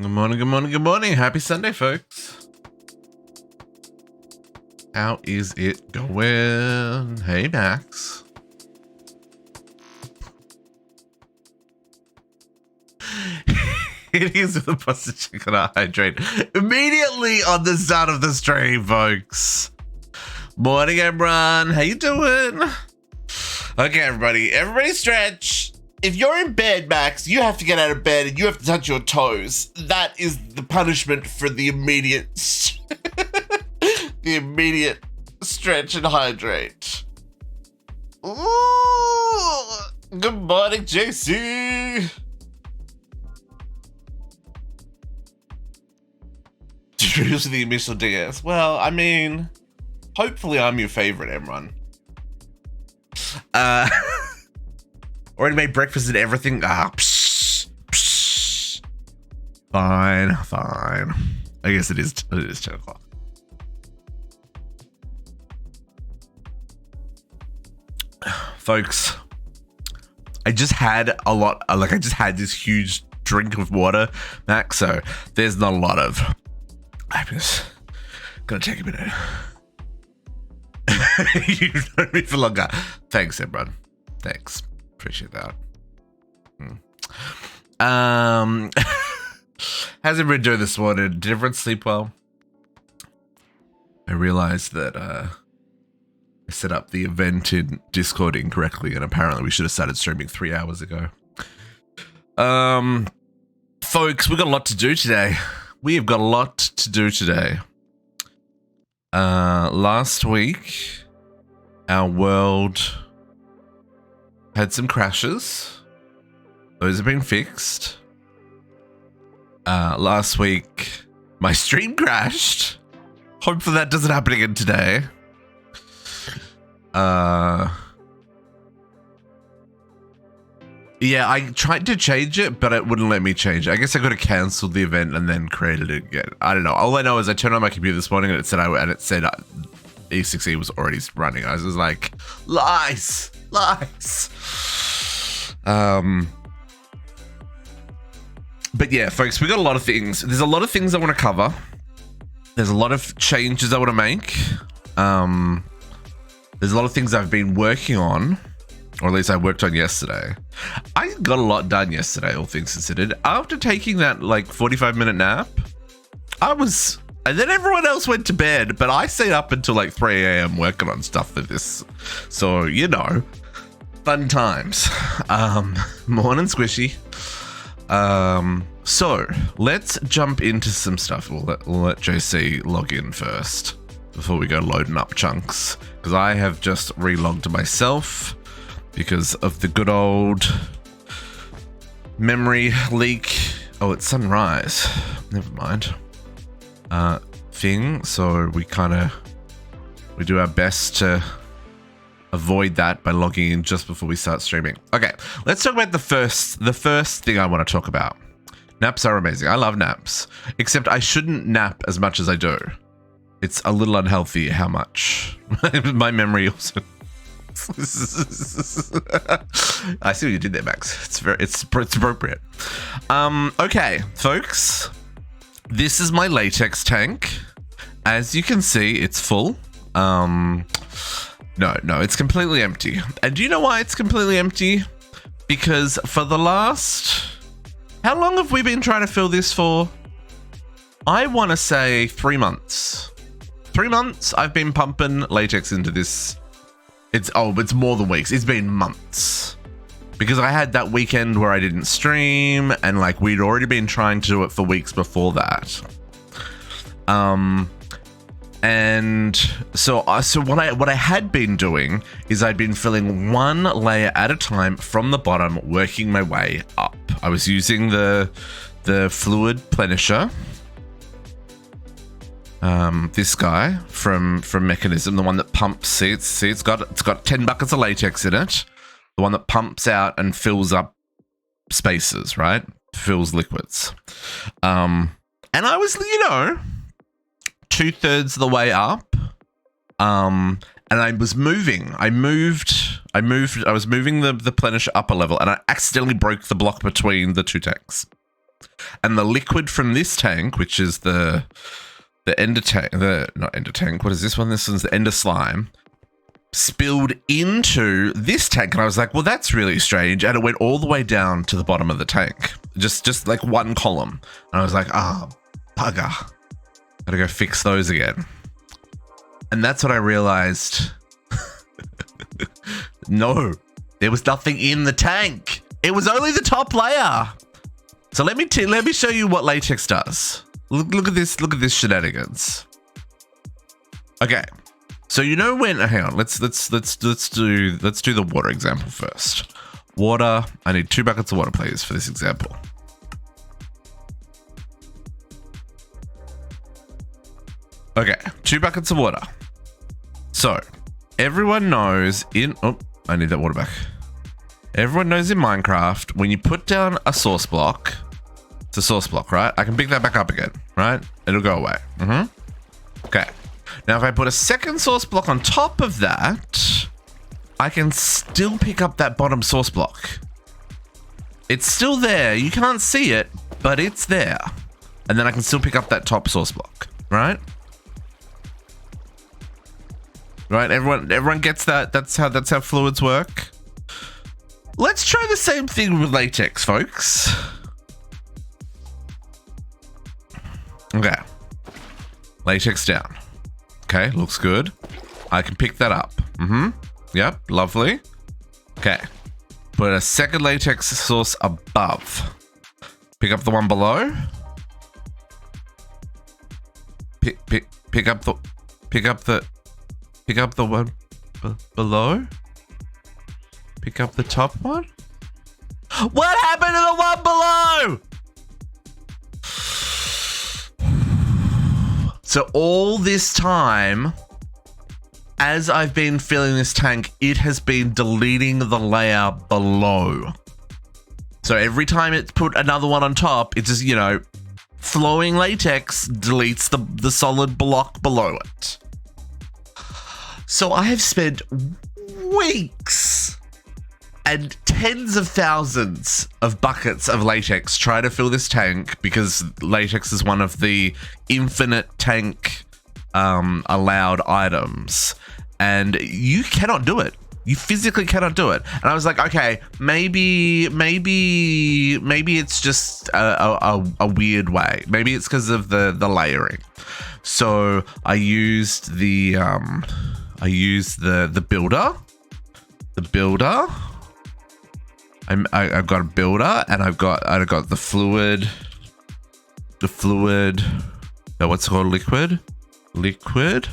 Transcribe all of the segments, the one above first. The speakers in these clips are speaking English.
Good morning, good morning, good morning. Happy Sunday, folks. How is it going? Hey, Max. It is with a busted chicken hydrate immediately on the start of the stream, folks. Morning, everyone. How you doing? Okay, everybody stretch. If you're in bed, Max, you have to get out of bed and you have to touch your toes. That is the punishment for the immediate the immediate stretch and hydrate. Ooh, good morning, JC. Introduce the initial DS. Well, I mean, hopefully I'm your favorite, Emron. Already made breakfast and everything. Psh, psh. Fine. I guess it is 10 o'clock. Folks, I just had I just had this huge drink of water, Max, so there's not a lot of... I'm just gonna take a minute. You've known me for longer. Thanks, everyone. Thanks. Appreciate that. How's everyone doing this morning? Did everyone sleep well? I realized that I set up the event in Discord incorrectly, and apparently we should have started streaming 3 hours ago. Folks, we've got a lot to do today. We have got a lot to do today. Last week, our world had some crashes. Those have been fixed. Last week, my stream crashed. Hopefully that doesn't happen again today. Yeah, I tried to change it, but it wouldn't let me change it. I guess I could have cancelled the event and then created it again. I don't know. All I know is I turned on my computer this morning and it said E6E was already running. I was just like, lies. But yeah, folks, we got a lot of things. There's a lot of things I want to cover. There's a lot of changes I want to make. There's a lot of things I've been working on, or at least I worked on yesterday. I got a lot done yesterday, all things considered. After taking that 45-minute nap, and then everyone else went to bed, but I stayed up until 3 a.m. working on stuff for this. So, you know, fun times. Morning, Squishy. So let's jump into some stuff. We'll let JC log in first before we go loading up chunks, because I have just relogged myself because of the good old memory leak. Oh, it's sunrise. Never mind. Thing. So we do our best to avoid that by logging in just before we start streaming. Okay, let's talk about the first thing I want to talk about. Naps are amazing. I love naps, except I shouldn't nap as much as I do. It's a little unhealthy how much. My memory also. I see what you did there, Max. It's appropriate. Okay, folks. This is my latex tank. As you can see, it's full. No, it's completely empty. And do you know why it's completely empty? Because for the last... How long have we been trying to fill this for? I want to say 3 months. 3 months I've been pumping latex into this. It's more than weeks. It's been months. Because I had that weekend where I didn't stream, and we'd already been trying to do it for weeks before that. And so what I had been doing is I'd been filling one layer at a time from the bottom, working my way up. I was using the fluid plenisher. This guy from Mekanism, the one that pumps. See, it's got 10 buckets of latex in it. The one that pumps out and fills up spaces, right? Fills liquids. And I was, 2/3 of the way up. And I was moving. I was moving the plenisher up a level, and I accidentally broke the block between the two tanks. And the liquid from this tank, which is the ender tank, not ender tank, what is this one? This one's the ender slime, spilled into this tank. And I was like, well, that's really strange. And it went all the way down to the bottom of the tank, just like one column. And I was like, bugger. Gotta go fix those again. And that's what I realized. No, there was nothing in the tank. It was only the top layer. So let me show you what latex does. Look at this shenanigans. Okay. So you know when, hang on, let's do the water example first. Water, I need 2 buckets of water, please, for this example. Okay, 2 buckets of water. So everyone knows I need that water back. Everyone knows in Minecraft, when you put down a source block, it's a source block, right? I can pick that back up again, right? It'll go away. Okay. Now, if I put a second source block on top of that, I can still pick up that bottom source block. It's still there. You can't see it, but it's there. And then I can still pick up that top source block, right? Right, everyone gets that. That's how fluids work. Let's try the same thing with latex, folks. Okay. Latex down. Okay, looks good. I can pick that up. Yep, lovely. Okay. Put a second latex source above. Pick up the one below. Pick up the one below. Pick up the top one. What happened to the one below? So all this time, as I've been filling this tank, it has been deleting the layer below. So every time it's put another one on top, it's just, flowing latex deletes the solid block below it. So I have spent weeks and tens of thousands of buckets of latex trying to fill this tank, because latex is one of the infinite tank allowed items, and you cannot do it. You physically cannot do it. And I was like, okay, maybe it's just a weird way. Maybe it's because of the layering. So I used the builder. The builder. I've got a builder, and I've got the fluid. No, what's it called? Liquid.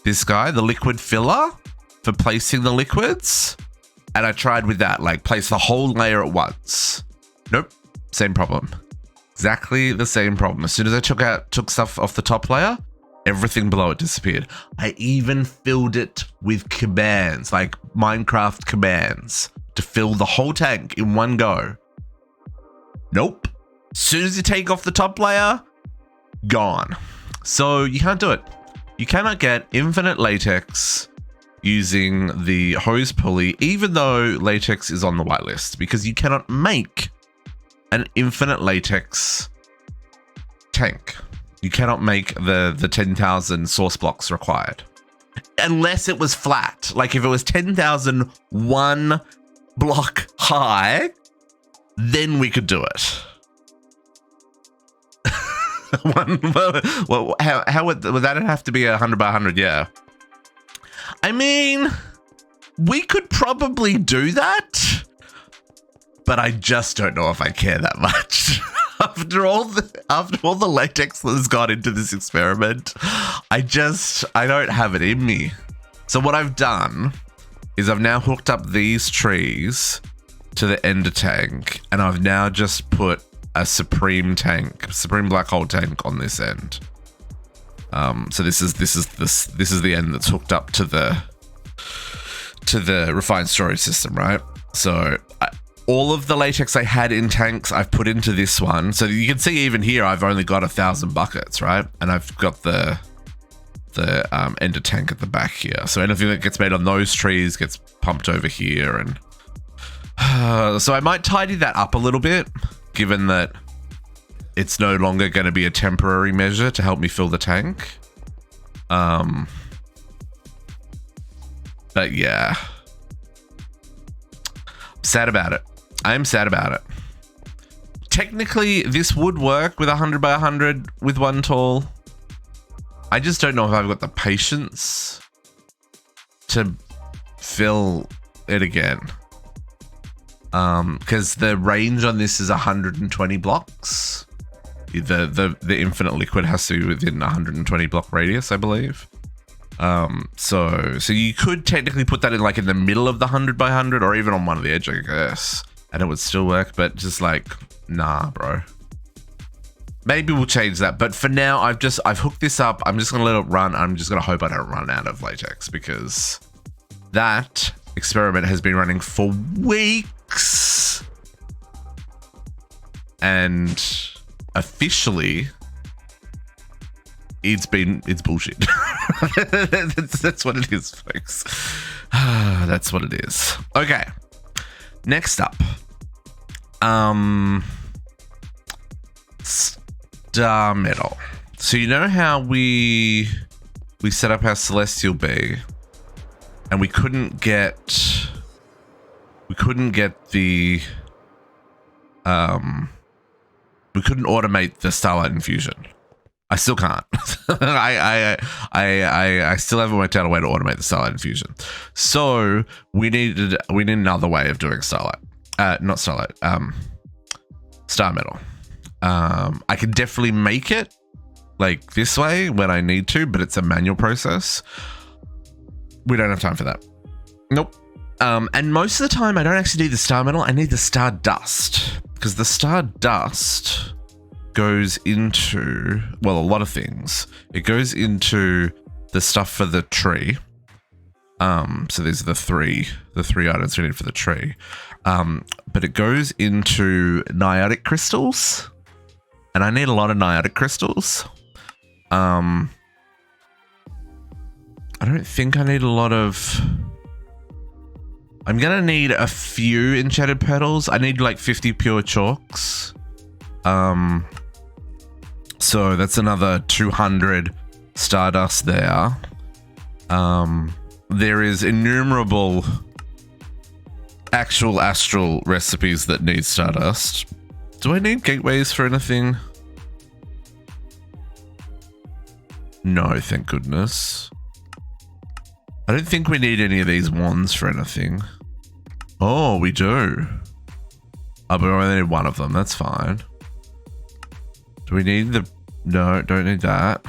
This guy, the liquid filler for placing the liquids. And I tried with that, like place the whole layer at once. Nope, same problem. Exactly the same problem. As soon as I took stuff off the top layer, everything below it disappeared. I even filled it with commands, like Minecraft commands, to fill the whole tank in one go. Nope. As soon as you take off the top layer, gone. So you can't do it. You cannot get infinite latex using the hose pulley, even though latex is on the whitelist, because you cannot make an infinite latex tank. You cannot make the 10,000 source blocks required. Unless it was flat. Like if it was 10,000 one block high, then we could do it. How would that have to be 100 by 100? Yeah. I mean, we could probably do that, but I just don't know if I care that much. After all the latex that has gone into this experiment, I don't have it in me. So what I've done is I've now hooked up these trees to the ender tank, and I've now just put a supreme black hole tank on this end. So this is the end that's hooked up to the refined storage system, right? So all of the latex I had in tanks, I've put into this one. So you can see even here, I've only got 1,000 buckets, right? And I've got the ender tank at the back here. So anything that gets made on those trees gets pumped over here. And so I might tidy that up a little bit, given that it's no longer going to be a temporary measure to help me fill the tank. But yeah, sad about it. I am sad about it. Technically, this would work with 100 by 100 with one tall. I just don't know if I've got the patience to fill it again. Because the range on this is 120 blocks. The infinite liquid has to be within 120 block radius, I believe. So you could technically put that in like in the middle of the 100 by 100 or even on one of the edge, I guess, and it would still work, but just like, nah, bro. Maybe we'll change that, but for now, I've hooked this up. I'm just gonna let it run. I'm just gonna hope I don't run out of latex, because that experiment has been running for weeks, and officially, it's bullshit. That's what it is, folks. That's what it is. Okay. Next up. Star metal. So you know how we set up our celestial bee and we couldn't get the we couldn't automate the starlight infusion. I still can't. I still haven't worked out a way to automate the starlight infusion. So we need another way of doing starlight. Not starlight. Star metal. I can definitely make it like this way when I need to, but it's a manual process. We don't have time for that. Nope. And most of the time I don't actually need the star metal. I need the star dust, because the star dust goes into, well, a lot of things. It goes into the stuff for the tree. So these are the three items we need for the tree. But it goes into niotic crystals, and I need a lot of niotic crystals. I don't think I need a lot of. I'm gonna need a few enchanted petals. I need like 50 pure chalks. So that's another 200 stardust there. There is innumerable actual astral recipes that need stardust. Do I need gateways for anything? No, thank goodness. I don't think we need any of these wands for anything. Oh, we do. Oh, but we only need one of them. That's fine. Do we need the... No, don't need that.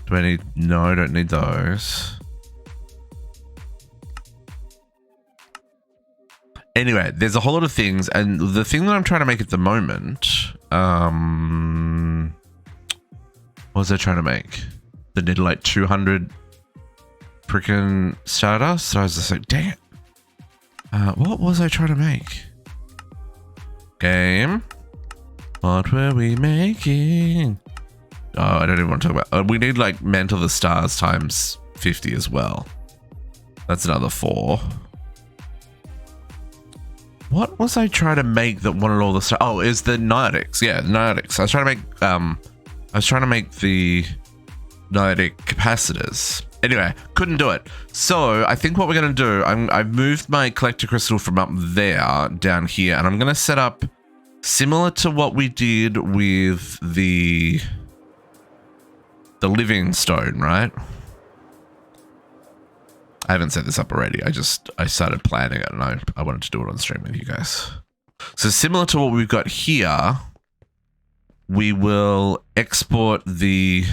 Do I need... No, don't need those. Anyway, there's a whole lot of things, and the thing that I'm trying to make at the moment... what was I trying to make? That needed like 200 freaking stardust? So I was just like, dang it. What was I trying to make? Game. What were we making? Oh, I don't even want to talk about. We need like Mantle the Stars times 50 as well. That's another 4. What was I trying to make that wanted all the stars? Oh, is the Niotics. Yeah, Niotics. I was trying to make the Niotic capacitors. Anyway, couldn't do it. So I think what we're going to do, I've moved my collector crystal from up there down here, and I'm going to set up similar to what we did with the living stone, right? I haven't set this up already. I started planning it, and I wanted to do it on stream with you guys. So similar to what we've got here, we will export when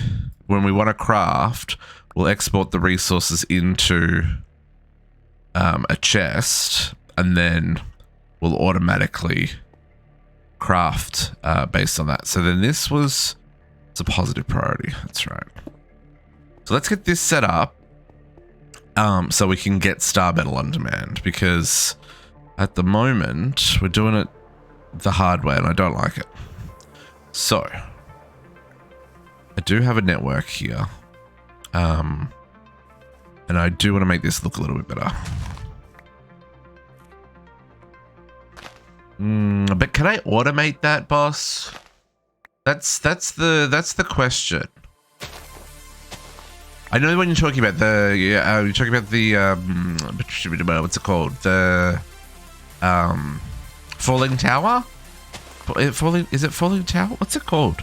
we want to craft, we'll export the resources into a chest, and then we'll automatically craft based on that. So then it's a positive priority. That's right. So let's get this set up so we can get star metal on demand, because at the moment we're doing it the hard way and I don't like it. So I do have a network here. And I do want to make this look a little bit better. But can I automate that, boss? That's the question. I know when you're talking about you're talking about the what's it called? The falling tower? Is it falling tower? What's it called?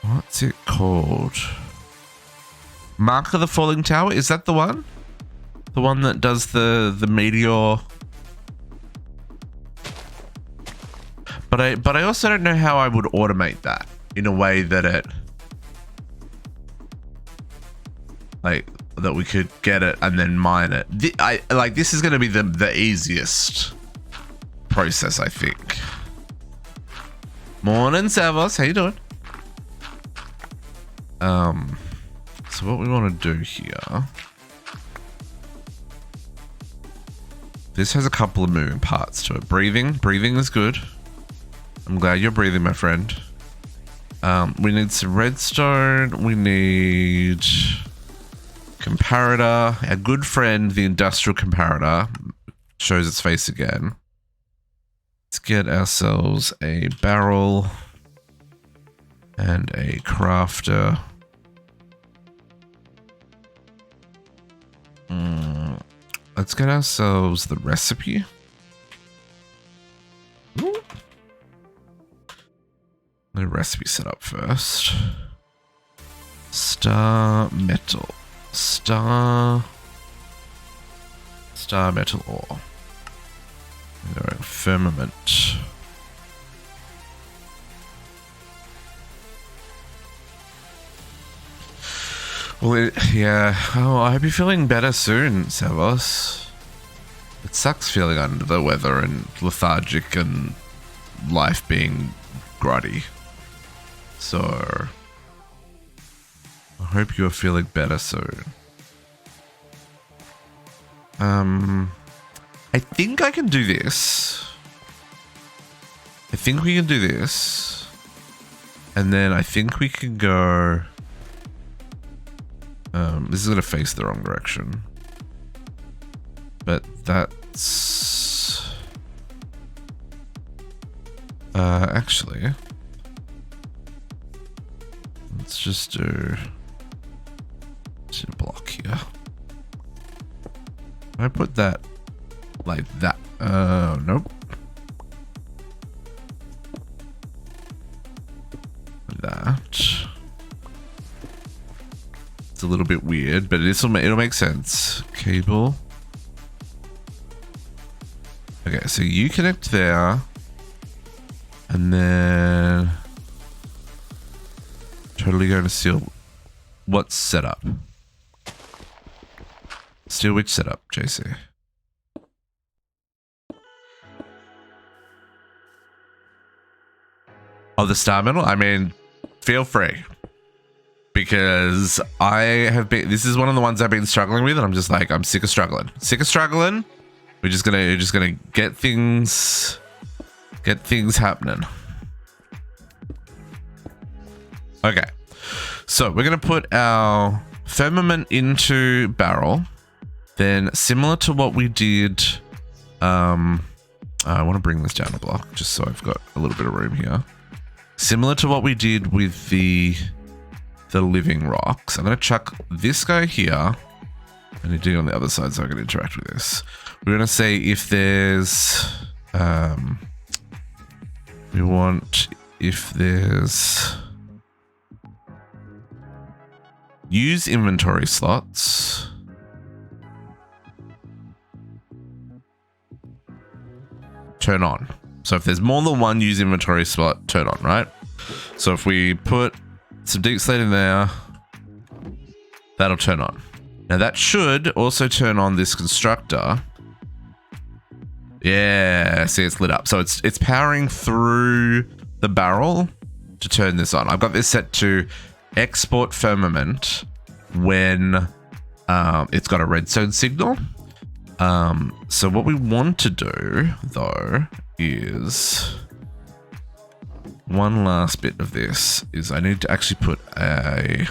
What's it called? Mark of the Falling Tower? Is that the one? The one that does the meteor? But I also don't know how I would automate that in a way that it that we could get it and then mine it. This is going to be the easiest process, I think. Morning, Savos. How you doing? So what we want to do here, this has a couple of moving parts to it. Breathing is good. I'm glad you're breathing, my friend. We need some redstone. We need comparator. Our good friend, the industrial comparator, shows its face again. Let's get ourselves a barrel and a crafter. Let's get ourselves the recipe. The recipe set up first. Star metal. Star metal ore. Firmament. Well, yeah. Oh, I hope you're feeling better soon, Savos. It sucks feeling under the weather and lethargic and life being grotty. So, I hope you're feeling better soon. I think I can do this. I think we can do this. And then I think we can go... this is going to face the wrong direction. But that's... actually... let's just do... a block here. I put that like that. Nope. That. It's a little bit weird, but it'll make sense. Cable. Okay, so you connect there, and then totally going to steal what's set up. Steal which setup, JC? Oh, the star metal? I mean, feel free. Because I have been, this is one of the ones I've been struggling with, and I'm just like, I'm sick of struggling. Sick of struggling. We're just gonna get things happening. Okay. So we're gonna put our firmament into barrel. Then, similar to what we did, I want to bring this down a block just so I've got a little bit of room here. Similar to what we did with the living rocks, I'm going to chuck this guy here and you do it on the other side so I can interact with this. We're going to say if there's, use inventory slots. Turn on. So if there's more than one use inventory slot, turn on, right? So if we put some deep slate in there, that'll turn on. Now that should also turn on this constructor. Yeah, see, it's lit up. So it's powering through the barrel to turn this on. I've got this set to export firmament when it's got a redstone signal. So what we want to do, though, is one last bit of this is I need to actually put a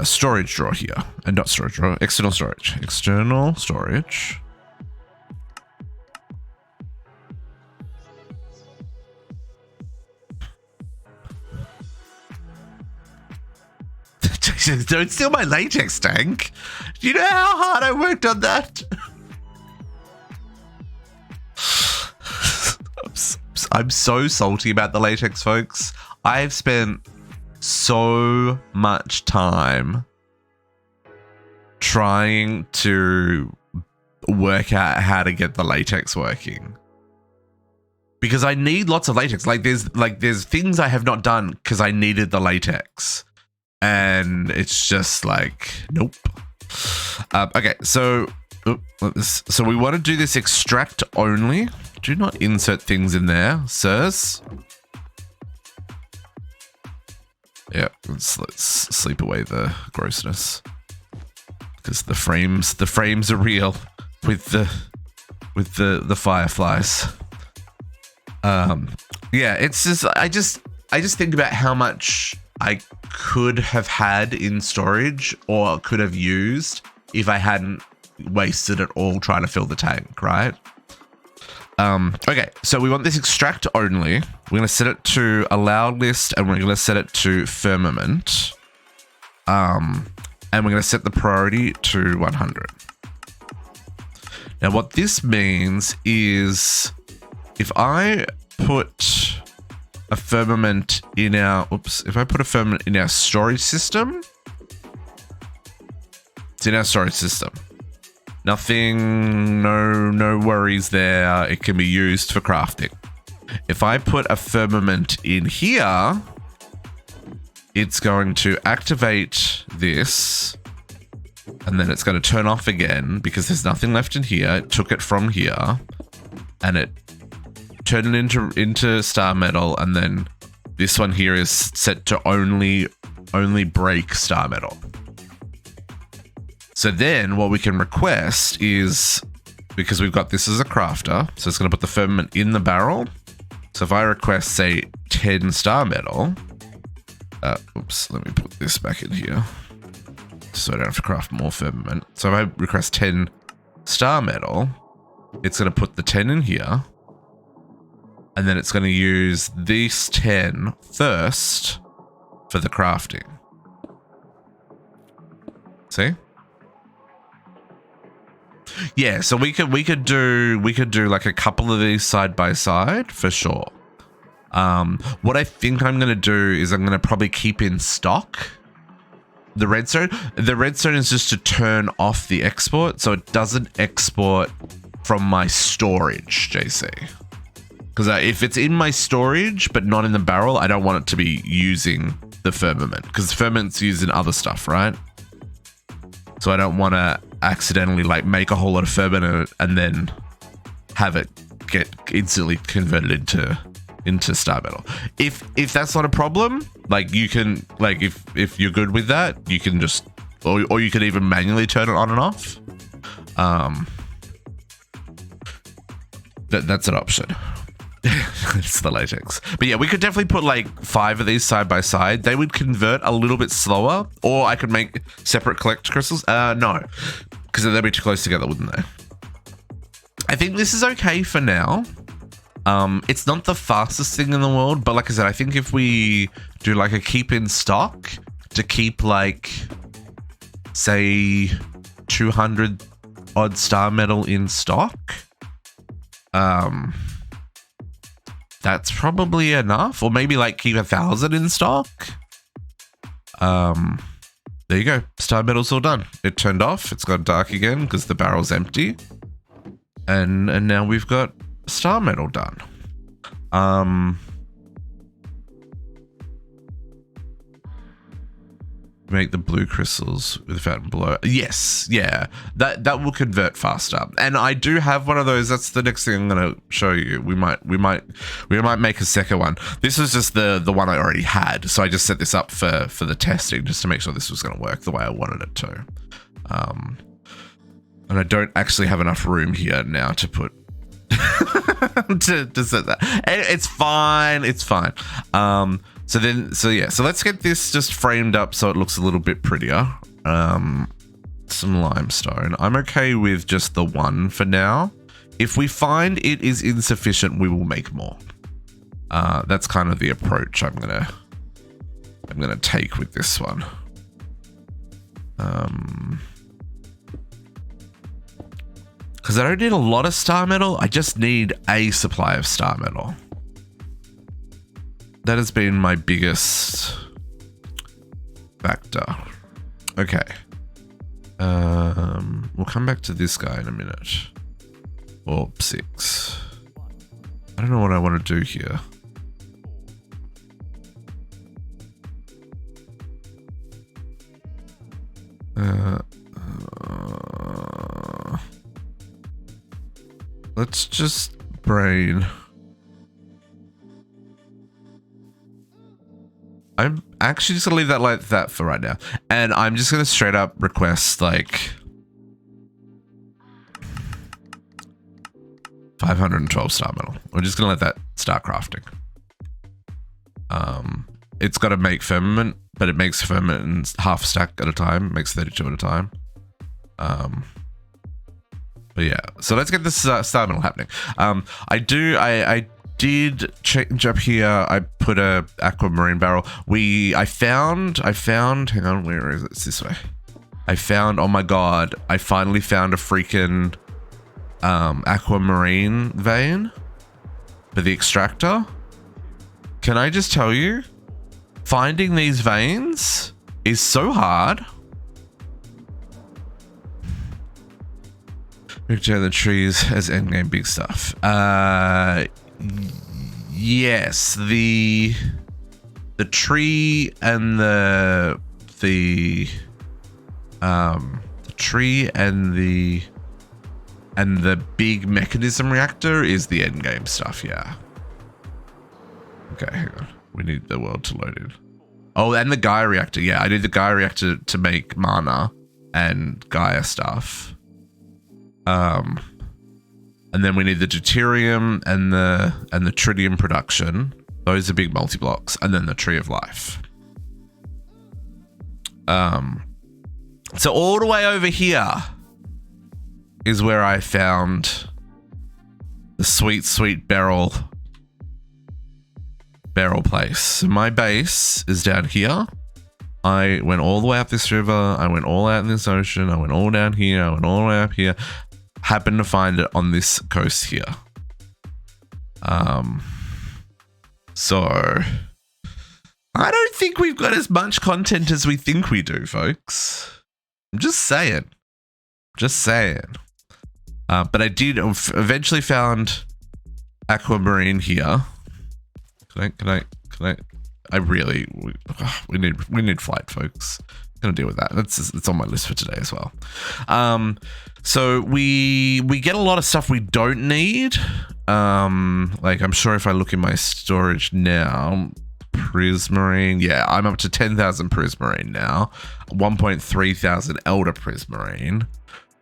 storage drawer here, and not storage drawer, external storage. External storage. Don't steal my latex tank. Do you know how hard I worked on that? I'm so salty about the latex, folks. I've spent so much time trying to work out how to get the latex working. Because I need lots of latex. There's things I have not done because I needed the latex. And it's just like, nope. Okay, so we want to do this extract only. Do not insert things in there, sirs. Yeah, let's sleep away the grossness, because the frames are real with the fireflies. Yeah, it's just I just think about how much I could have had in storage or could have used if I hadn't wasted it all trying to fill the tank, right? Okay, so we want this extract only. We're going to set it to allowed list, and we're going to set it to firmament. And we're going to set the priority to 100. Now, what this means is if I put a firmament in our, if I put a firmament in our storage system, it's in our storage system. Nothing, no worries there. It can be used for crafting. If I put a firmament in here, it's going to activate this, and then it's going to turn off again because there's nothing left in here. It took it from here, and it turned it into star metal, and then this one here is set to only break star metal. So then what we can request is, because we've got this as a crafter, so it's going to put the firmament in the barrel. So if I request, say, 10 star metal, let me put this back in here so I don't have to craft more firmament. So if I request 10 star metal, it's going to put the 10 in here, and then it's going to use these 10 first for the crafting. See? Yeah, so we could do like a couple of these side by side for sure. What I think I'm going to do is I'm going to probably keep in stock the redstone. The redstone is just to turn off the export, so it doesn't export from my storage, JC. Because if it's in my storage but not in the barrel, I don't want it to be using the firmament, because the firmament's used in other stuff, right? So I don't want to accidentally like make a whole lot of firmament and then have it get instantly converted into star metal. If that's not a problem, like you can, like if you're good with that, you can just, or you can even manually turn it on and off. That's an option. It's the latex. But yeah, we could definitely put like 5 of these side by side. They would convert a little bit slower, or I could make separate collect crystals. No, because they'd be too close together, wouldn't they? I think this is okay for now. It's not the fastest thing in the world, but like I said, I think if we do like a keep in stock to keep like, say, 200 odd star metal in stock, that's probably enough, or maybe like keep 1,000 in stock. There you go. Star metal's all done. It turned off. It's gone dark again because the barrel's empty. And now we've got star metal done. Make the blue crystals with the fountain below. Yes, yeah, that will convert faster. And I do have one of those. That's the next thing I'm going to show you. We might make a second one. This was just the one I already had, so I just set this up for the testing just to make sure this was going to work the way I wanted it to. And I don't actually have enough room here now to put to set that. It's fine. It's fine. So let's get this just framed up so it looks a little bit prettier. Some limestone. I'm okay with just the one for now. If we find it is insufficient, we will make more. That's kind of the approach I'm gonna take with this one. Because I don't need a lot of star metal, I just need a supply of star metal. That has been my biggest factor. Okay. We'll come back to this guy in a minute. Or 6. I don't know what I want to do here. Let's just brain. I'm actually just gonna leave that like that for right now. And I'm just gonna straight up request like 512 star metal. We're just gonna let that start crafting. It's got to make firmament, but it makes firmament in half stack at a time. It makes 32 at a time. But yeah, so let's get this star metal happening. I did change up here. I put a aquamarine barrel. I found, hang on, where is it? It's this way. I found, oh my God, I finally found a freaking aquamarine vein for the extractor. Can I just tell you, finding these veins is so hard. Return the trees as endgame big stuff. Yes, the tree and the tree and the big mechanism reactor is the endgame stuff, yeah. Okay, hang on. We need the world to load in. Oh, and the Gaia reactor. Yeah, I need the Gaia reactor to make mana and Gaia stuff. And then we need the deuterium and the tritium production. Those are big multi-blocks, and then the tree of life. So all the way over here is where I found the sweet barrel place. So my base is down here. I went all the way up this river. I went all out in this ocean. I went all down here. I went all the way up here. Happened to find it on this coast here. So I don't think we've got as much content as we think we do, folks. I'm just saying. But I did eventually found aquamarine here. Can I? We need flight, folks. Gonna deal with that. It's on my list for today as well. So we get a lot of stuff we don't need. Like I'm sure if I look in my storage now, prismarine. Yeah, I'm up to 10,000 prismarine now. 1.3 thousand elder prismarine.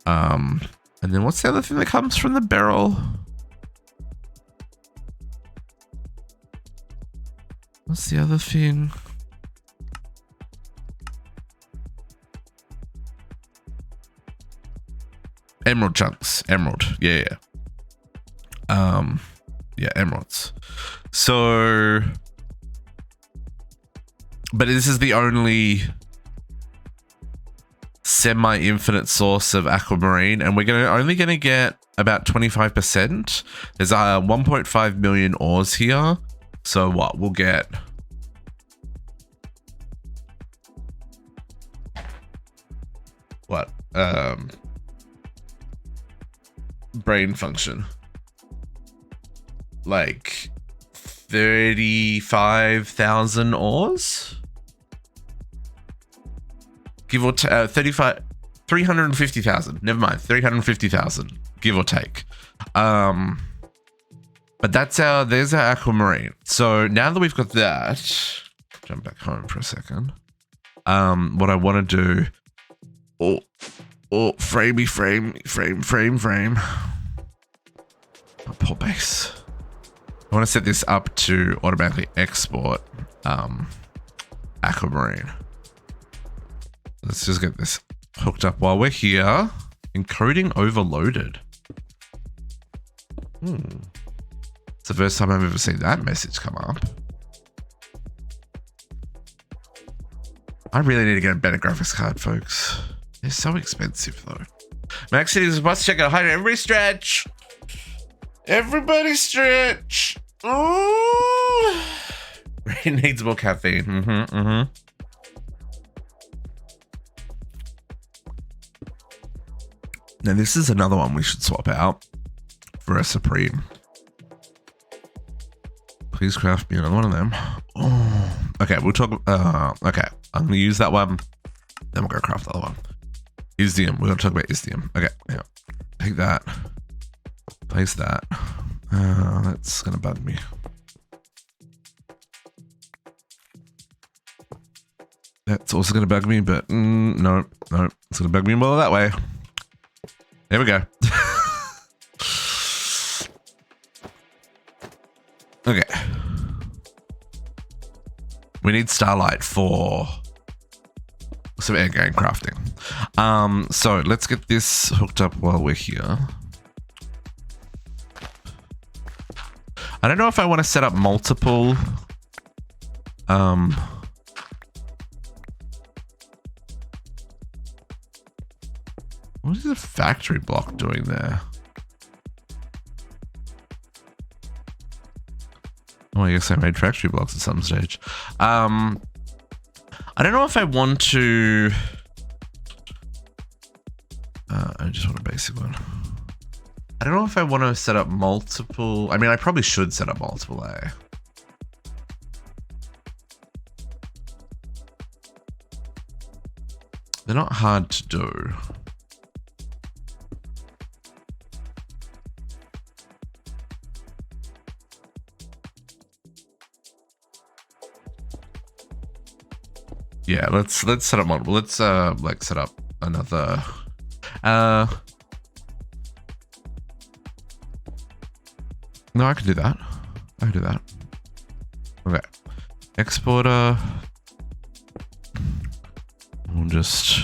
And then what's the other thing that comes from the barrel? What's the other thing? Emerald chunks. Emerald. Yeah. Yeah, emeralds. So, but this is the only semi-infinite source of aquamarine, and we're only gonna get about 25%. There's 1.5 million ores here. So what? We'll get what? Brain function. Like 35,000 ores? Give or take 350,000. Never mind, 350,000, give or take. But there's our aquamarine. So now that we've got that, jump back home for a second. What I want to do, frame. Oh, poor base. I want to set this up to automatically export aquamarine. Let's just get this hooked up while we're here. Encoding overloaded. It's the first time I've ever seen that message come up. I really need to get a better graphics card, folks. They're so expensive, though. Max City is a bus checker. Hi, everybody stretch. Everybody stretch. Ooh. It needs more caffeine. Now, this is another one we should swap out for a Supreme. Please craft me another one of them. Oh. Okay, we'll talk. Okay, I'm going to use that one. Then we'll go craft the other one. Isdium. We're going to talk about Isdium. Okay, yeah. Take that. Place that. That's going to bug me. That's also going to bug me, but no. It's going to bug me more that way. There we go. Okay. We need Starlight for some air game crafting. So let's get this hooked up while we're here. I don't know if I want to set up multiple what is the factory block doing there? Oh, I guess I made factory blocks at some stage. I don't know if I want to... I just want a basic one. I don't know if I want to set up multiple... I mean, I probably should set up multiple A. They're not hard to do. Yeah, let's set up multiple. Let's like set up another no, I can do that. Okay. Exporter. We'll just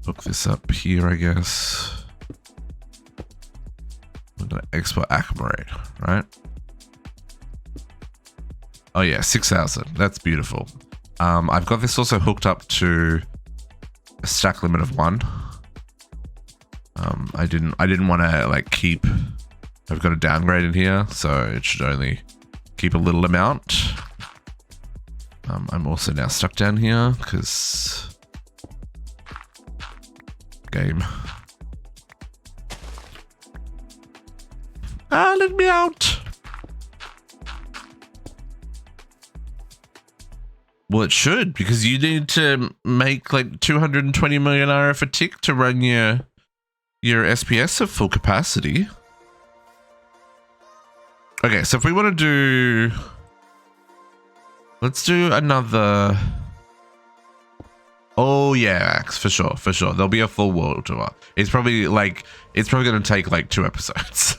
hook this up here, I guess. We're gonna export aquamarine, right? Oh yeah, 6,000. That's beautiful. I've got this also hooked up to a stack limit of 1. I didn't want to like keep. I've got a downgrade in here, so it should only keep a little amount. I'm also now stuck down here because game. Let me out. Well, it should, because you need to make like 220 million RF a tick to run your SPS at full capacity. Okay, so if we want to do... Let's do another... Oh yeah, Max, for sure. There'll be a full world tour. It's probably going to take like 2 episodes.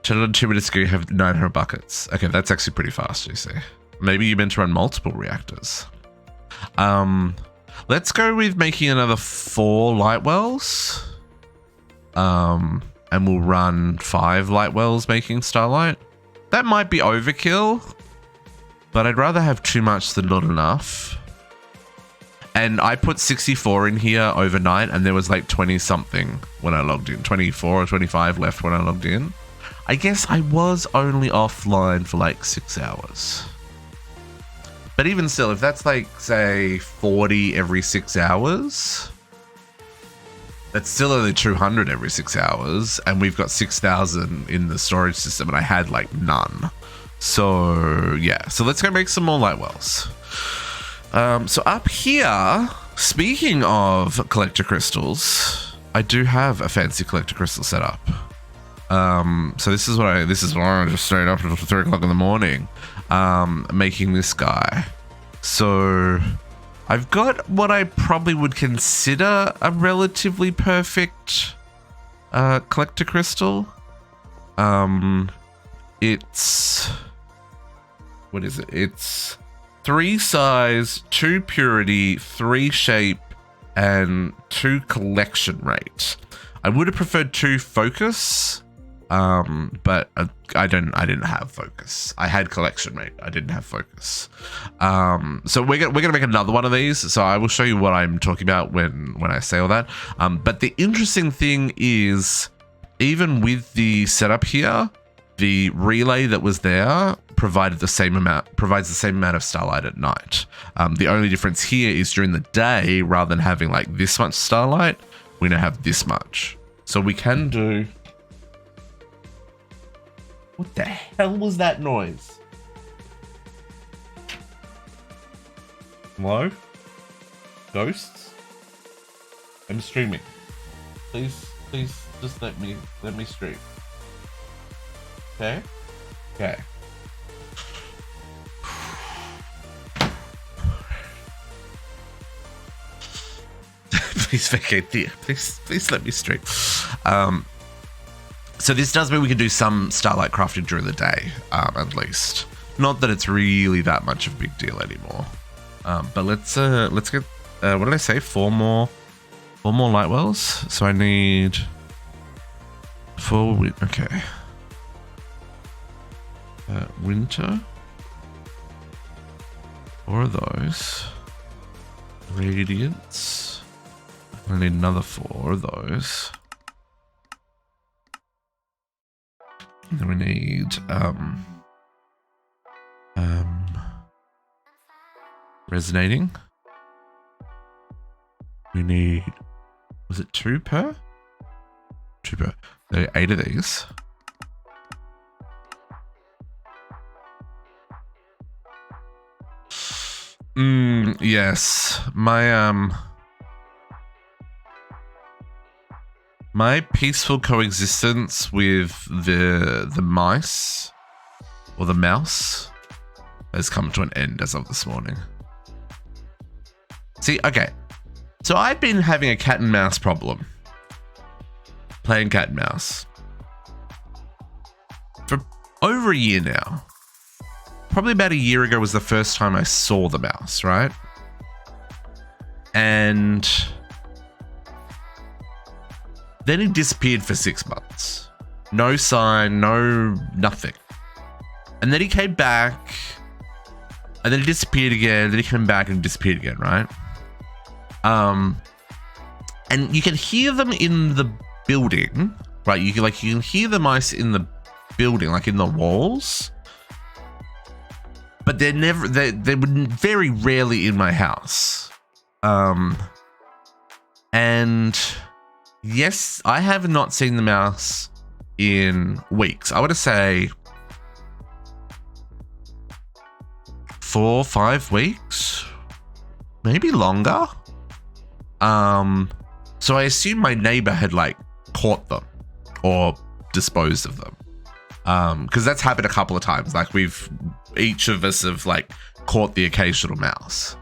Turn on 2 minutes ago, you have 900 buckets. Okay, that's actually pretty fast, you see. Maybe you meant to run multiple reactors. Let's go with making another 4 light wells. And we'll run 5 light wells making Starlight. That might be overkill, but I'd rather have too much than not enough. And I put 64 in here overnight, and there was like 20 something when I logged in. 24 or 25 left when I logged in. I guess I was only offline for like 6 hours. But even still, if that's like, say, 40 every 6 hours, that's still only 200 every 6 hours, and we've got 6,000 in the storage system, and I had like none. So yeah, so let's go make some more light wells. So up here, speaking of collector crystals, I do have a fancy collector crystal set up. So this is what I just stayed up until 3 o'clock in the morning, making this guy. So I've got what I probably would consider a relatively perfect collector crystal. it's, what is it? It's 3 size, 2 purity, 3 shape, and 2 collection rate. I would have preferred 2 focus, but I didn't have focus. I had collection rate. I didn't have focus. So we're gonna make another one of these. So I will show you what I'm talking about when I say all that. But the interesting thing is, even with the setup here, the relay that was there provides the same amount of starlight at night. The only difference here is during the day, rather than having like this much starlight, we now have this much. So we can do. What the hell was that noise? Hello? Ghosts? I'm streaming. Please just let me stream. Okay? Okay. Please vacate the please let me stream. So this does mean we can do some starlight crafting during the day, at least. Not that it's really that much of a big deal anymore. But let's get what did I say? 4 more light wells. So I need 4. Okay. Winter. 4 of those. Radiance. I need another 4 of those. And then we need resonating. We need, was it 2 per? 2 per. There are 8 of these. Yes. My peaceful coexistence with the mice, or the mouse, has come to an end as of this morning. See, okay. So I've been having a cat and mouse problem. Playing cat and mouse. For over a year now. Probably about a year ago was the first time I saw the mouse, right? And then he disappeared for 6 months. No sign, no nothing. And then he came back, and then he disappeared again, then he came back and disappeared again, right? And you can hear them in the building, right? You can hear the mice in the building, like in the walls. But they were very rarely in my house. And yes, I have not seen the mouse in weeks. I would say 4 or 5 weeks, maybe longer. So I assume my neighbor had like caught them or disposed of them. Because that's happened a couple of times. Like each of us have like caught the occasional mouse.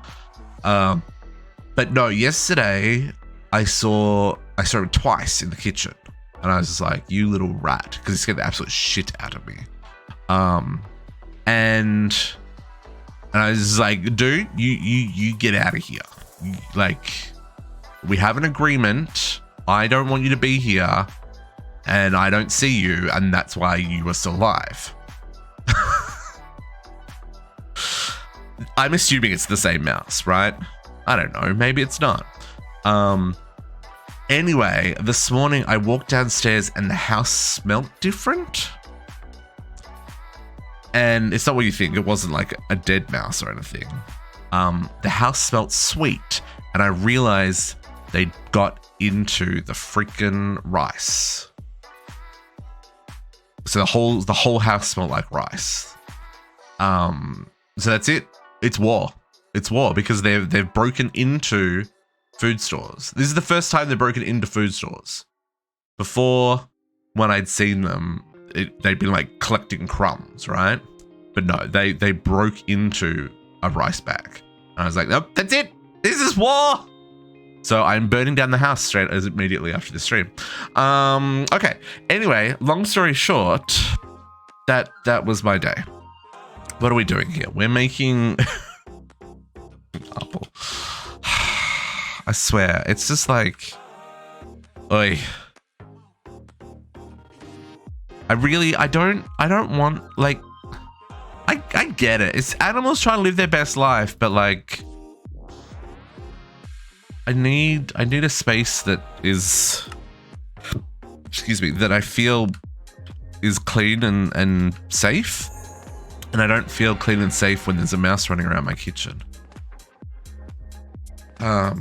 But no, yesterday I saw him twice in the kitchen, and I was just like, "You little rat," because he scared the absolute shit out of me. And I was just like, "Dude, you get out of here. Like, we have an agreement. I don't want you to be here, and I don't see you, and that's why you are still alive." I'm assuming it's the same mouse, right? I don't know. Maybe it's not. Anyway, this morning I walked downstairs and the house smelled different. And it's not what you think. It wasn't like a dead mouse or anything. The house smelled sweet, and I realized they got into the freaking rice. So the whole house smelled like rice. So that's it. It's war. It's war because they've broken into food stores. This is the first time they've broken into food stores. Before, when I'd seen them, they'd been like collecting crumbs, right? But no, they broke into a rice bag. And I was like, nope, that's it. This is war. So I'm burning down the house straight as immediately after the stream. Okay. Anyway, long story short, that was my day. What are we doing here? We're making apple. I swear, it's just like, oi. I don't want, like, I get it. It's animals trying to live their best life, but like, I need a space that is, excuse me, that I feel is clean and safe. And I don't feel clean and safe when there's a mouse running around my kitchen. I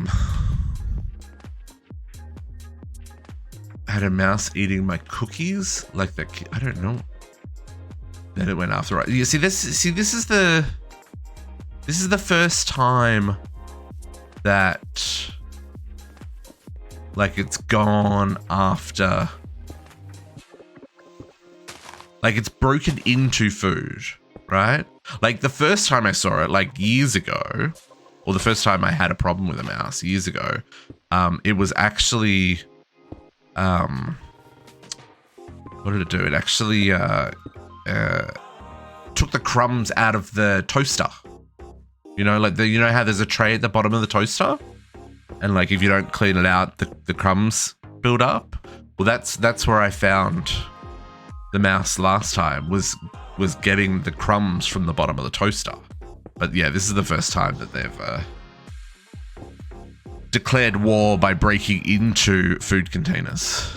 had a mouse eating my cookies, like that. I don't know. Then it went after. You see this? This is the first time that, like, it's gone after. Like, it's broken into food, right? Like, the first time I saw it, like, years ago, or the first time I had a problem with a mouse years ago, it was actually, what did it do? It actually took the crumbs out of the toaster. You know, like, you know how there's a tray at the bottom of the toaster? And, like, if you don't clean it out, the crumbs build up? Well, that's where I found the mouse last time, was getting the crumbs from the bottom of the toaster. But yeah, this is the first time that they've declared war by breaking into food containers.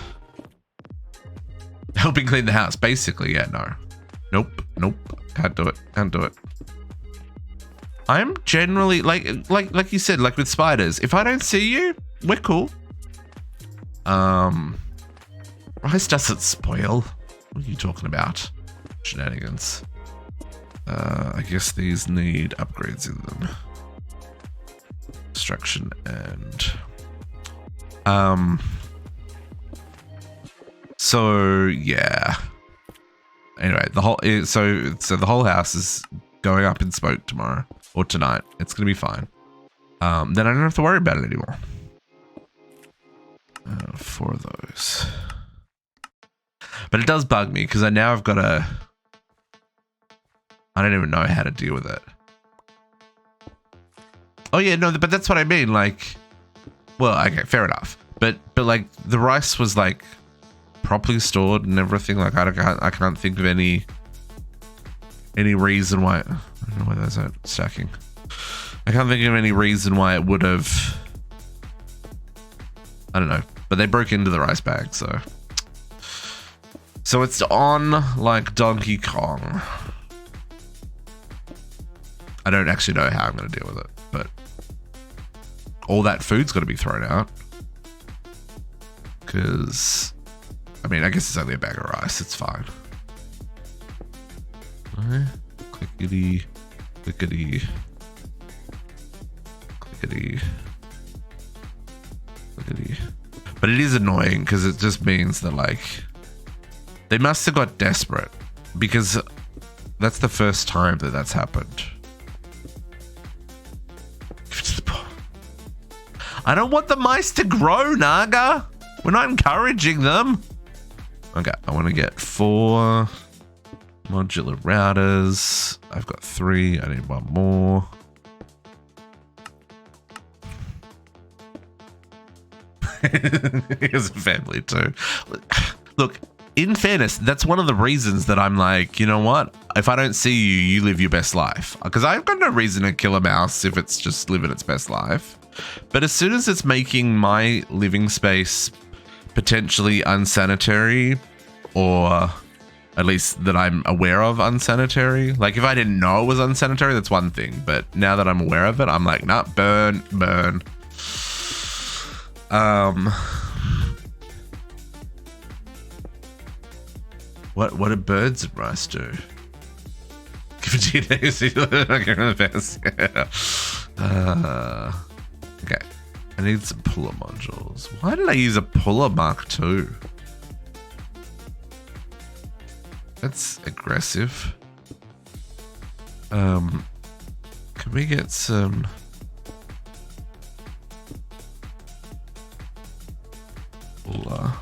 Helping clean the house, basically. Yeah, no. Nope. Can't do it. I'm generally, like you said, like with spiders, if I don't see you, we're cool. Rice doesn't spoil. What are you talking about? Shenanigans. I guess these need upgrades in them. Destruction and so yeah. Anyway, the whole house is going up in smoke tomorrow or tonight. It's gonna be fine. Then I don't have to worry about it anymore. 4 of those. But it does bug me because now I've got to. I don't even know how to deal with it. Oh yeah, no, but that's what I mean. Like, well, okay, fair enough. But like the rice was like properly stored and everything. Like I can't think of any reason why. I don't know why those aren't stacking. I can't think of any reason why it would have. I don't know, but they broke into the rice bag, so it's on like Donkey Kong. I don't actually know how I'm going to deal with it, but all that food's got to be thrown out. Because, I mean, I guess it's only a bag of rice. It's fine. Okay. Clickety, clickety, clickety, clickety. But it is annoying because it just means that, like, they must have got desperate because that's the first time that that's happened. I don't want the mice to grow, Naga. We're not encouraging them. Okay, I want to get 4 modular routers. I've got 3. I need 1 more. Here's a family too. Look, in fairness, that's one of the reasons that I'm like, you know what? If I don't see you, you live your best life. Because I've got no reason to kill a mouse if it's just living its best life. But as soon as it's making my living space potentially unsanitary, or at least that I'm aware of unsanitary. Like if I didn't know it was unsanitary, that's one thing. But now that I'm aware of it, I'm like, nah, burn. What do birds and rice do? Give it to you. Okay. I need some puller modules. Why did I use a puller Mark II? That's aggressive. Can we get some puller?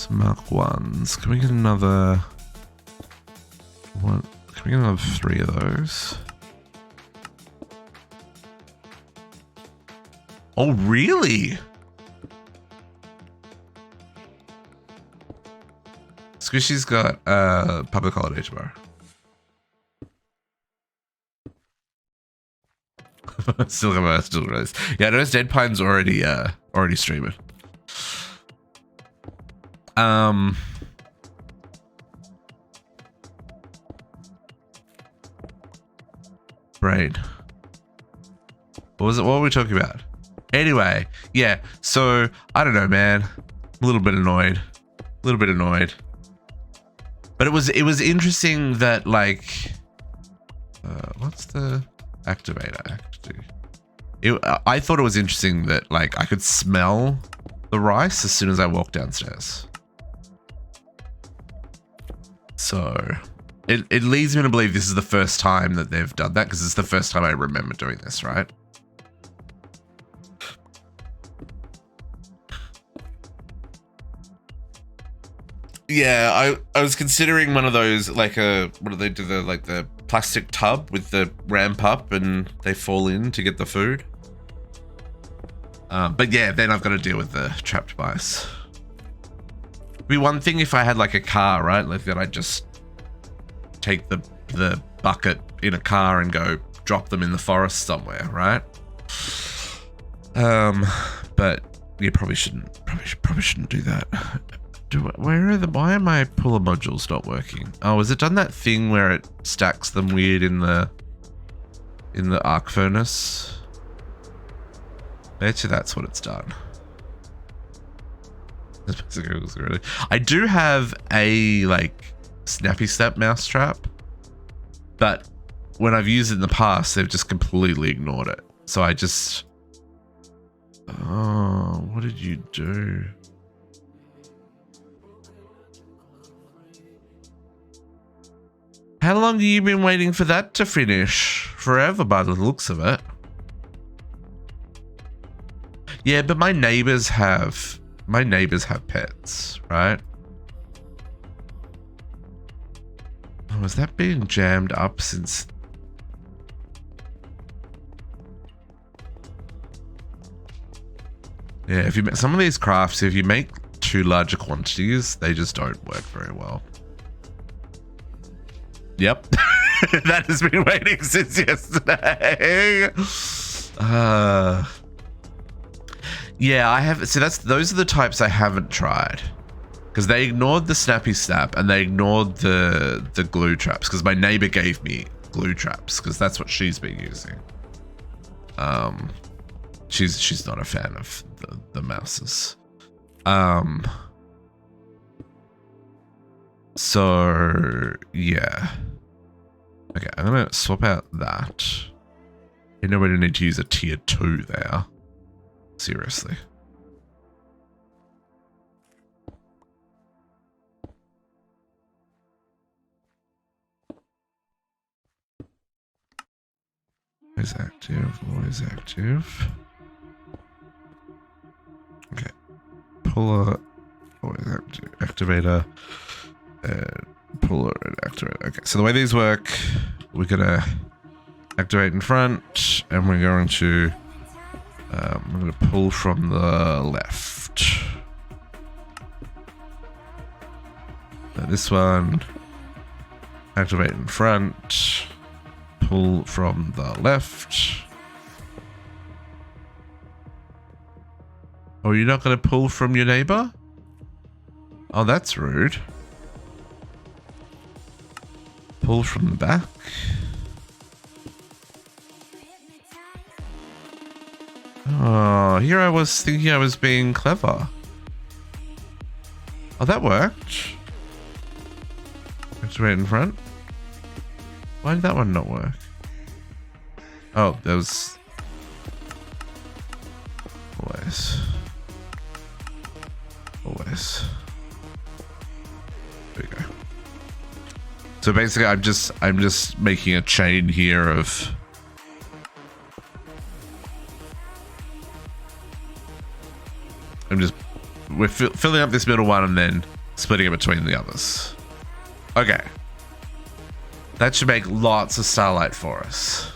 Mark 1s. Can we get another one? Can we get another 3 of those? Oh, really? Squishy's got public holiday tomorrow. Still release. Yeah, I noticed Dead Pine's already streaming. Brain. What were we talking about? Anyway, yeah, so I don't know, man. A little bit annoyed. But it was interesting that, like, what's the activator? I thought it was interesting that, like, I could smell the rice as soon as I walked downstairs. So it leads me to believe this is the first time that they've done that, because it's the first time I remember doing this, right? Yeah, I was considering one of those, like what do they do, the plastic tub with the ramp up and they fall in to get the food. But yeah, then I've got to deal with the trapped mice. It'd be one thing if I had like a car, right? Like that I'd just take the bucket in a car and go drop them in the forest somewhere, right? But you probably shouldn't do that. Why are my puller modules not working? Oh, has it done that thing where it stacks them weird in the arc furnace? Bet you that's what it's done. I do have a like snappy snap mousetrap, but when I've used it in the past, they've just completely ignored it. So I just, oh, what did you do? How long have you been waiting for that to finish? Forever by the looks of it. Yeah, but my neighbors have pets, right? Oh, is that being jammed up since? Yeah, if you make some of these crafts, if you make too larger quantities, they just don't work very well. Yep. That has been waiting since yesterday. Yeah, I have. So those are the types I haven't tried, because they ignored the snappy snap and they ignored the glue traps, because my neighbor gave me glue traps because that's what she's been using. She's not a fan of the mouses. So yeah. Okay, I'm gonna swap out that. You know, we don't need to use a tier 2 there. Seriously. Always active, always active. Okay. Puller, always active, activator, and puller and activator. Okay, so the way these work, we're gonna activate in front, and we're going to I'm going to pull from the left. Now this one, activate in front, pull from the left. Oh, you're not going to pull from your neighbor? Oh, that's rude. Pull from the back. Oh, here I was thinking I was being clever. Oh, that worked. Activate in front. Why did that one not work? Oh, there was... Always. There we go. So basically, I'm just making a chain here of... we're filling up this middle one, and then splitting it between the others. Okay. That should make lots of starlight for us.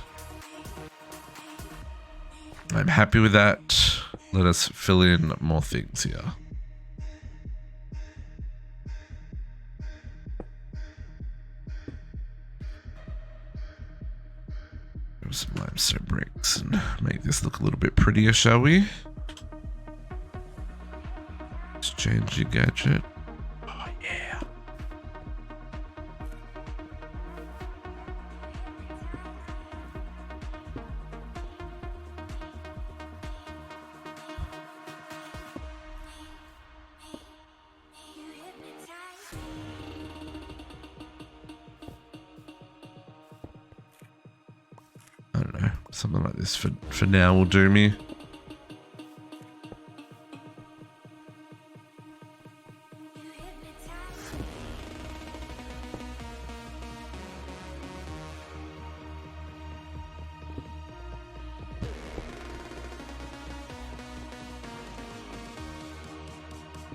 I'm happy with that. Let us fill in more things here. Grab some limestone bricks and make this look a little bit prettier, shall we? Let's change your gadget. Oh, yeah. I don't know, something like this for now will do me.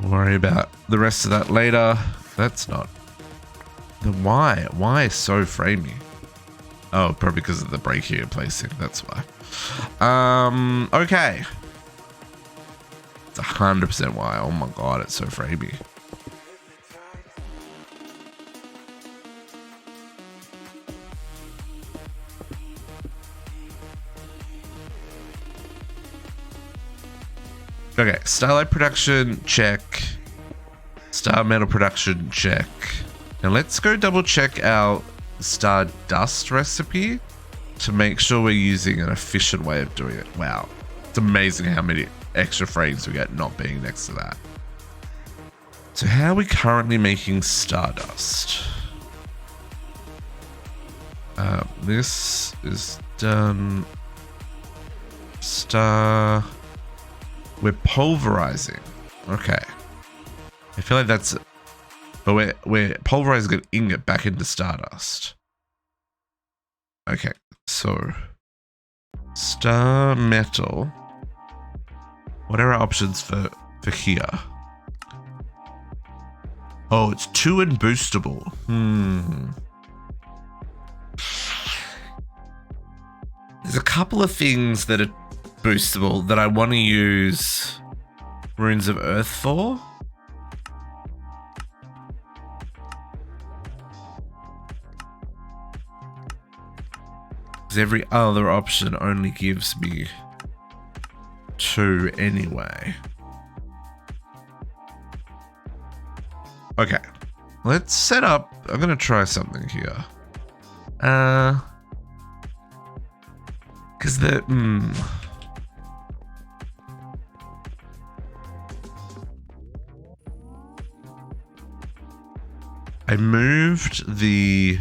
Worry about the rest of that later. That's not. Then why? Why is so framey? Oh, probably because of the break here placing. That's why. Okay. It's 100% why. Oh my god, it's so framey. Okay, starlight production, check. Star metal production, check. Now let's go double check our stardust recipe to make sure we're using an efficient way of doing it. Wow, it's amazing how many extra frames we get not being next to that. So how are we currently making stardust? This is done. We're pulverizing. Okay. I feel like that's... But we're pulverizing an ingot back into stardust. Okay. So... Star metal. What are our options for here? Oh, it's 2 and boostable. There's a couple of things that are boostable that I want to use Runes of Earth for. Because every other option only gives me 2 anyway. Okay, let's set up. I'm going to try something here. Because I moved the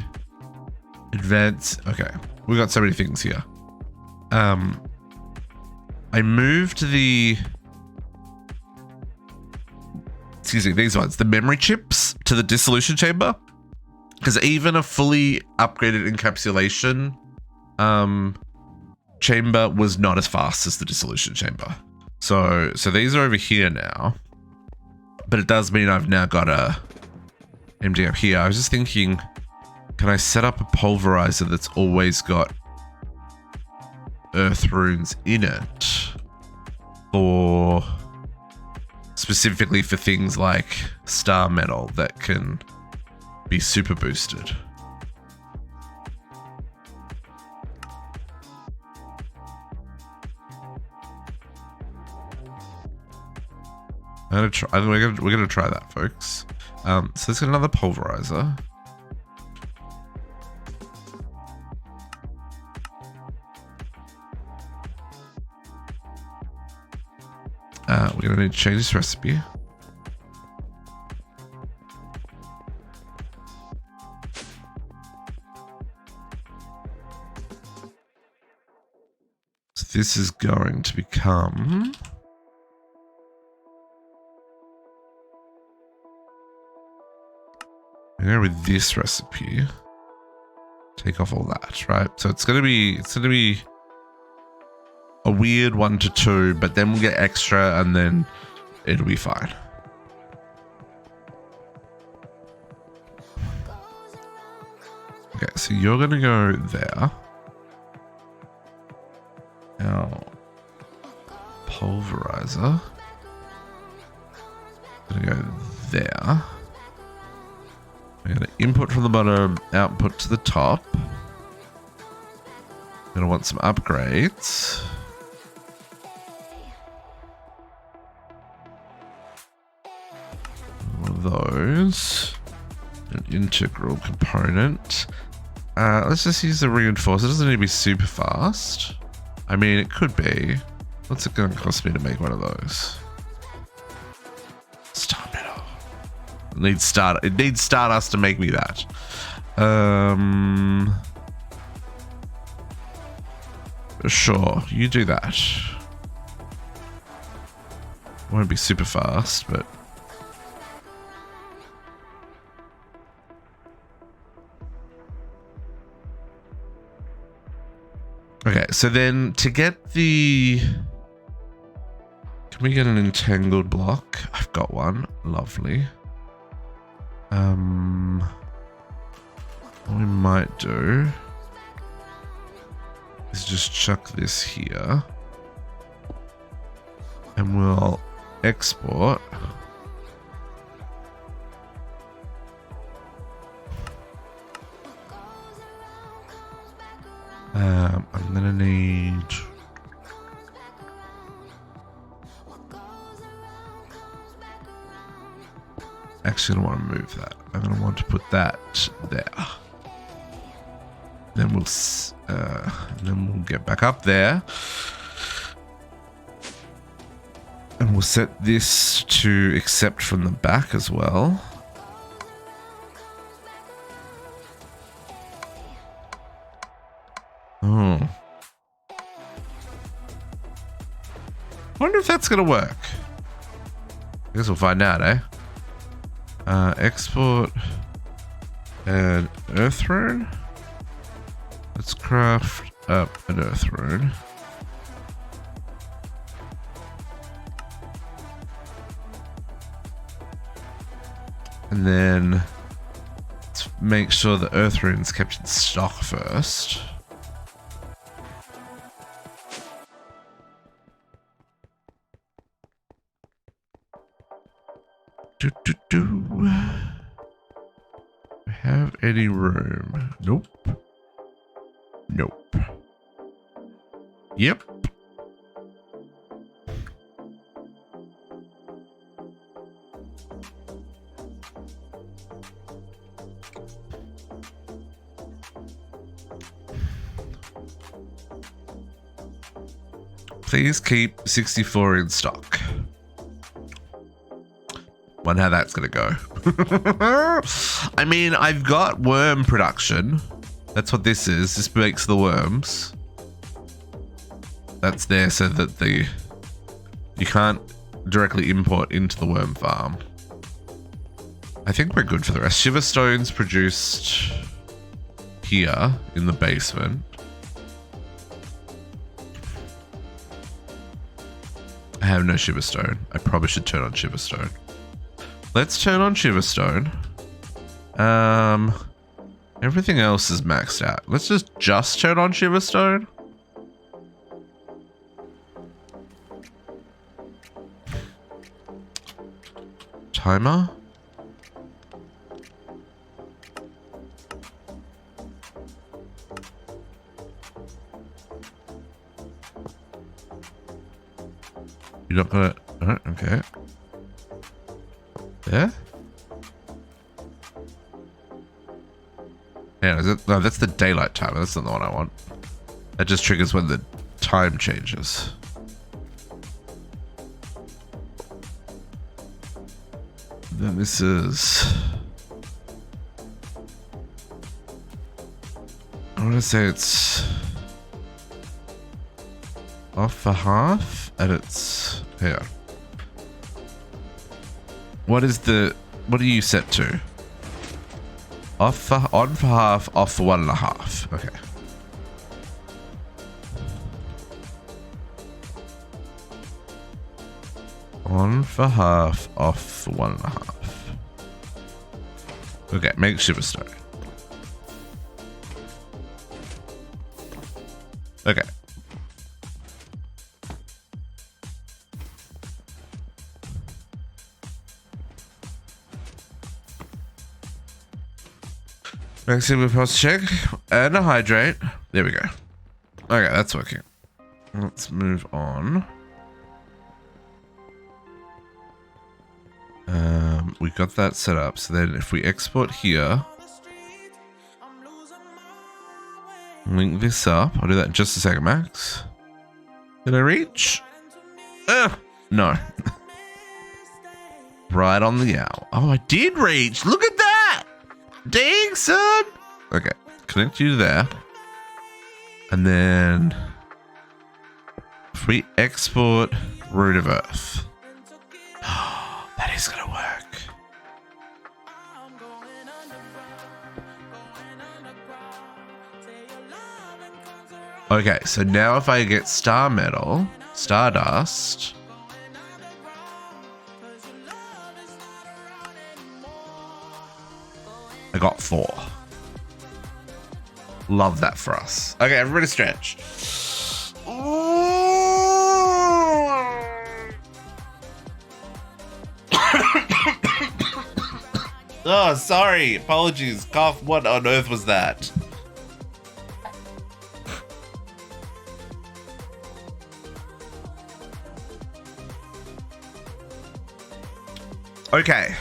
advance. Okay, we got so many things here. I moved the, excuse me, these ones, the memory chips to the dissolution chamber, because even a fully upgraded encapsulation chamber was not as fast as the dissolution chamber. So these are over here now, but it does mean I've now got a MD up here. I was just thinking, can I set up a pulverizer that's always got earth runes in it, or specifically for things like star metal that can be super boosted? I'm gonna try. We're gonna try that, folks. So let's get another pulverizer. We're gonna need to change this recipe. So this is going to become... Here with this recipe, take off all that, right? So it's gonna be a weird 1 to 2, but then we'll get extra and then it'll be fine. Okay, so you're going to go there. Now, pulverizer. Going to go there. We're going to input from the bottom, output to the top. Going to want some upgrades. One of those. An integral component. Let's just use the reinforce. It doesn't need to be super fast. I mean, it could be. What's it going to cost me to make one of those? Stamina. It needs Stardust to make me that. Sure, you do that. Won't be super fast, but okay, so then to get the... Can we get an entangled block? I've got one. Lovely. What we might do is just chuck this here. And we'll export. I'm gonna need... Actually, I don't want to move that. I'm gonna want to put that there. Then we'll get back up there. And we'll set this to accept from the back as well. Oh. I wonder if that's going to work. I guess we'll find out, eh? Export an earth rune. Let's craft up an earth rune. And then let's make sure the earth rune's kept in stock first. Do have any room? Nope. Nope. Yep. Please keep 64 in stock. Wonder how that's gonna go. I mean, I've got worm production. That's what this is. This makes the worms. That's there so that you can't directly import into the worm farm. I think we're good for the rest. Shiver stones produced here in the basement. I have no Shiverstone. I probably should turn on Shiverstone. Let's turn on Shiverstone. Everything else is maxed out. Let's just turn on Shiverstone. Timer. You're not gonna... Oh, okay. There? Yeah, is it? No, that's the daylight timer. That's not the one I want. That just triggers when the time changes. Then this is... I want to say it's... off for half, and it's here. What are you set to? On for half, off for 1.5. Okay. On for half, off for 1.5. Okay, make Shiverstone. Okay. Next thing we pause check and a hydrate. There we go. Okay, that's working. Let's move on. We got that set up. So then if we export here, link this up. I'll do that in just a second, Max. Did I reach? No. Right on the owl. Oh, I did reach. Look at that. Dang, son. Okay, connect you there. And then if we export root of earth. That is gonna work. Okay, so now if I get star metal, stardust. I got 4. Love that for us. Okay, everybody stretch. Oh, sorry. Apologies. Cough. What on earth was that? Okay.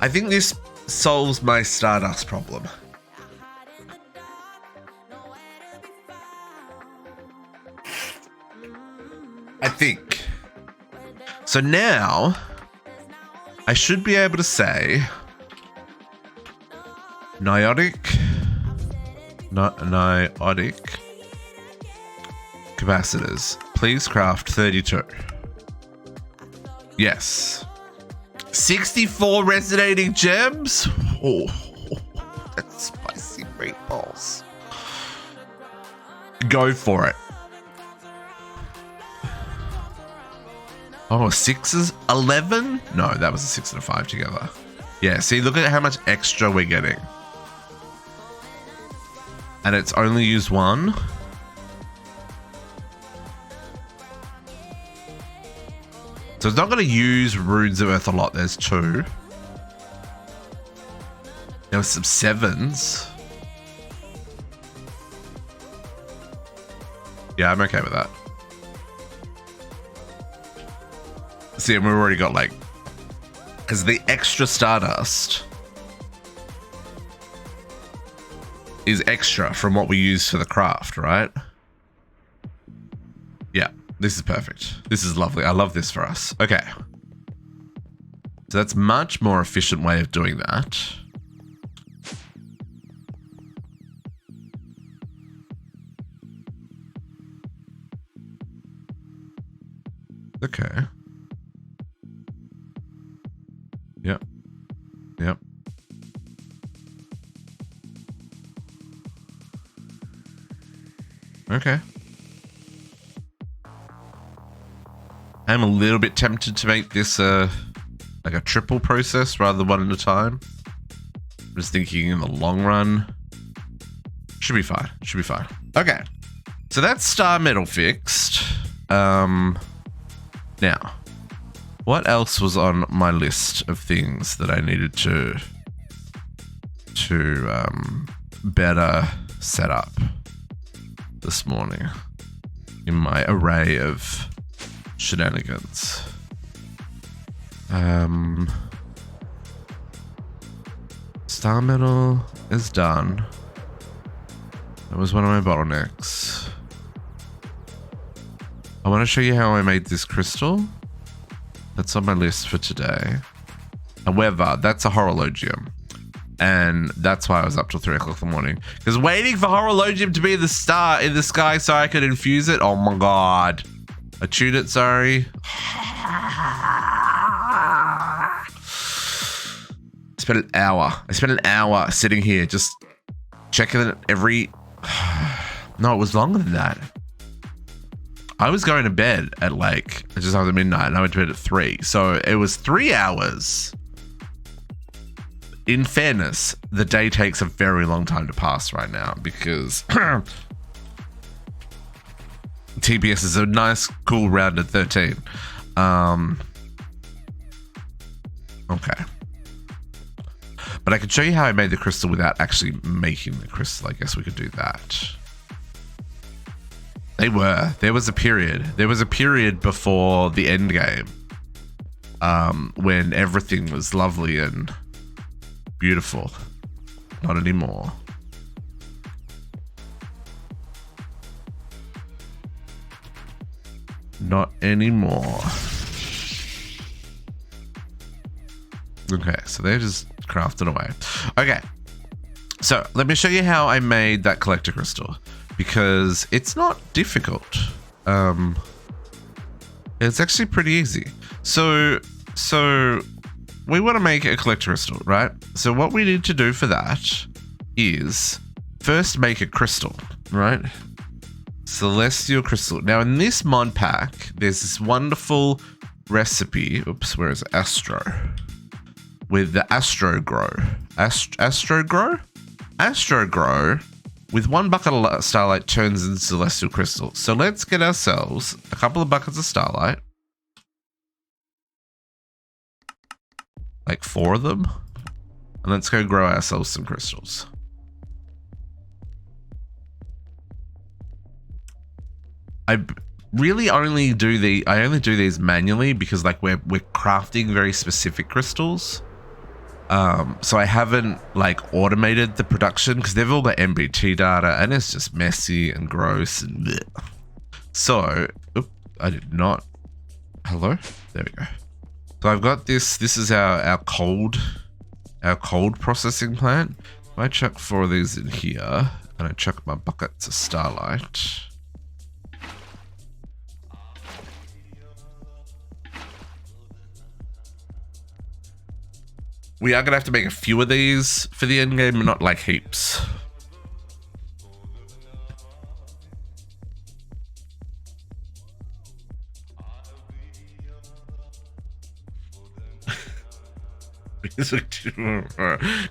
I think this solves my stardust problem. I think. So now I should be able to say niotic capacitors. Please craft 32. Yes. 64 resonating gems? Oh, that's spicy meatballs. Go for it. Oh, 6s? 11? No, that was a 6 and a 5 together. Yeah, see, look at how much extra we're getting. And it's only used 1. So it's not going to use runes of earth a lot. There's 2. There was some 7s. Yeah, I'm okay with that. See, and we've already got like, because the extra stardust is extra from what we use for the craft, right? Yeah, this is perfect. This is lovely. I love this for us. Okay. So that's much more efficient way of doing that. Okay. Yep. Yep. Okay. I'm a little bit tempted to make this like a triple process rather than one at a time. I'm just thinking in the long run. Should be fine. Should be fine. Okay. So that's star metal fixed. Now, what else was on my list of things that I needed to better set up this morning in my array of shenanigans? Star metal is done. That was one of my bottlenecks. I want to show you how I made this crystal. That's on my list for today. However, that's a horologium. And that's why I was up till 3 o'clock in the morning. Because waiting for horologium to be the star in the sky so I could infuse it. Oh my god. I tuned it, sorry. I spent an hour sitting here just checking it every... No, it was longer than that. I was going to bed at like just after midnight and I went to bed at 3. So it was 3 hours. In fairness, the day takes a very long time to pass right now because TPS is a nice, cool, rounded 13. Okay. But I could show you how I made the crystal without actually making the crystal. I guess we could do that. There was a period. There was a period before the end game when everything was lovely and beautiful. Not anymore. Not anymore. Okay, so they're just crafting away. Okay, so let me show you how I made that collector crystal, because it's not difficult. It's actually pretty easy. So we want to make a collector crystal, right? So what we need to do for that is first make a crystal, right? Celestial crystal. Now in this mod pack, there's this wonderful recipe. Oops, where is it? Astro. With the Astro Grow. Astro Grow? Astro Grow with 1 bucket of starlight turns into celestial crystal. So let's get ourselves a couple of buckets of starlight. Like 4 of them. And let's go grow ourselves some crystals. I only do these manually because like we're crafting very specific crystals. So I haven't like automated the production because they've all got MBT data and it's just messy and gross and bleh. So I did not. Hello? There we go. So I've got this. This is our cold processing plant. If I chuck 4 of these in here and I chuck my buckets of starlight. We are going to have to make a few of these for the end game, but not like heaps.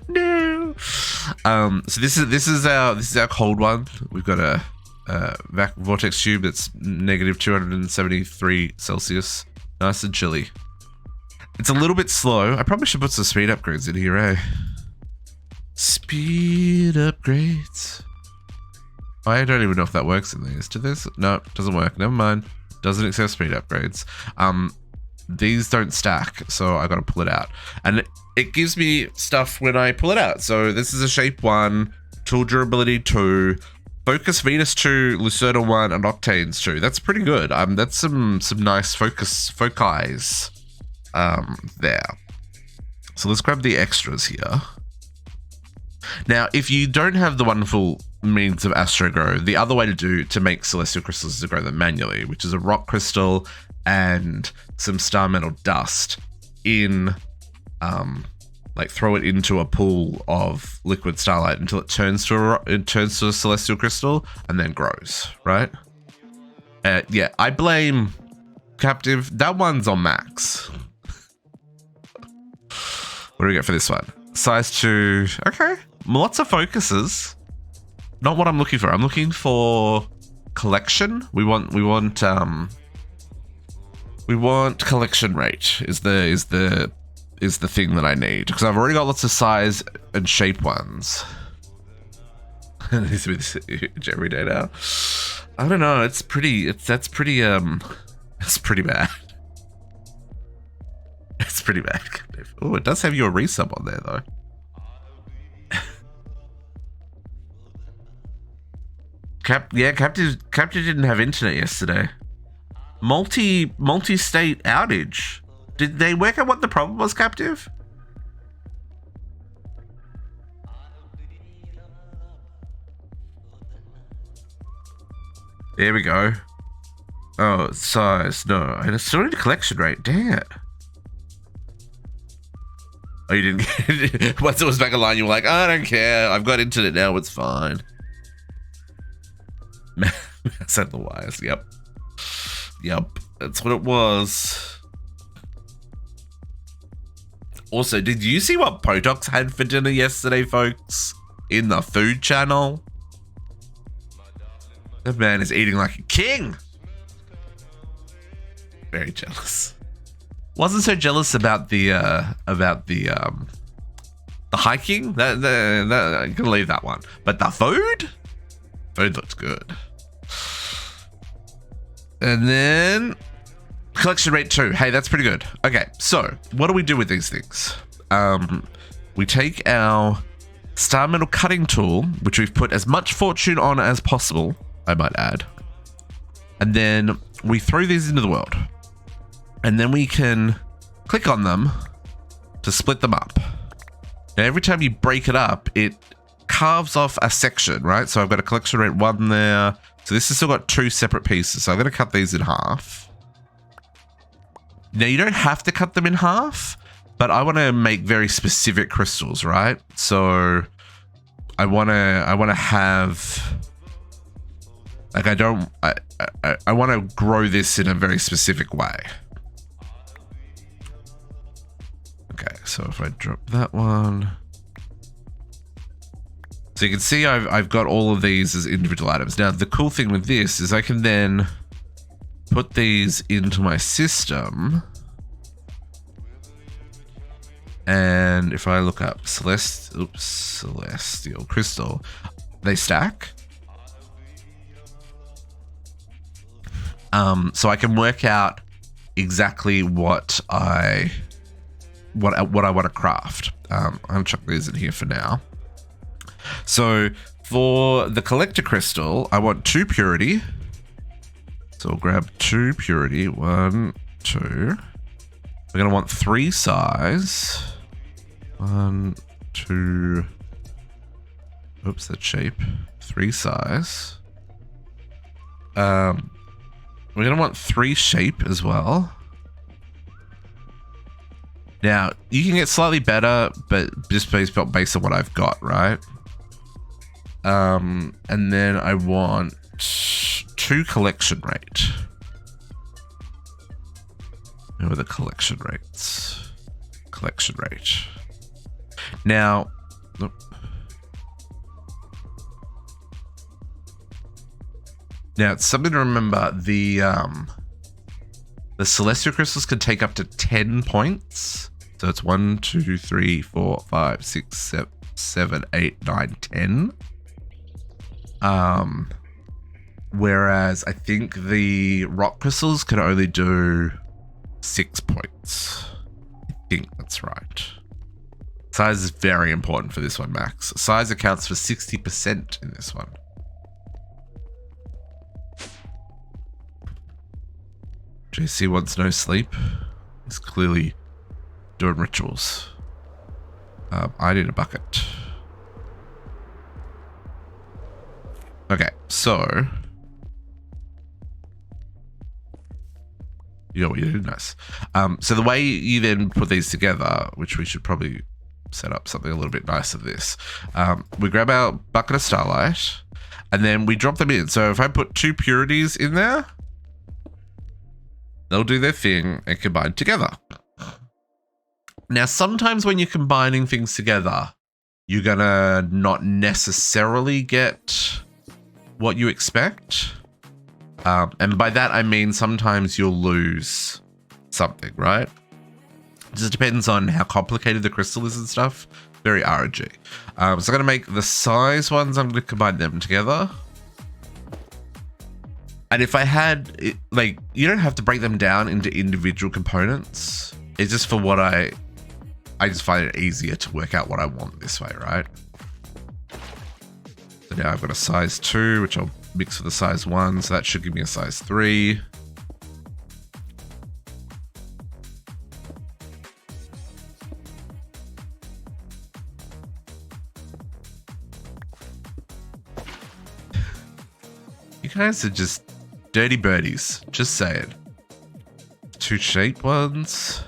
No. So this is our cold one. We've got a vortex tube that's negative 273 Celsius. Nice and chilly. It's a little bit slow. I probably should put some speed upgrades in here, eh? Speed upgrades. I don't even know if that works in these. Do this? No, it doesn't work. Never mind. Doesn't accept speed upgrades. These don't stack, so I gotta pull it out. And it gives me stuff when I pull it out. So this is a shape 1, tool durability 2, focus Venus 2, Lucerna 1, and octanes 2. That's pretty good. That's some nice foci. There. So let's grab the extras here. Now, if you don't have the wonderful means of Astro Grow, the other way to make celestial crystals is to grow them manually, which is a rock crystal and some star metal dust in, like throw it into a pool of liquid starlight until it turns to a celestial crystal and then grows, right? Yeah, I blame Captive. That one's on max. What do we get for this one? Size 2. Okay. Lots of focuses. Not what I'm looking for. I'm looking for collection. We want collection rate is the thing that I need, because I've already got lots of size and shape ones. This is every day now. I don't know. That's pretty bad. It's pretty bad. Oh, it does have your resub on there though. Captive didn't have internet yesterday. Multi-state outage. Did they work out what the problem was, Captive? There we go. Oh, size. No, and it's still in collection rate. Dang it. Oh, you didn't get it? Once it was back online, you were like, I don't care. I've got internet now. It's fine. Set the wires. Yep. That's what it was. Also, did you see what Potox had for dinner yesterday, folks? In the food channel? That man is eating like a king. Very jealous. Wasn't so jealous about the hiking. That I'm gonna leave that one. But the VOD looks good. And then collection rate 2. Hey, that's pretty good. Okay, so what do we do with these things? We take our star metal cutting tool, which we've put as much fortune on as possible, I might add. And then we throw these into the world. And then we can click on them to split them up. Now, every time you break it up, it carves off a section, right? So I've got a collection rate 1 there. So this has still got 2 separate pieces. So I'm going to cut these in half. Now, you don't have to cut them in half, but I want to make very specific crystals, right? So I want to have, like, I want to grow this in a very specific way. Okay, so if I drop that one. So you can see I've got all of these as individual items. Now, the cool thing with this is I can then put these into my system. And if I look up celestial crystal, they stack. So I can work out exactly what I want to craft. I'm gonna chuck these in here for now. So for the collector crystal, I want 2 purity. So I'll grab 2 purity. 1, 2. We're gonna want 3 size. 1, 2. Oops, that shape. 3 size. We're gonna want 3 shape as well. Now, you can get slightly better, but just based on what I've got, right? And then I want 2 collection rate. Where are the collection rates? Collection rate. Now, now it's something to remember. The celestial crystals can take up to 10 points. So it's 1, 2, 3, 4, 5, 6, 7, 8, 9, 10. Whereas I think the rock crystals can only do 6 points. I think that's right. Size is very important for this one, Max. Size accounts for 60% in this one. JC wants no sleep. He's clearly doing rituals. I need a bucket. Okay, so you know what you do, nice. So the way you then put these together, which we should probably set up something a little bit nicer than this. We grab our bucket of starlight and then we drop them in. So if I put 2 purities in there, they'll do their thing and combine together. Now, sometimes when you're combining things together, you're gonna not necessarily get what you expect. And by that, I mean sometimes you'll lose something, right? It just depends on how complicated the crystal is and stuff. Very RNG. So I'm gonna make the size ones, I'm gonna combine them together. And if I had, like, you don't have to break them down into individual components. It's just for what I just find it easier to work out what I want this way, right? So now I've got a size 2, which I'll mix with a size 1. So that should give me a size 3. You guys are just dirty birdies. Just saying. 2 shape ones.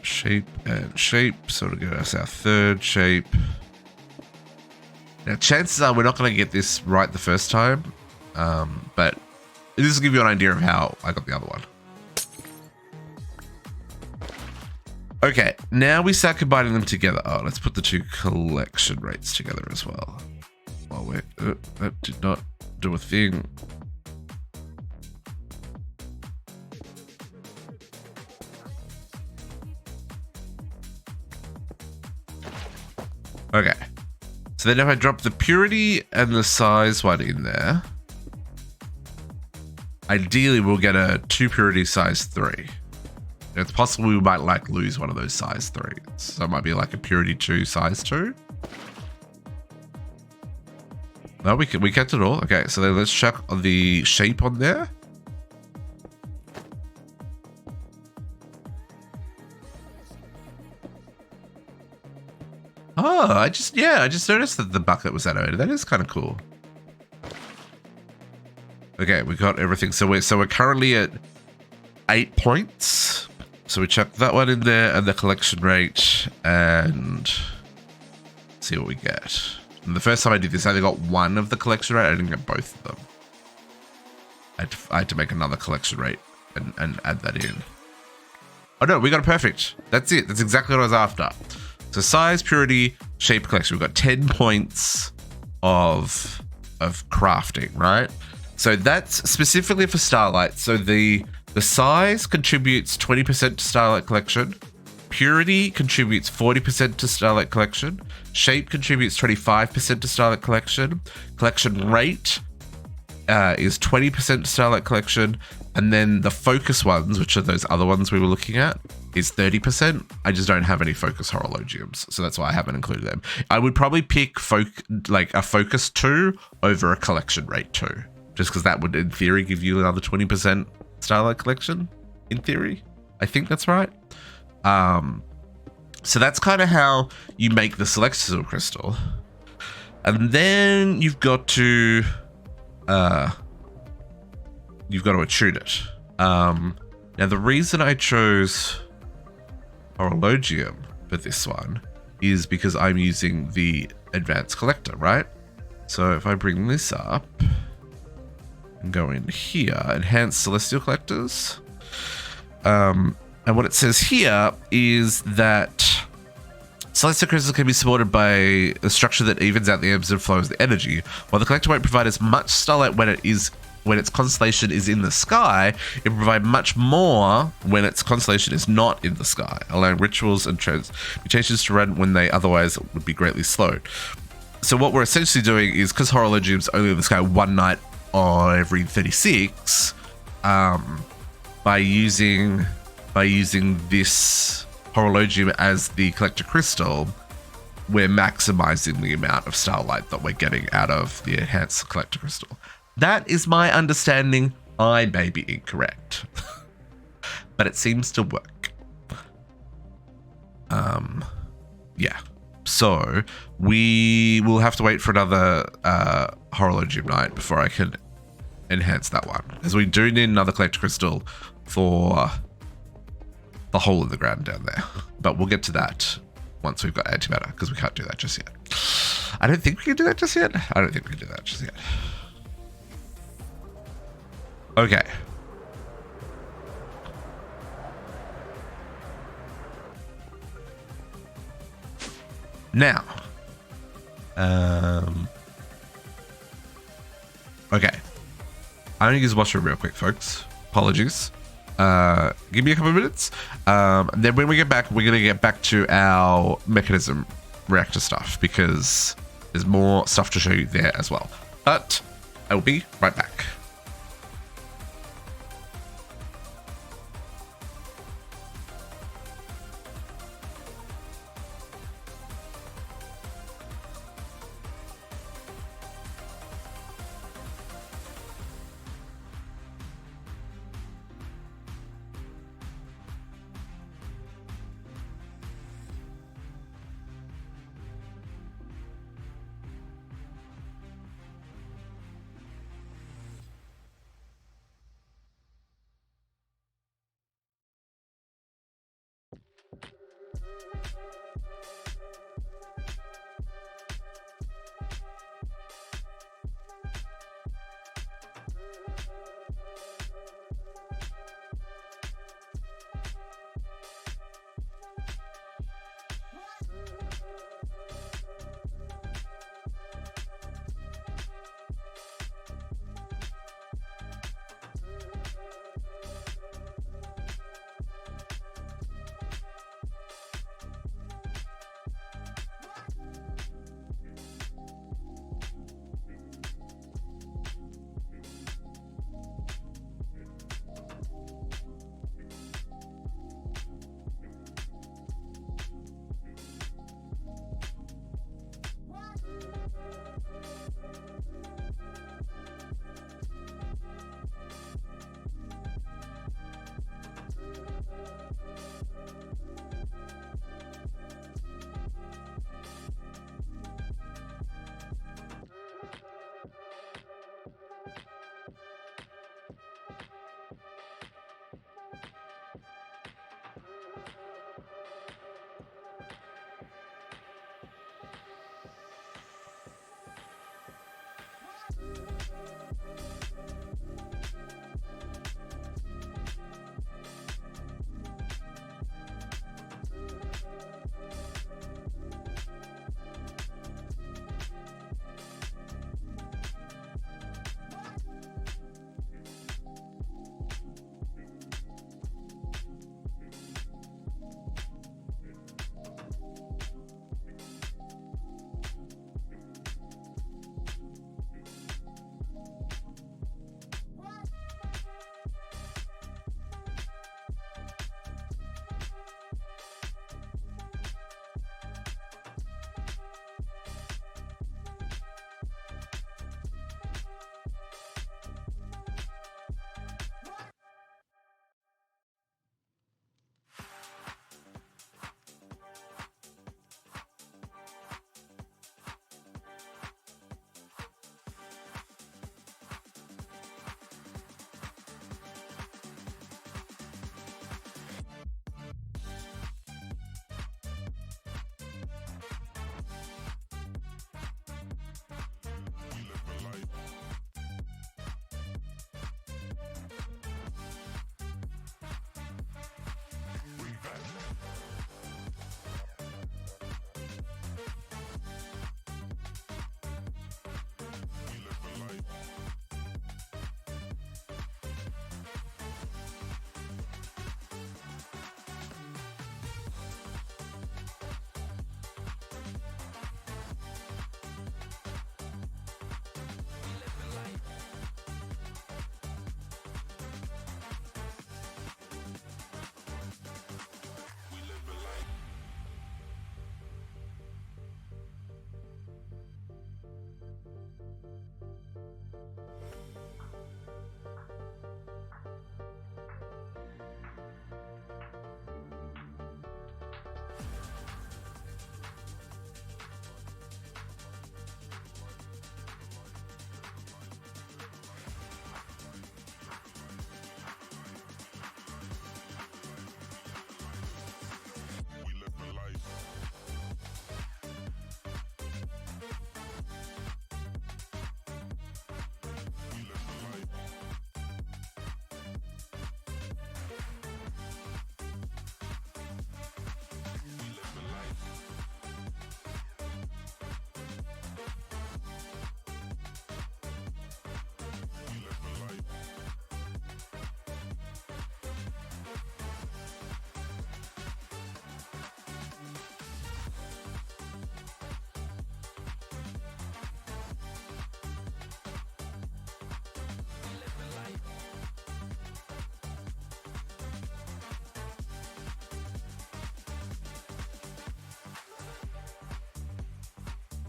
Shape and shape. So it'll give us our 3rd shape. Now, chances are we're not going to get this right the first time. But this will give you an idea of how I got the other one. Okay, now we start combining them together. Oh, let's put the two collection rates together as well. Oh, wait. That did not do a thing. Okay. So then if I drop the purity and the size one in there, ideally we'll get a 2 purity size 3. It's possible we might like lose one of those size 3s. So it might be like a purity 2 size 2. No, we kept it all. Okay, so then let's check the shape on there. Oh, I just noticed that the bucket was animated. That is kind of cool. Okay, we got everything. So we're currently at 8 points. So we chuck that one in there and the collection rate and see what we get. And the first time I did this, I only got one of the collection rate. I didn't get both of them. I had to make another collection rate and add that in. Oh no, we got it perfect. That's it. That's exactly what I was after. So size, purity, shape, collection. We've got 10 points of crafting, right? So that's specifically for Starlight. So the size contributes 20% to Starlight Collection. Purity contributes 40% to Starlight Collection. Shape contributes 25% to Starlight Collection. Collection rate is 20% to Starlight Collection. And then the focus ones, which are those other ones we were looking at, is 30%. I just don't have any focus horologiums, so that's why I haven't included them. I would probably pick like a focus 2 over a collection rate 2, just because that would, in theory, give you another 20% Starlight Collection, in theory. I think that's right. So that's kind of how you make the Celestial Crystal. And then you've got to attune it. Now the reason I chose Horologium for this one is because I'm using the Advanced Collector, right? So if I bring this up and go in here, Enhanced Celestial Collectors, and what it says here is that Celestial Crystals can be supported by a structure that evens out the ebbs and flows of the energy. While the collector won't provide as much starlight when its constellation is in the sky, it will provide much more when its constellation is not in the sky, allowing rituals and transmutations to run when they otherwise would be greatly slowed. So what we're essentially doing is, because Horologium's only in the sky one night on every 36, by using this Horologium as the collector crystal, we're maximizing the amount of starlight that we're getting out of the enhanced collector crystal. That is my understanding. I may be incorrect, but it seems to work. Yeah. So we will have to wait for another Horologium night before I can enhance that one, as we do need another collector crystal for the hole in the ground down there. But we'll get to that once we've got antimatter, because we can't do that just yet. I don't think we can do that just yet. Okay. Now. Okay. I'm going to use washroom real quick, folks. Apologies. Give me a couple of minutes. Then when we get back, we're going to get back to our mechanism reactor stuff, because there's more stuff to show you there as well. But I will be right back.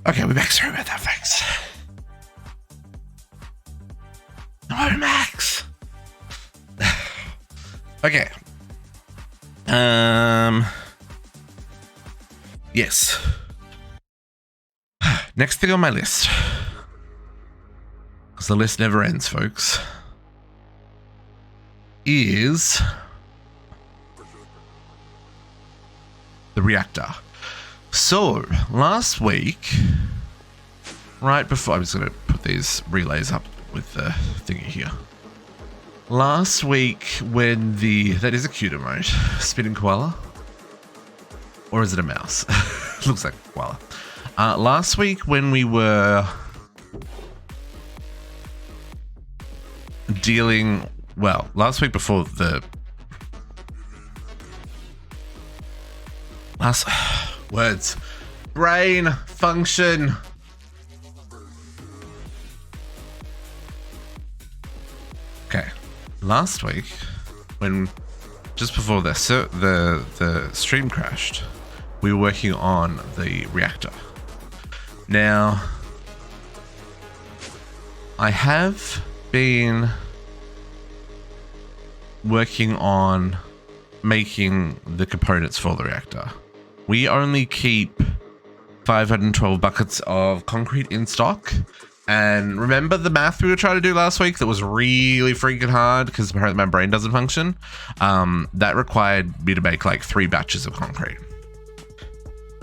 Okay, we're back. Sorry about that, folks. No, Max. Okay. Yes. Next thing on my list, because the list never ends, folks, is the reactor. So last week, right before, I'm just going to put these relays up with the thingy here. Last week when that is a cute emote, spinning koala, or is it a mouse? Looks like a koala. Last week when we were dealing, well, last week before the last words, brain function. Okay, last week when just before the stream crashed, we were working on the reactor. Now, I have been working on making the components for the reactor. We only keep 512 buckets of concrete in stock. And remember the math we were trying to do last week that was really freaking hard because apparently my brain doesn't function? That required me to make like 3 batches of concrete.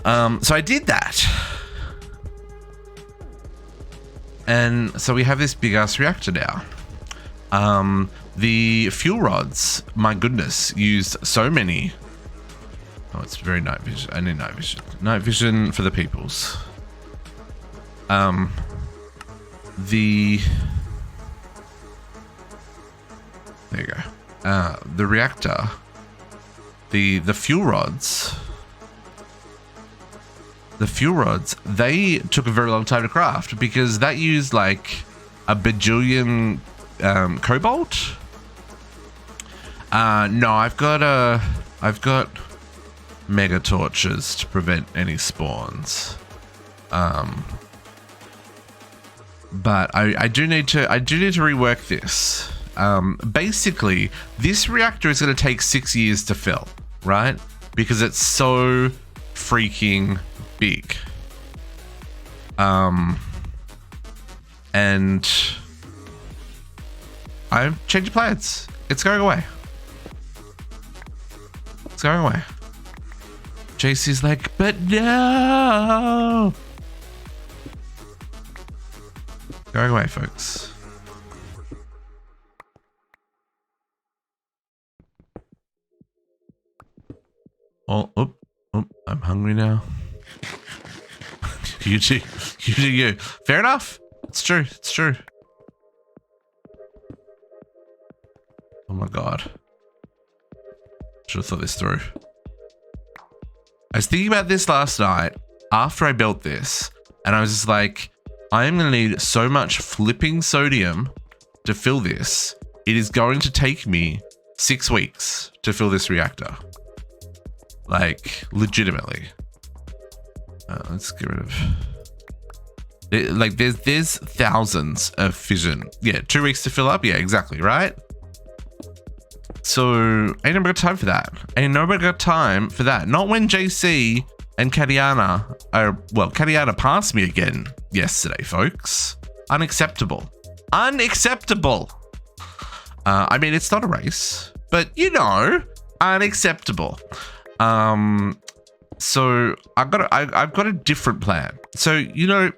So I did that. And so we have this big ass reactor now. The fuel rods, my goodness, used so many. Oh, it's very night vision. I need night vision. Night vision for the peoples. There you go. The reactor, the fuel rods. The fuel rods, they took a very long time to craft because that used like a bajillion cobalt. No, I've got mega torches to prevent any spawns. But I do need to rework this. Basically, this reactor is going to take 6 years to fill, right? Because it's so freaking big. And I've changed plans. It's going away. It's going away. JC's like, but no. Going away, folks. Oh, I'm hungry now. You do you. Fair enough. It's true. It's true. Oh my god. Should have thought this through. I was thinking about this last night after I built this, and I was just like, I am going to need so much flipping sodium to fill this. It is going to take me 6 weeks to fill this reactor. Like, legitimately. Let's get rid of... Like, there's thousands of fission. Yeah, 2 weeks to fill up? Yeah, exactly, right? So, ain't nobody got time for that. Ain't nobody got time for that. Not when JC and Katiana are... Well, Katiana passed me again yesterday, folks. Unacceptable. Unacceptable! I mean, it's not a race, but, you know, unacceptable. So I've got a different plan. So, you know,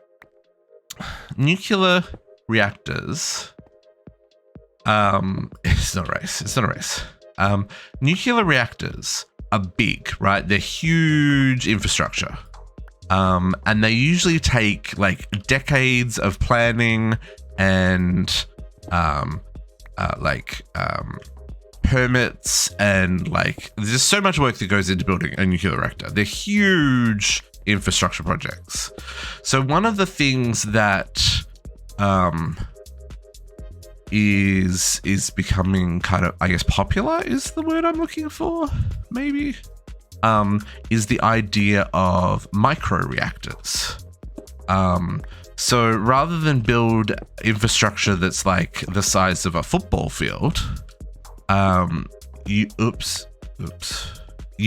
nuclear reactors, it's not a race. It's not a race. Nuclear reactors are big, right? They're huge infrastructure. And they usually take like decades of planning and, permits, and like there's so much work that goes into building a nuclear reactor. They're huge infrastructure projects. So one of the things that is becoming kind of, I guess, popular is the word I'm looking for, maybe, is the idea of micro reactors. So rather than build infrastructure that's like the size of a football field, you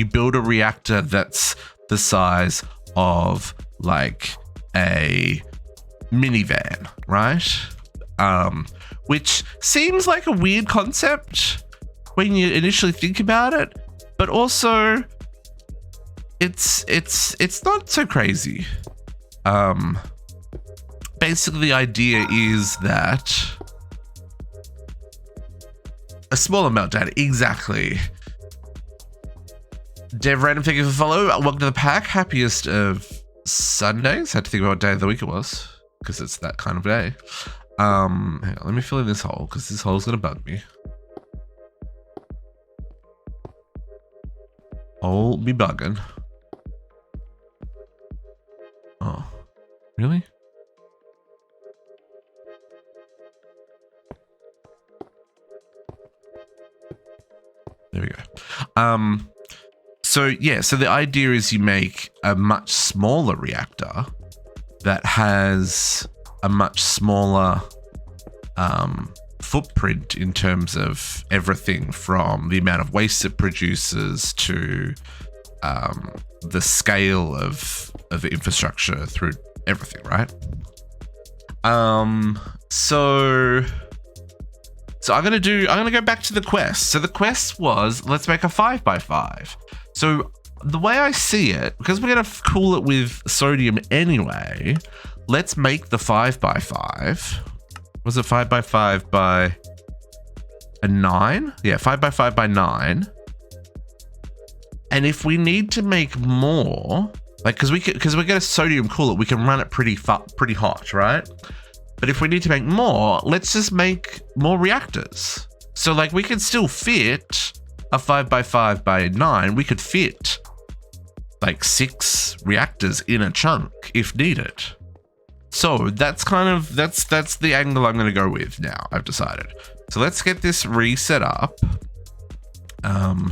build a reactor that's the size of like a minivan, right? Which seems like a weird concept when you initially think about it, but also it's not so crazy. Basically the idea is that a smaller meltdown, exactly. Dev Random, thank you for follow. Welcome to the pack. Happiest of Sundays. Had to think about what day of the week it was, because it's that kind of day. Hang on, let me fill in this hole, because this hole's gonna bug me. Hole be bugging. Oh, really? There we go. So yeah, so the idea is you make a much smaller reactor that has a much smaller footprint in terms of everything from the amount of waste it produces to the scale of the infrastructure through everything, right? So I'm gonna go back to the quest. So the quest was, let's make a 5x5. So the way I see it, because we're gonna cool it with sodium anyway, let's make the 5x5. Was it 5x5 by a 9? Yeah, 5x5 by 9. And if we need to make more, like, because we're gonna sodium cool it, we can run it pretty hot, right? But if we need to make more, let's just make more reactors. So like we can still fit a 5x5 by 9. We could fit like 6 reactors in a chunk if needed. So that's that's the angle I'm going to go with now. I've decided. So let's get this reset up. Let's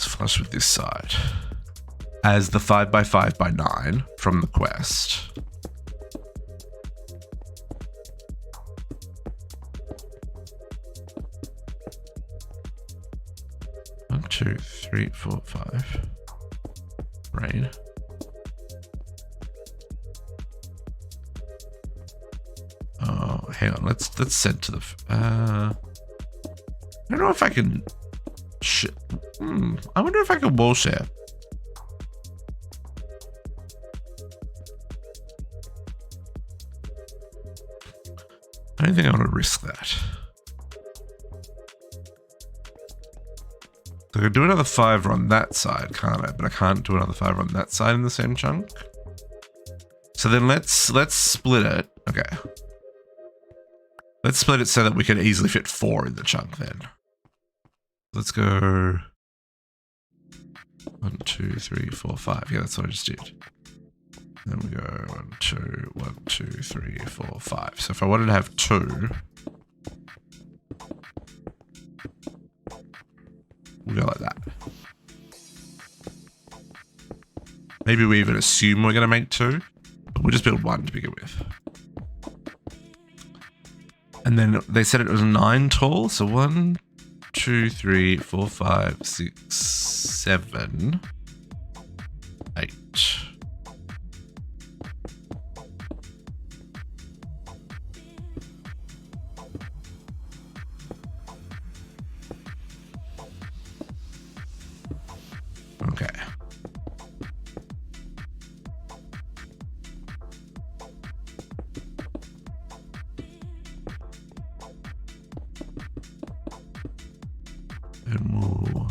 flush with this side as the 5x5 by 9 from the quest. One, 2, 3, 4, 5. Rain. Oh, hang on. Let's send to the. I don't know if I can. I wonder if I can wall share. I don't think I want to risk that. So I could do another 5 on that side, can't I? But I can't do another 5 on that side in the same chunk. So then let's split it. Okay. Let's split it so that we can easily fit 4 in the chunk then. Let's go 1, 2, 3, 4, 5. Yeah, that's what I just did. Then we go 1, 2, 1, 2, 3, 4, 5. So if I wanted to have 2, we'll go like that. Maybe we even assume we're going to make 2, but we'll just build 1 to begin with. And then they said it was 9 tall, so 1, 2, 3, 4, 5, 6, 7, 8. Okay. And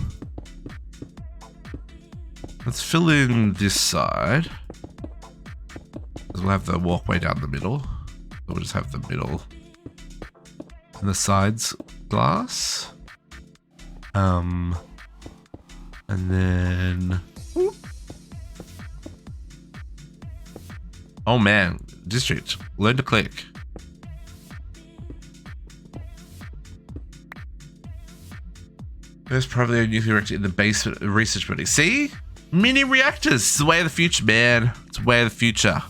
let's fill in this side. We'll have the walkway down the middle. We'll just have the middle and the sides glass. And then, oh man, district, learn to click. There's probably a nuclear reactor in the basement of research building. See? Mini reactors. It's the way of the future, man. It's It's way of the future.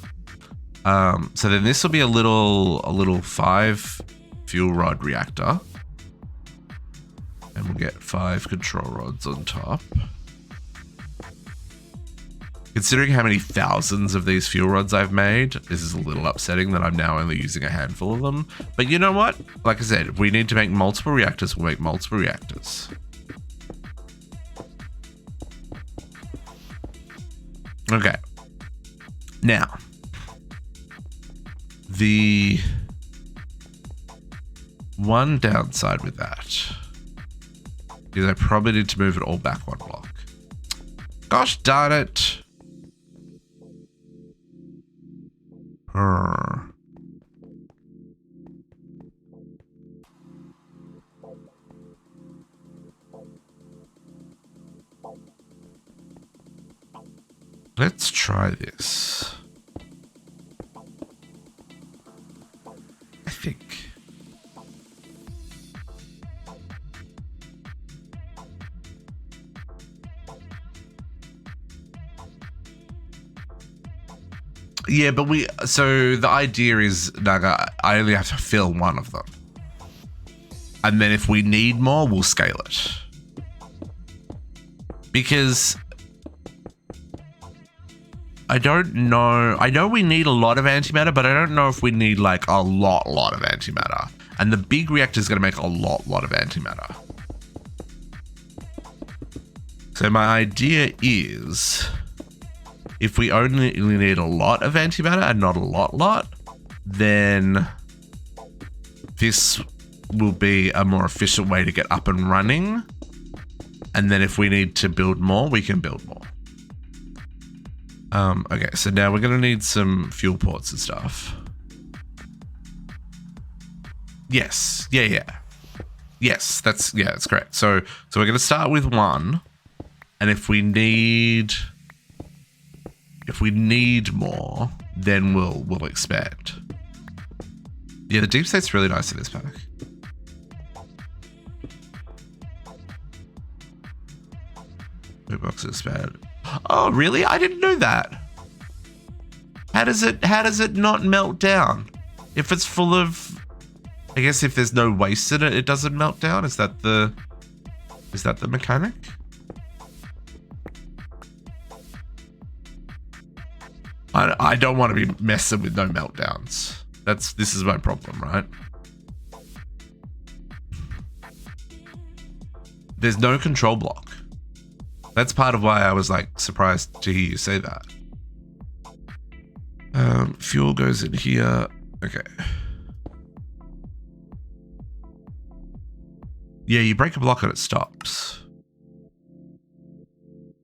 So then this will be a little 5 fuel rod reactor. And we'll get 5 control rods on top. Considering how many thousands of these fuel rods I've made, this is a little upsetting that I'm now only using a handful of them. But you know what? Like I said, if we need to make multiple reactors, we'll make multiple reactors. Okay. Now, the one downside with that is I probably need to move it all back 1 block. Gosh darn it. Let's try this. I think. Yeah, but so the idea is, Naga, I only have to fill 1 of them. And then if we need more, we'll scale it. Because I don't know. I know we need a lot of antimatter, but I don't know if we need like a lot of antimatter. And the big reactor is going to make a lot of antimatter. So my idea is, if we only need a lot of antimatter and not a lot, then this will be a more efficient way to get up and running. And then if we need to build more, we can build more. Okay, so now we're going to need some fuel ports and stuff. Yes, yeah. Yes, that's correct. So we're going to start with 1. And if we need more, then we'll expand. Yeah, the deep state's really nice in this pack. Big box expand. Oh, really? I didn't know that. How does it not melt down? If it's full of, I guess if there's no waste in it, it doesn't melt down. Is that the mechanic? I don't want to be messing with no meltdowns. This is my problem, right? There's no control block. That's part of why I was like surprised to hear you say that. Fuel goes in here. Okay. Yeah, you break a block and it stops.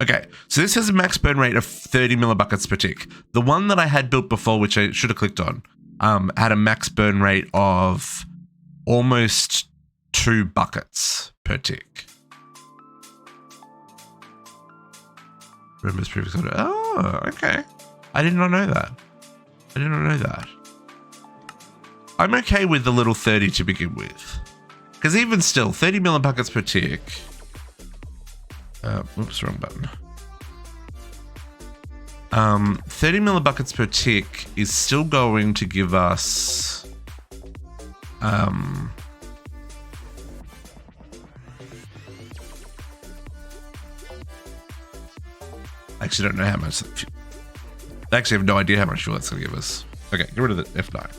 Okay, so this has a max burn rate of 30 millibuckets per tick. The one that I had built before, which I should have clicked on, had a max burn rate of almost 2 buckets per tick. Remembers previous order. Oh, okay. I did not know that. I'm okay with the little 30 to begin with. Because even still, 30 millibuckets per tick. Oops, wrong button. 30 millibuckets per tick is still going to give us I actually don't know how much. I actually have no idea how much fuel that's going to give us. Okay, get rid of the F9.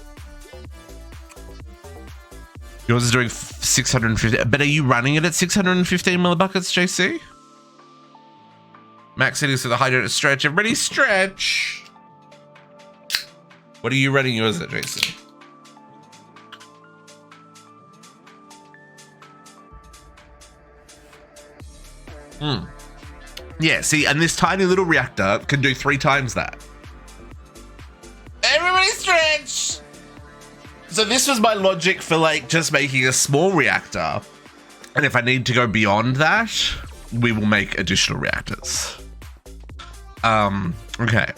Yours is doing 650, but are you running it at 615 millibuckets, JC? Max settings for the hydrant stretch. Everybody stretch. What are you running yours at, JC? Yeah, see, and this tiny little reactor can do 3 times that. Everybody stretch! So this was my logic for like just making a small reactor. And if I need to go beyond that, we will make additional reactors. Okay.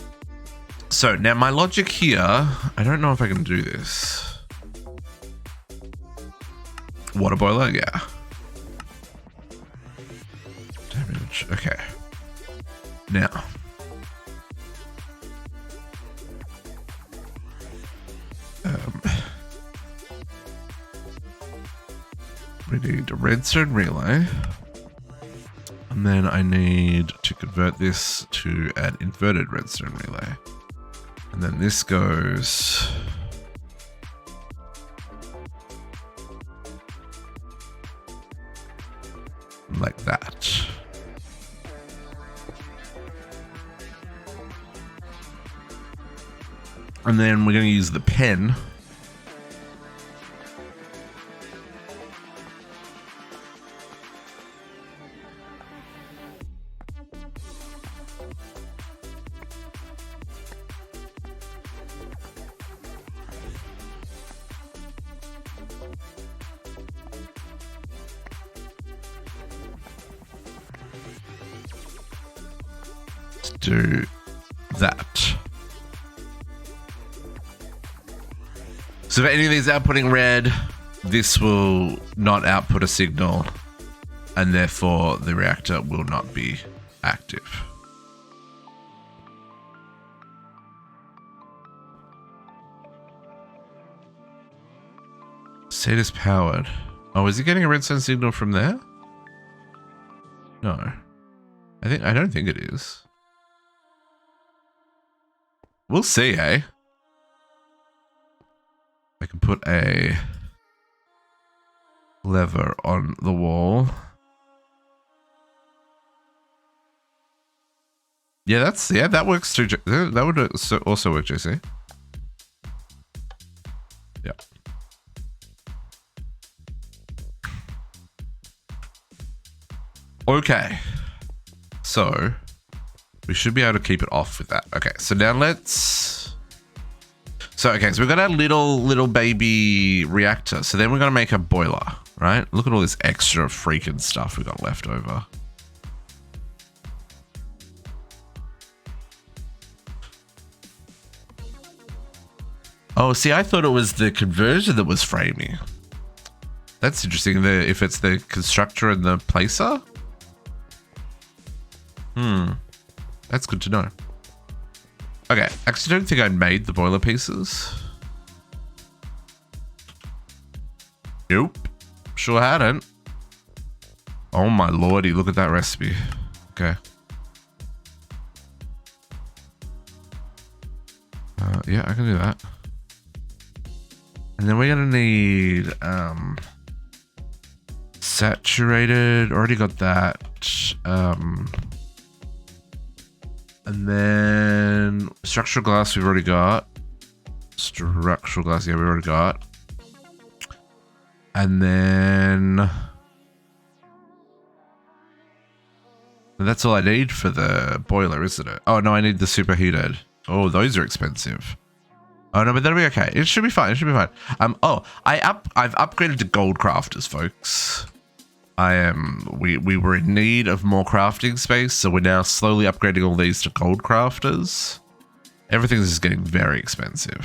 So now my logic here, I don't know if I can do this. Water boiler, yeah. Damage, okay. Now, We need a redstone relay. And then I need to convert this to an inverted redstone relay. And then this goes... like that. And then we're going to use the pen to do that. So if any of these outputting red, this will not output a signal, and therefore the reactor will not be active. Status powered. Oh, is he getting a redstone signal from there? No. I don't think it is. We'll see, eh? I can put a lever on the wall. Yeah, that works too. That would also work, JC. Yeah. Okay. So we should be able to keep it off with that. Okay, so now let's... So we've got our little baby reactor. So then we're going to make a boiler, right? Look at all this extra freaking stuff we got left over. Oh, see, I thought it was the conversion that was framing. That's interesting. If it's the constructor and the placer. That's good to know. Okay, actually, I don't think I made the boiler pieces. Nope, sure hadn't. Oh my lordy, look at that recipe. Okay. Yeah, I can do that. And then we're gonna need saturated. Already got that. And then structural glass we've already got. Structural glass, yeah, we've already got. And then that's all I need for the boiler, isn't it? Oh no, I need the superheated. Oh, those are expensive. Oh no, but that'll be okay. It should be fine. It should be fine. Oh, I've upgraded to gold crafters, folks. We were in need of more crafting space, so we're now slowly upgrading all these to gold crafters. Everything's just getting very expensive.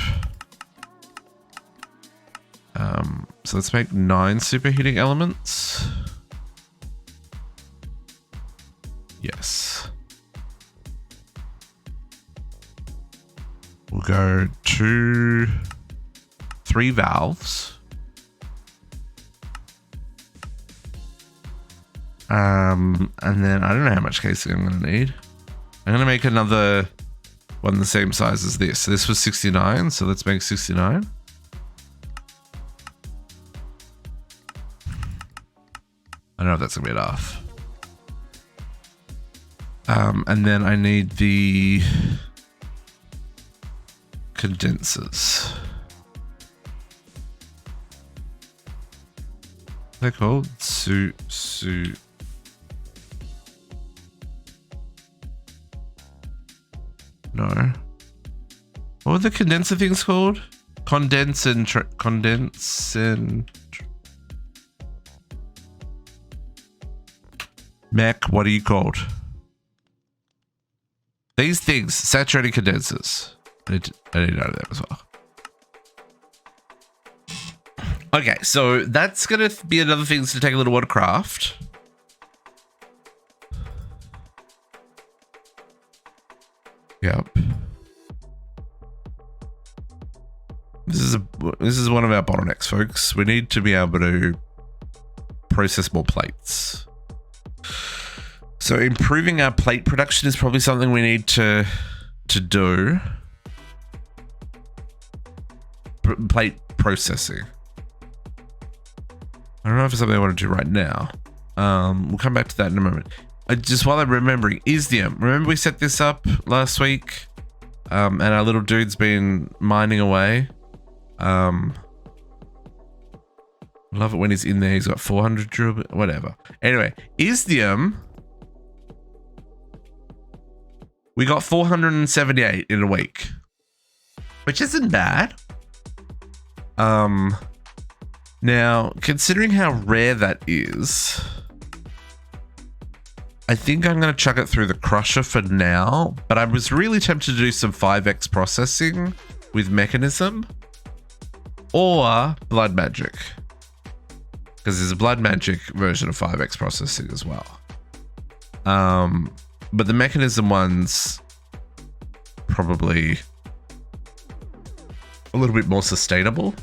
So let's make 9 superheating elements. Yes. We'll go 2, 3 valves. And then I don't know how much casing I'm going to need. I'm going to make another one the same size as this. So this was 69, so let's make 69. I don't know if that's going to be enough. And then I need the condensers. They're called No. What were the condenser things called? Mech, what are you called? These things, saturated condensers. I need to know them as well. Okay, so that's going to be another thing to take a little while to craft. Yep. This is one of our bottlenecks, folks. We need to be able to process more plates. So improving our plate production is probably something we need to do. Plate processing. I don't know if it's something I want to do right now. We'll come back to that in a moment. Just while I'm remembering, Isdium. Remember we set this up last week? And our little dude's been mining away. Love it when he's in there. He's got 400 drill, whatever. Anyway, Isdium. We got 478 in a week, which isn't bad. Now, considering how rare that is, I think I'm going to chuck it through the crusher for now, but I was really tempted to do some 5x processing with Mekanism or Blood Magic, because there's a Blood Magic version of 5x processing as well. But the Mekanism one's probably a little bit more sustainable.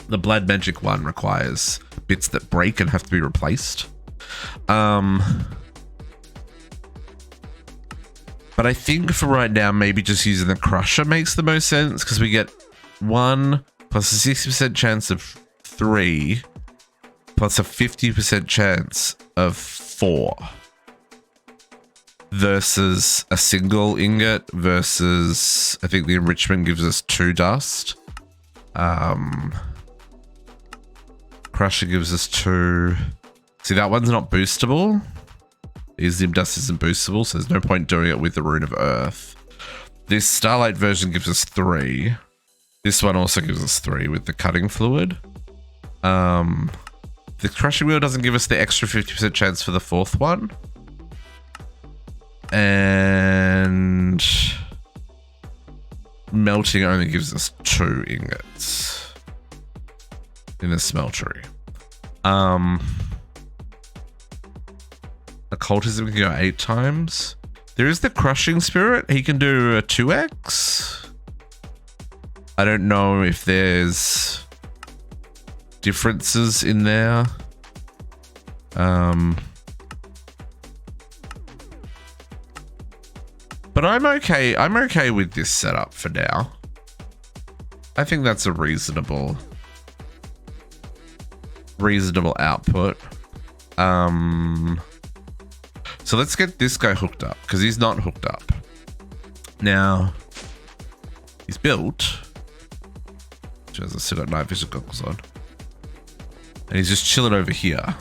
The Blood Magic one requires bits that break and have to be replaced. But I think for right now, maybe just using the crusher makes the most sense, because we get 1 plus a 60% chance of 3 plus a 50% chance of 4 versus a single ingot versus, I think the enrichment gives us 2 dust. Crusher gives us 2. See, that one's not boostable. Elysium Dust isn't boostable, so there's no point doing it with the Rune of Earth. This Starlight version gives us 3. This one also gives us 3 with the cutting fluid. The crushing wheel doesn't give us the extra 50% chance for the 4th one. And melting only gives us 2 ingots in the smeltery. Occultism can go 8 times. There is the crushing spirit. He can do a 2x. I don't know if there's differences in there. But I'm okay. I'm okay with this setup for now. I think that's a reasonable output. So let's get this guy hooked up, because he's not hooked up. Now, he's built. Shows I still got night vision goggles on. And he's just chilling over here.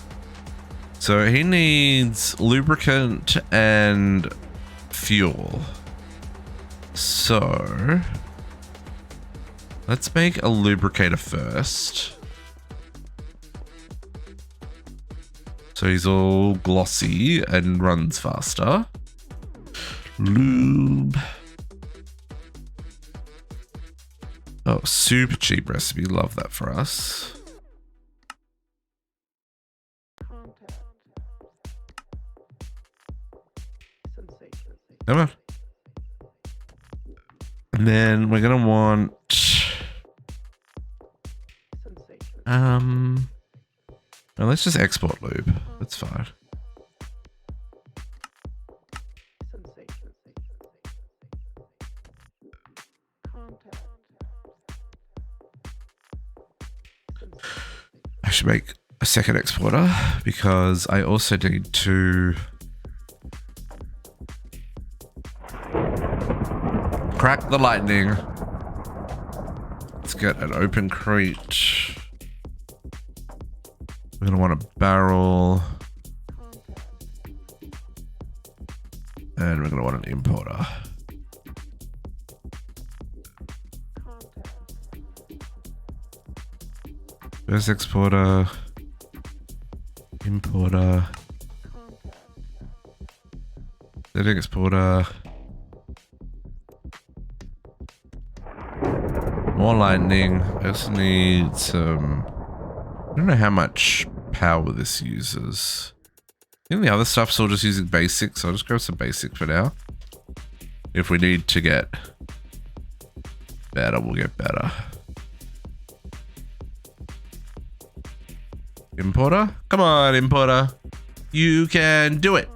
So he needs lubricant and fuel. So let's make a lubricator first. So he's all glossy and runs faster. Lube. Oh, super cheap recipe. Love that for us. Come on. And then we're gonna want now let's just export lube. That's fine. I should make a second exporter because I also need to crack the lightning. Let's get an open crate. We're going to want a barrel. And we're going to want an importer. First exporter. Importer. Second exporter. More lightning. I also need some... I don't know how much power this uses. I think the other stuff's all just using basic, so I'll just grab some basic for now. If we need to get better, we'll get better. Importer? Come on, importer. You can do it.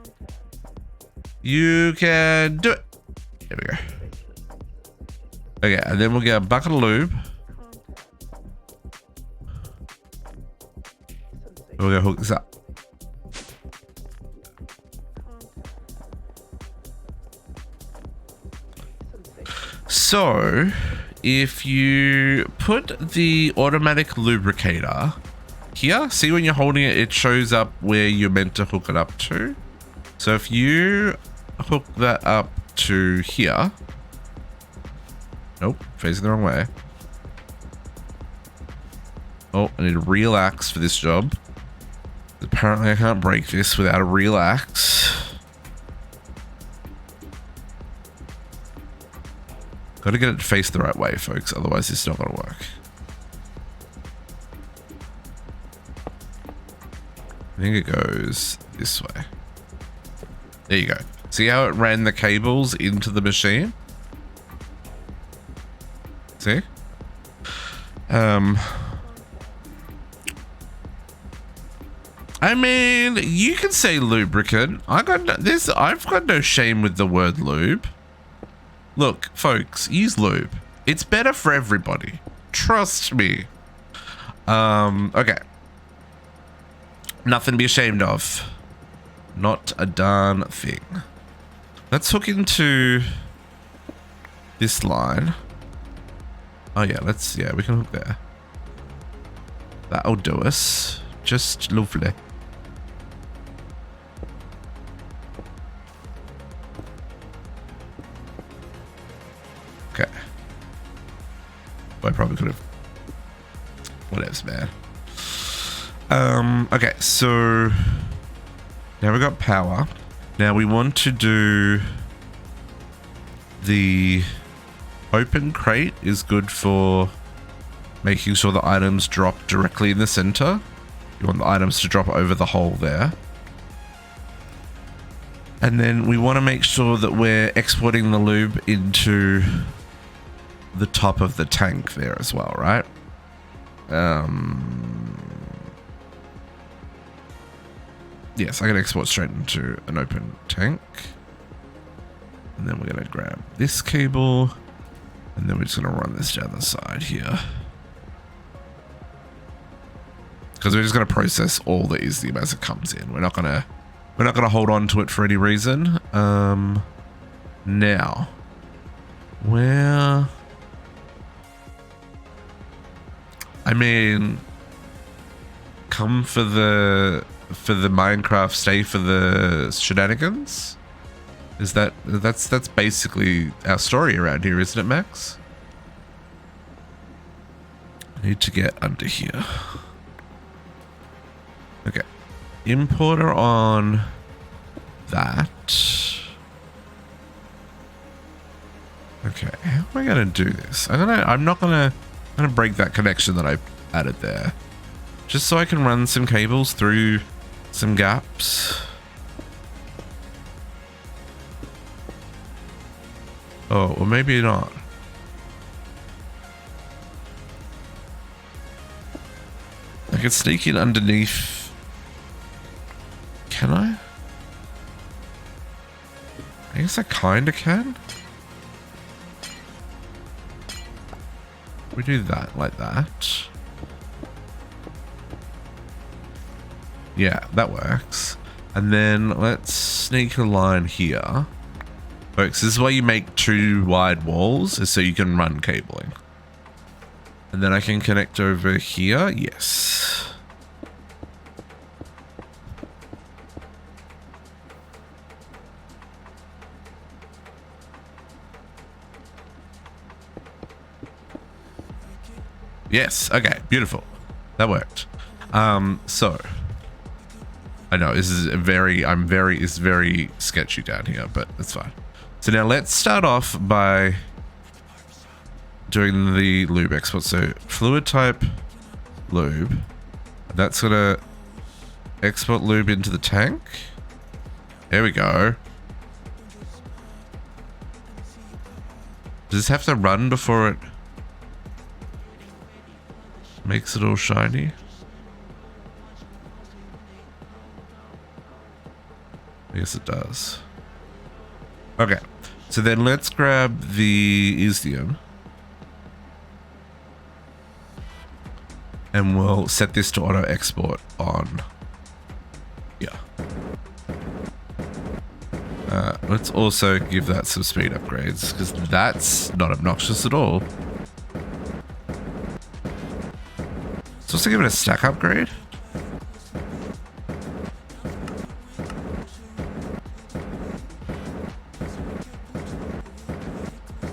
You can do it. There we go. Okay, and then we'll get a bucket of lube. We're gonna hook this up. So, if you put the automatic lubricator here, see when you're holding it, it shows up where you're meant to hook it up to. So if you hook that up to here, nope, facing the wrong way. Oh, I need a real axe for this job. Apparently I can't break this without a real axe. Gotta get it to face the right way, folks, otherwise it's not gonna work. I think it goes this way. There you go. See how it ran the cables into the machine? See? I mean, you can say lubricant. I've got no shame with the word lube. Look, folks, use lube. It's better for everybody. Trust me. Okay. Nothing to be ashamed of. Not a darn thing. Let's hook into this line. Oh yeah, we can hook there. That'll do us. Just lovely. Okay. Well, I probably could have. Whatevs, man. Okay, so now we've got power. Now we want to do the open crate is good for making sure the items drop directly in the center. You want the items to drop over the hole there. And then we want to make sure that we're exporting the lube into the top of the tank there as well, right? Yes, I can export straight into an open tank. And then we're going to grab this cable. And then we're just going to run this down the side here. Because we're just going to process all the Isium as it comes in. We're not going to hold on to it for any reason. Now, where? I mean, come for the Minecraft, stay for the shenanigans. Is that's basically our story around here, isn't it, Max? I need to get under here. Okay, importer on that. Okay, how am I gonna do this? I'm gonna break that connection that I added there, just so I can run some cables through some gaps. Oh, or maybe not. I could sneak in underneath. Can I? I guess I kinda can. We do that like that. Yeah, that works. And then let's sneak a line here. Folks, this is why you make 2 wide walls, is so you can run cabling. And then I can connect over here. Yes. Yes. Okay. Beautiful. That worked. So I know this is it's very sketchy down here, but it's fine. So now let's start off by doing the lube export. So fluid type lube. That's gonna export lube into the tank. There we go. Does this have to run before it makes it all shiny? I guess it does. Okay, so then let's grab the Isnium. And we'll set this to auto export on. Yeah. Let's also give that some speed upgrades because that's not obnoxious at all. Let's also give it a stack upgrade.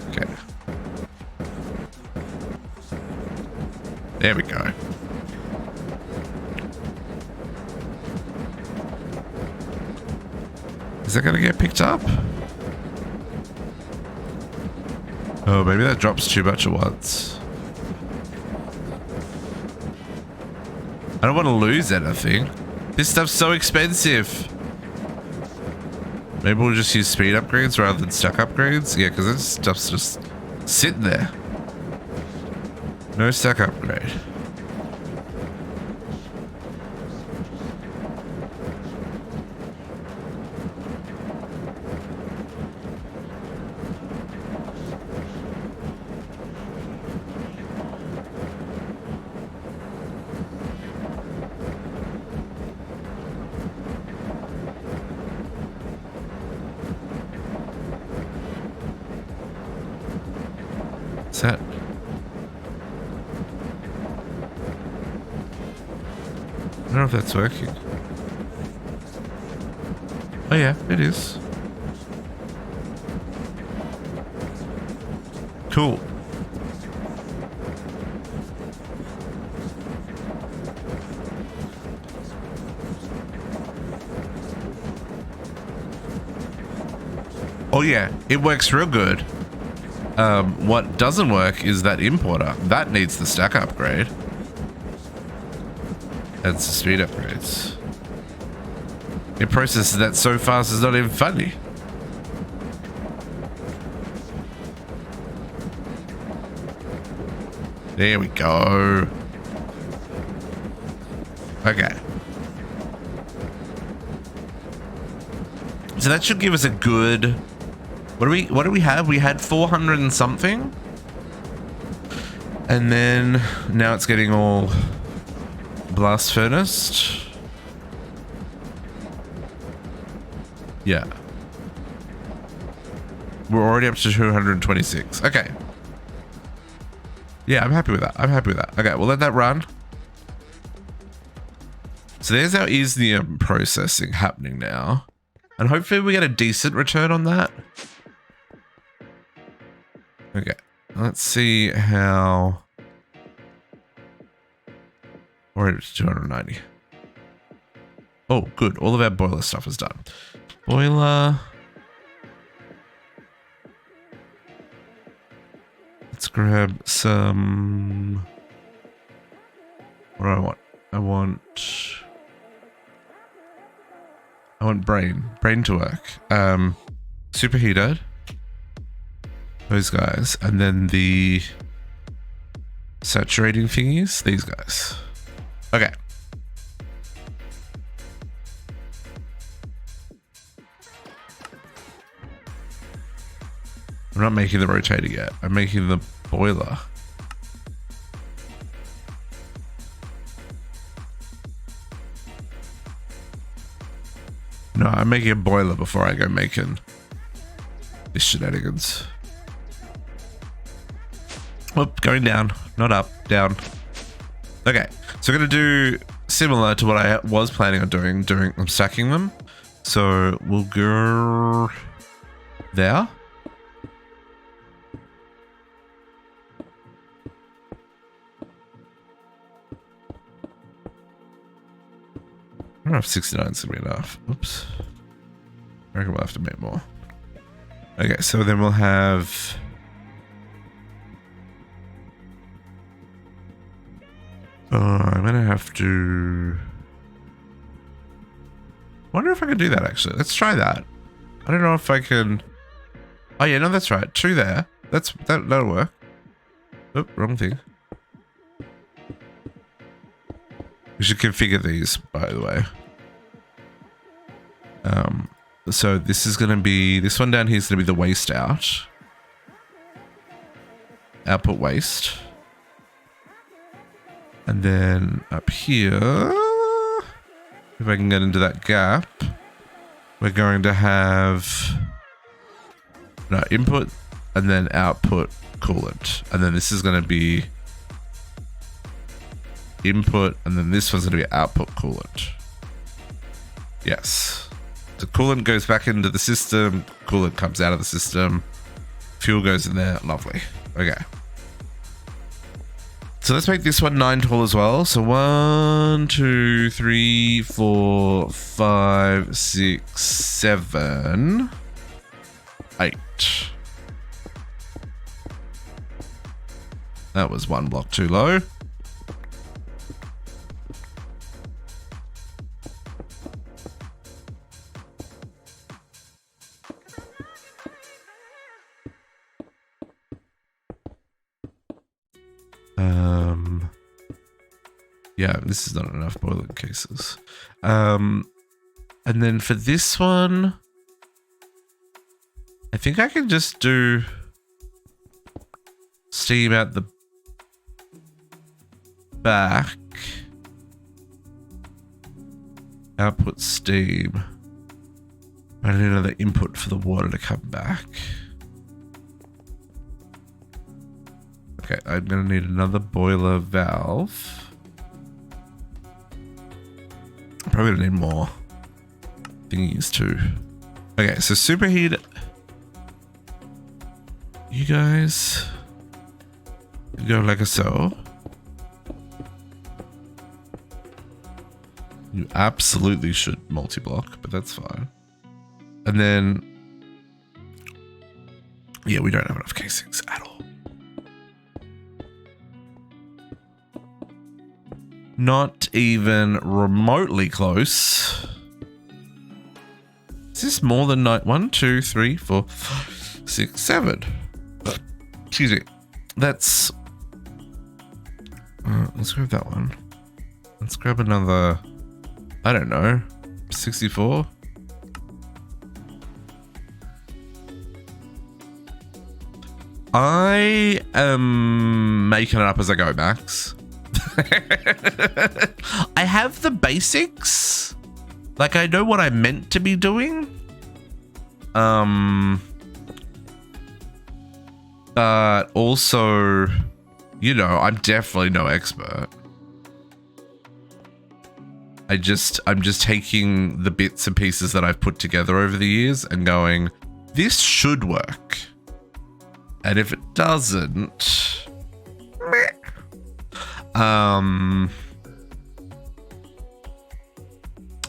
Okay. There we go. Is that gonna get picked up? Oh, maybe that drops too much at once. I don't want to lose anything. This stuff's so expensive. Maybe we'll just use speed upgrades rather than stack upgrades. Yeah, because this stuff's just sitting there. No stack upgrade. Set. I don't know if that's working. Oh yeah, it is. Cool. Oh yeah, it works real good. What doesn't work is that importer. That needs the stack upgrade. That's the speed upgrades. It processes that so fast it's not even funny. There we go. Okay. So that should give us a good... What do we have? We had 400 and something. And then now it's getting all blast furnace. Yeah. We're already up to 226. Okay. Yeah, I'm happy with that. I'm happy with that. Okay, we'll let that run. So there's our Isnium processing happening now. And hopefully we get a decent return on that. Okay, let's see how... Or it's 290. Oh, good. All of our boiler stuff is done. Boiler. Let's grab some... What do I want? I want brain to work. Superheated. Those guys. And then the saturating thingies, these guys. Okay. I'm not making the rotator yet. I'm making the boiler. No, I'm making a boiler before I go making this shenanigans. Whoop, going down, not up, down. Okay, so I'm gonna do similar to what I was planning on doing. I'm stacking them. So we'll go there. I don't know if 69 is gonna be enough. Oops. I reckon we'll have to make more. Okay, so then we'll have... I'm gonna have to... wonder if I can do that actually. Let's try that. I don't know if I can... Oh yeah, no, that's right. 2 there. That'll work. Oh, wrong thing. We should configure these, by the way. So this is going to be, this one down here is going to be the waste out. Output waste. And then up here, if I can get into that gap, we're going to have no input and then output coolant. And then this is going to be input, and then this one's going to be output coolant. Yes. The coolant goes back into the system, coolant comes out of the system, fuel goes in there. Lovely. Okay. So let's make this one 9 tall as well. So 1, 2, 3, 4, 5, 6, 7, 8. That was 1 block too low. Yeah, this is not enough boiling cases. And then for this one, I think I can just do steam out the back. Output steam. I need another input for the water to come back. Okay, I'm gonna need another boiler valve. I'm probably gonna need more thingies too. Okay, so superheat. You guys go like so. You absolutely should multi-block, but that's fine. And then, yeah, we don't have enough casings at all. Not even remotely close. Is this more than 9? 1, 2, 3, 4, 5, 6, 7. Excuse me. That's. Let's grab that one. Let's grab another. I don't know. 64. I am making it up as I go, Max. I have the basics. Like, I know what I'm meant to be doing. But also, you know, I'm definitely no expert. I'm just taking the bits and pieces that I've put together over the years and going, this should work. And if it doesn't, meh.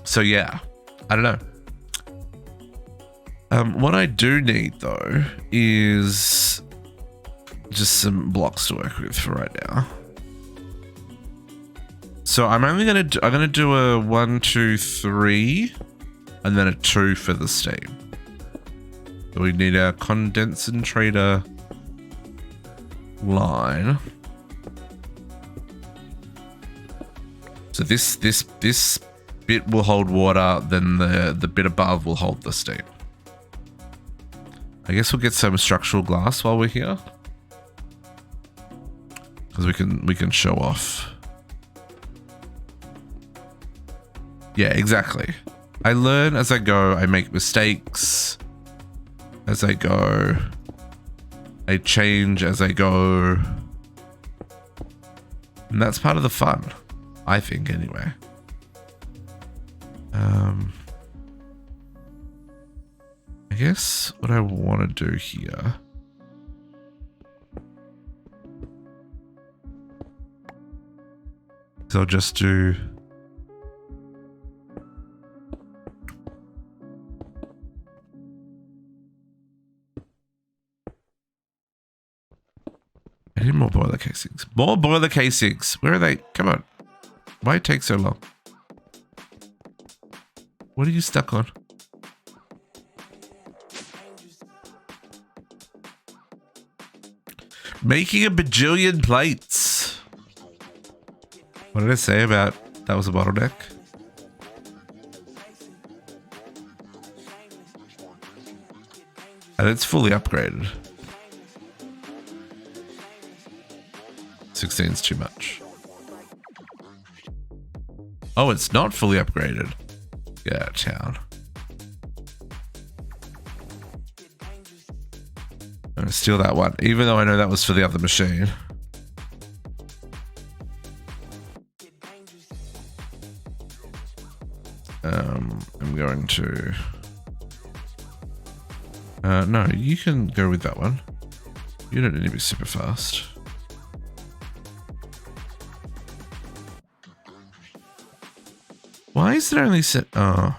So yeah, I don't know. What I do need though is just some blocks to work with for right now. So I'm only gonna do a 1, 2, 3, and then a 2 for the steam. So we need our condensator line. So this bit will hold water, then the bit above will hold the steam. I guess we'll get some structural glass while we're here, because we can show off. Yeah, exactly. I learn as I go. I make mistakes as I go. I change as I go. And that's part of the fun, I think, anyway. I guess what I want to do here is I'll just do I need more boiler casings. More boiler casings. Where are they? Come on. Why it take so long? What are you stuck on? Making a bajillion plates. What did I say about that was a bottleneck? And it's fully upgraded. 16 is too much. Oh, it's not fully upgraded. Get out of town. I'm gonna steal that one, even though I know that was for the other machine. I'm going to... no, you can go with that one. You don't need to be super fast. Why is it only set? Oh.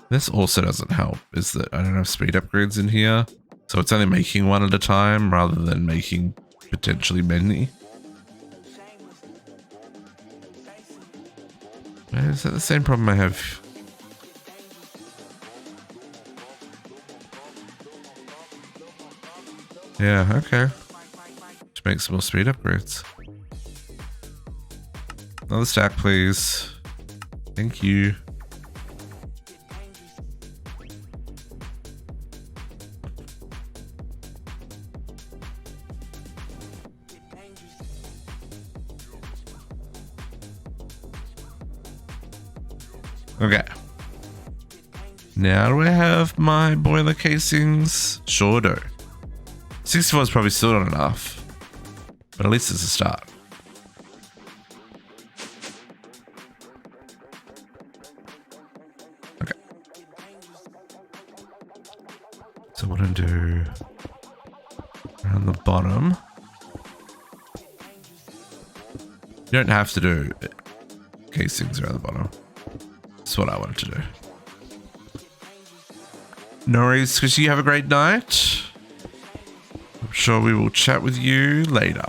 This also doesn't help, is that I don't have speed upgrades in here. So it's only making one at a time rather than making potentially many. Is that the same problem I have? Yeah, okay. To make some more speed upgrades. Another stack, please. Thank you. Okay. Now do I have my boiler casings? Sure do. 64 is probably still not enough, but at least it's a start. Okay. So what I do around the bottom. You don't have to do casings around the bottom. That's what I wanted to do. No worries, because you have a great night. I'm sure we will chat with you later.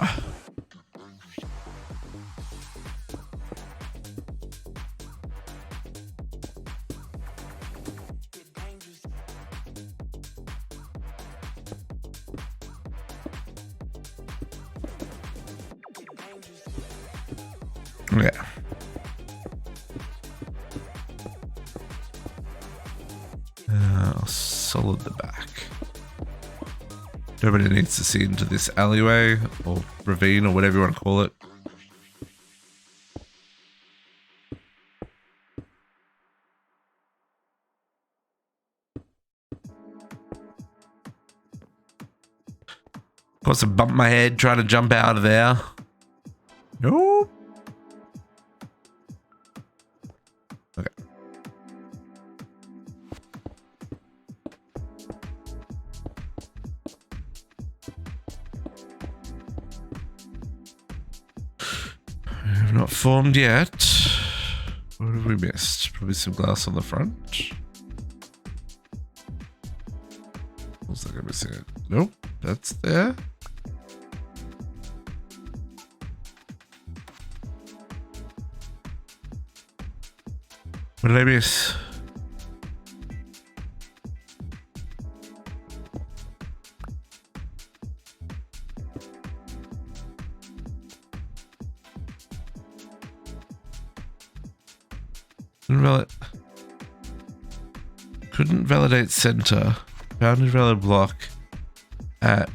Okay. I'll solid the back. Nobody needs to see into this alleyway or ravine or whatever you want to call it. Of course, I bumped my head trying to jump out of there. Nope. Okay. I have not formed yet. What have we missed? Probably some glass on the front. Looks like I'm missing it. Nope, that's there. What did I miss? Couldn't validate center. Found a valid block at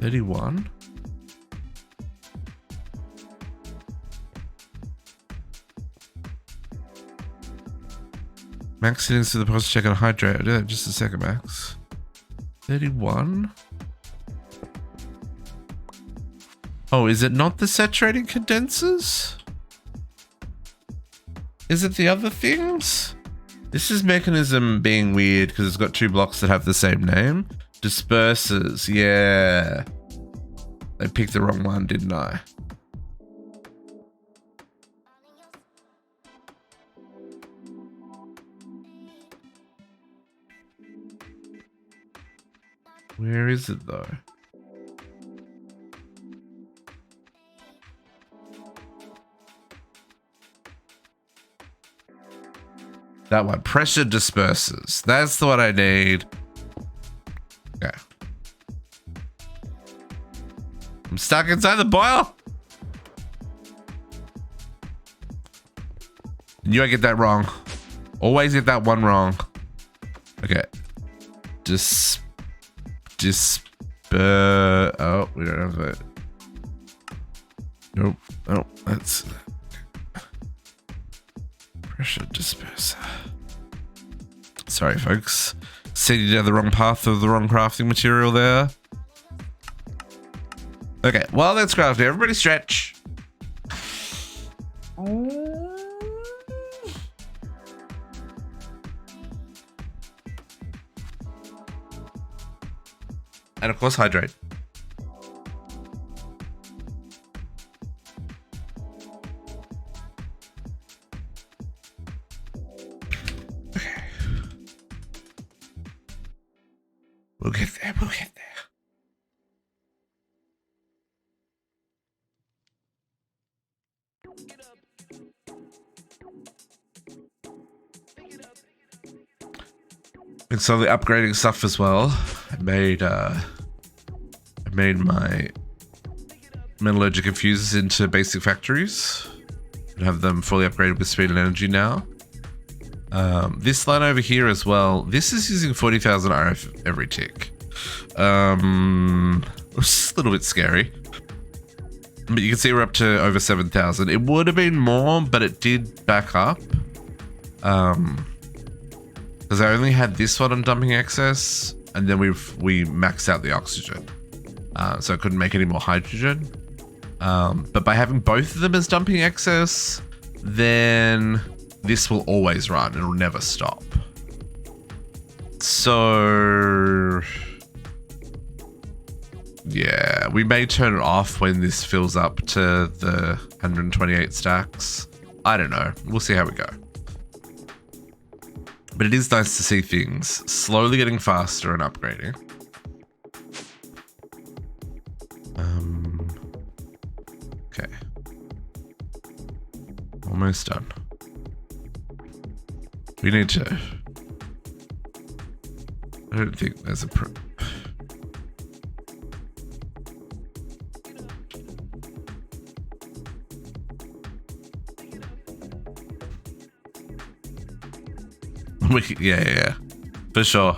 31. Max settings to the process check on hydrate. I'll do that in just a second, Max. 31. Oh, is it not the saturating condensers? Is it the other things? This is Mekanism being weird because it's got two blocks that have the same name. Dispersers, yeah. I picked the wrong one, didn't I? Where is it though? That one, pressure dispersers. That's the one I need. Okay. I'm stuck inside the boiler. Knew I get that wrong. Always get that one wrong. Okay. Oh, we don't have that. Nope. Oh, that's pressure disperser. Sorry, folks. Sent you down the wrong path of the wrong crafting material there. Okay, while that's crafting, everybody stretch. And of course, hydrate. Okay. We'll get there, we'll get there. And so the upgrading stuff as well. I made my metallurgic infusers into basic factories and have them fully upgraded with speed and energy now. This line over here as well. This is using 40,000 RF every tick. It's a little bit scary. But you can see we're up to over 7,000. It would have been more, but it did back up. Because I only had this one on dumping excess, and then we maxed out the oxygen. So I couldn't make any more hydrogen. But by having both of them as dumping excess, then this will always run. It'll never stop. So yeah, we may turn it off when this fills up to the 128 stacks. I don't know. We'll see how we go. But it is nice to see things slowly getting faster and upgrading. Okay. Almost done. We need to... I don't think there's a... Yeah. For sure.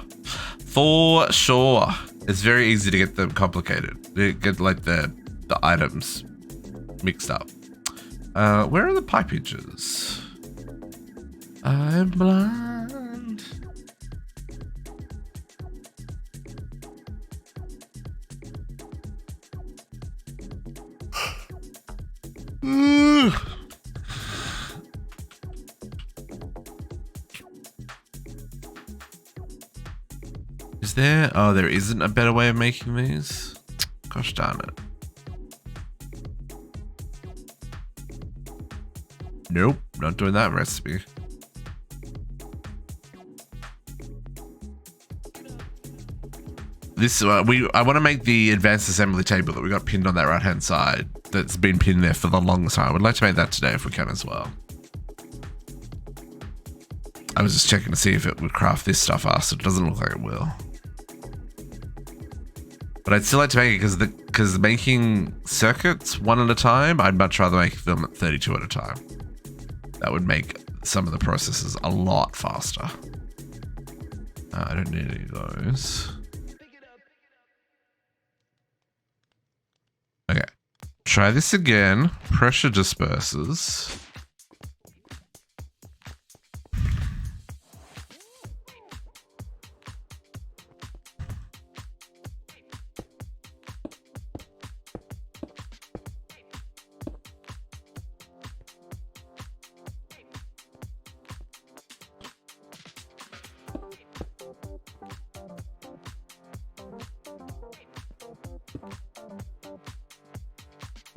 For sure. It's very easy to get them complicated. Get like the items mixed up. Where are the pipe hinges? I'm blind. Is there? Oh, there isn't a better way of making these? Gosh darn it. Nope, not doing that recipe. This I want to make the advanced assembly table that we got pinned on that right hand side that's been pinned there for the longest time. I would like to make that today if we can as well. I was just checking to see if it would craft this stuff faster. It doesn't look like it will. But I'd still like to make it because making circuits one at a time, I'd much rather make them at 32 at a time. That would make some of the processes a lot faster. I don't need any of those. Okay, try this again. Pressure dispersers.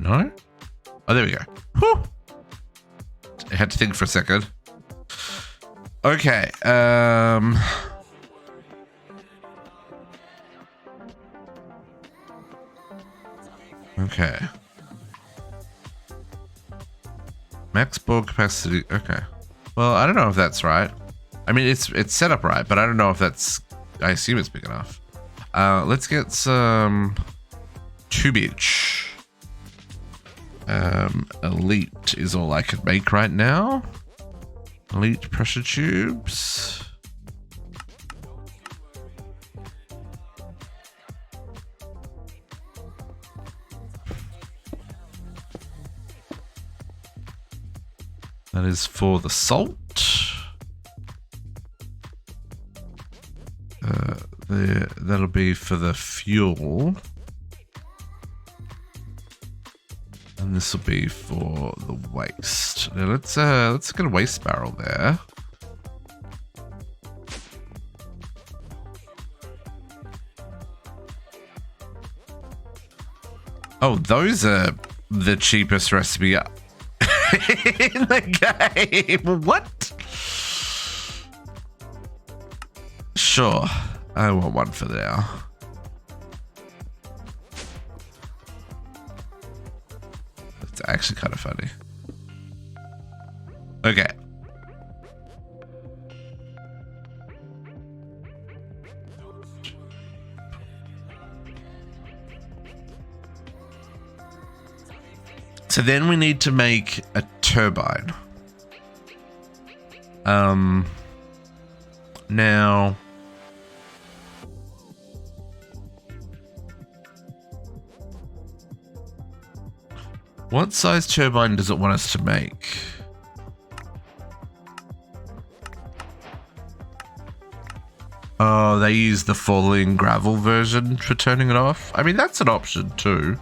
No? Oh, there we go. Whew. I had to think for a second. Okay. Okay. Max board capacity. Okay. Well, I don't know if that's right. I mean, it's set up right, but I don't know if that's... I assume it's big enough. Let's get some tubage. Elite is all I can make right now. Elite pressure tubes. That is for the salt. That'll be for the fuel. And this will be for the waste. Now let's get a waste barrel there. Oh, those are the cheapest recipe in the game. What? Sure, I want one for now. It's actually kind of funny. Okay. So then we need to make a turbine. Now what size turbine does it want us to make? Oh, they use the falling gravel version for turning it off. I mean, that's an option too.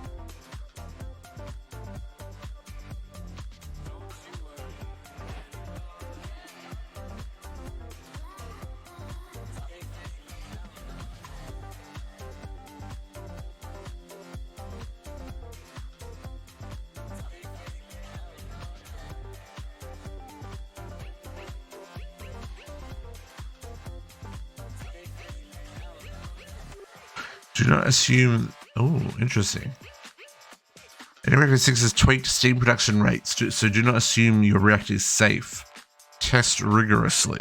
Do not assume. Oh, interesting. Enigmatica 6 has tweaked steam production rates, so do not assume your reactor is safe. Test rigorously.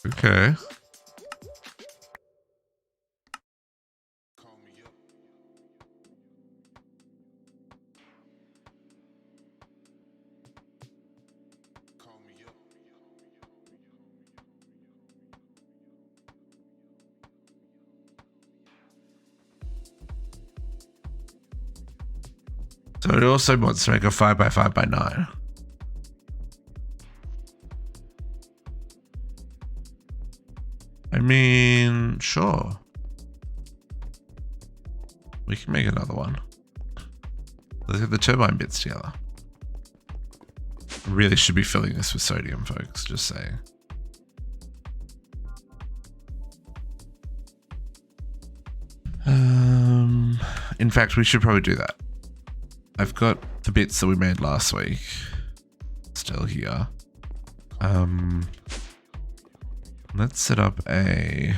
Okay. So it also wants to make a 5x5x9. I mean, sure. We can make another one. Let's get the turbine bits together. I really should be filling this with sodium, folks, just saying. In fact, we should probably do that. I've got the bits that we made last week still here. Let's set up a...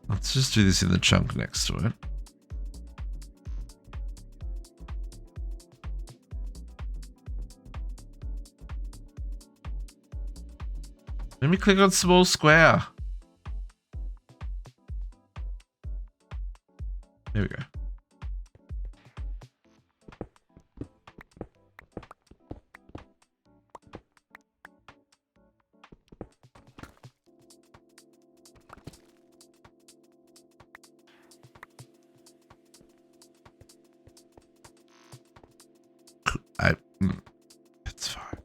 Let's just do this in the chunk next to it. Let me click on small square. There we go. It's fine.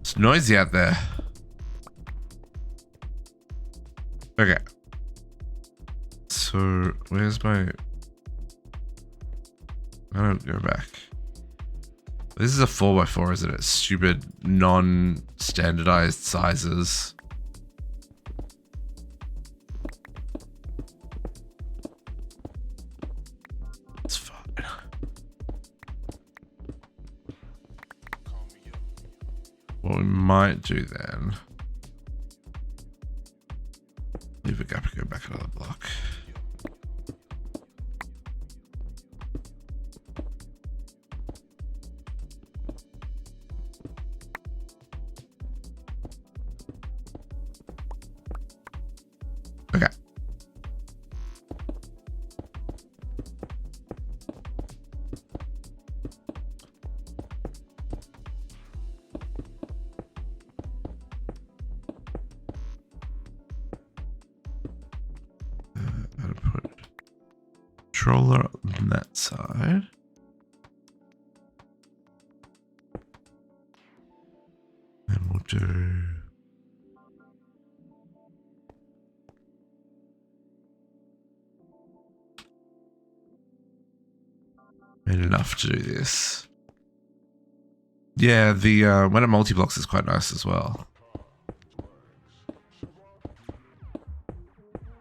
It's noisy out there. Okay. So where's my... I don't go back. This is a 4x4, isn't it? Stupid non-standardized sizes. It's fine. What we might do then... Leave a gap and go back another block. controller on that side. And we'll do... made enough to do this. Yeah, the when it multi-blocks is quite nice as well.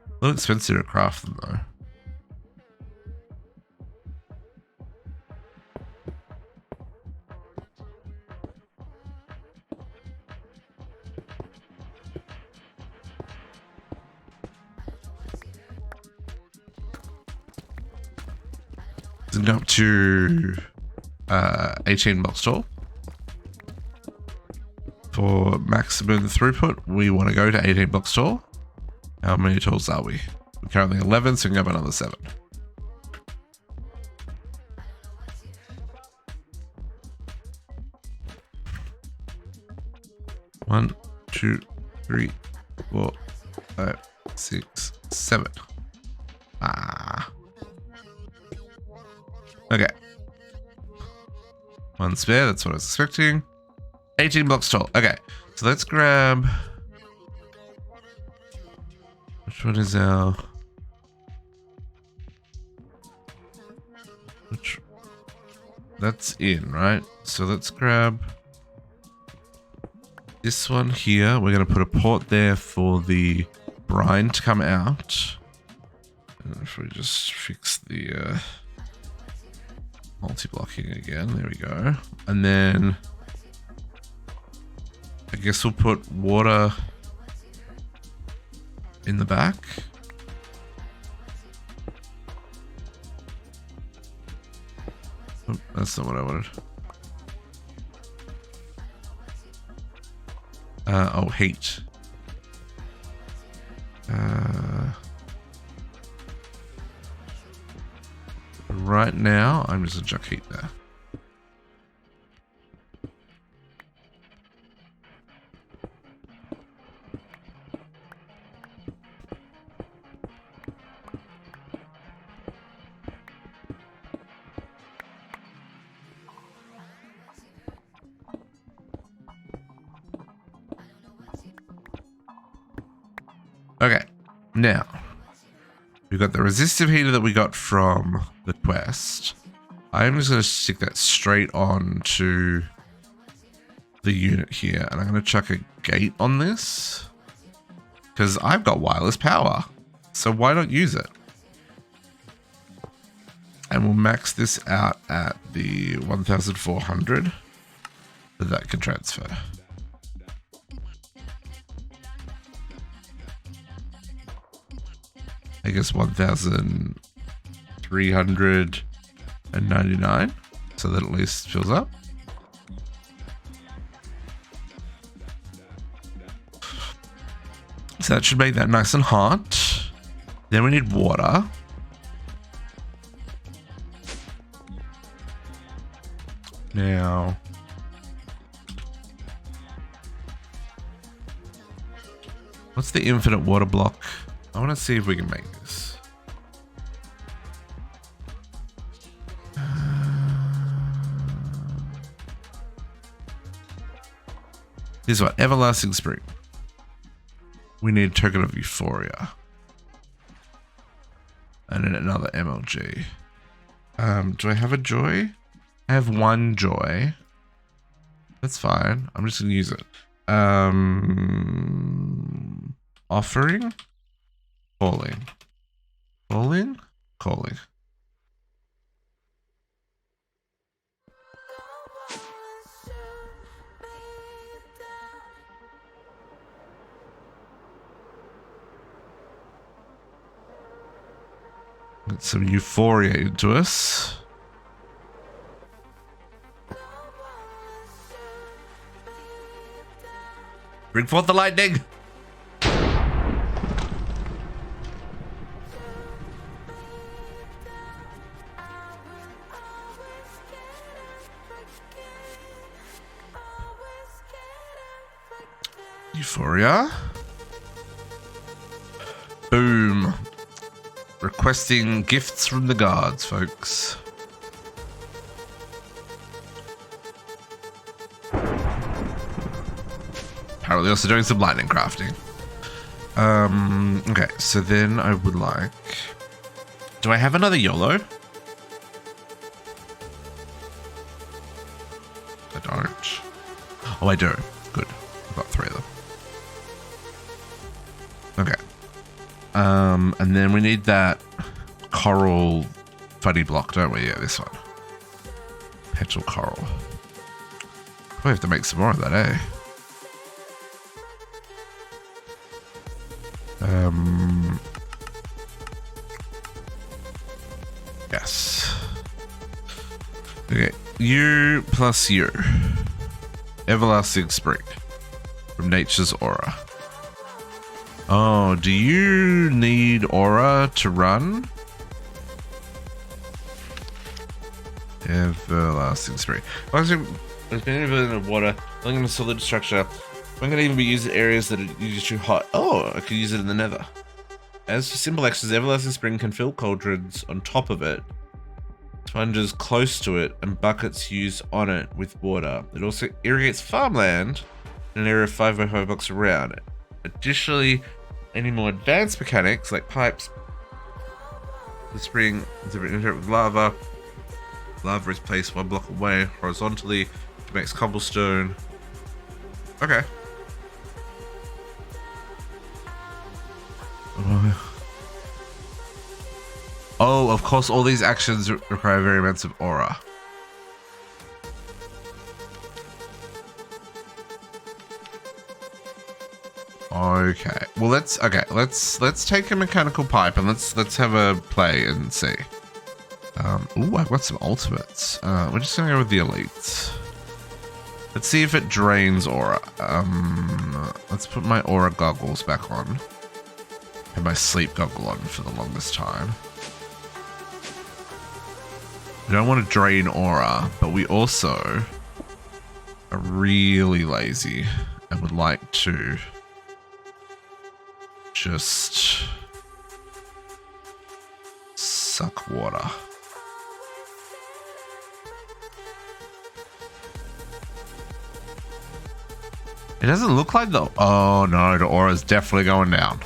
A little expensive to craft them though. Up to 18 blocks tall. For maximum throughput, we want to go to 18 blocks tall. How many talls are we? We're currently 11, so we can go up another 7. One, 2, 3, 4, 5, 6, 7. Okay. One spare, that's what I was expecting. 18 blocks tall. Okay, so let's grab... which one is our... which... that's in, right? So let's grab... this one here. We're going to put a port there for the brine to come out. And if we just fix the... multi-blocking again, there we go. And then I guess we'll put water in the back. Oh, that's not what I wanted. Oh, heat. Right now, I'm just a chuck heat there. Okay, now we've got the resistive heater that we got from the quest. I'm just going to stick that straight on to the unit here, and I'm going to chuck a gate on this because I've got wireless power, so why not use it? And we'll max this out at the 1400 so that can transfer. I guess 1,399, so that at least fills up. So that should make that nice and hot. Then we need water. Now, what's the infinite water block? I want to see if we can make this. Here's what, Everlasting Spring. We need Token of Euphoria. And then another MLG. Do I have a joy? I have one joy. That's fine. I'm just gonna use it. Offering. Calling. Calling? Calling. Get some euphoria into us. Bring forth the lightning! Euphoria. Boom. requesting gifts from the gods, folks. Apparently also doing some lightning crafting. Okay, so then I would like... Do I have another YOLO? I don't. Oh, I do. Good. I've got 3 of them. Okay. And then we need that coral funny block, don't we? Yeah, this one. Petal coral. We have to make some more of that, eh? Yes. Okay, you plus you. Everlasting Spring from Nature's Aura. Oh, do you need Aura to run? Everlasting Spring. There's been of water, living in a solid structure. I'm going to even be used in areas that are usually too hot. Oh, I could use it in the nether. As for simple actions, Everlasting Spring can fill cauldrons on top of it, sponges close to it, and buckets used on it with water. It also irrigates farmland in an area of 5 by 5 blocks around it. Additionally, any more advanced mechanics like pipes, the spring is interact with lava. Lava is placed 1 block away horizontally to make cobblestone. Okay. Oh, of course, all these actions require very amounts of aura. Okay. Well, let's take a mechanical pipe and let's have a play and see. Ooh, I've got some ultimates. We're just gonna go with the elites. Let's see if it drains aura. Let's put my aura goggles back on. Had my sleep goggle on for the longest time. We don't want to drain aura, but we also are really lazy and would like to just suck water. It doesn't look like the... Oh no, the aura's definitely going down.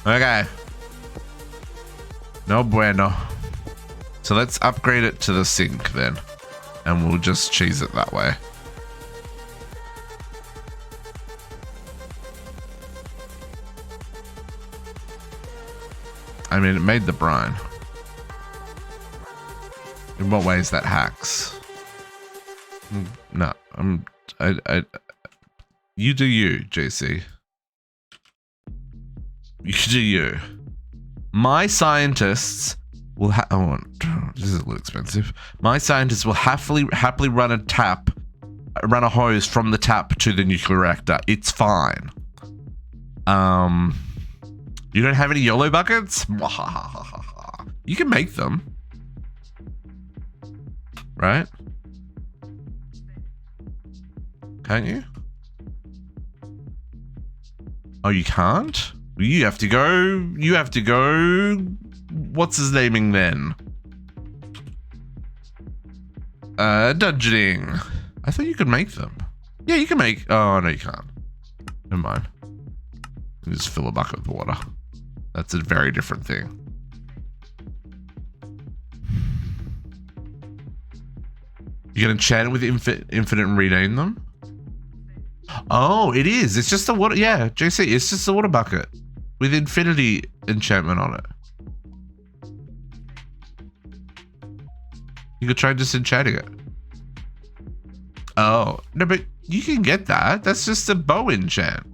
Okay. No bueno. So let's upgrade it to the sink then. And we'll just cheese it that way. I mean, it made the brine. In what way is that hacks? No, you do you, JC. You do you. My scientists will oh, this is a little expensive. My scientists will happily run a hose from the tap to the nuclear reactor. It's fine. You don't have any YOLO buckets? You can make them. Right? Can't you? Oh, you can't? You have to go. What's his naming then? Dungeoning. I thought you could make them. Yeah, you can make. Oh, no, you can't. Never mind. You just fill a bucket with water. That's a very different thing. You can enchant it with infinite and rename them? Oh, it is. It's just a water. Yeah, JC, it's just a water bucket with infinity enchantment on it. You could try disenchanting it. Oh, no, but you can get that. That's just a bow enchant.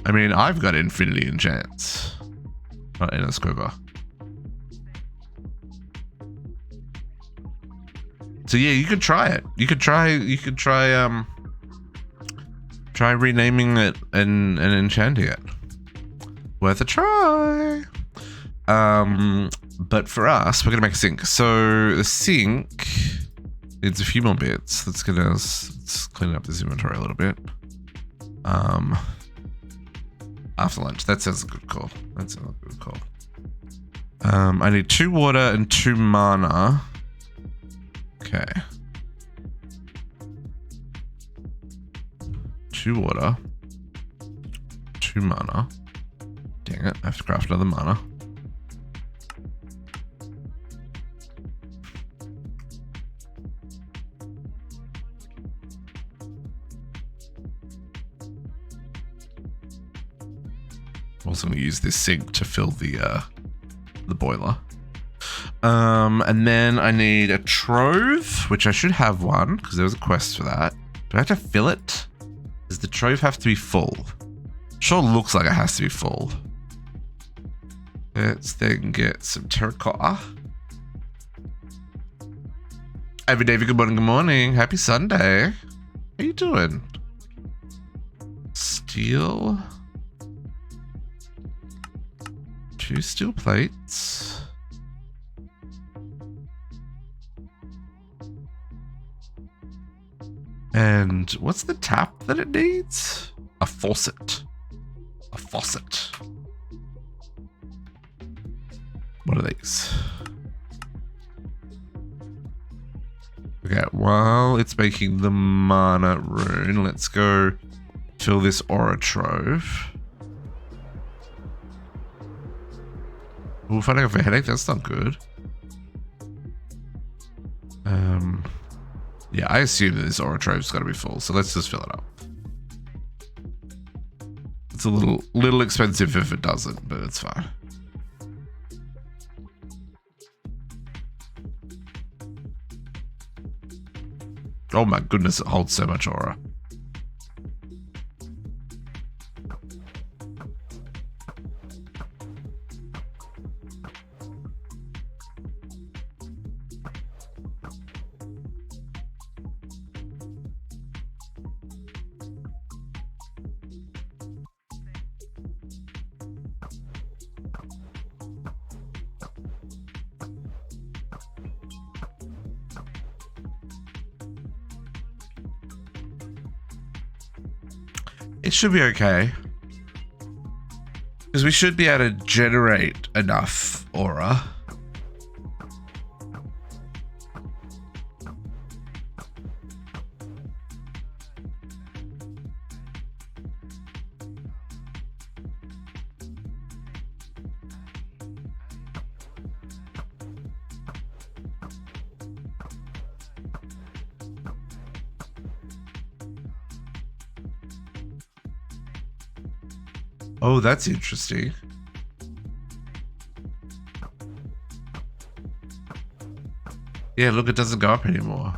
I mean, I've got infinity enchants. Not in a squiver. So yeah, you could try it. You could try renaming it and enchanting it. Worth a try. But for us, we're gonna make a sink. So the sink It's a few more bits. Let's clean up this inventory a little bit. After lunch. That sounds a good call. That sounds a good call. I need 2 water and 2 mana. Okay. 2 water. 2 mana. Dang it, I have to craft another mana. Also going to use this sink to fill the boiler. And then I need a trove, which I should have one because there was a quest for that. Do I have to fill it? Does the trove have to be full? Sure looks like it has to be full. Let's then get some terracotta. Every day, good morning, good morning. Happy Sunday. How you doing? Steel. 2 steel plates. And what's the tap that it needs? A faucet. A faucet. What are these? Okay, while it's making the mana rune, let's go fill this aura trove. Ooh, fighting off a headache, that's not good. Yeah, I assume that this aura trove's got to be full, so let's just fill it up. It's a little expensive if it doesn't, but it's fine. Oh my goodness, it holds so much aura. It should be okay. Because we should be able to generate enough aura. Oh, that's interesting. Yeah, look, it doesn't go up anymore.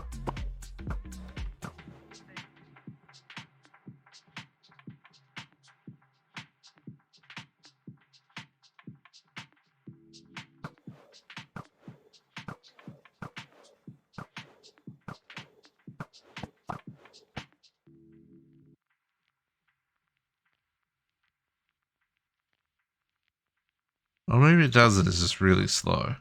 Or maybe it doesn't, it's just really slow.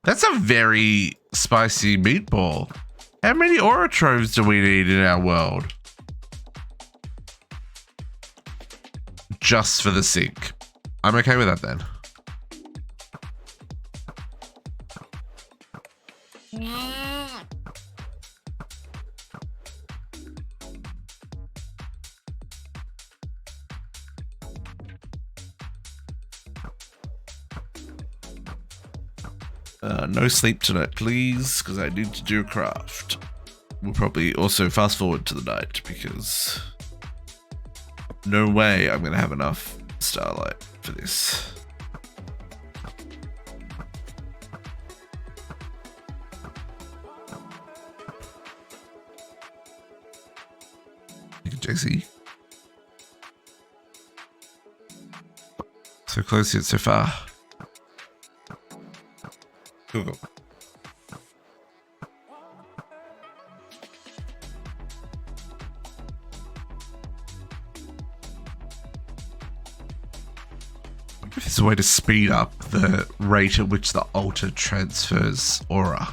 That's a very spicy meatball. How many aura troves do we need in our world? Just for the sink. I'm okay with that then. No sleep tonight, please, because I need to do a craft. We'll probably also fast forward to the night because no way I'm going to have enough starlight for this. Thank you, JC. So close yet so far. Go. There's a way to speed up the rate at which the altar transfers aura.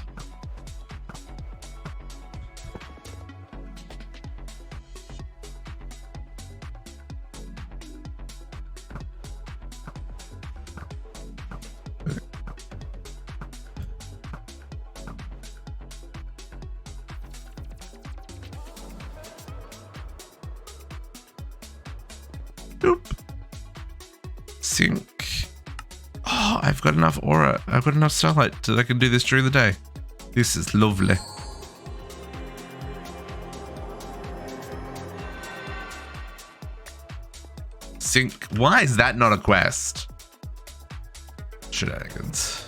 Nope. Sink. Oh, I've got enough aura. I've got enough starlight that I can do this during the day. This is lovely. Sink. Why is that not a quest? Shenanigans.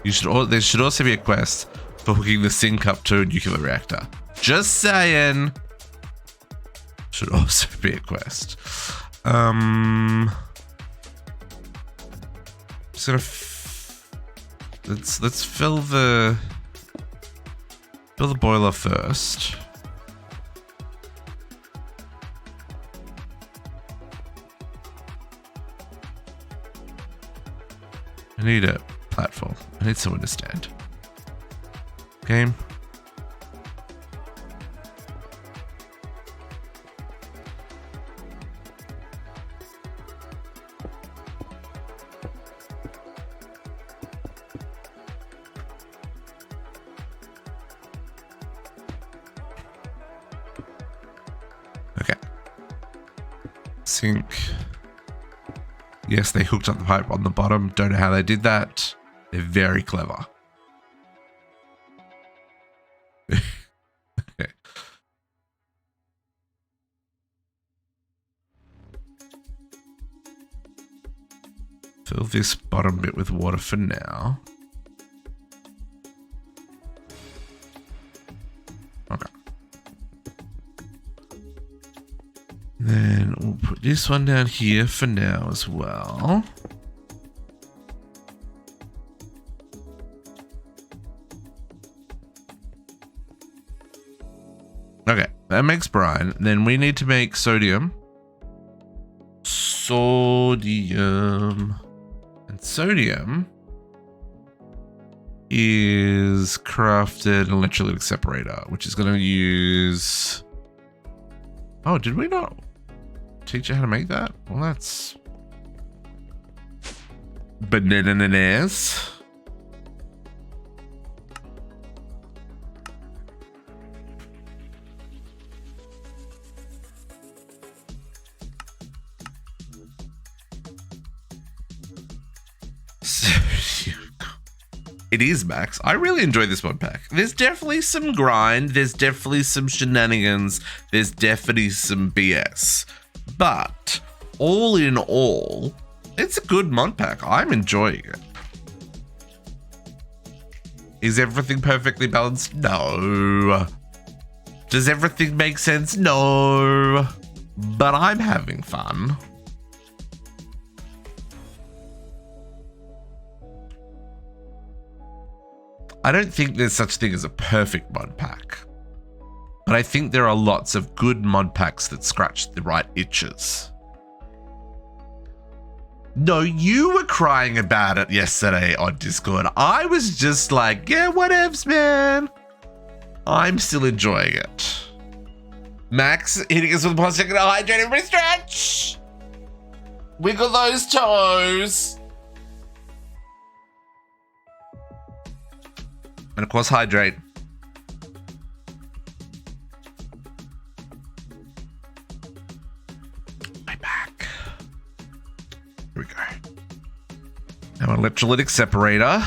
There should also be a quest for hooking the sink up to a nuclear reactor. Just saying. Should also be a quest. Just gonna let's fill the boiler first. I need a platform. I need someone to stand. Game. Okay. Sink. Yes, they hooked up the pipe on the bottom. Don't know how they did that. They're very clever. Okay. Fill this bottom bit with water for now. Okay. Then we'll put this one down here for now as well. Okay, that makes brine. Then we need to make sodium. Sodium. And sodium is crafted an electrolytic separator, which is going to use... Oh, did we not teach you how to make that? Well, that's bananas. It is, Max. I really enjoy this mod pack. There's definitely some grind. There's definitely some shenanigans. There's definitely some BS. But all in all, it's a good mod pack. I'm enjoying it. Is everything perfectly balanced? No. Does everything make sense? No. But I'm having fun. I don't think there's such a thing as a perfect mod pack, but I think there are lots of good mod packs that scratch the right itches. No, you were crying about it yesterday on Discord. I was just like, yeah, whatevs, man. I'm still enjoying it. Max hitting us with a positive hydrate. Everybody stretch. Wiggle those toes. And of course, hydrate. My back. Here we go. Now, an electrolytic separator.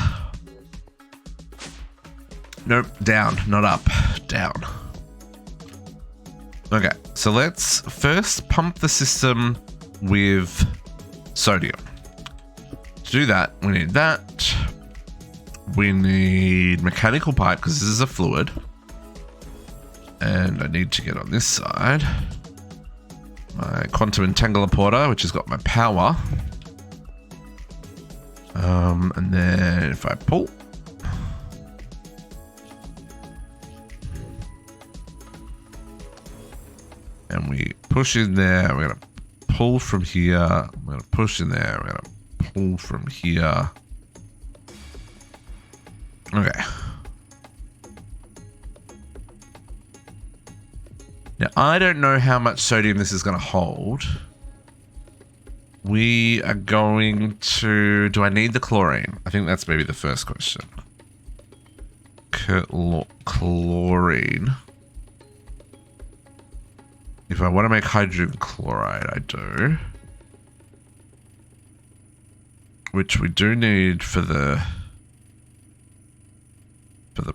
Nope, down, not up, down. Okay, so let's first pump the system with sodium. To do that, we need that. We need mechanical pipe because this is a fluid. And I need to get on this side. My quantum entangler porter, which has got my power. And then if I pull. And we push in there. We're going to pull from here. I'm going to push in there. We're going to pull from here. Okay. Now, I don't know how much sodium this is going to hold. We are going to... Do I need the chlorine? I think that's maybe the first question. Chlorine. If I want to make hydrogen chloride, I do. Which we do need for the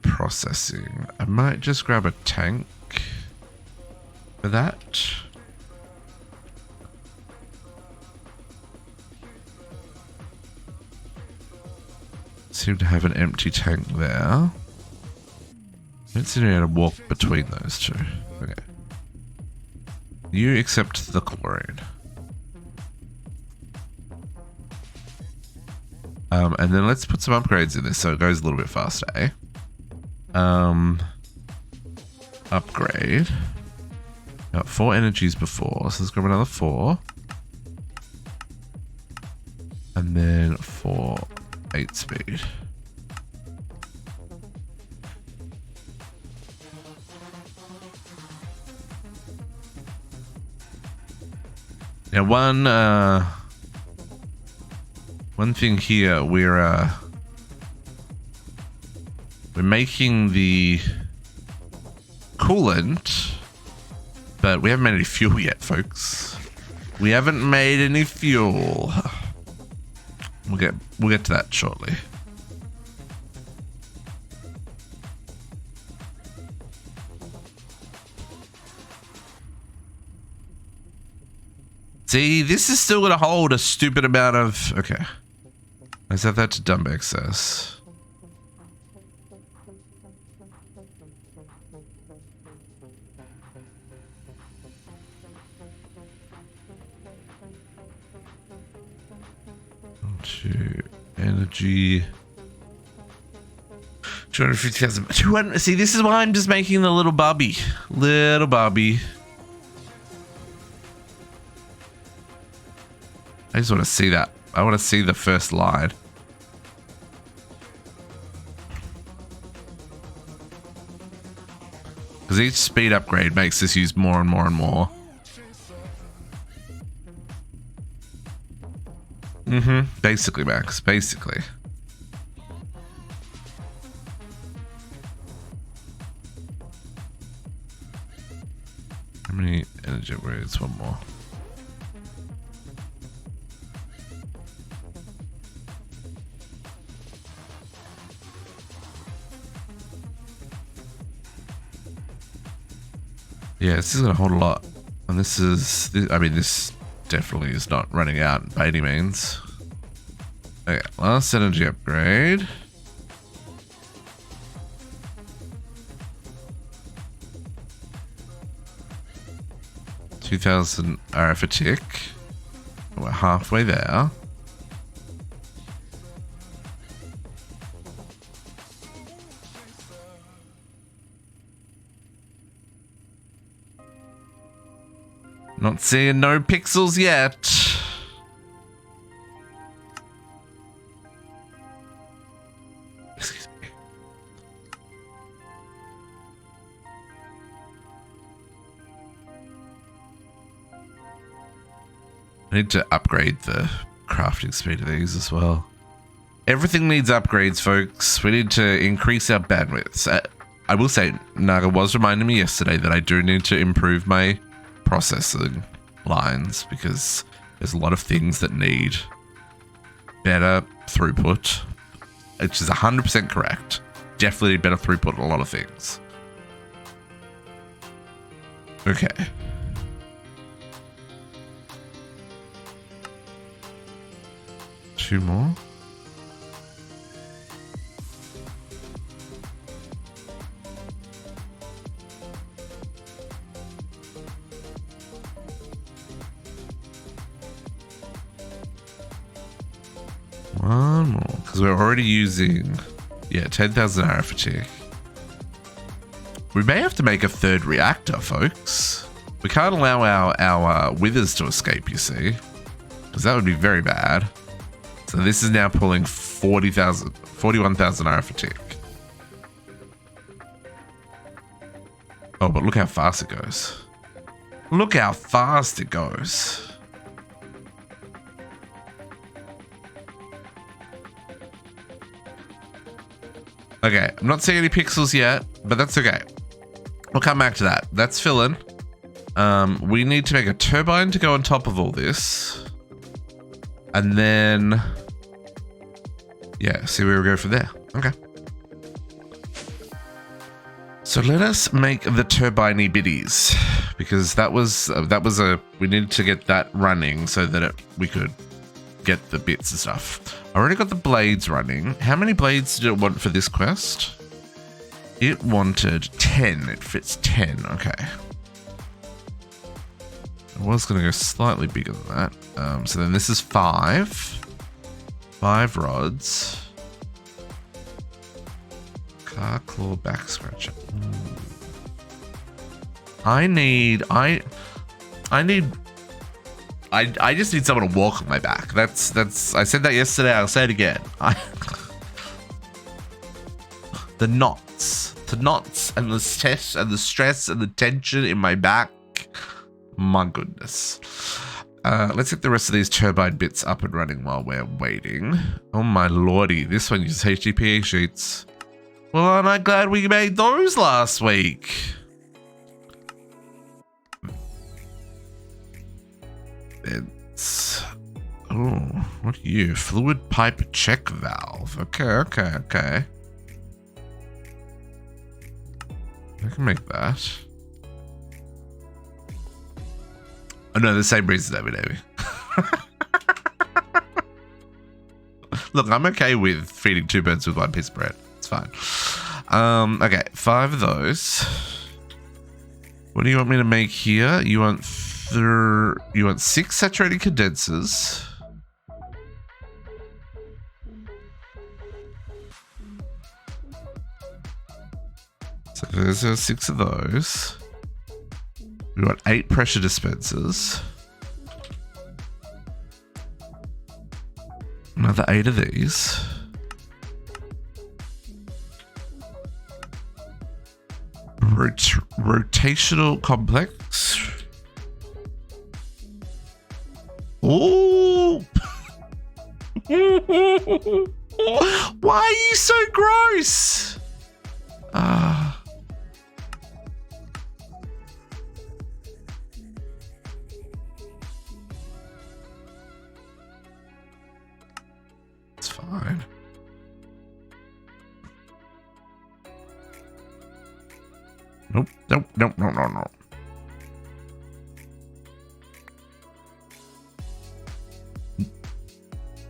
processing. I might just grab a tank for that. Seem to have an empty tank there. I don't seem to be able to walk between those two. Okay. You accept the chlorine. And then let's put some upgrades in this so it goes a little bit faster, eh? Upgrade. Got 4 energies before, so let's grab another 4. And then 4 8 speed. Now one thing here, we're making the coolant, but we haven't made any fuel yet, folks. We haven't made any fuel. We'll get to that shortly. See, this is still gonna hold a stupid amount of... Okay. I set that to dump excess. To energy. 250,000. 200. See, this is why I'm just making the little Barbie. Little Barbie. I just want to see that. I want to see the first line. Because each speed upgrade makes this use more and more and more. Basically, Max. Basically. How many energy upgrades? One more. Yeah, this is going to hold a lot. And this is... I mean, this definitely is not running out by any means. Okay, last energy upgrade. $2,000 RF a tick. We're halfway there. Not seeing no pixels yet. Excuse me. I need to upgrade the crafting speed of these as well. Everything needs upgrades, folks. We need to increase our bandwidths. I will say, Naga was reminding me yesterday that I do need to improve my processing lines because there's a lot of things that need better throughput, which is 100% correct. Definitely need better throughput on a lot of things. Okay. Two more. One more, because we're already using, 10,000 RF a tick. We may have to make a third reactor, folks. We can't allow our withers to escape, you see, because that would be very bad. So this is now pulling 41,000 RF a tick. Oh, but look how fast it goes. Look how fast it goes. Okay, I'm not seeing any pixels yet, but that's okay. We'll come back to that. That's filling. We need to make a turbine to go on top of all this. And then, yeah, see where we go from there. Okay. So let us make the turbine-y biddies, because that was we needed to get that running so that we could get the bits and stuff. I already got the blades running. How many blades did it want for this quest? It wanted 10. It fits 10. Okay. I was going to go slightly bigger than that. So then this is 5. 5 rods. Car claw back scratcher. I just need someone to walk on my back. That's I said that yesterday, I'll say it again. The knots and the stress and the tension in my back. My goodness. Let's get the rest of these turbine bits up and running while we're waiting. Oh my lordy, this one uses HDPE sheets. Well, aren't I glad we made those last week? It's... Oh, what are you? Fluid pipe check valve. Okay. I can make that. Oh no, the same reason, David. Look, I'm okay with feeding 2 birds with 1 piece of bread. It's fine. Okay, 5 of those. What do you want me to make here? You want 6 saturated condensers. So there's 6 of those. We want 8 pressure dispensers. Another 8 of these. Rotational complex. Oh! Why are you so gross? It's fine. Nope. No.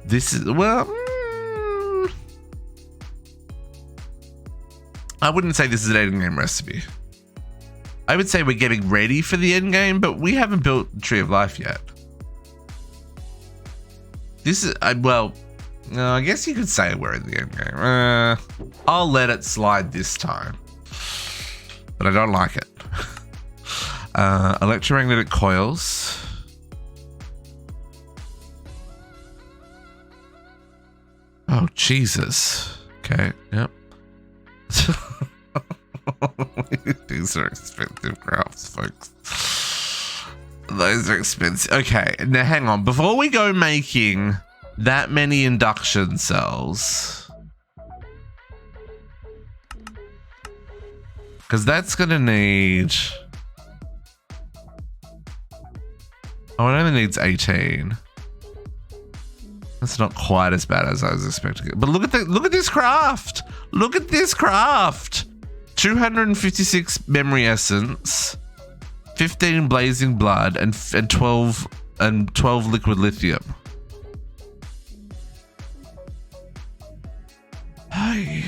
This is, well, I wouldn't say this is an end game recipe. I would say we're getting ready for the end game, but we haven't built the Tree of Life yet. This is, well, I guess you could say we're in the end game. I'll let it slide this time, but I don't like it. Electromagnetic coils. Oh, Jesus. Okay, yep. These are expensive crafts, folks. Those are expensive. Okay, now hang on. Before we go making that many induction cells, because that's going to need... Oh, it only needs 18. That's not quite as bad as I was expecting it. But look at this craft. Look at this craft. 256 memory essence, 15 blazing blood, and 12 liquid lithium. Hey.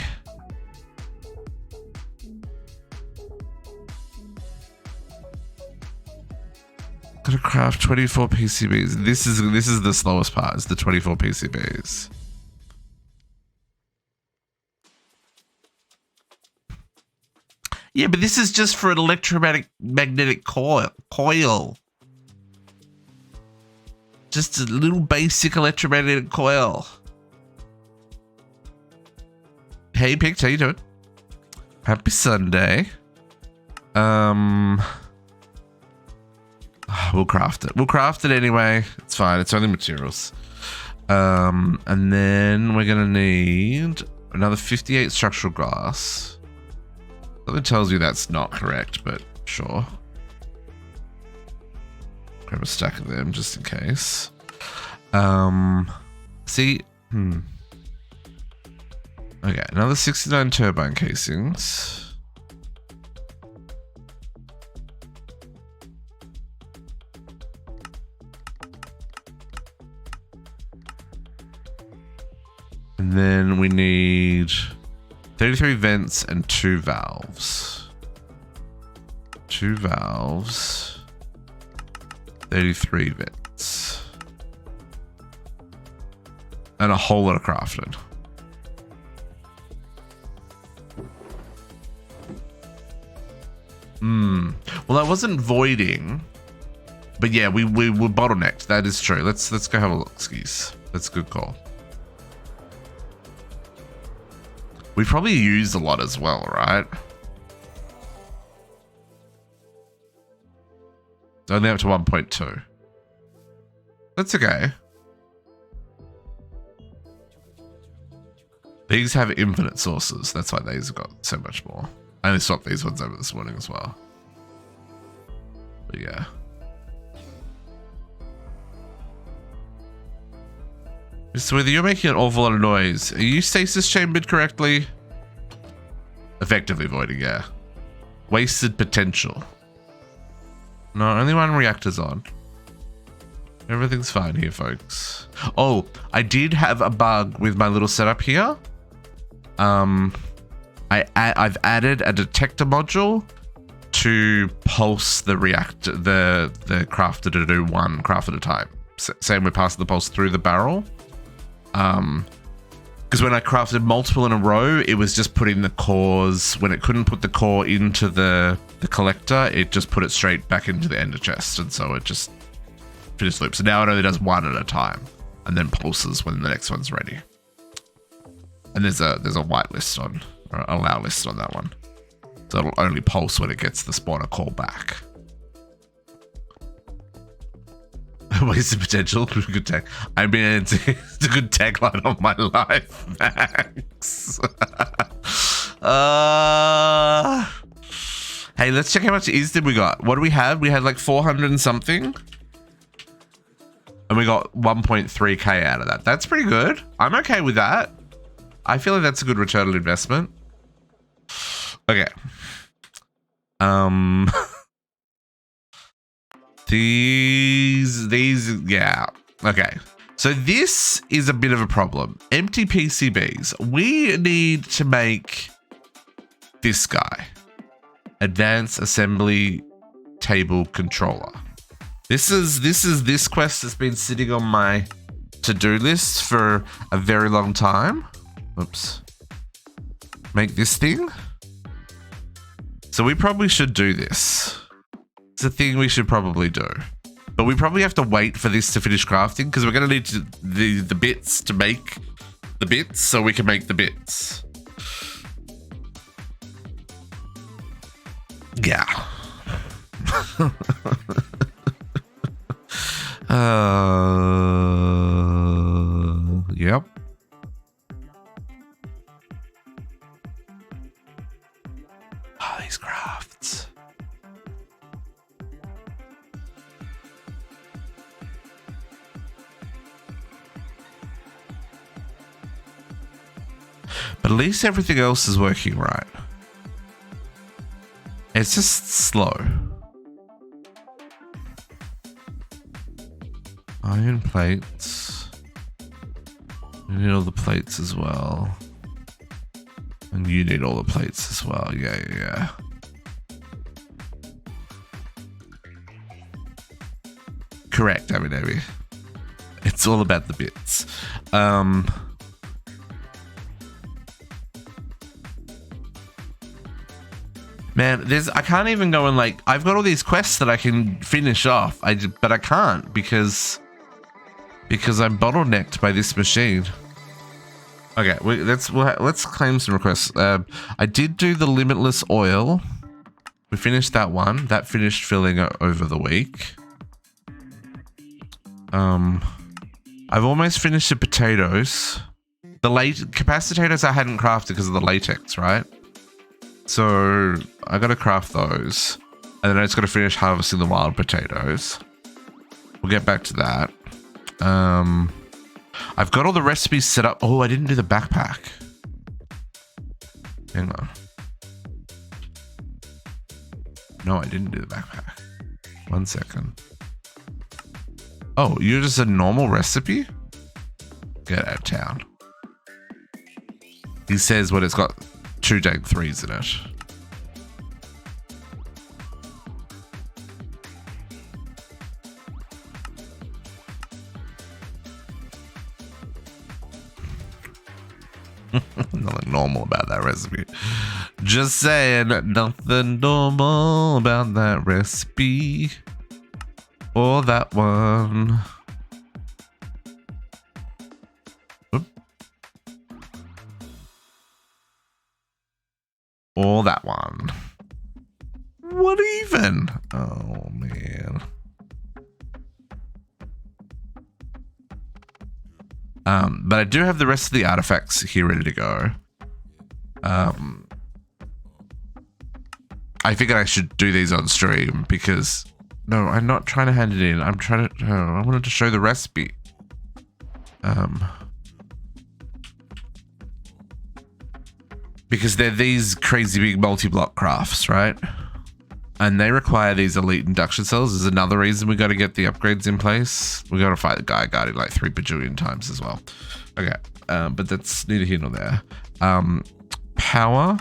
Gotta craft 24 PCBs. This is the slowest part, is the 24 PCBs. Yeah, but this is just for an electromagnetic coil. Just a little basic electromagnetic coil. Hey, Pict, how you doing? Happy Sunday. We'll craft it. We'll craft it anyway. It's fine. It's only materials. And then we're going to need another 58 structural glass. Something tells you that's not correct, but sure. Grab a stack of them just in case. See, okay, another 69 turbine casings. And then we need 33 vents and 2 valves. 2 valves, 33 vents. And a whole lot of crafting. Well, that wasn't voiding. But yeah, we were bottlenecked. That is true. Let's go have a look, skis. That's a good call. We probably used a lot as well, right? It's only up to 1.2. That's okay. These have infinite sources. That's why these have got so much more. I only swapped these ones over this morning as well. But yeah. Mr. Whether you're making an awful lot of noise. Are you stasis chambered correctly? Effectively voiding, yeah. Wasted potential. No, only one reactor's on. Everything's fine here, folks. Oh, I did have a bug with my little setup here. I've added a detector module to pulse the reactor, the crafter to do one craft at a time. Same with passing the pulse through the barrel. Because when I crafted multiple in a row, it was just putting the cores, when it couldn't put the core into the collector, it just put it straight back into the ender chest. And so it just finished loop. So now it only does one at a time and then pulses when the next one's ready. And there's a whitelist on, or allow list on that one. So it'll only pulse when it gets the spawner core back. Wasted potential, good tag. I mean, it's a good tagline on my life, Max. Hey, let's check how much ISDIM we got. What do we have? We had like 400 and something. And we got 1.3k out of that. That's pretty good. I'm okay with that. I feel like that's a good return on investment. Okay. These, yeah. Okay. So this is a bit of a problem. Empty PCBs. We need to make this guy. Advanced Assembly Table Controller. This quest has been sitting on my to-do list for a very long time. Oops. Make this thing. So we probably should do this. It's a thing we should probably do. But we probably have to wait for this to finish crafting because we're going to need the bits to make the bits so we can make the bits. Yeah. Yep. Oh, these crafts. But at least everything else is working right. It's just slow. Iron plates. You need all the plates as well. And you need all the plates as well. Yeah. Correct, Abby. It's all about the bits. Man, I can't even go and like, I've got all these quests that I can finish off, but I can't because I'm bottlenecked by this machine. Okay, let's claim some requests. I did do the limitless oil. We finished that one. That finished filling over the week. I've almost finished the potatoes. The capacitors I hadn't crafted because of the latex, right? So I got to craft those, and then I just got to finish harvesting the wild potatoes. We'll get back to that. I've got all the recipes set up. Oh, I didn't do the backpack. Hang on. No, I didn't do the backpack. 1 second. Oh, you're just a normal recipe? Get out of town. He says what it's got 2 dank 3s in it. Nothing normal about that recipe. Just saying, nothing normal about that recipe. Or that one. Oop. Or that one. What even? Oh, man. But I do have the rest of the artifacts here ready to go. I figured I should do these on stream because... No, I'm not trying to hand it in. I'm trying to... I wanted to show the recipe. Because they're these crazy big multi-block crafts, right? And they require these elite induction cells. Is another reason we got to get the upgrades in place. We got to fight the guy guarded like 3 bajillion times as well. Okay, but that's neither here nor there. Power.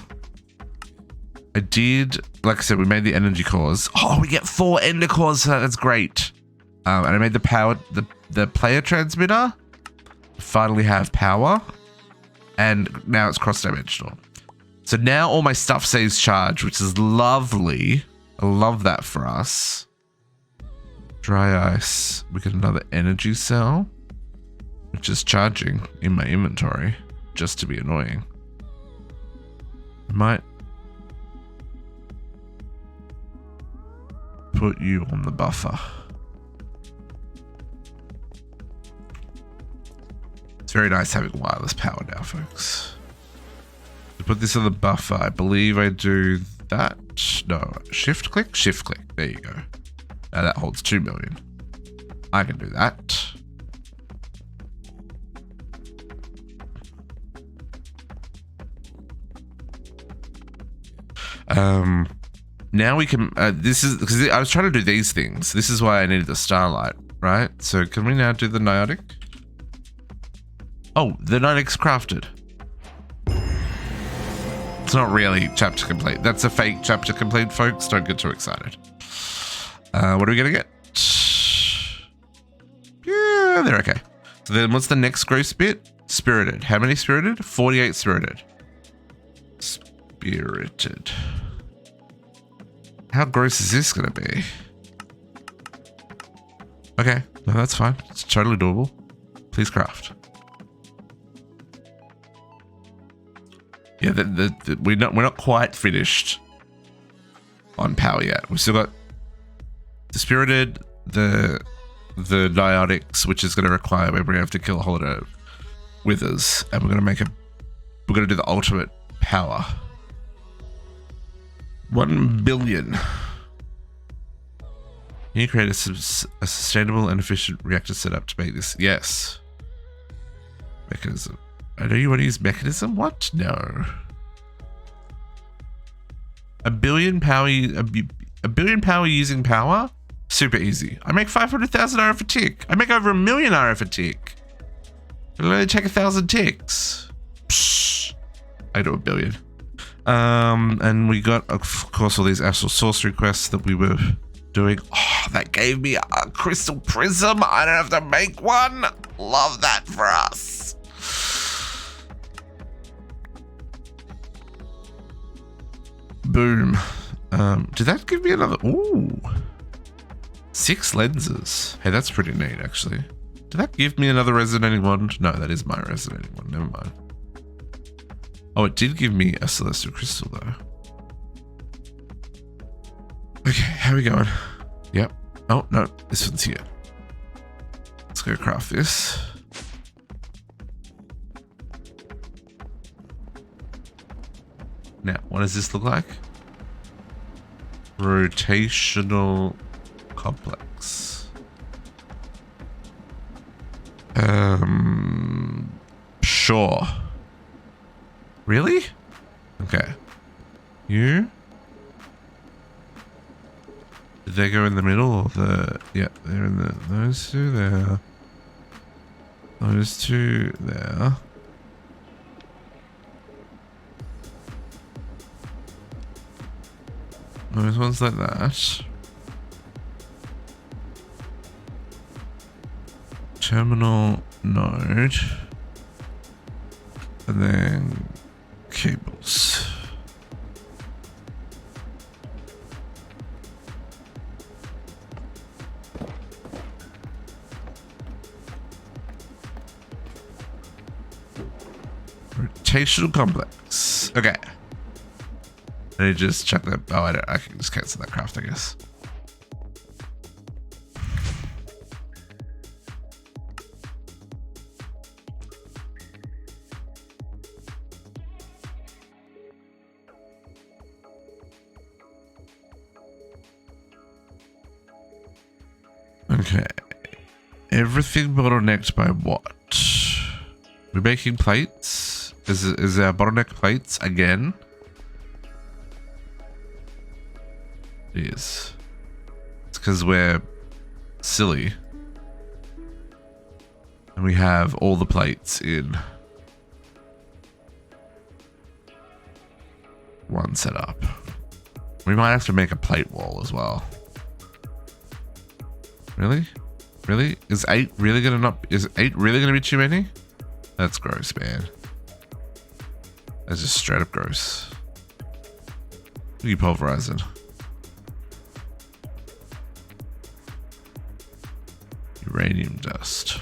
I did, like I said, we made the energy cores. Oh, we get 4 ender cores, so that's great. And I made the power, the player transmitter. Finally have power. And now it's cross-dimensional. So now all my stuff saves charge, which is lovely. I love that for us. Dry ice. We get another energy cell, which is charging in my inventory, just to be annoying. I might put you on the buffer. It's very nice having wireless power now, folks. To put this on the buffer, I believe I do that. No, shift click. There you go. Now that holds 2 million. I can do that. Now we can, this is, because I was trying to do these things. This is why I needed the starlight, right? So can we now do the niotic? Oh, the niotic's crafted. It's not really chapter complete. That's a fake chapter complete, folks. Don't get too excited. What are we gonna get? Yeah, they're okay. So then what's the next gross bit? Spirited. How many spirited? 48 spirited. Spirited. How gross is this gonna be? Okay, no, that's fine. It's totally doable. Please craft. Yeah, we're not quite finished on power yet. We've still got the spirited, the niotics, which is going to require we're going to have to kill a whole lot of withers, and we're going to do the ultimate power. 1 billion. Can you create a sustainable and efficient reactor setup to make this? Yes. Mechanism. I know you want to use mechanism? What? No. A billion power using power? Super easy. I make 500,000 RF a tick. I make over 1 million RF a tick. It'll only take 1,000 ticks. Psh. I do 1 billion. And we got, of course, all these astral sorcery quests that we were doing. Oh, that gave me a crystal prism. I don't have to make one. Love that for us. Boom. Did that give me another? Ooh. 6 lenses. Hey, that's pretty neat, actually. Did that give me another resonating wand? No, that is my resonating wand. Never mind. Oh, it did give me a celestial crystal, though. Okay, how are we going? Yep. Oh, no. This one's here. Let's go craft this. Now, what does this look like? Rotational complex. Sure. Really? Okay. You? Did they go in the middle or the... Yeah, they're in the... Those two there. Those two there. Those ones like that. Terminal node. And then cables. Rotational complex. Okay. Let me just check that. Oh, I can just cancel that craft, I guess. Okay. Everything bottlenecked by what? We're making plates? Is our bottleneck plates again? It is. It's because we're silly. And we have all the plates in one setup. We might have to make a plate wall as well. Really? Really? Is 8 really gonna not... Is 8 really gonna be too many? That's gross, man. That's just straight up gross. What are you pulverizing? Uranium dust.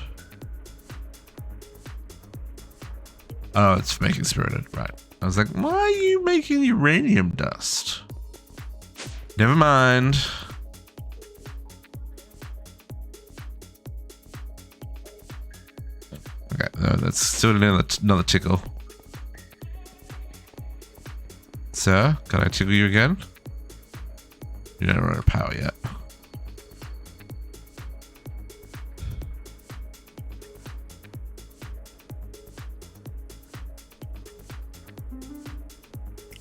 Oh, it's making spirited, right. I was like, why are you making uranium dust? Never mind. Okay, no, that's still another tickle. Sir, can I tickle you again? You don't run out of power yet.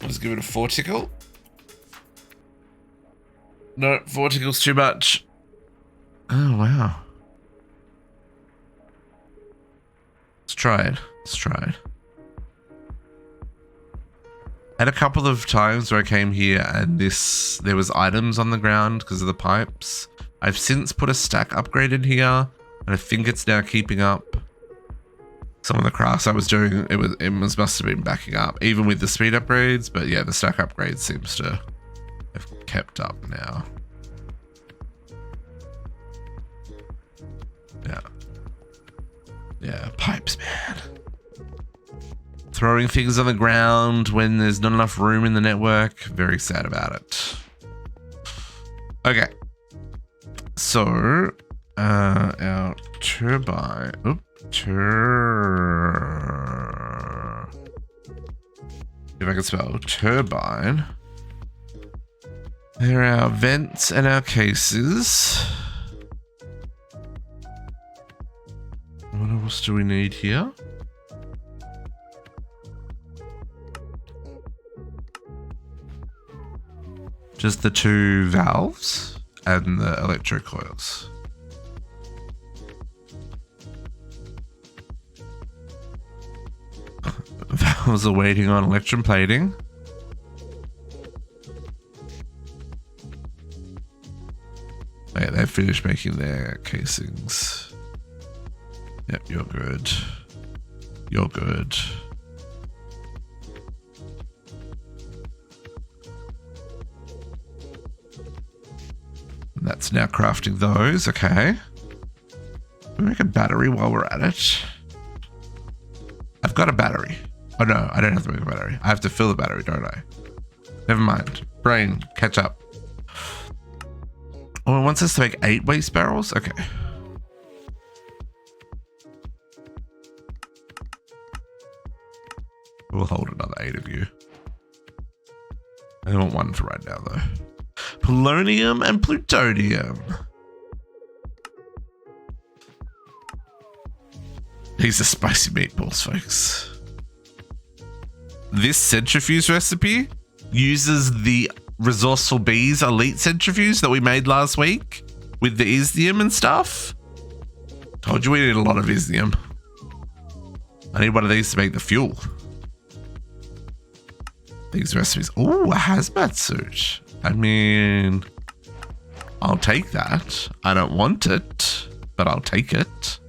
Let's give it a 4 tickle. No, 4 tickles too much. Oh, wow. Let's try it. Let's try it. Had a couple of times where I came here and there was items on the ground because of the pipes. I've since put a stack upgrade in here and I think it's now keeping up. Some of the crafts I was doing, it must have been backing up, even with the speed upgrades. But yeah, the stack upgrade seems to have kept up now. Yeah. Yeah, pipes, man. Throwing things on the ground when there's not enough room in the network. Very sad about it. Okay. So, our turbine. Oop. If I can spell turbine. There are our vents and our cases. What else do we need here? Just the 2 valves and the electro coils. Valves are waiting on electron plating. Wait, they've finished making their casings. Yep, you're good. You're good. And that's now crafting those. Okay. We make a battery while we're at it. I've got a battery. Oh no, I don't have to make a battery. I have to fill the battery, don't I? Never mind. Brain, catch up. Oh, it wants us to make 8 waste barrels? Okay. We'll hold another 8 of you. I don't want 1 for right now though. Polonium and plutonium. These are spicy meatballs, folks. This centrifuge recipe uses the Resourceful Bees Elite Centrifuge that we made last week with the Isnium and stuff. Told you we need a lot of Isnium. I need one of these to make the fuel. These recipes. Oh, a hazmat suit. I mean, I'll take that. I don't want it, but I'll take it.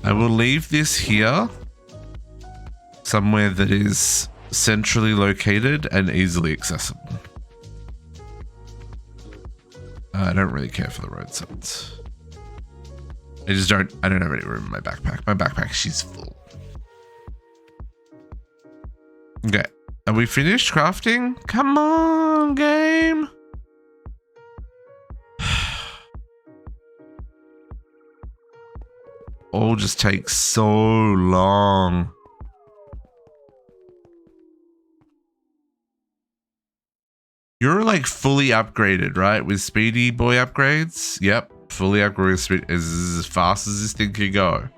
I will leave this here somewhere that is centrally located and easily accessible. I don't really care for the road signs. I don't have any room in my backpack. My backpack, she's full. Okay. Are we finished crafting? Come on, game. All just takes so long. You're like fully upgraded, right? With Speedy Boy upgrades? Yep, fully upgraded as fast as this thing can go.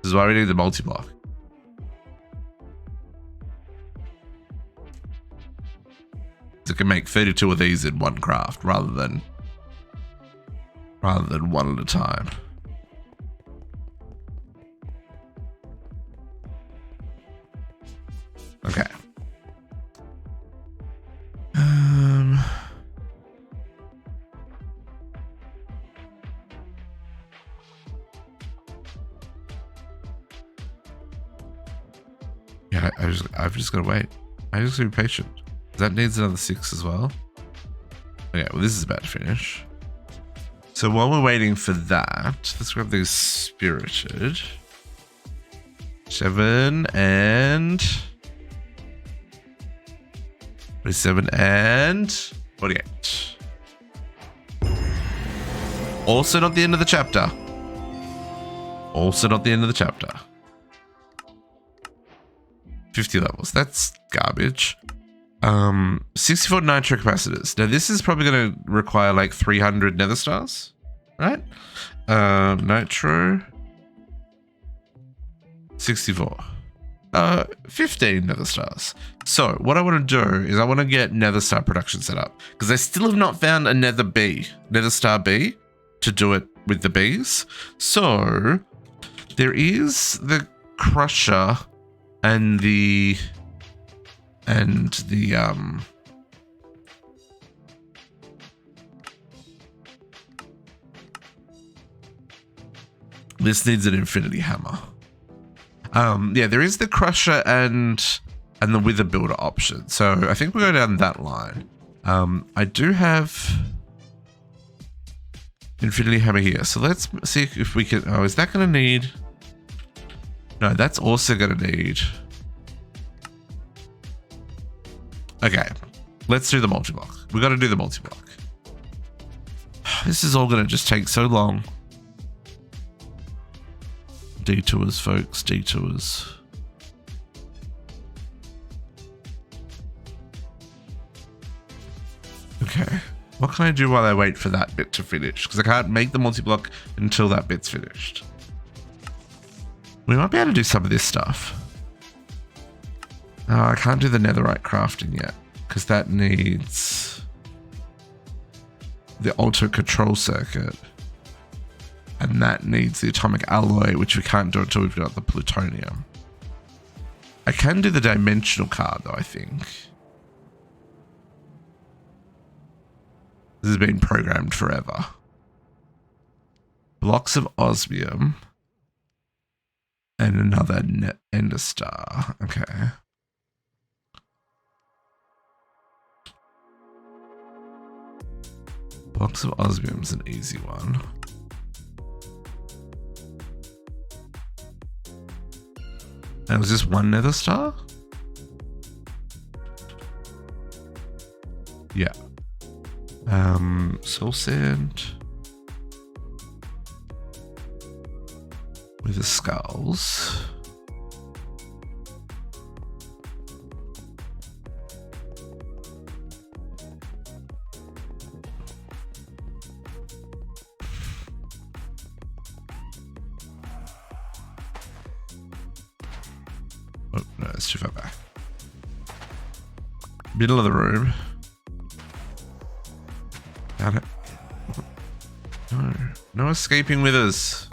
This is why we need the multi-block. So it can make 32 of these in one craft rather than one at a time. Okay. Yeah, I've just gotta wait. I just gotta be patient. That needs another 6 as well. Okay, well this is about to finish. So while we're waiting for that, let's grab these spirited. 7 and 47 and 48. Also not the end of the chapter. Also not the end of the chapter. 50 levels. That's garbage. 64 nitro capacitors. Now this is probably going to require like 300 nether stars, right? Nitro 64. 15 nether stars. So what I want to do is I want to get nether star production set up because I still have not found a nether star B to do it with the bees. So there is the crusher and the this needs an infinity hammer. Yeah, there is the crusher and the wither builder option. So I think we'll go down that line. I do have infinity hammer here. So let's see if we can, oh, is that going to need, no, that's also going to need, okay, let's do the multi-block. We got to do the multi-block. This is all going to just take so long. Detours, folks, detours. Okay, what can I do while I wait for that bit to finish? Because I can't make the multi-block until that bit's finished. We might be able to do some of this stuff. I can't do the netherite crafting yet because that needs the auto control circuit. And that needs the atomic alloy, which we can't do until we've got the plutonium. I can do the dimensional card though, I think. This has been programmed forever. Blocks of osmium. And another ender star. Okay. Blocks of osmium is an easy one. And was this one nether star? Yeah. Soul sand. With the skulls. Oh, no, it's too far back. Middle of the room. Got it. No. No escaping with us.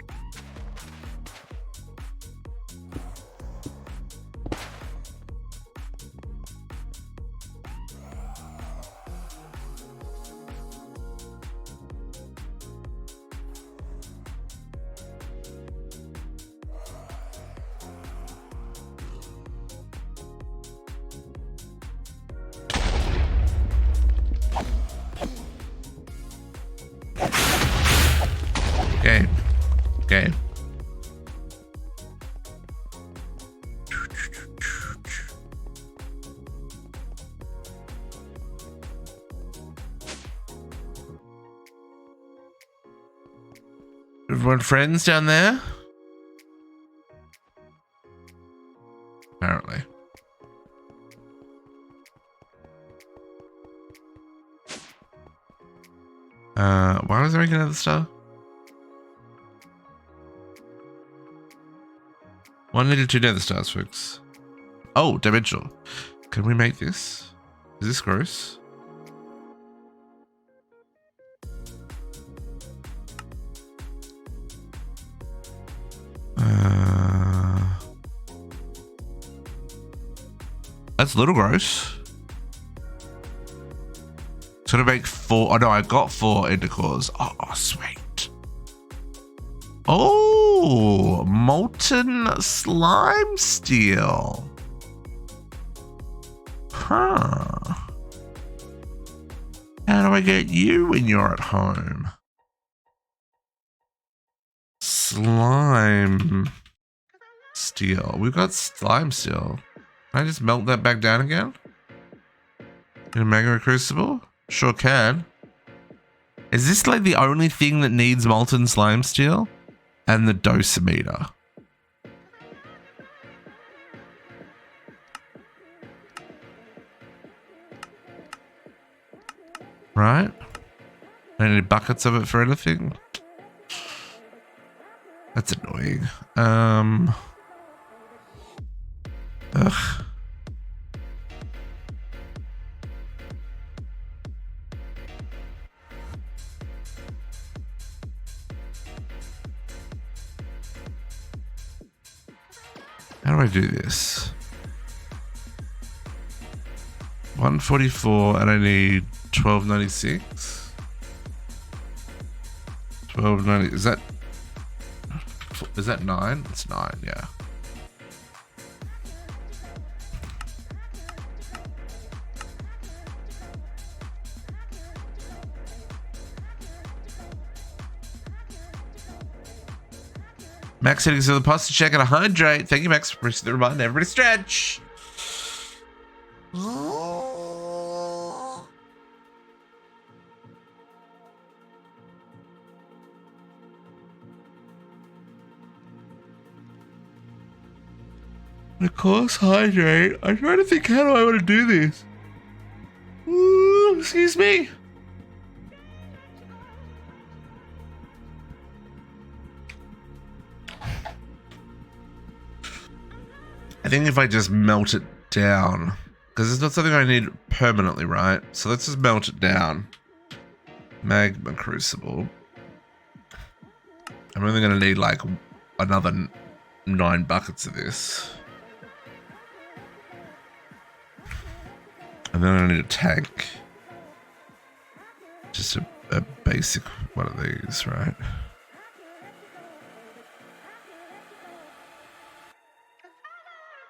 Game. Everyone friends down there? Apparently. Why was there another star? 1 needed 2 nether stars, folks. Oh, dimensional. Can we make this? Is this gross? That's a little gross. It's gonna make 4. Oh no, I got 4 intercores. Oh, sweet. Oh, molten slime steel. Huh. How do I get you when you're at home? Slime steel. We've got slime steel. Can I just melt that back down again? In a magma crucible? Sure can. Is this like the only thing that needs molten slime steel? And the dosimeter. Right? Don't need buckets of it for anything. That's annoying. Ugh. How do I do this? 144 and I need 1296. 1290. Is that 9? It's 9, yeah. Max settings of the pasta check at 100. Thank you, Max, for pressing the reminder. Everybody stretch. Of course, hydrate. I'm trying to think, how do I want to do this? Ooh, excuse me. I think if I just melt it down, because it's not something I need permanently, right? So let's just melt it down. Magma crucible. I'm only going to need like another 9 buckets of this. And then I need a tank. Just a basic one of these, right?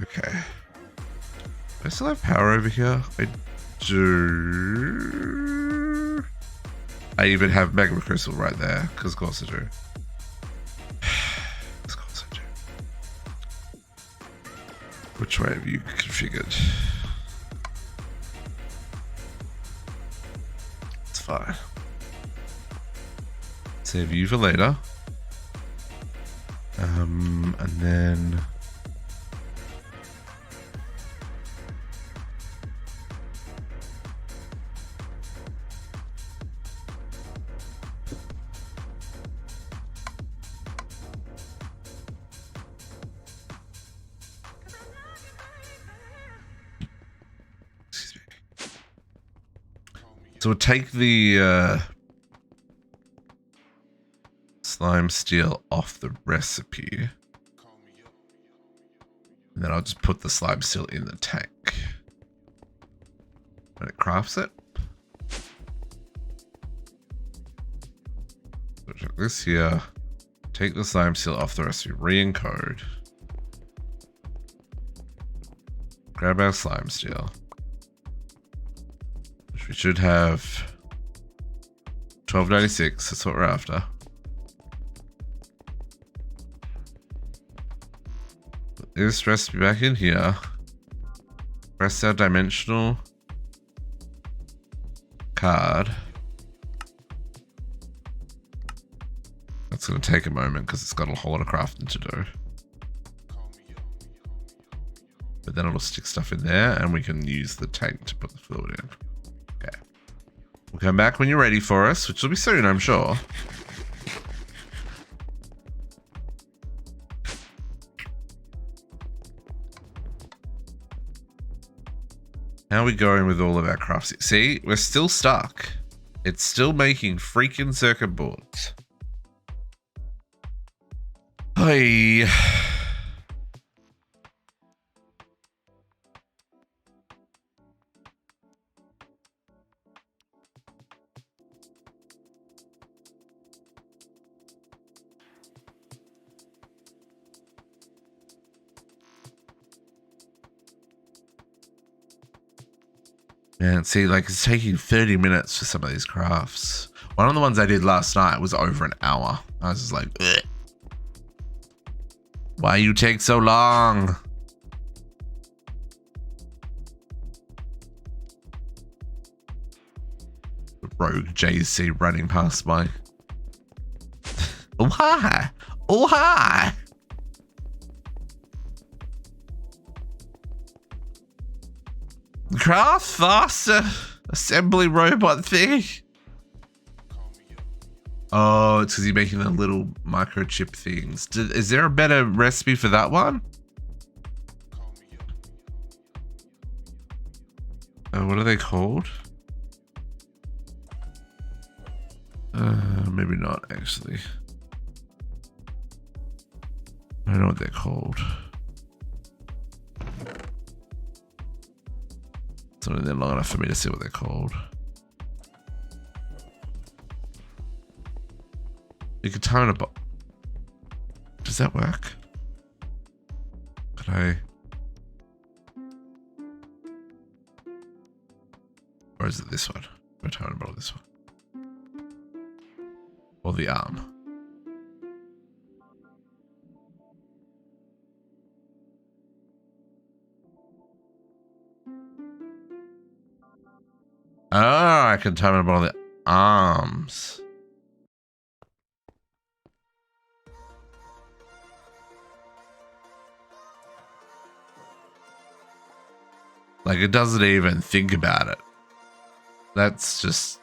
Okay. Do I still have power over here? I do. I even have magma crystal right there, because of course I do. Of course I do. Which way have you configured? It's fine. Save you for later. And then So we'll take the slime steel off the recipe. And then I'll just put the slime steel in the tank. When it crafts it. So check this here. Take the slime steel off the recipe. Re-encode. Grab our slime steel. Which we should have 1296. That's what we're after. Put this recipe back in here. Press our dimensional card. That's going to take a moment because it's got a whole lot of crafting to do. But then it'll stick stuff in there and we can use the tank to put the fluid in. Okay. We'll come back when you're ready for us, which will be soon, I'm sure. How are we going with all of our crafts? See, we're still stuck. It's still making freaking circuit boards. Hey. Man, see, like it's taking 30 minutes for some of these crafts. One of the ones I did last night was over an hour. I was just like, ugh. Why you take so long? Rogue JC running past my. Oh hi! Oh hi! Craft faster assembly robot thing. Oh, it's because you're making the little microchip things. Is there a better recipe for that one? What are they called? Maybe not actually. I don't know what they're called. It's not been long enough for me to see what they're called. You could time it. Does that work? Could I? Or is it this one? Or time about this one? Or the arm? Oh, I can time it about the arms. Like, it doesn't even think about it. That's just...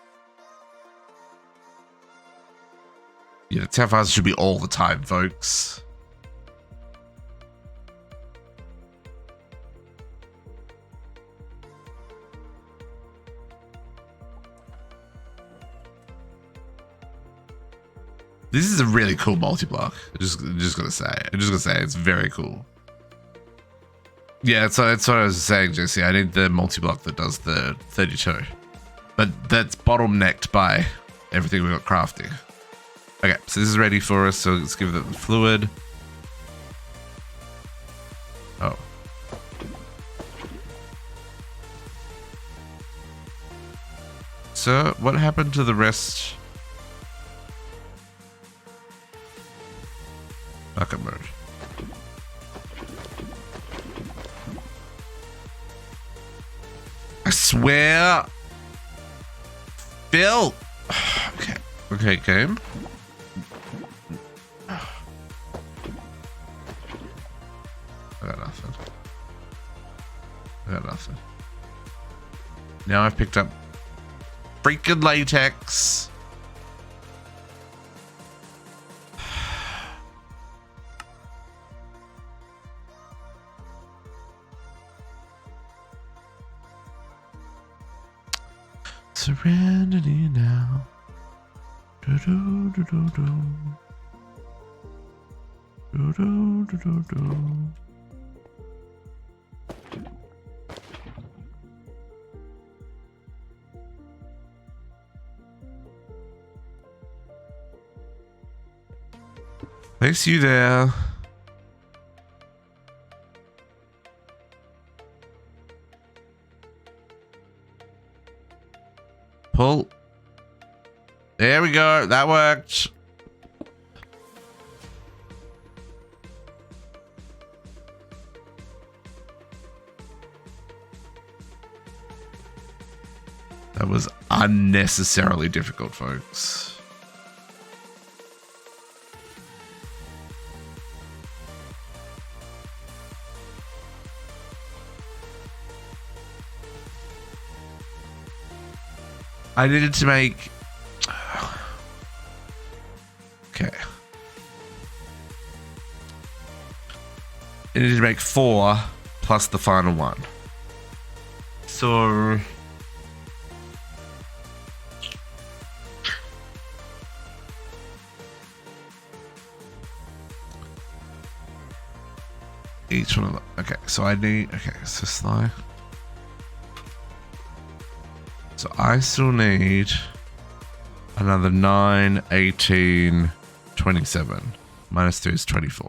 Yeah, that's how fast it should be all the time, folks. This is a really cool multi-block. I'm just gonna say. It's very cool. Yeah, so that's what I was saying, Jesse. I need the multi-block that does the 32. But that's bottlenecked by everything we got crafting. Okay, so this is ready for us, so let's give it the fluid. Oh. So, what happened to the rest? Bucket mode. I swear. Phil. Okay. Okay, game. I got nothing. Now I've picked up freaking latex. Serenity now. Do do do do do. Do do do do do. Place you there. Pull. There we go. That worked. That was unnecessarily difficult, folks. I needed to make... Okay. I needed to make 4 plus the final one. So... each one of them. Okay, so I need... Okay, so slide. So I still need another 9, 18, 27. Minus 3 is 24.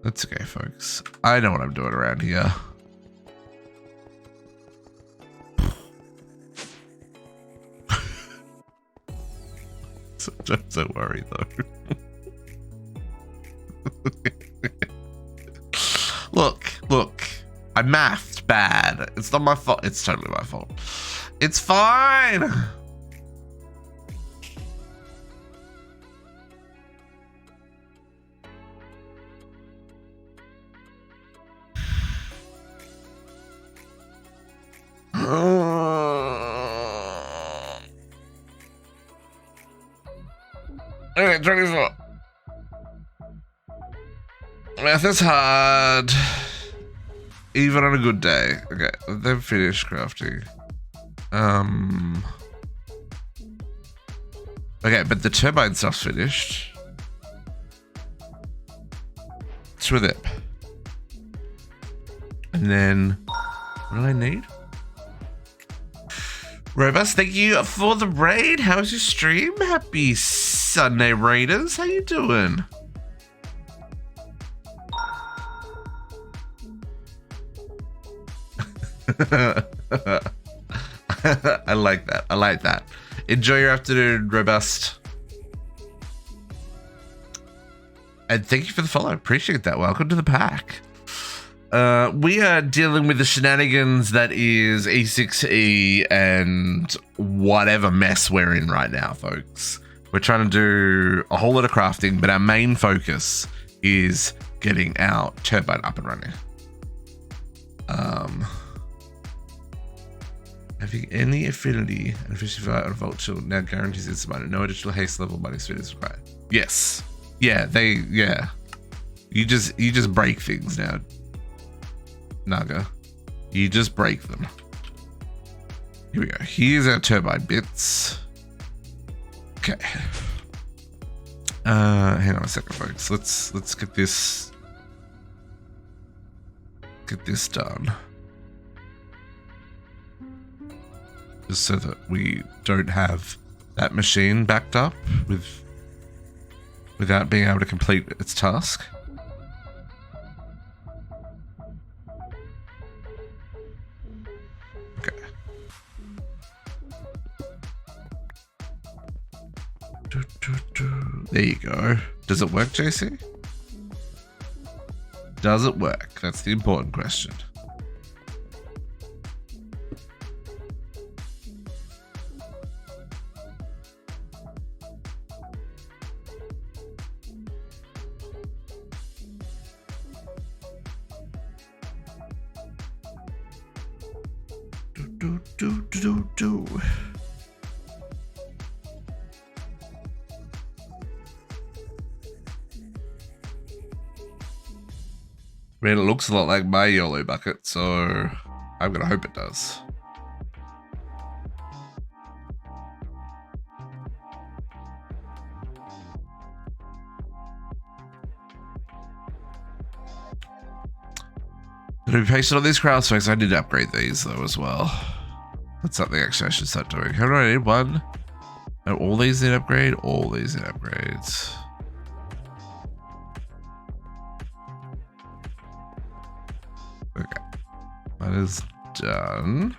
That's okay, folks. I know what I'm doing around here. So don't so worry though. Look, I mathed bad. It's not my fault. It's totally my fault. It's fine. Okay, 24. Math is hard. Even on a good day. Okay, they've finished crafting. Okay, but the turbine stuff's finished. What's with it? And then, what do I need? Robust, thank you for the raid. How's your stream? Happy Sunday, Raiders. How you doing? I like that. I like that. Enjoy your afternoon, Robust. And thank you for the follow. Appreciate that. Welcome to the pack. We are dealing with the shenanigans that is E6E and whatever mess we're in right now, folks. We're trying to do a whole lot of crafting, but our main focus is getting our turbine up and running. Having any affinity and 55 on Vault Shield now guarantees it's money. No additional haste level money speed is required. Yes. Yeah, yeah. You just break things now. Naga. You just break them. Here we go. Here's our turbine bits. Okay. Hang on a second, folks. Let's get this done. Just so that we don't have that machine backed up without being able to complete its task. Okay. There you go. Does it work, JC? Does it work? That's the important question. Do. I mean, it looks a lot like my YOLO bucket, so I'm gonna hope it does. Gonna be patient on these crowd specs. I need to upgrade these though as well. That's something actually I should start doing. How do I need one? Oh, all these need upgrade? All these need upgrades. Okay. That is done.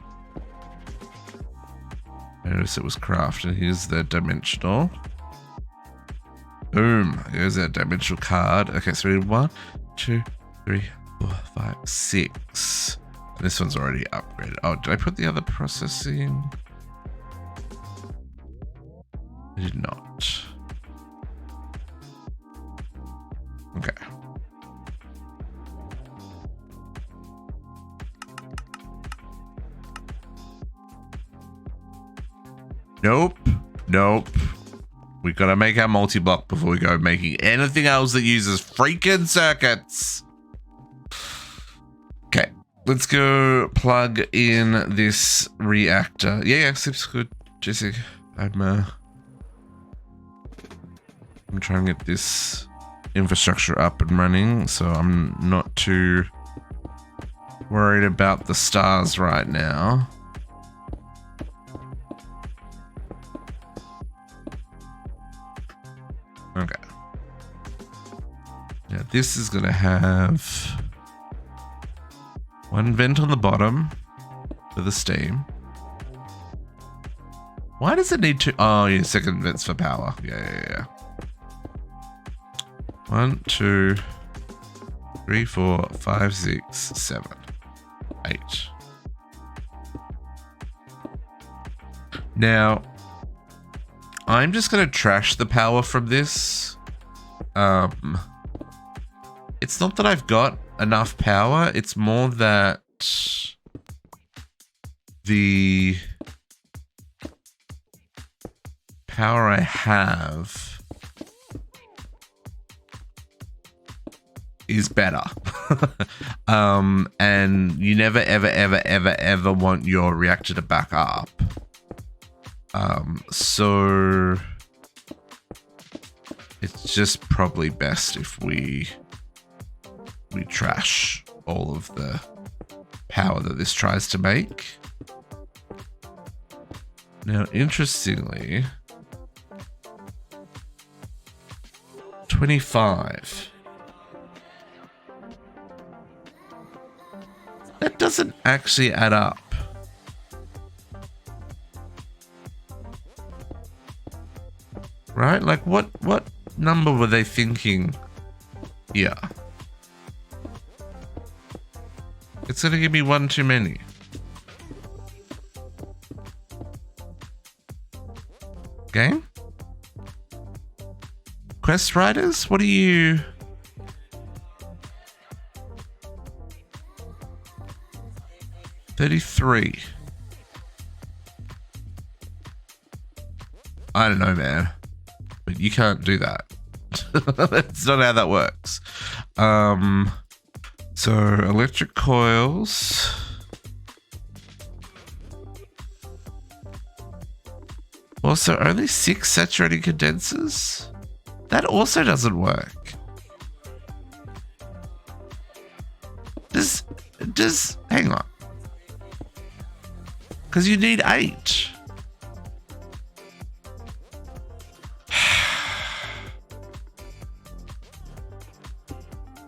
I noticed it was crafted. Here's the dimensional. Boom. Here's that dimensional card. Okay, so we need 1, 2, 3, 4, 5, 6. This one's already upgraded. Oh, did I put the other processing? I did not. Okay. Nope. Nope. We gotta make our multi-block before we go making anything else that uses freaking circuits. Okay. Let's go plug in this reactor. Yeah, seems good, Jesse. I'm trying to get this infrastructure up and running, so I'm not too worried about the stars right now. Okay. Now this is gonna have one vent on the bottom for the steam. Why does it need to? Oh, yeah, second vents for power. Yeah. 1, 2, 3, 4, 5, 6, 7, 8. Now, I'm just gonna trash the power from this. It's not that I've got enough power, it's more that the power I have is better. And you never ever want your reactor to back up. So it's just probably best if we trash all of the power that this tries to make. Now, interestingly, 25. That doesn't actually add up. Right? Like what number were they thinking? Yeah. It's gonna give me one too many. Game? Quest Riders? What are you? $33. I don't know, man. But you can't do that. That's not how that works. So electric coils. Also, only 6 saturating condensers? That also doesn't work. Does hang on. Because you need 8.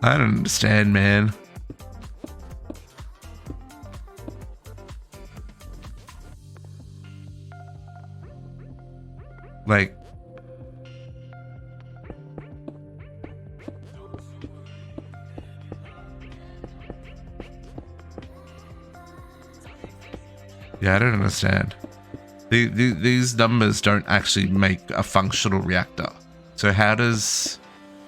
I don't understand, man. Like, yeah, I don't understand. These numbers don't actually make a functional reactor. So how does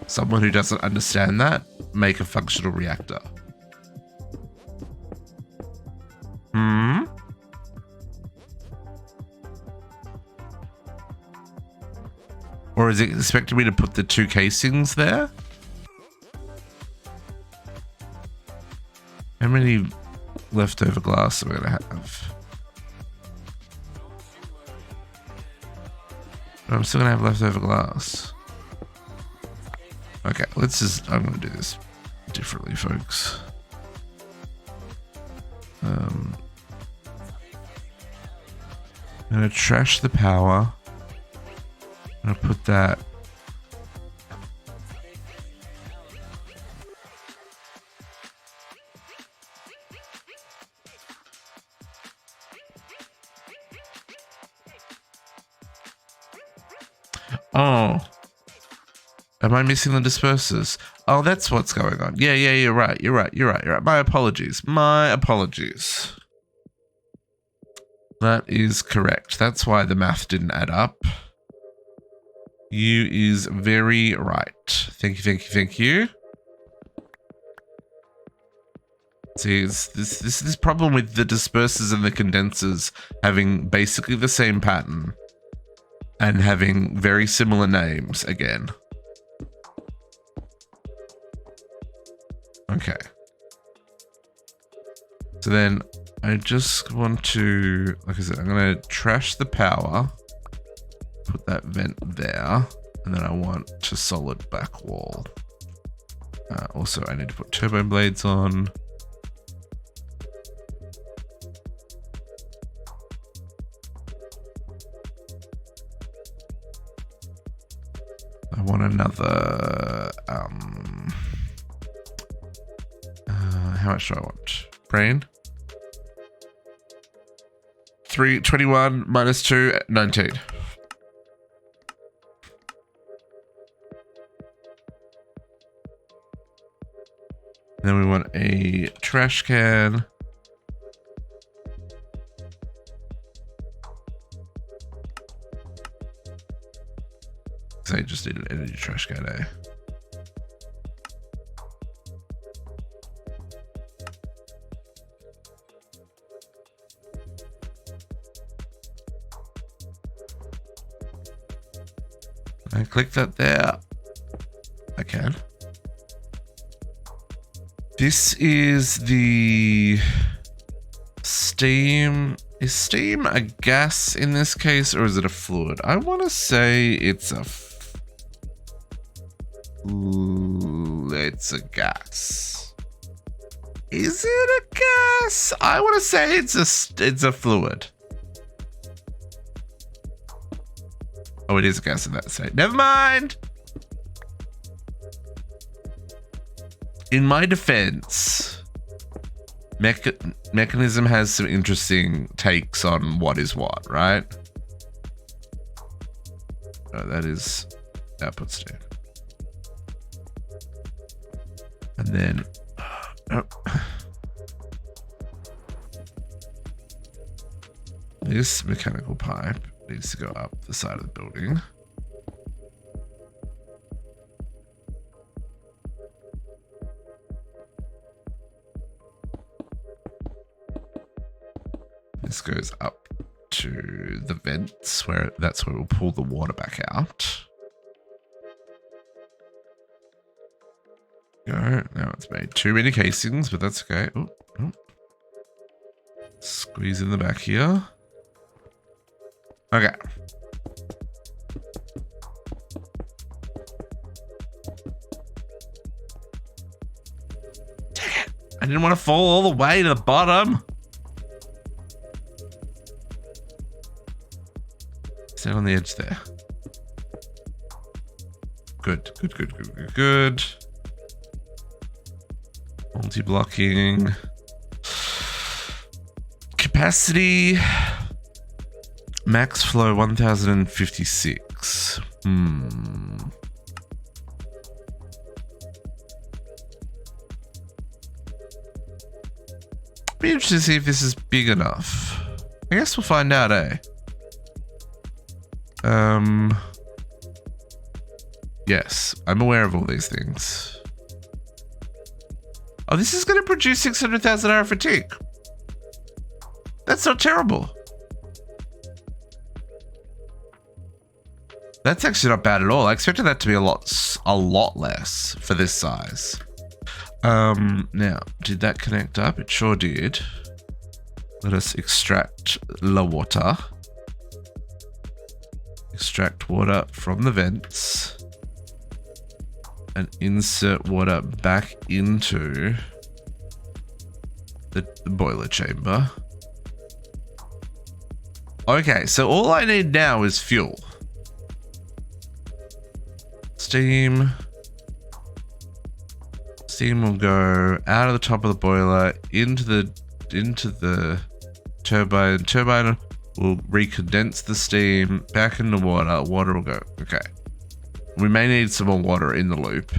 someone who doesn't understand that make a functional reactor? Or is it expecting me to put the 2 casings there? How many leftover glass am I gonna have? I'm still gonna have leftover glass. Okay, I'm gonna do this differently, folks. I'm gonna trash the power. I'm gonna put that. Oh. Am I missing the dispersers? Oh, that's what's going on. Yeah, you're right. You're right. My apologies. That is correct. That's why the math didn't add up. You is very right. Thank you. See, it's this problem with the dispersers and the condensers having basically the same pattern and having very similar names again. Okay. So then I just want to, like I said, I'm going to trash the power, put that vent there, and then I want to solid back wall. Also, I need to put turbo blades on. I want another, how much do I want? Brain? 21 minus 2, 19. Then we want a trash can. Because I just need an energy trash can, eh? I click that there. I can. This is the steam. Is steam a gas in this case, or is it a fluid? I want to say it's a gas. Is it a gas? I want to say it's a fluid. Oh, it is a gas in that state. Never mind. In my defense, Mekanism has some interesting takes on what is what, right? Oh, that is output state. And then, this mechanical pipe needs to go up the side of the building. This goes up to the vents, that's where we'll pull the water back out. Go. Now it's made too many casings, but that's okay. Ooh. Squeeze in the back here. Okay. Dang it. I didn't want to fall all the way to the bottom. Stand on the edge there. Good. Multi-blocking. Capacity. Max flow 1056. Be interested to see if this is big enough. I guess we'll find out, eh? Yes, I'm aware of all these things. Oh, this is going to produce 600,000 hour fatigue. That's not terrible. That's actually not bad at all. I expected that to be a lot less for this size. Now, did that connect up? It sure did. Let us extract the water. Extract water from the vents. And insert water back into the boiler chamber. Okay, so all I need now is fuel. Steam. Steam will go out of the top of the boiler into the turbine. Turbine will recondense the steam back into water. Water will go. Okay. We may need some more water in the loop.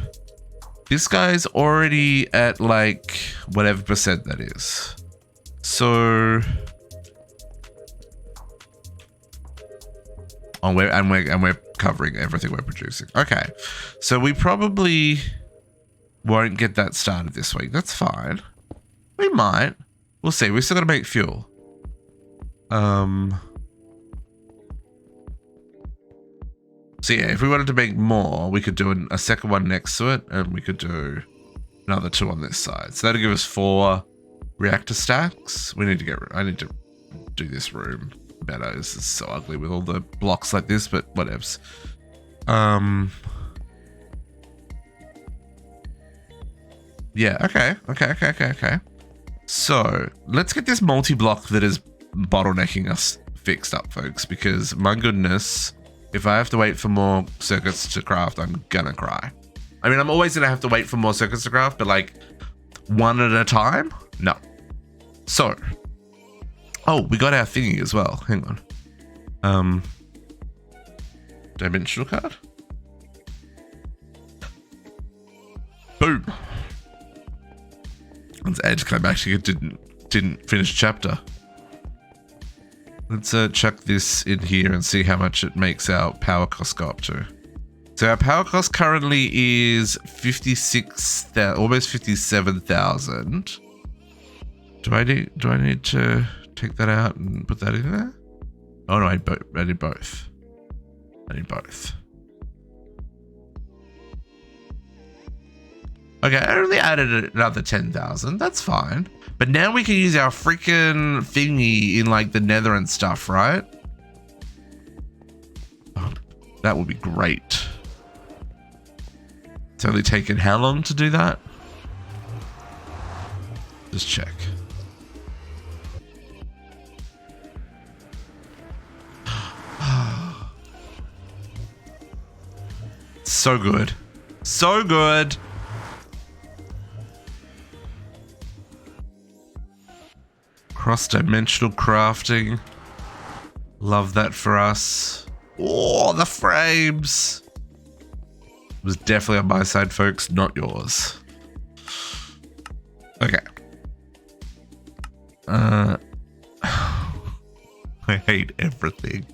This guy's already at like whatever percent that is. So we're covering everything we're producing. Okay. So we probably won't get that started this week. That's fine. We might. We'll see. We still got to make fuel. So yeah, if we wanted to make more, we could do a second one next to it, and we could do another 2 on this side. So that'll give us 4 reactor stacks. I need to do this room better. This is so ugly with all the blocks like this, but whatevs. Yeah, okay. So let's get this multi-block that is bottlenecking us fixed up, folks, because my goodness, if I have to wait for more circuits to craft, I'm gonna cry. I mean, I'm always gonna have to wait for more circuits to craft, but like one at a time? No. So, oh, we got our thingy as well. Hang on. Dimensional card? Boom. Once Edge came back, she didn't finish chapter. Let's chuck this in here and see how much it makes our power cost go up to. So our power cost currently is 56,000, almost 57,000. Do I need to take that out and put that in there? Oh no, I need both. I need both. Okay, I only added another 10,000. That's fine. But now we can use our freaking thingy in like the nether and stuff, right? Oh, that would be great. It's only taken how long to do that? Just check. So good. So good. Cross-dimensional crafting. Love that for us. Oh, the frames. It was definitely on my side, folks, not yours. Okay. I hate everything.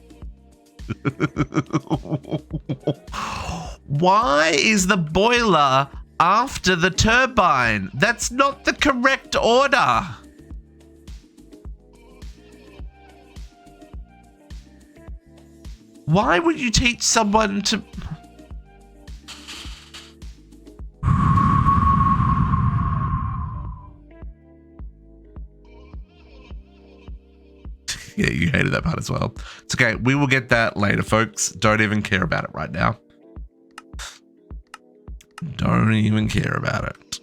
Why is the boiler after the turbine? That's not the correct order. Why would you teach someone to... Yeah, you hated that part as well. It's okay. We will get that later, folks. Don't even care about it right now. Don't even care about it.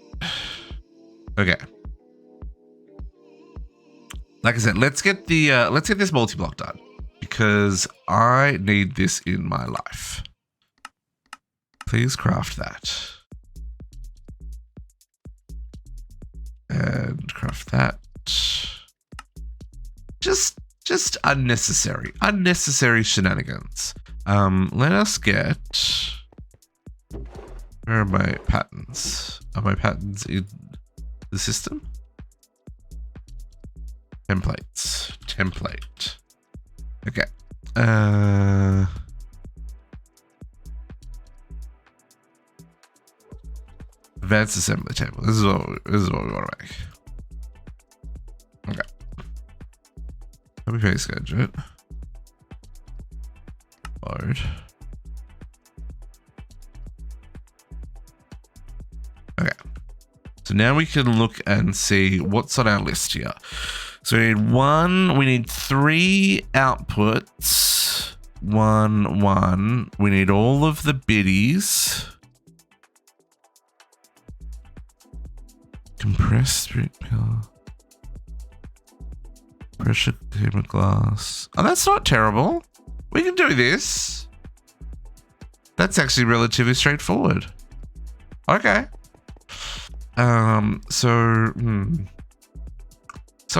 Okay. Like I said, let's get this multi-block done, because I need this in my life. Please craft that. And craft that. Just unnecessary shenanigans. Let us get... Where are my patterns? Are my patterns in the system? Templates. Template. Okay. Advanced assembly table. This is what we want to make. Okay. Copy paste gadget. Load. Okay. So So now we can look and see what's on our list here. So we need 3 outputs. 1. We need all of the biddies. Compressed spirit power. Pressure chamber glass. Oh, that's not terrible. We can do this. That's actually relatively straightforward. Okay. Some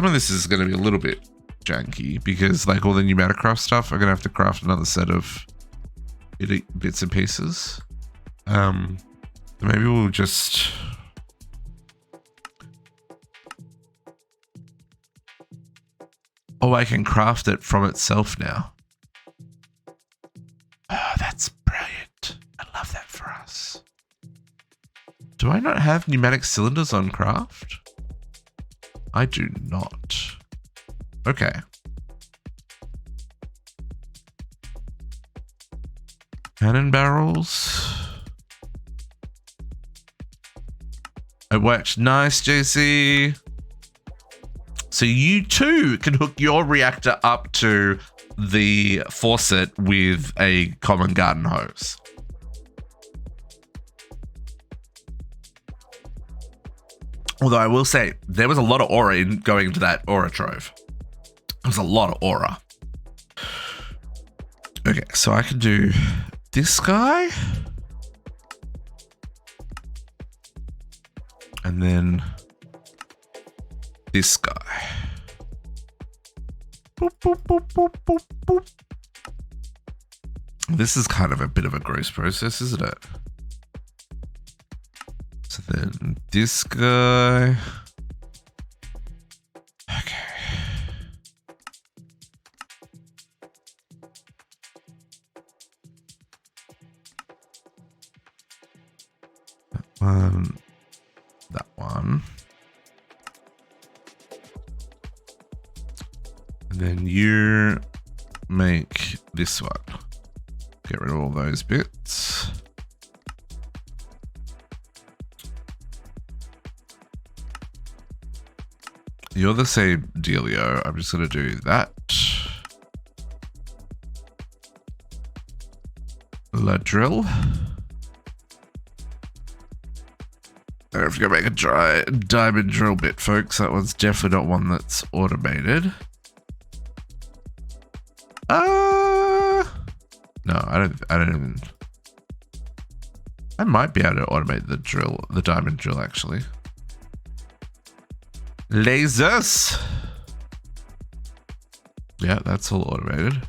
of this is going to be a little bit janky because like all the Enigmatica stuff, I'm going to have to craft another set of bits and pieces. Maybe we'll just... Oh, I can craft it from itself now. Oh, that's brilliant. I love that for us. Do I not have pneumatic cylinders on craft? I do not. Okay. Cannon barrels. It worked. Nice, JC. So you too can hook your reactor up to the faucet with a common garden hose. Although I will say there was a lot of aura going into that aura trove. There was a lot of aura. Okay, so I can do this guy. And then this guy. Boop, boop, boop, boop, boop, boop. This is kind of a bit of a gross process, isn't it? So then this guy. Okay. That one. And then you make this one. Get rid of all those bits. You're the same dealio. I'm just going to do that. La drill. I have to go make a dry diamond drill bit, folks. That one's definitely not one that's automated. No, I don't even. I might be able to automate the drill, the diamond drill, actually. Lasers. Yeah, that's all automated.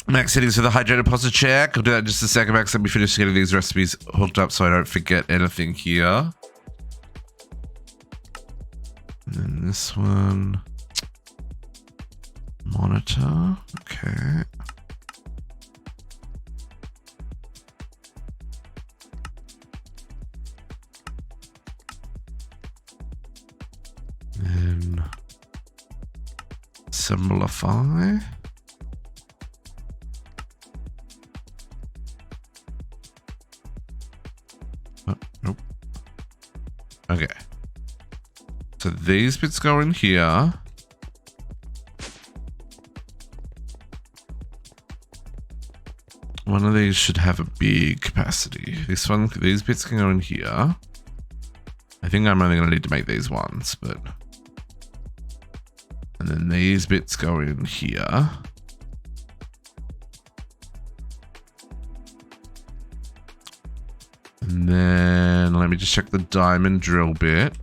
Max settings for the hydrated posture check. I'll do that in just a second, Max. Let me finish getting these recipes hooked up so I don't forget anything here. And then this one. Monitor. Okay. Then simplify. Oh, nope. Okay. So these bits go in here. One of these should have a big capacity. This one, these bits can go in here. I think I'm only going to need to make these ones, but... And then these bits go in here. And then let me just check the diamond drill bit.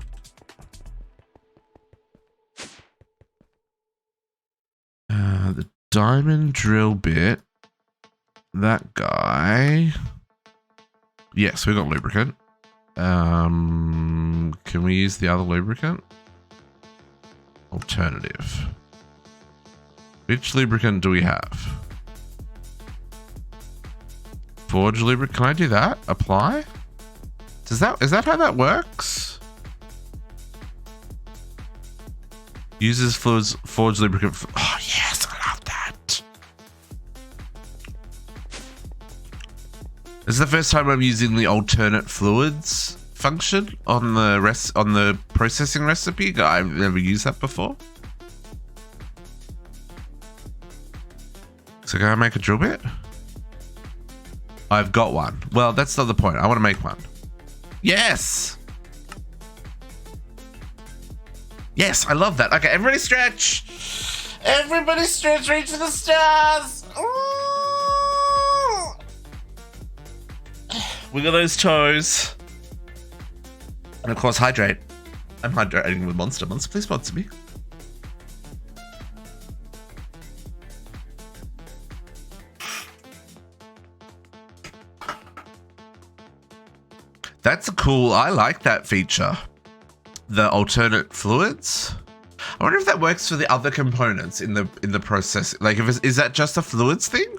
The diamond drill bit. That guy. Yes, we got lubricant. Can we use the other lubricant? Alternative. Which lubricant do we have? Forge lubricant. Can I do that? Apply? Is that how that works? Uses forge lubricant. Oh yes, I love that. This is the first time I'm using the alternate fluids function on the processing recipe. I've never used that before. So can I make a drill bit? I've got one. Well, that's not the point. I want to make one. Yes! Yes, I love that. Okay, everybody stretch. Everybody stretch, reach for the stars. Ooh. Wiggle those toes. And of course, hydrate. I'm hydrating with Monster. Monster, please sponsor me. That's a cool, I like that feature. The alternate fluids. I wonder if that works for the other components in the process. Like, is that just a fluids thing?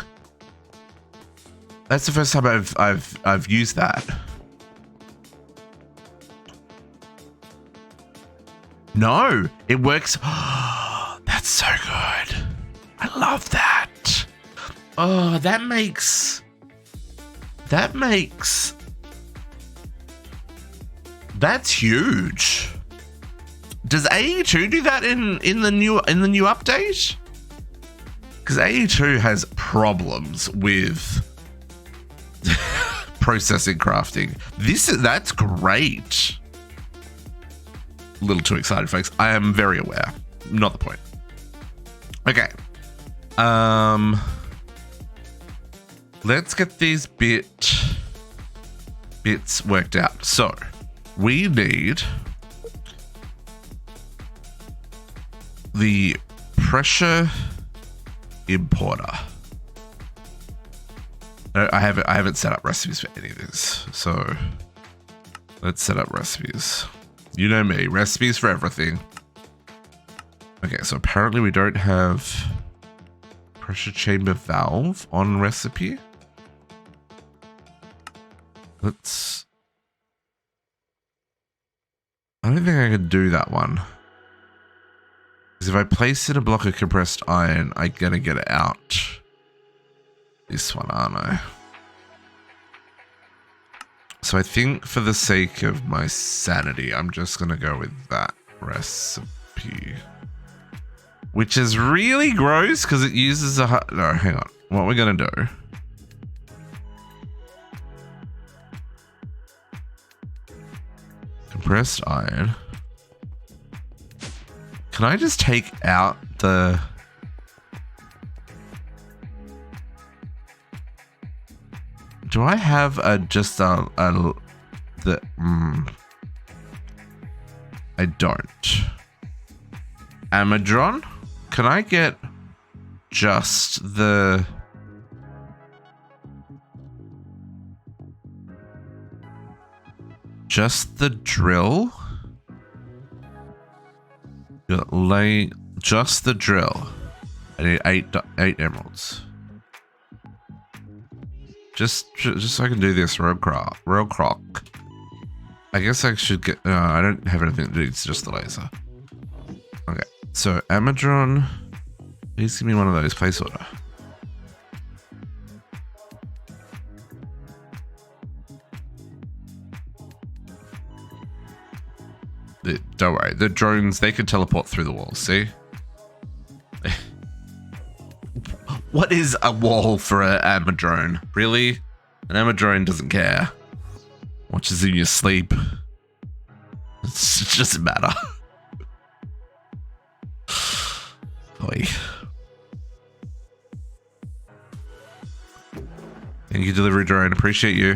That's the first time I've used that. No, it works. That's so good. I love that. Oh, that's huge. Does AE2 do that in the new update? Because AE2 has problems with processing crafting. That's great. A little too excited, folks. I am very aware. Not the point. Okay. Let's get these bits worked out. So we need the pressure importer. I haven't set up recipes for any of this, so let's set up recipes. You know me, recipes for everything. Okay, so apparently we don't have pressure chamber valve on recipe. I don't think I could do that one. Because if I place in a block of compressed iron, I'm gonna get it out. This one, aren't I? So I think for the sake of my sanity, I'm just gonna go with that recipe. Which is really gross because it uses a... No, hang on. What we're gonna do... Compressed iron. Can I just take out the... Do I have I don't. Amadron? Can I get just the... Just the drill? Just the drill. I need eight emeralds. Just so I can do this real croc. I guess I should get... No, I don't have anything to do. It's just the laser. Okay. So, Amadron... Please give me one of those. Place order. Don't worry. The drones, they can teleport through the walls. See? What is a wall for an Amadrone? Really? An Amadrone doesn't care. Watches in your sleep. It doesn't matter. Oy. Thank you, delivery drone. Appreciate you.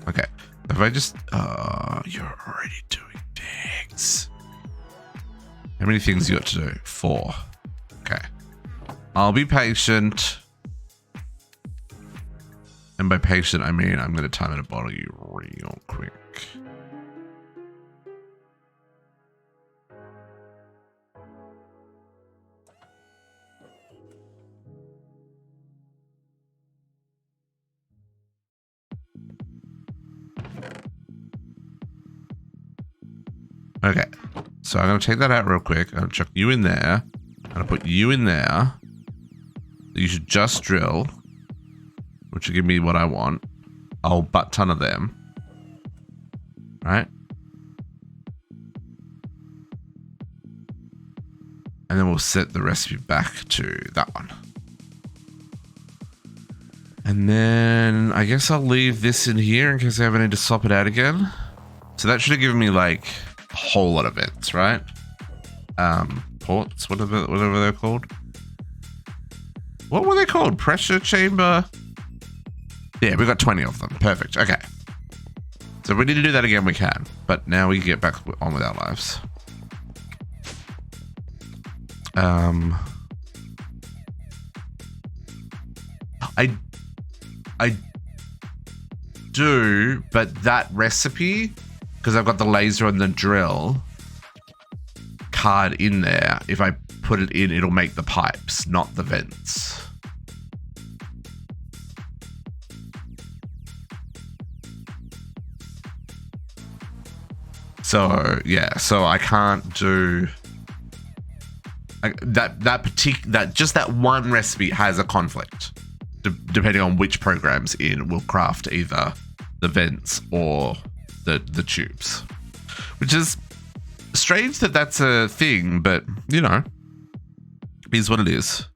Okay. If I just... you're already doing things. How many things you got to do? 4. Okay. I'll be patient. And by patient, I mean I'm going to time it a bottle you real quick. Okay. So I'm going to take that out real quick. I'm going to chuck you in there. I'm going to put you in there. You should just drill, which will give me what I want. a whole butt ton of them. Right? And then we'll set the recipe back to that one. And then I guess I'll leave this in here in case I ever need to swap it out again. So that should have given me like a whole lot of vents, right? Ports, whatever they're called. What were they called? Pressure chamber? Yeah, we got 20 of them. Perfect. Okay. So if we need to do that again, we can. But now we get back on with our lives. I do, but that recipe, because I've got the laser and the drill card in there, if I put it in, it'll make the pipes, not the vents. So yeah, so I can't do that one recipe has a conflict. Depending on which programs in will craft either the vents or the tubes, which is strange that that's a thing, but you know, is what it is.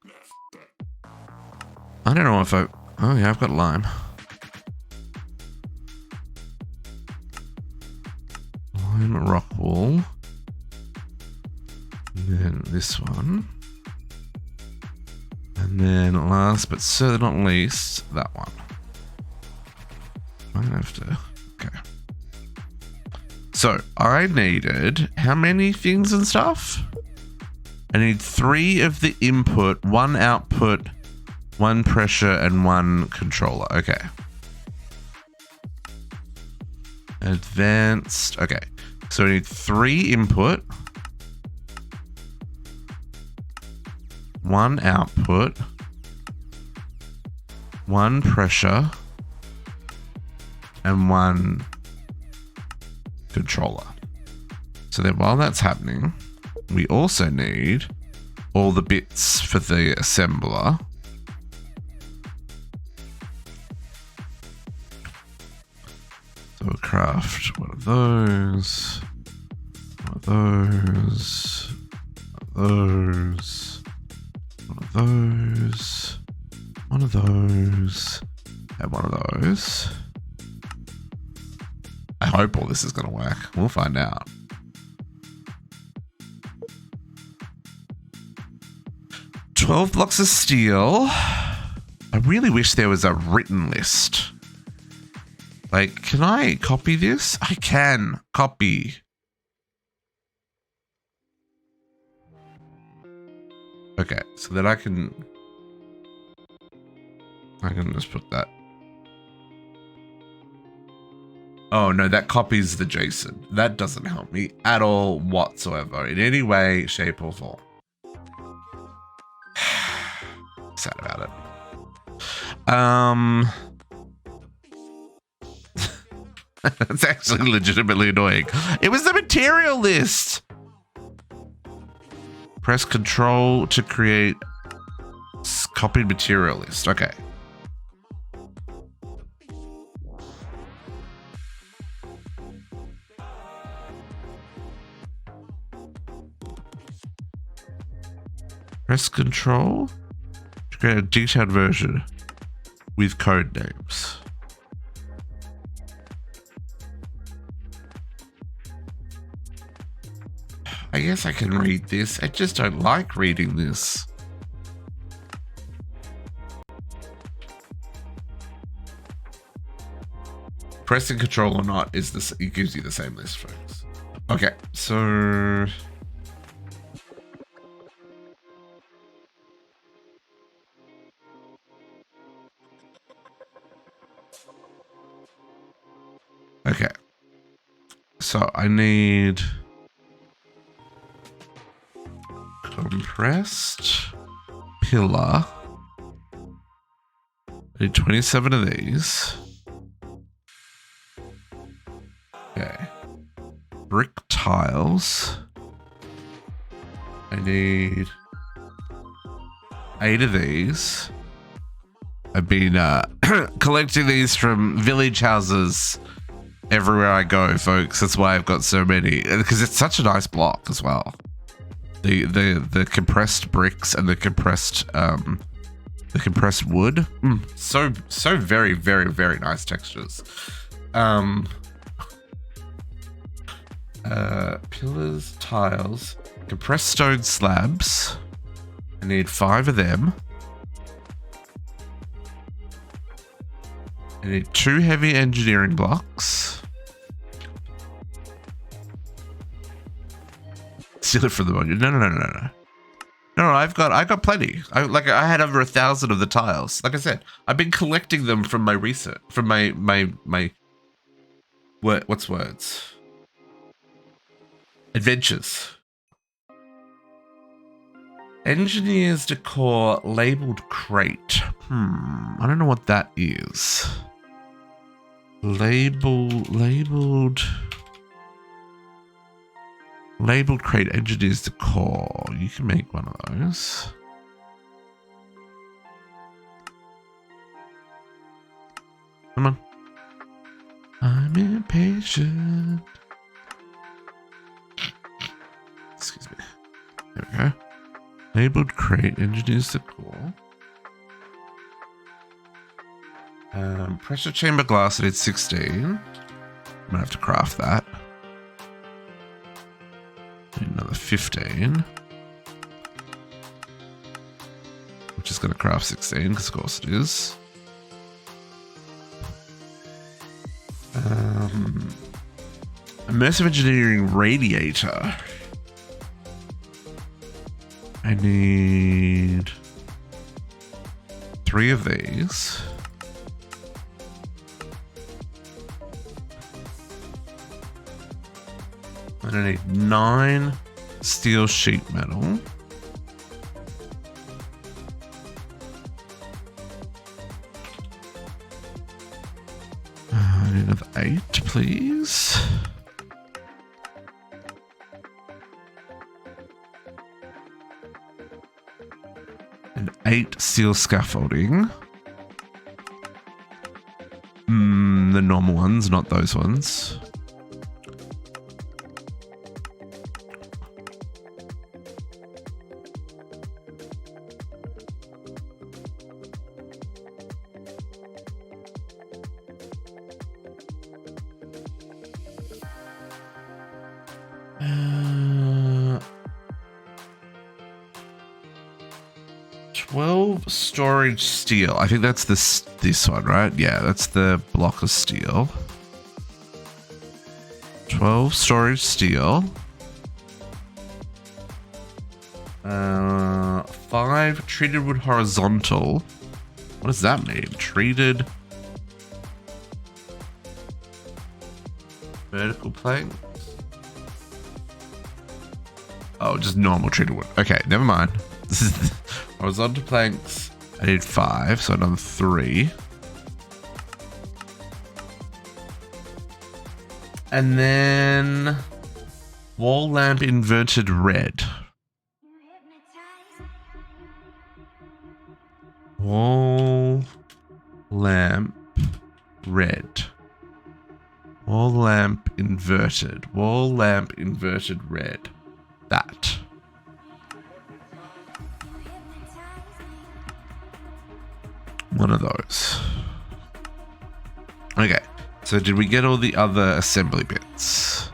I don't know if oh yeah, I've got lime. Lime rock wool. And then this one. And then last but certainly not least, that one. I'm gonna have to, okay. So I needed how many things and stuff? I need 3 of the input, 1 output, 1 pressure, and 1 controller. Okay. Advanced, okay. So I need 3 input, 1 output, 1 pressure, and 1 controller. So then while that's happening, we also need all the bits for the assembler. So we'll craft one of those, one of those, one of those, one of those, one of those, and one of those. I hope all this is going to work. We'll find out. $12 blocks of steel. I really wish there was a written list. Like, can I copy this? I can copy. Okay, so that I can just put that. Oh no, that copies the JSON. That doesn't help me at all whatsoever in any way, shape, or form. Sad about it. It's actually legitimately annoying. It was the material list. Press Control to create copied material list. Okay. Press Control to create a detailed version with code names. I guess I can read this. I just don't like reading this. Pressing Control or not is this. It gives you the same list, folks. Okay, so okay, so I need compressed pillar. I need 27 of these. Okay. Brick tiles. I need 8 of these. I've been collecting these from village houses everywhere I go, folks. That's why I've got so many, because it's such a nice block as well. The compressed bricks and the compressed wood. So very, very, very nice textures. Pillars, tiles, compressed stone slabs. I need 5 of them. I need 2 heavy engineering blocks. Steal it from the monument. No, I've got plenty. I had over 1,000 of the tiles. Like I said, I've been collecting them from my research, from my what's words? Adventures. Engineer's decor labeled crate. I don't know what that is. Labeled crate, engineer's decor. You can make one of those. Come on. I'm impatient. Excuse me. There we go. Labeled crate, engineer's decor. Pressure chamber glass, I need 16. I'm gonna have to craft that. Need another 15. Which is gonna craft 16, because of course it is. Immersive engineering radiator. I need 3 of these. And I need 9 steel sheet metal. I need another 8, please. And 8 steel scaffolding. The normal ones, not those ones. Storage steel. I think that's this one, right? Yeah, that's the block of steel. 12 storage steel. 5 treated wood horizontal. What does that mean? Treated vertical planks. Oh, just normal treated wood. Okay, never mind. This is horizontal planks. I need 5, so another 3. And then wall lamp inverted red. Wall lamp red. Wall lamp inverted. Wall lamp inverted red. That. One of those. Okay, so did we get all the other assembly bits?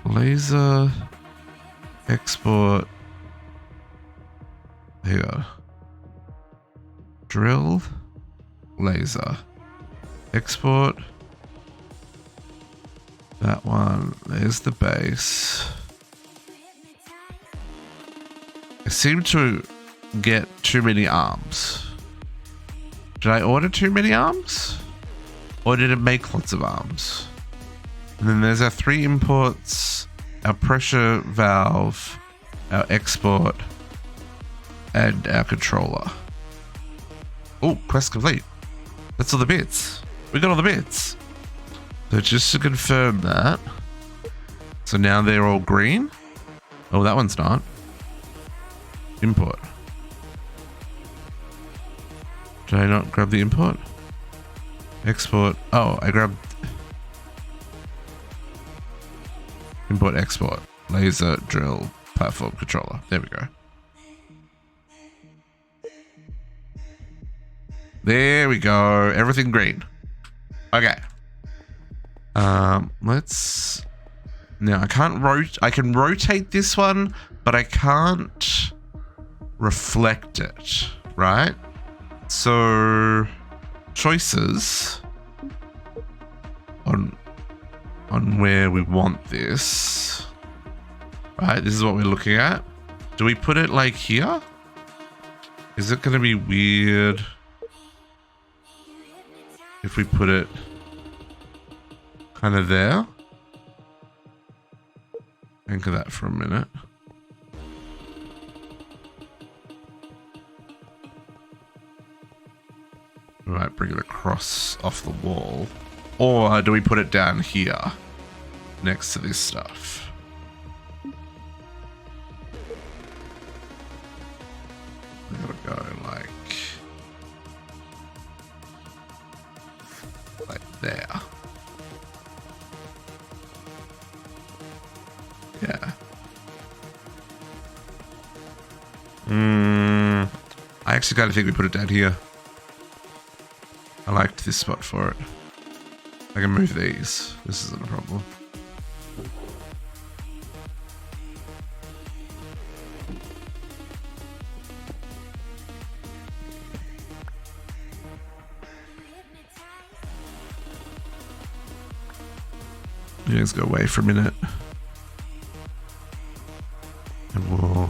Laser, export, here. Drill, laser, export. That one, there's the base. I seem to get too many arms. Did I order too many arms? Or did it make lots of arms? And then there's our 3 imports, our pressure valve, our export, and our controller. Oh, quest complete. That's all the bits. We got all the bits. So just to confirm that. So now they're all green. Oh, that one's not. Import. Did I not grab the import? Export. Oh, I grabbed import export. Laser drill platform controller. There we go. There we go. Everything green. Okay. Let's. Now I can rotate this one, but I can't reflect it, right? So choices on where we want this. Right, this is what we're looking at. Do we put it like here? Is it gonna be weird if we put it kind of there? Anchor that for a minute. We might bring it across off the wall. Or do we put it down here next to this stuff? We gotta go like there. Yeah. I actually kind of think we put it down here. I liked this spot for it. I can move these. This isn't a problem. Let's go away for a minute. And we'll...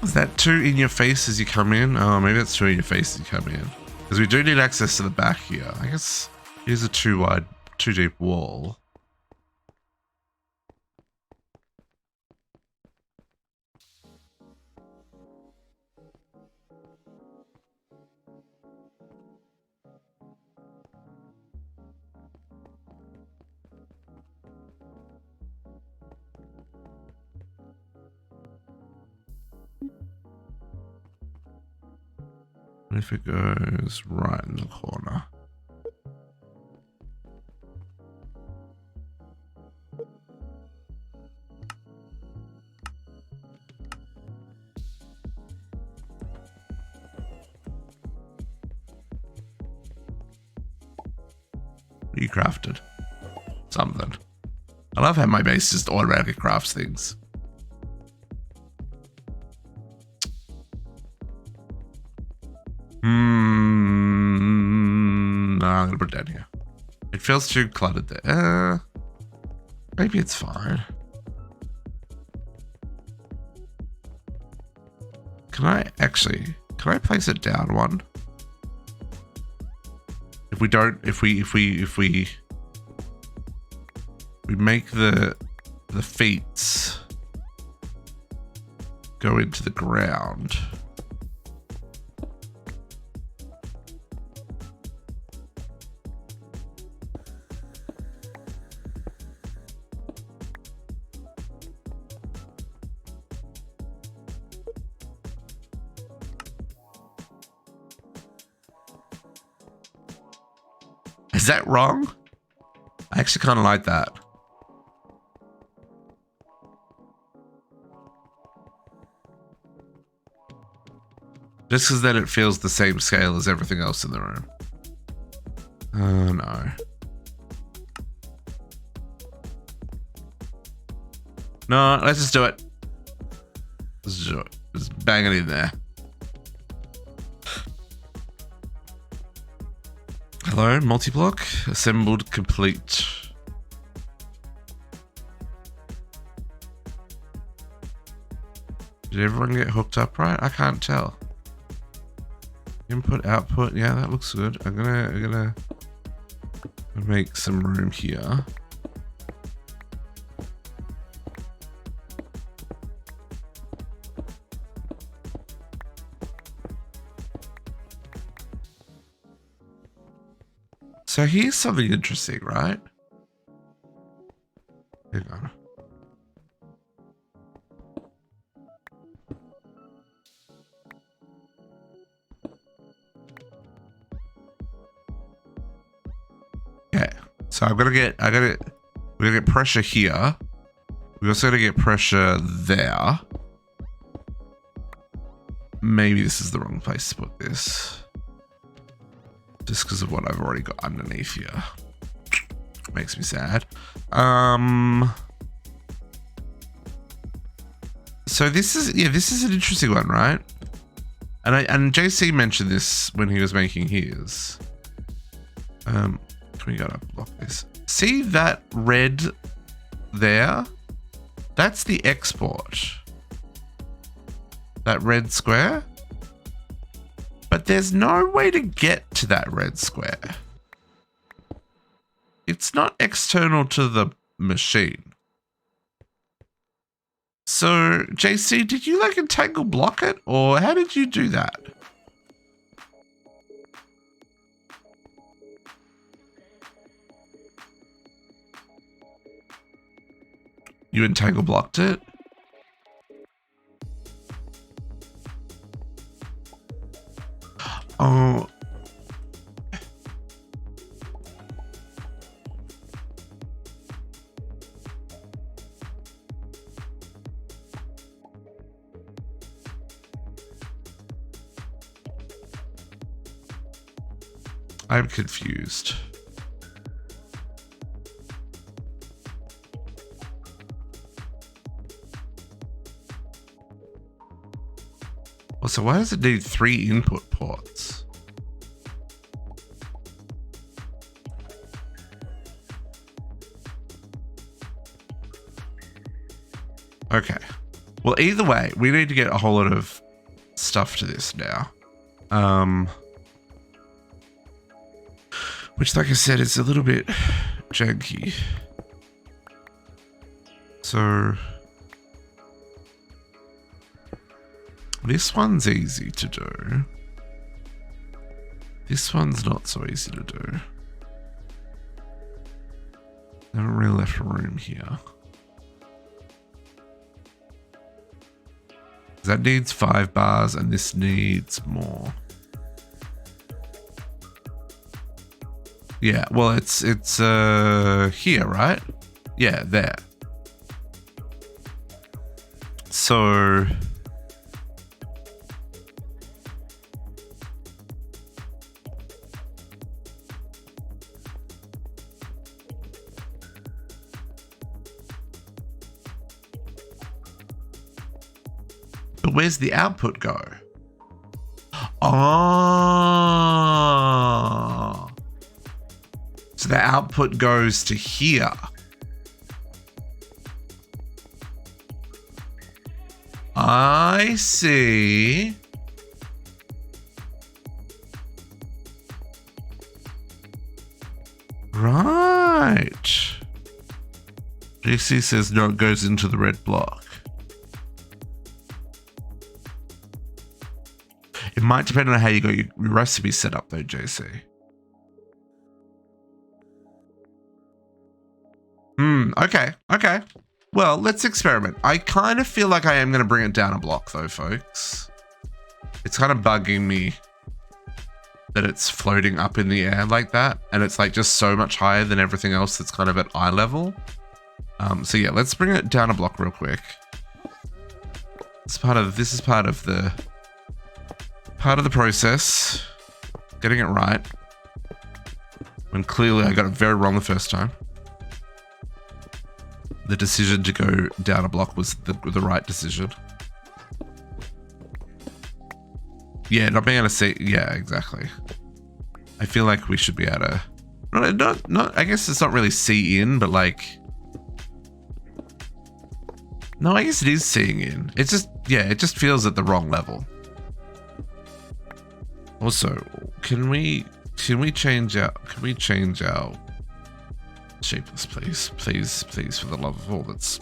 Is that two in your face as you come in? Oh, maybe that's two in your face as you come in. Because we do need access to the back here. I guess here's a too deep wall. What if it goes right in the corner? You crafted something. I love how my base just automatically crafts things. No, I'm gonna put it down here. It feels too cluttered there. Maybe it's fine. Can I place it down one? If we don't, if we make the feet go into the ground. Is that wrong? I actually kind of like that. Just because then it feels the same scale as everything else in the room. Oh no. No, let's just do it. Let's just do it. Just bang it in there. Hello, multi-block. Assembled complete. Did everyone get hooked up right? I can't tell. Input, output. Yeah, that looks good. I'm gonna make some room here. So here's something interesting, right? Hang on. Okay, so we're gonna get pressure here. We're also gonna get pressure there. Maybe this is the wrong place to put this. Just because of what I've already got underneath here. Makes me sad. So this is an interesting one, right? And JC mentioned this when he was making his. Can we go to block this? See that red there? That's the export. That red square. But there's no way to get to that red square. It's not external to the machine. So, JC, did you like entangle block it? Or how did you do that? You entangle blocked it? Oh. I'm confused. So why does it need 3 input ports? Okay. Well, either way, we need to get a whole lot of stuff to this now. Which, like I said, is a little bit janky. So this one's easy to do. This one's not so easy to do. I haven't really left room here. That needs 5 bars and this needs more. Yeah, well, it's here, right? Yeah, there. So but where's the output go? Oh. So the output goes to here. I see. Right. JC says no, it goes into the red block. It might depend on how you got your recipe set up though, JC. Okay. Well, let's experiment. I kind of feel like I am going to bring it down a block though, folks. It's kind of bugging me that it's floating up in the air like that. And it's like just so much higher than everything else that's kind of at eye level. So yeah, let's bring it down a block real quick. This is part of the process. Getting it right. When clearly I got it very wrong the first time. The decision to go down a block was the right decision. Yeah, not being able to see. Yeah, exactly. I feel like we should be able to. Not. I guess it's not really see in, but like. No, I guess it is seeing in. It's just, yeah, it just feels at the wrong level. Also, can we change out? Can we change our shapeless, please, for the love of all that's.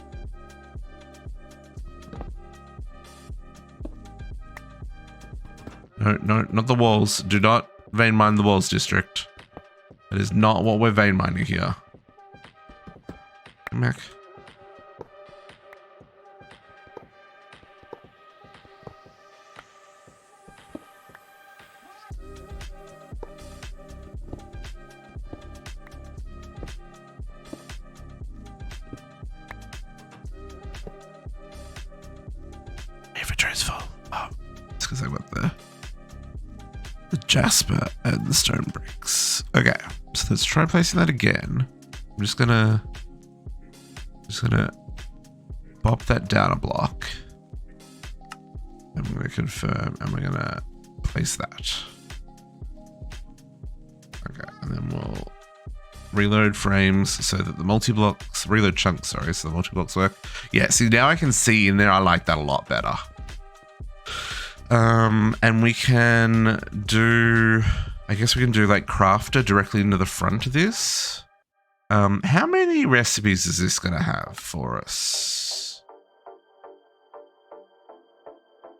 No, not the walls. Do not vein mine the walls, district. That is not what we're vein mining here. Come back. Inventory's full. Oh, it's because I went there. The jasper and the stone bricks. Okay, so let's try placing that again. I'm just gonna pop that down a block. I'm gonna confirm, and we're gonna place that. Okay, and then we'll reload frames so that the multi-blocks, reload chunks, sorry, so the multi-blocks work. Yeah, see, now I can see in there, I like that a lot better. And we can do, I guess we can do like crafter directly into the front of this. How many recipes is this going to have for us?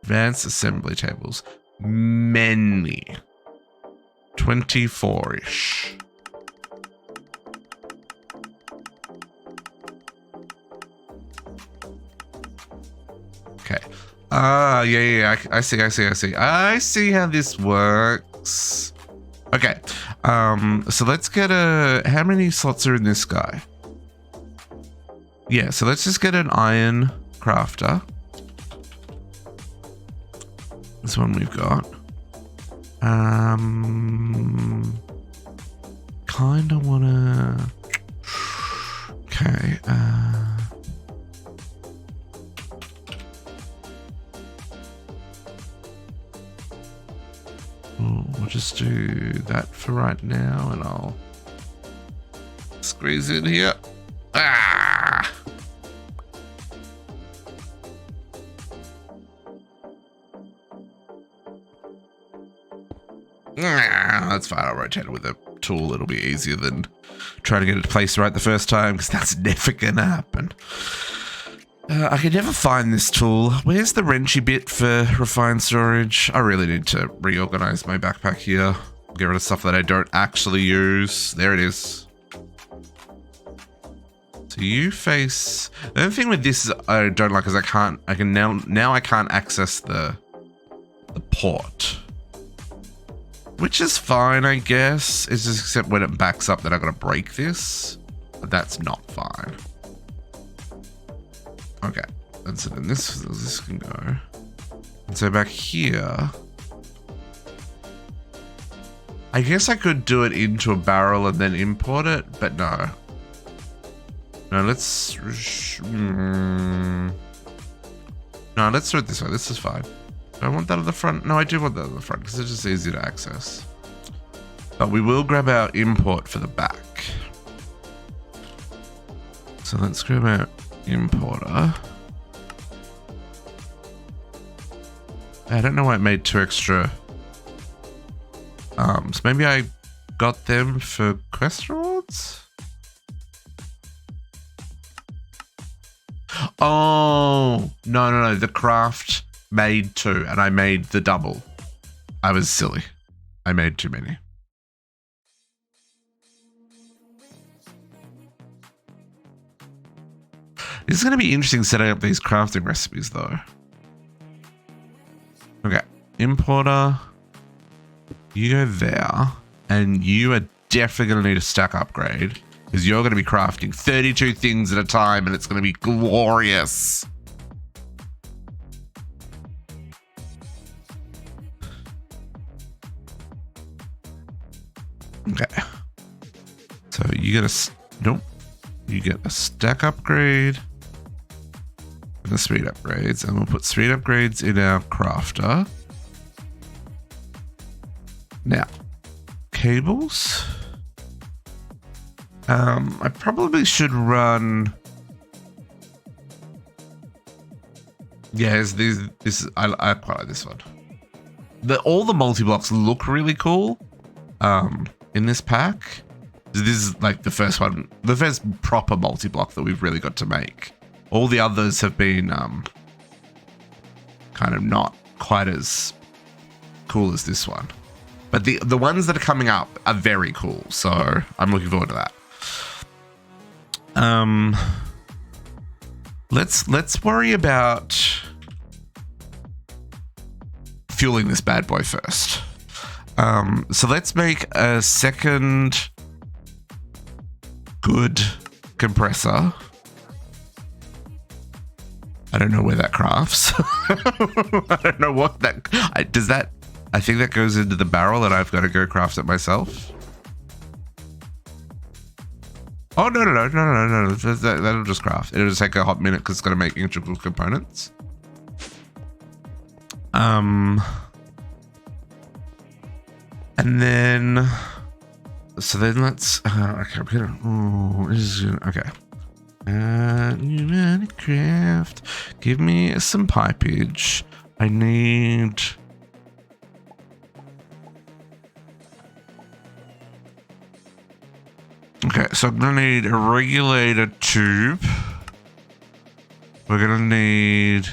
Advanced assembly tables. Many. 24-ish. Okay. Yeah. I see. I see how this works. Okay. So let's get how many slots are in this guy? Yeah, so let's just get an iron crafter. This one we've got. Kinda wanna. Okay, we'll just do that for right now, and I'll squeeze in here. Ah! That's fine. I'll rotate it with a tool. It'll be easier than trying to get it placed right the first time, because that's never gonna happen. I can never find this tool. Where's the wrenchy bit for refined storage? I really need to reorganize my backpack here. Get rid of stuff that I don't actually use. There it is. So you face... The only thing with this is I don't like is I can't access the port. Which is fine, I guess. It's just except when it backs up that I gotta break this. But that's not fine. Okay, and so then this can go. And so back here, I guess I could do it into a barrel and then import it, but no. No, let's no, let's do it this way. This is fine. Do I want that at the front? No, I do want that at the front because it's just easier to access. But we will grab our import for the back. So let's grab our importer. I don't know why it made 2 extra arms. Maybe I got them for quest rewards? Oh, no. The craft made 2 and I made the double. I was silly. I made too many. This is going to be interesting setting up these crafting recipes though. Okay, importer, you go there, and you are definitely going to need a stack upgrade because you're going to be crafting 32 things at a time and it's going to be glorious. Okay, so you get you get a stack upgrade. The speed upgrades, and we'll put speed upgrades in our crafter. Now, cables. I probably should run. Yes, I quite like this one. All the multi-blocks look really cool. In this pack, this is like the first one, the first proper multi-block that we've really got to make. All the others have been kind of not quite as cool as this one. But the ones that are coming up are very cool, so I'm looking forward to that. Let's worry about fueling this bad boy first. So let's make a second good compressor. I don't know where that crafts. I don't know what that does. That I think that goes into the barrel, and I've got to go craft it myself. Oh no! That'll just craft. It'll just take a hot minute because it's got to make integral components. And then, so then let's. Okay, I'm gonna. Okay. Enigmatica. Give me some pipage. I need. Okay, so I'm gonna need a regulator tube. We're gonna need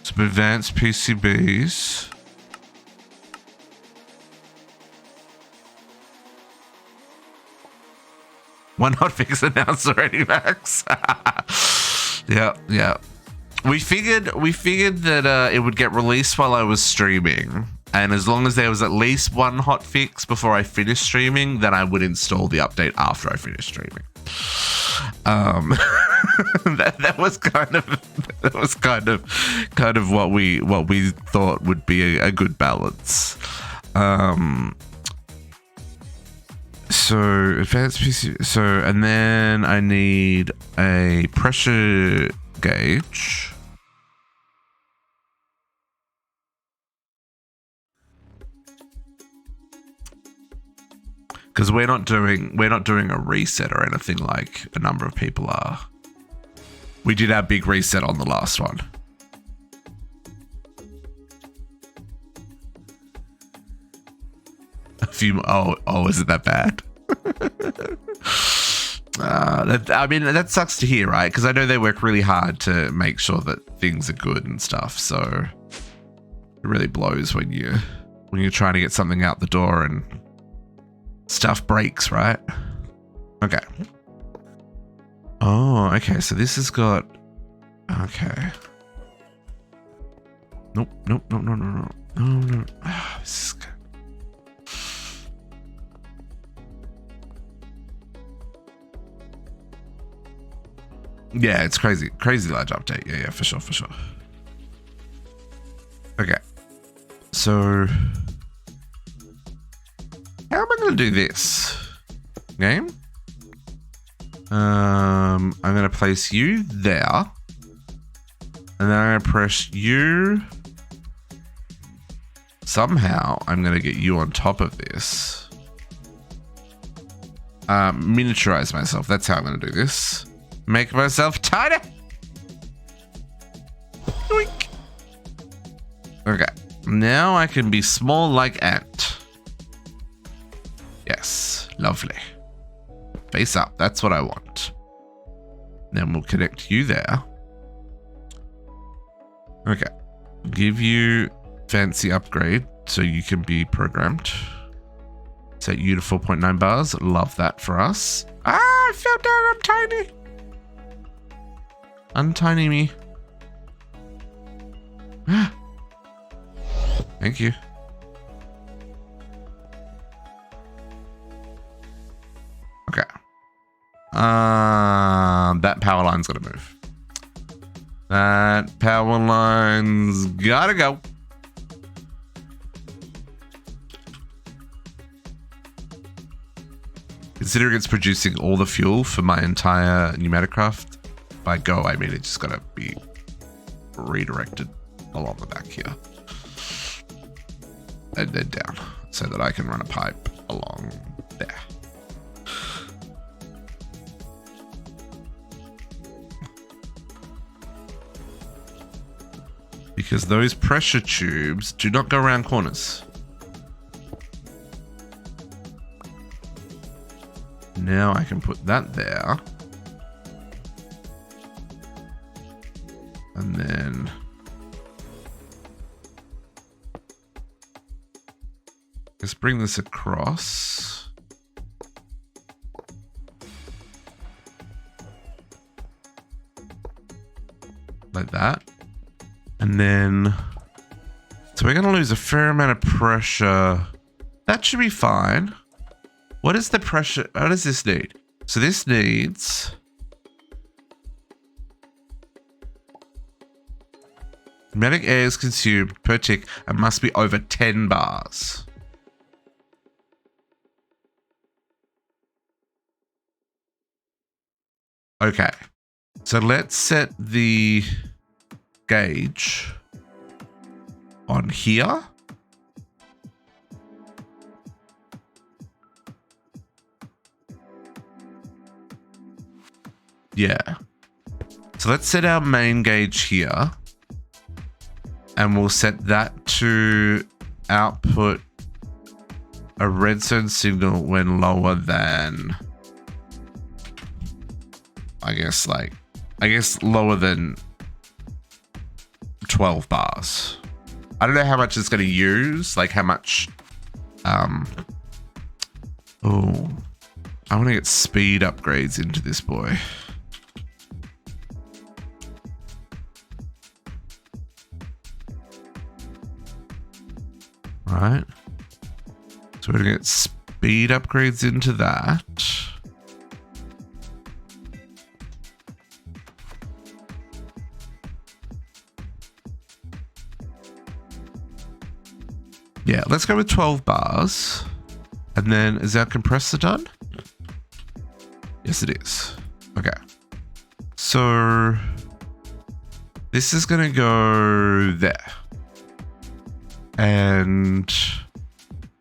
some advanced PCBs. One hotfix announced already, Max. Yeah. We figured that it would get released while I was streaming, and as long as there was at least one hotfix before I finished streaming, then I would install the update after I finished streaming. That was kind of what we thought would be a good balance. So advanced PC. So and then I need a pressure gauge. Because we're not doing a reset or anything like a number of people are. We did our big reset on the last one. A few. Oh, is it that bad? I mean, that sucks to hear, right? Because I know they work really hard to make sure that things are good and stuff. So it really blows when you're trying to get something out the door and stuff breaks, right? Okay. Oh, okay. So this has got. Okay. Nope. No. Oh, this is good. Yeah, it's crazy large update. Yeah, for sure. Okay. So how am I going to do this? Game? I'm going to place you there. And then I'm going to press you. Somehow, I'm going to get you on top of this. Miniaturize myself. That's how I'm going to do this. Make myself tighter. Yoink. Okay. Now I can be small like ant. Yes, lovely. Face up, that's what I want. Then we'll connect you there. Okay. Give you fancy upgrade so you can be programmed. Set you to 4.9 bars. Love that for us. Ah, I fell down, I'm tiny. Untiny me. Thank you. Okay. That power line's gotta move. That power line's gotta go. Considering it's producing all the fuel for my entire Enigmatica, by go, I mean it's just gotta be redirected along the back here. And then down, so that I can run a pipe along there. Because those pressure tubes do not go around corners. Now I can put that there. And then Let's bring this across. Like that. And then, so we're going to lose a fair amount of pressure. That should be fine. What is the pressure? What does this need? So this needs kinetic air is consumed per tick and must be over 10 bars. Okay. So let's set the gauge on here. Yeah. So let's set our main gauge here. And we'll set that to output a redstone signal when lower than, I guess lower than 12 bars. I don't know how much it's going to use, like how much, oh, I want to get speed upgrades into this boy. Right. So we're going to get speed upgrades into that. Yeah, let's go with 12 bars. And then is our compressor done? Yes, it is. Okay. So this is going to go there. And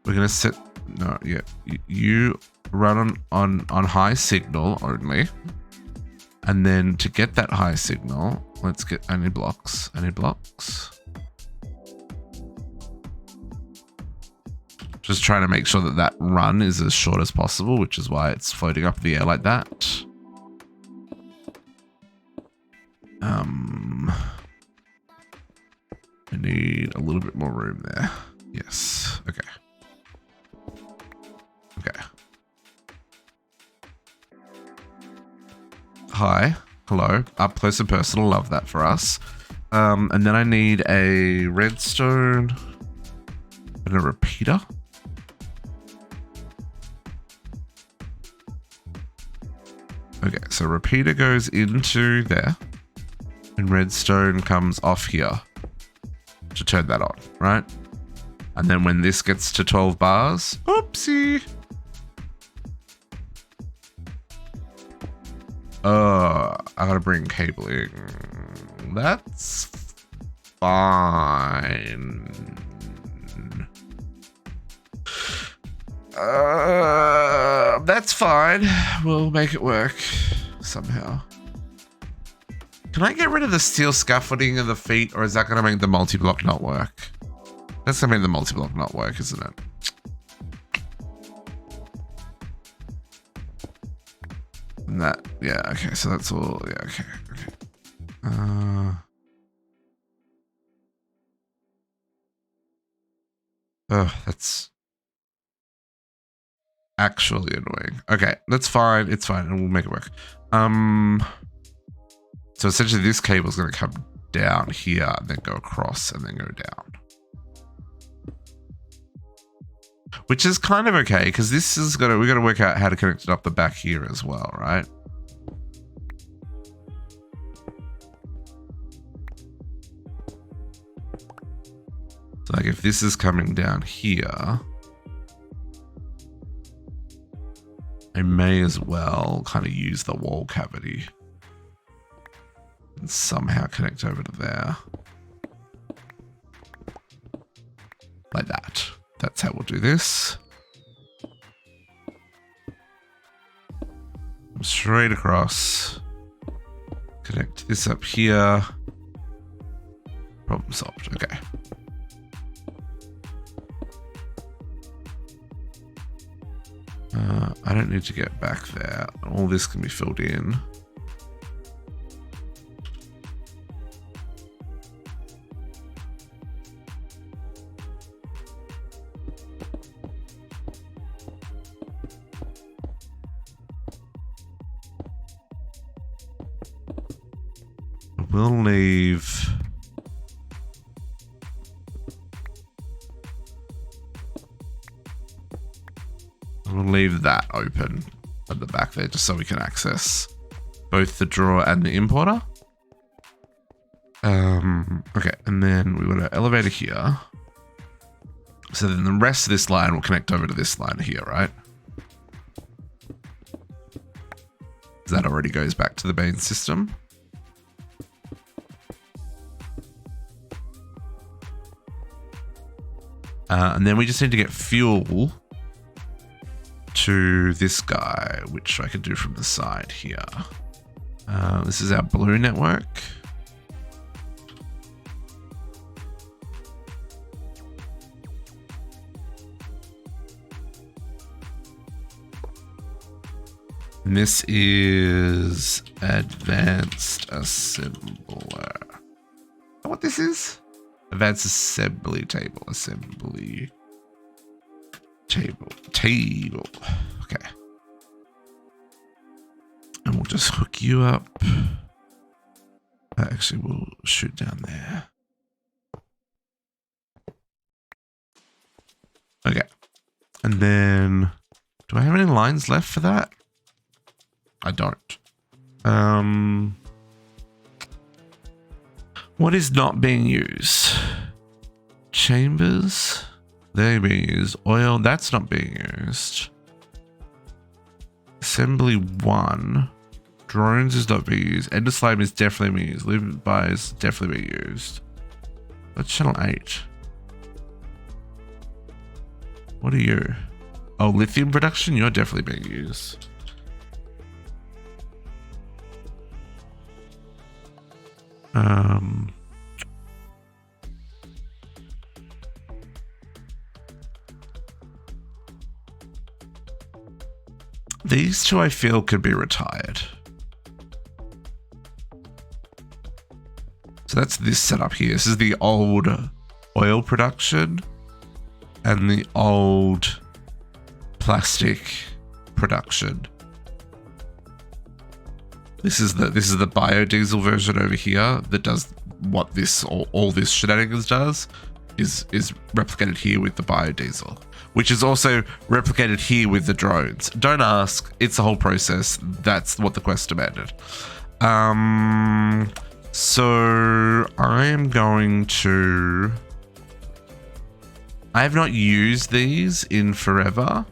we're going to set, no, yeah, you run on high signal only. And then to get that high signal, let's get, I need blocks. Just trying to make sure that that run is as short as possible, which is why it's floating up in the air like that. I need a little bit more room there. Yes. Okay. Okay. Hi. Hello. Up close and personal. Love that for us. And then I need a redstone and a repeater. Okay, so repeater goes into there and redstone comes off here to turn that on, right? And then when this gets to 12 bars, oopsie. I gotta bring cabling. That's fine. That's fine. We'll make it work somehow. Can I get rid of the steel scaffolding of the feet, or is that going to make the multi-block not work? That's going to make the multi-block not work, isn't it? And that, yeah, okay, so that's all, yeah, okay. Oh, that's actually annoying. Okay, that's fine. It's fine, and we'll make it work. So essentially this cable is going to come down here and then go across and then go down. Which is kind of okay, because this is we got to work out how to connect it up the back here as well, right? So like if this is coming down here, I may as well kind of use the wall cavity and somehow connect over to there. Like that. That's how we'll do this. Straight across. Connect this up here. Problem solved. Okay. I don't need to get back there. All this can be filled in. We'll leave. We'll leave that open at the back there just so we can access both the drawer and the importer. Okay, and then we've got an elevator here. So then the rest of this line will connect over to this line here, right? That already goes back to the main system. And then we just need to get fuel to this guy, which I can do from the side here. This is our blue network. And this is advanced assembler. Is that what this is? Advanced assembly table. Assembly table. Table. Okay. And we'll just hook you up. Actually, we'll shoot down there. Okay. And then, do I have any lines left for that? I don't. What is not being used? Chambers. They're being used. Oil. That's not being used. Assembly 1. Drones is not being used. Ender slime is definitely being used. Live by is definitely being used. What's channel 8? What are you? Oh, lithium production? You're definitely being used. These two I feel could be retired. So that's this setup here. This is the old oil production and the old plastic production. This is the biodiesel version over here that does what this all this shenanigans does is replicated here with the biodiesel, which is also replicated here with the drones. Don't ask, it's a whole process. That's what the quest demanded. So I am going to. I have not used these in forever,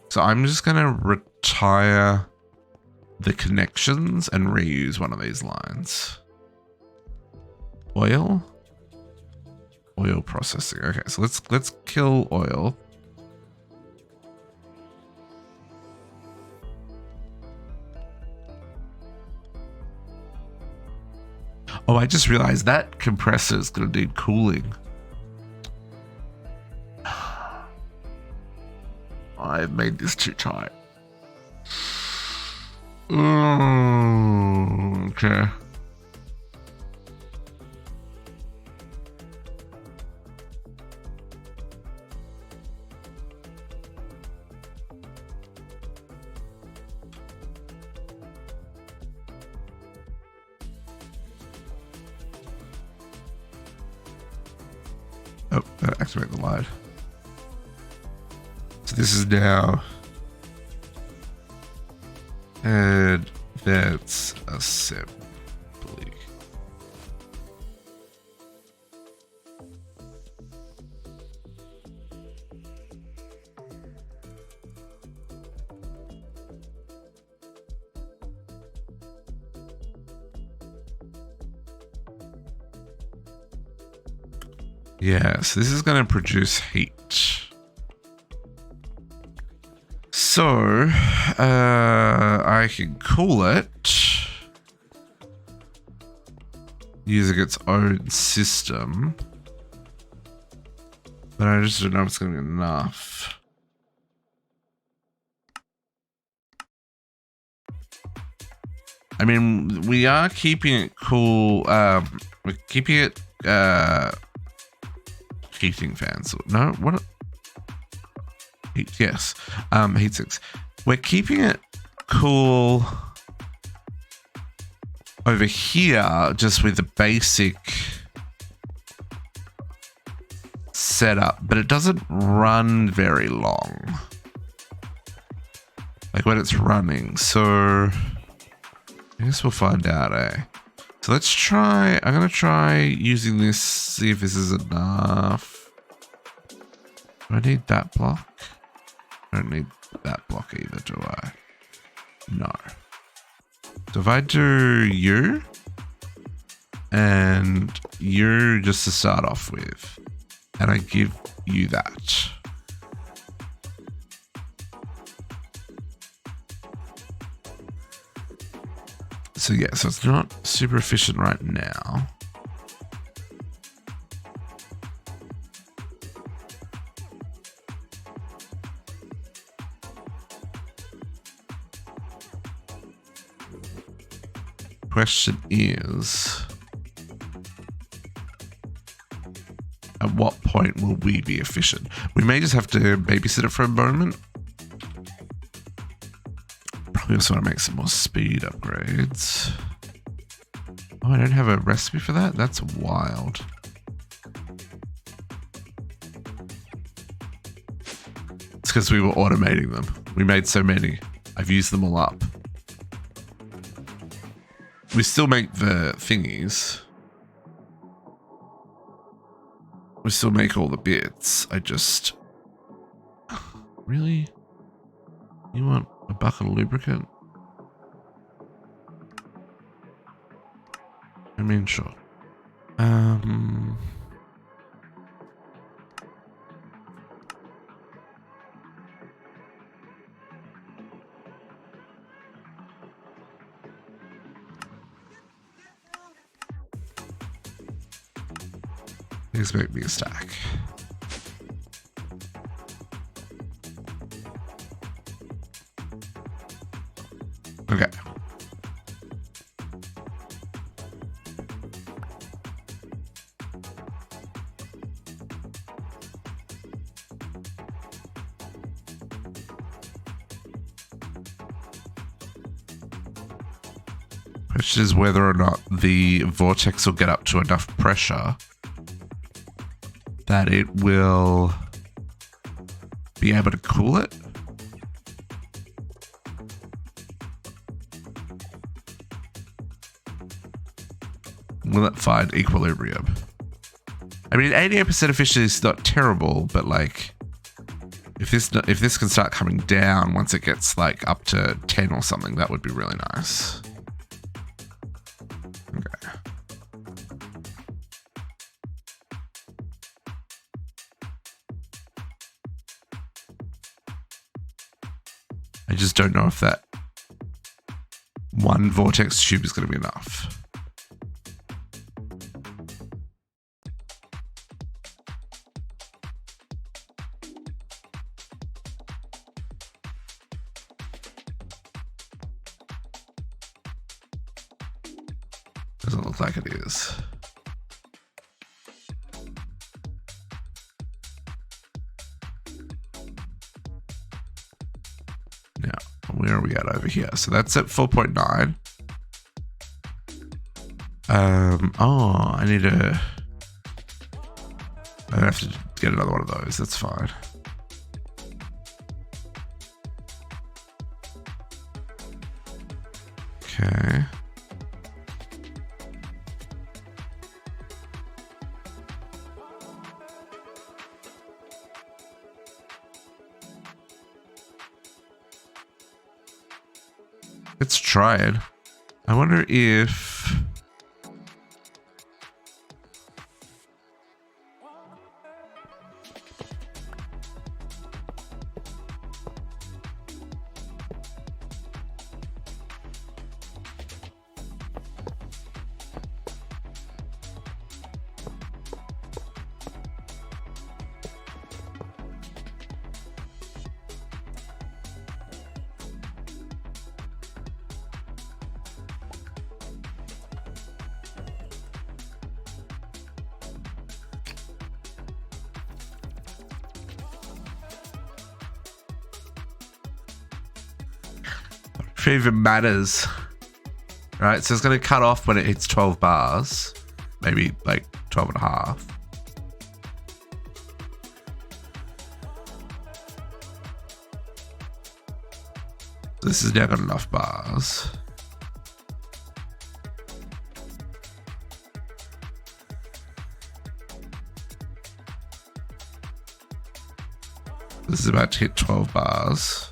so I'm just going to retire the connections and reuse one of these lines. Oil processing. Okay, so let's kill oil. Oh, I just realized that compressor is going to need cooling. I've made this too tight. Okay. Oh, gotta activate the light. So this is now. And that's assembly. Yes, this is going to produce heat. So, I can cool it using its own system, but I just don't know if it's going to be enough. I mean, we are keeping it cool. We're keeping it heating fans. No, what? Heat, yes, heat sinks. We're keeping it cool over here, just with the basic setup, but it doesn't run very long. Like when it's running. So I guess we'll find out, eh? So let's try, I'm gonna try using this, see if this is enough. Do I need that block? I don't need that block either, do I? No. So if I do you and you just to start off with, and I give you that. So yeah, so it's not super efficient right now. Question is, at what point will we be efficient? We may just have to babysit it for a moment. Probably also want to make some more speed upgrades. Oh, I don't have a recipe for that? That's wild. It's because we were automating them. We made so many. I've used them all up. We still make the thingies. We still make all the bits. I just... Really? You want a bucket of lubricant? I mean, sure. Please make me a stack. Okay. Question is whether or not the vortex will get up to enough pressure that it will be able to cool it. Will it find equilibrium? I mean, 88% efficiency is not terrible, but like, if this can start coming down once it gets like up to 10 or something, that would be really nice. Okay. I just don't know if that one vortex tube is going to be enough. Doesn't look like it is. Now, where are we at over here? So that's at 4.9. Oh, I need a... I have to get another one of those. That's fine. Okay. Let's try it. I wonder if... If it even matters. right? So it's going to cut off when it hits 12 bars, maybe like 12 and a half. This has now got enough bars. This is about to hit 12 bars.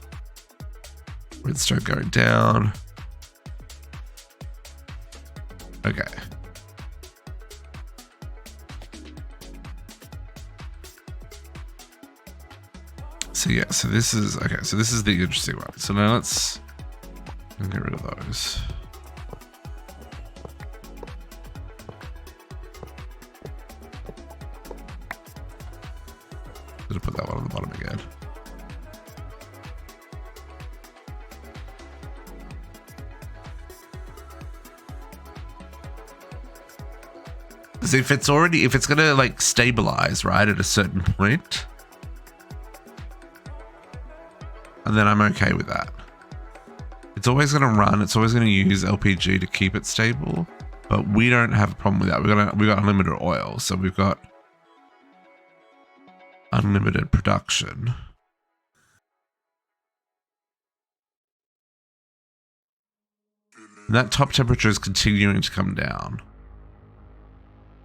Redstone going down. Okay. So yeah, so this is okay. So this is the interesting one. So now let's get rid of those. Gonna put that one on the bottom again. Because if it's gonna like stabilize right at a certain point, and then I'm okay with that. It's always gonna run. It's always gonna use LPG to keep it stable, but we don't have a problem with that. We've got unlimited oil, so we've got unlimited production. And that top temperature is continuing to come down.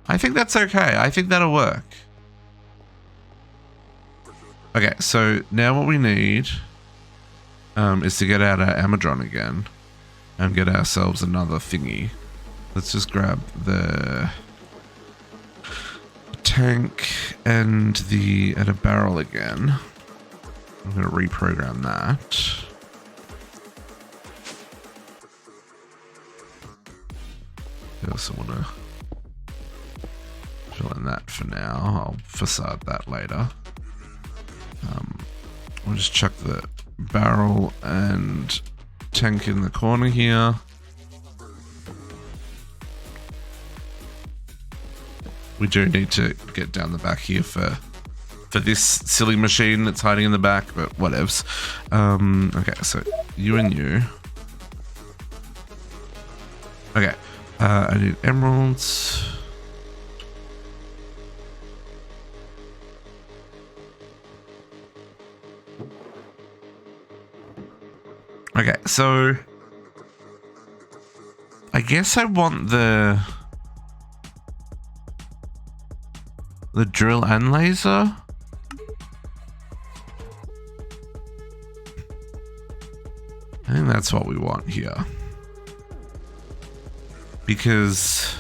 I think that's okay. I think that'll work. Okay, so now what we need is to get out our Amadron again and get ourselves another thingy. Let's just grab the tank and a barrel again. I'm going to reprogram that. I also want to fill in that for now. I'll facade that later. We'll just chuck the barrel and tank in the corner here. We do need to get down the back here for this silly machine that's hiding in the back, but whatevs. Okay, so you and you. Okay, I need emeralds. Okay, so I guess I want the drill and laser. I think that's what we want here. Because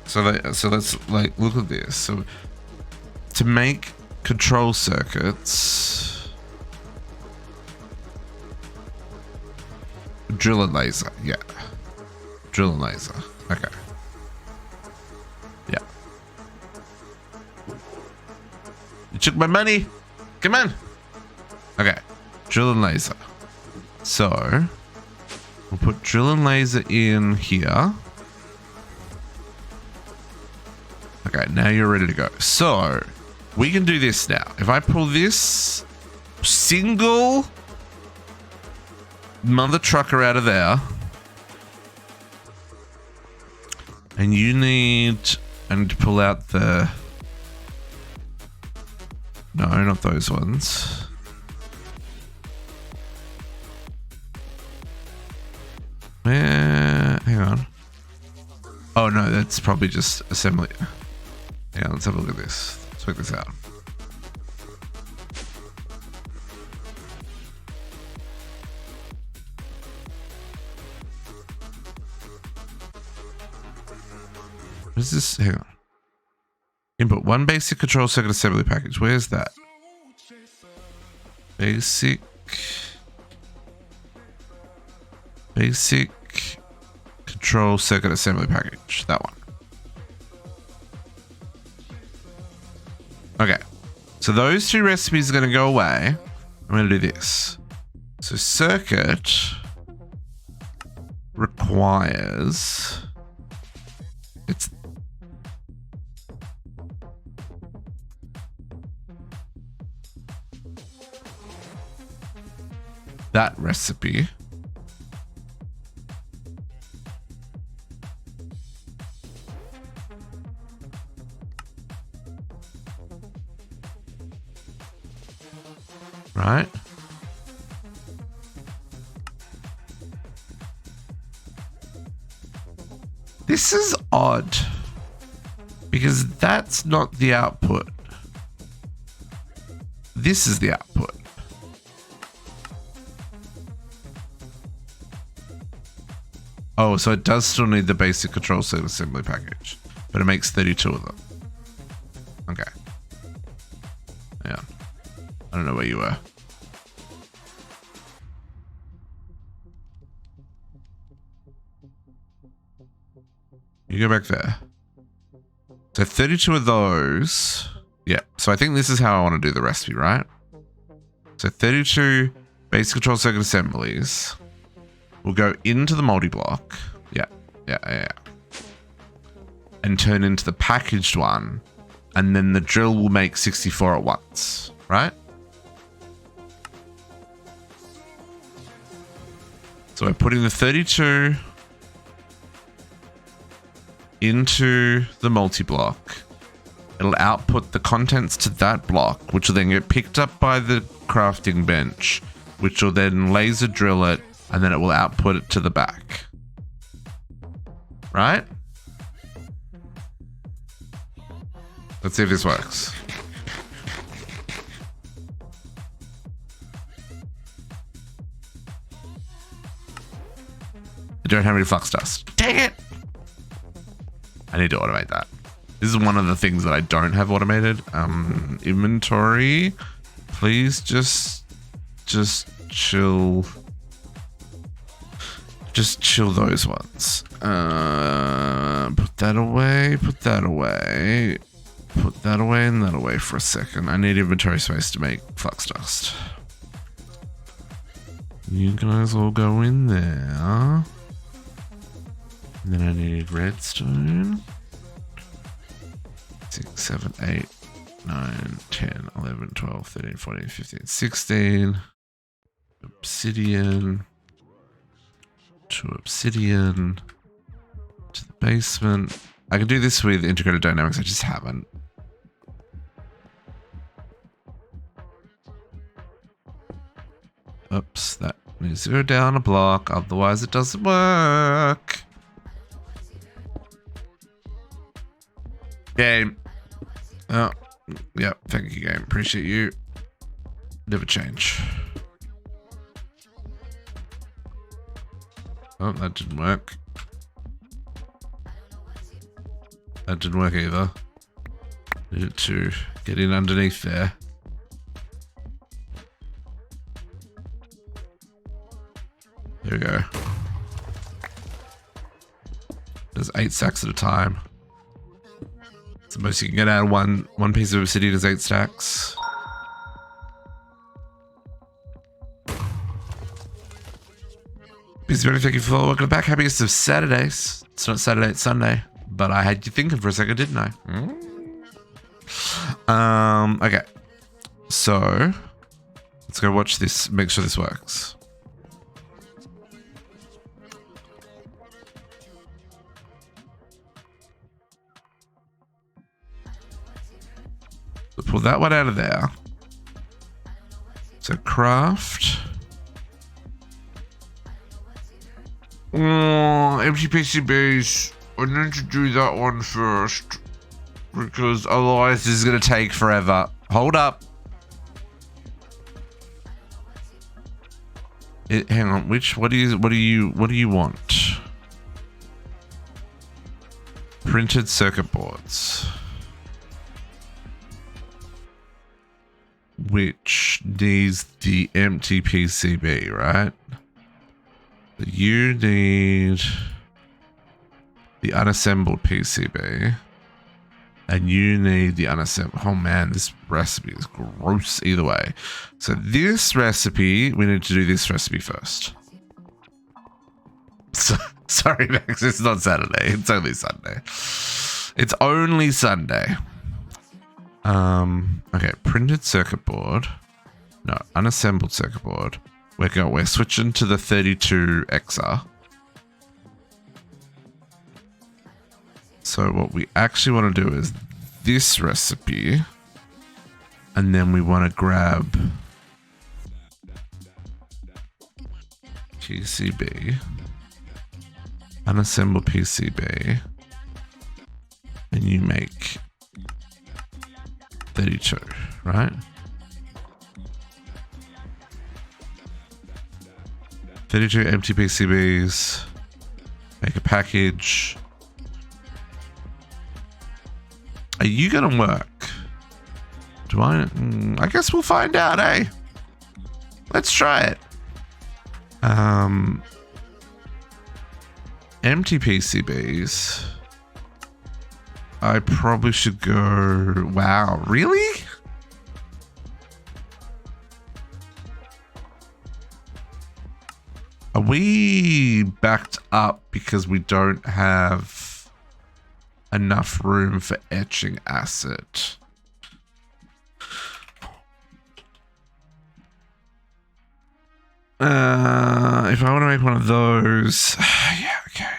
so let's like look at this. So to make control circuits, drill and laser, yeah. Drill and laser. Okay. Yeah. You took my money. Come on. Okay. Drill and laser. So we'll put drill and laser in here. Okay, now you're ready to go. So we can do this now. If I pull this single mother trucker out of there, and you need to pull out the, no, not those ones. Hang on. Oh no, that's probably just assembly. Yeah, let's have a look at this. Let's work this out. What is this? Hang on. Input one basic control circuit assembly package. Where's that? Basic control circuit assembly package. That one. Okay. So those two recipes are going to go away. I'm going to do this. So circuit requires, it's that recipe. right? This is odd because that's not the output. This is the output. Oh, so it does still need the basic control circuit assembly package, but it makes 32 of them. Okay. Yeah. I don't know where you were. You go back there. So 32 of those. Yeah. So I think this is how I want to do the recipe, right? So 32 basic control circuit assemblies will go into the multi-block. Yeah. And turn into the packaged one. And then the drill will make 64 at once, right? So we're putting the 32 into the multi-block. It'll output the contents to that block, which will then get picked up by the crafting bench, which will then laser drill it, and then it will output it to the back. Right? Let's see if this works. I don't have any flux dust. Dang it! I need to automate that. This is one of the things that I don't have automated. Inventory. Please just chill. Just chill those ones. Put that away. Put that away. Put that away and that away for a second. I need inventory space to make flux dust. You guys all go in there. And then I need redstone. 6, 7, 8, 9, 10, 11, 12, 13, 14, 15, 16. Obsidian. 2 obsidian. To the basement. I can do this with integrated dynamics, I just haven't. Oops, that needs to go down a block, otherwise it doesn't work. Game. Oh, yeah, thank you, game. Appreciate you. Never change. Oh, that didn't work. That didn't work either. Needed to get in underneath there. There we go. There's 8 stacks at a time. The most you can get out of one piece of obsidian is 8 stacks. Busy, thank you for welcome back. Happiest of Saturdays. It's not Saturday, it's Sunday. But I had you thinking for a second, didn't I? Okay. So let's go watch this, make sure this works. So pull that one out of there. So craft. Oh, empty PCBs. I need to do that one first. Because otherwise this is going to take forever. Hold up. Hang on. What do you want? Printed circuit boards. Which needs the empty PCB, right? You need the unassembled PCB. And you need the unassembled. Oh man, this recipe is gross either way. So this recipe, we need to do this recipe first. Sorry, Max, it's not Saturday. It's only Sunday. It's only Sunday. Okay, printed circuit board. No, unassembled circuit board. We're switching to the 32XR. So what we actually want to do is this recipe. And then we want to grab PCB, unassemble PCB, and you make 32, right? 32 empty PCBs, make a package. Are you gonna work? Do I? I guess we'll find out, eh? Let's try it. Empty PCBs. I probably should go. Wow, really? Are we backed up because we don't have enough room for etching acid? If I want to make one of those, yeah, okay.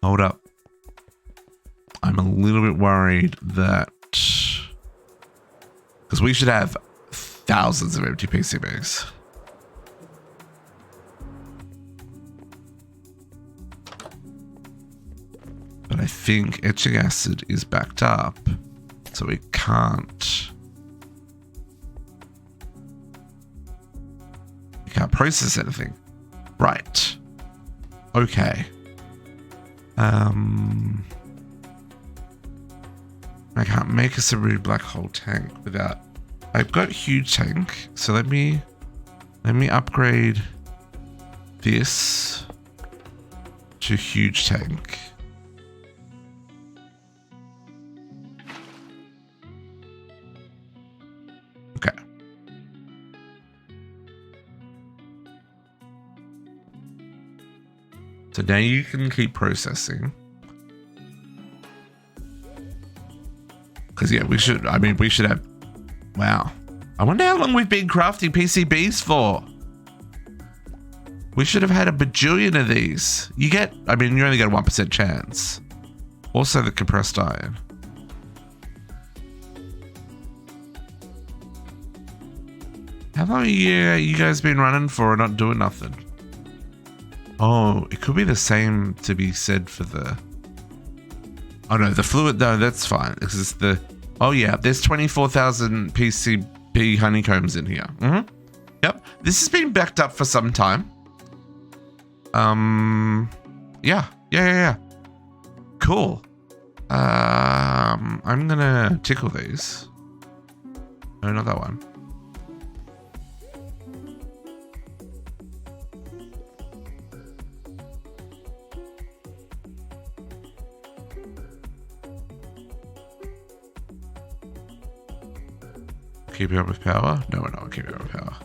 Hold up. I'm a little bit worried that because we should have thousands of empty PCBs. But I think etching acid is backed up, so we can't process anything. Right. Okay. I can't make a submarine black hole tank without. I've got huge tank, so let me upgrade this to huge tank. Okay. So now you can keep processing. Because yeah, we should have, wow. I wonder how long we've been crafting PCBs for. We should have had a bajillion of these. You only get a 1% chance. Also the compressed iron. How long are you guys been running for and not doing nothing? Oh, it could be the same to be said for the... Oh no, the fluid, no, that's fine. Because it's the... Oh yeah, there's 24,000 PCB honeycombs in here. Mm-hmm. Yep, this has been backed up for some time. Yeah. Cool. I'm gonna tickle these. No, not that one. Keeping up with power? No, we're not keeping up with power.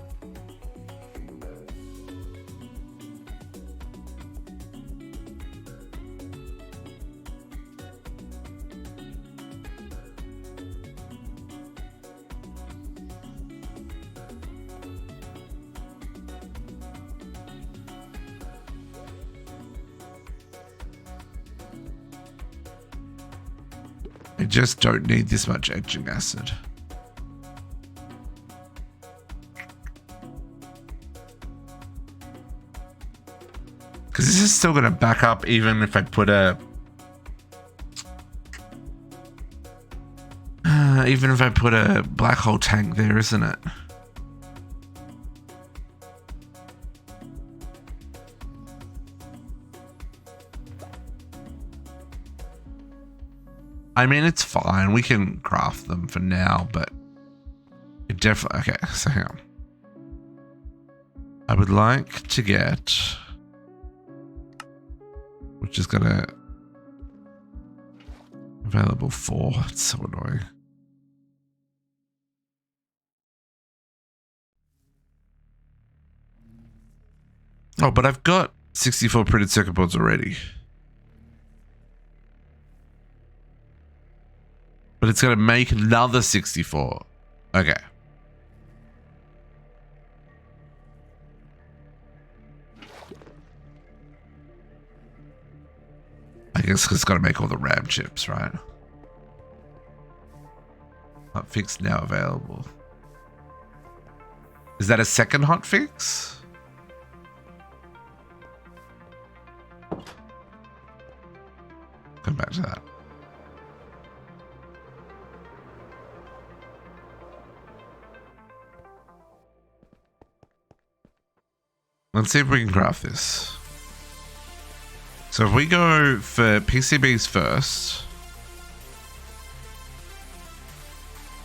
I just don't need this much etching acid. Because this is still going to back up even if I put a... even if I put a black hole tank there, isn't it? I mean, it's fine. We can craft them for now, but it definitely... Okay, so hang on. I would like to get... Which is gonna... Available 4. It's so annoying. Oh, but I've got 64 printed circuit boards already. But it's going to make another 64. Okay. guess it's got to make all the RAM chips, right? Hotfix now available. Is that a second hotfix? Come back to that. Let's see if we can craft this. So if we go for PCBs first,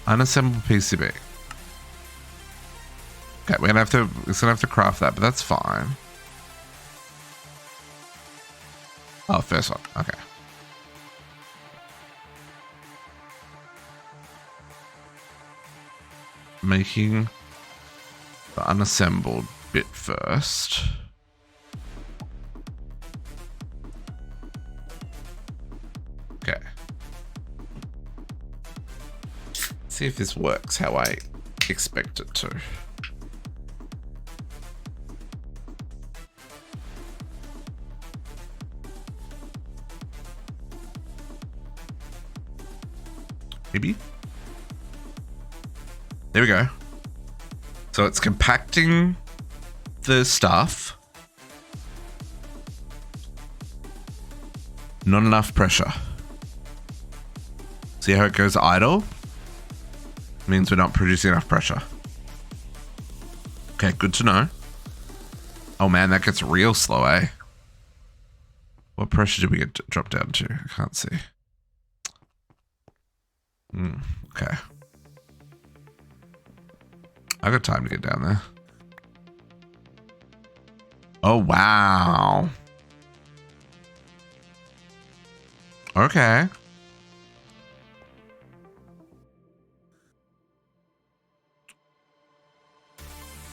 unassembled PCB. Okay, we're gonna have to craft that, but that's fine. Oh, first one. Okay. Making the unassembled bit first. Okay. See if this works how I expect it to. Maybe. There we go. So it's compacting the stuff. Not enough pressure. See how it goes idle? Means we're not producing enough pressure. Okay, good to know. Oh man, that gets real slow, eh? What pressure did we get dropped down to? I can't see. Okay. I got time to get down there. Oh, wow. Okay.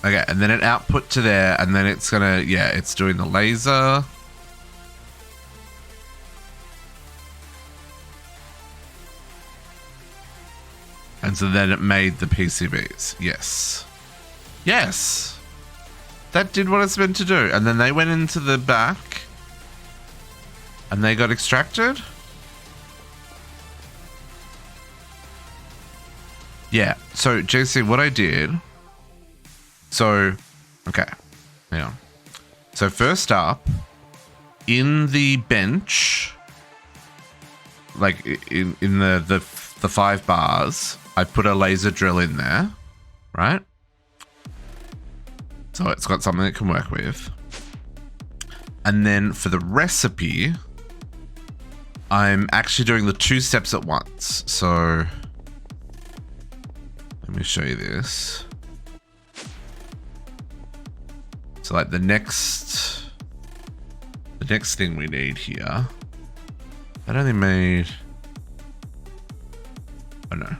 Okay, and then it output to there, and then it's gonna, yeah, it's doing the laser. And so then it made the PCBs. Yes. Yes. That did what it's meant to do. And then they went into the back. And they got extracted. Yeah. So, JC, what I did. So, okay. Hang on. So, first up, in the bench, like in the 5 bars, I put a laser drill in there, right? So it's got something it can work with. And then for the recipe, I'm actually doing the 2 steps at once. So let me show you this. So like the next thing we need here, I only made, oh no.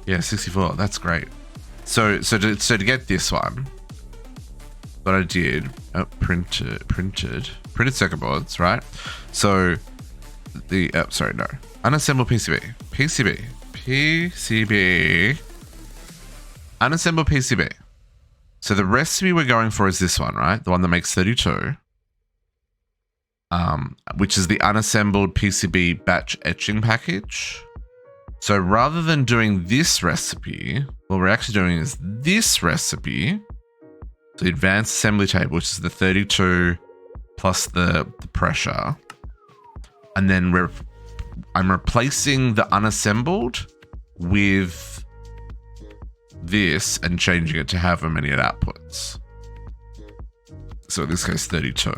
Yeah, 64. That's great. So to get this one, what I did, printed circuit boards, right? So the unassembled PCB, unassembled PCB. So the recipe we're going for is this one, right? The one that makes 32, which is the unassembled PCB batch etching package. So rather than doing this recipe, what we're actually doing is this recipe, the advanced assembly table, which is the 32 plus the pressure. And then I'm replacing the unassembled with this and changing it to however many it outputs. So in this case, 32.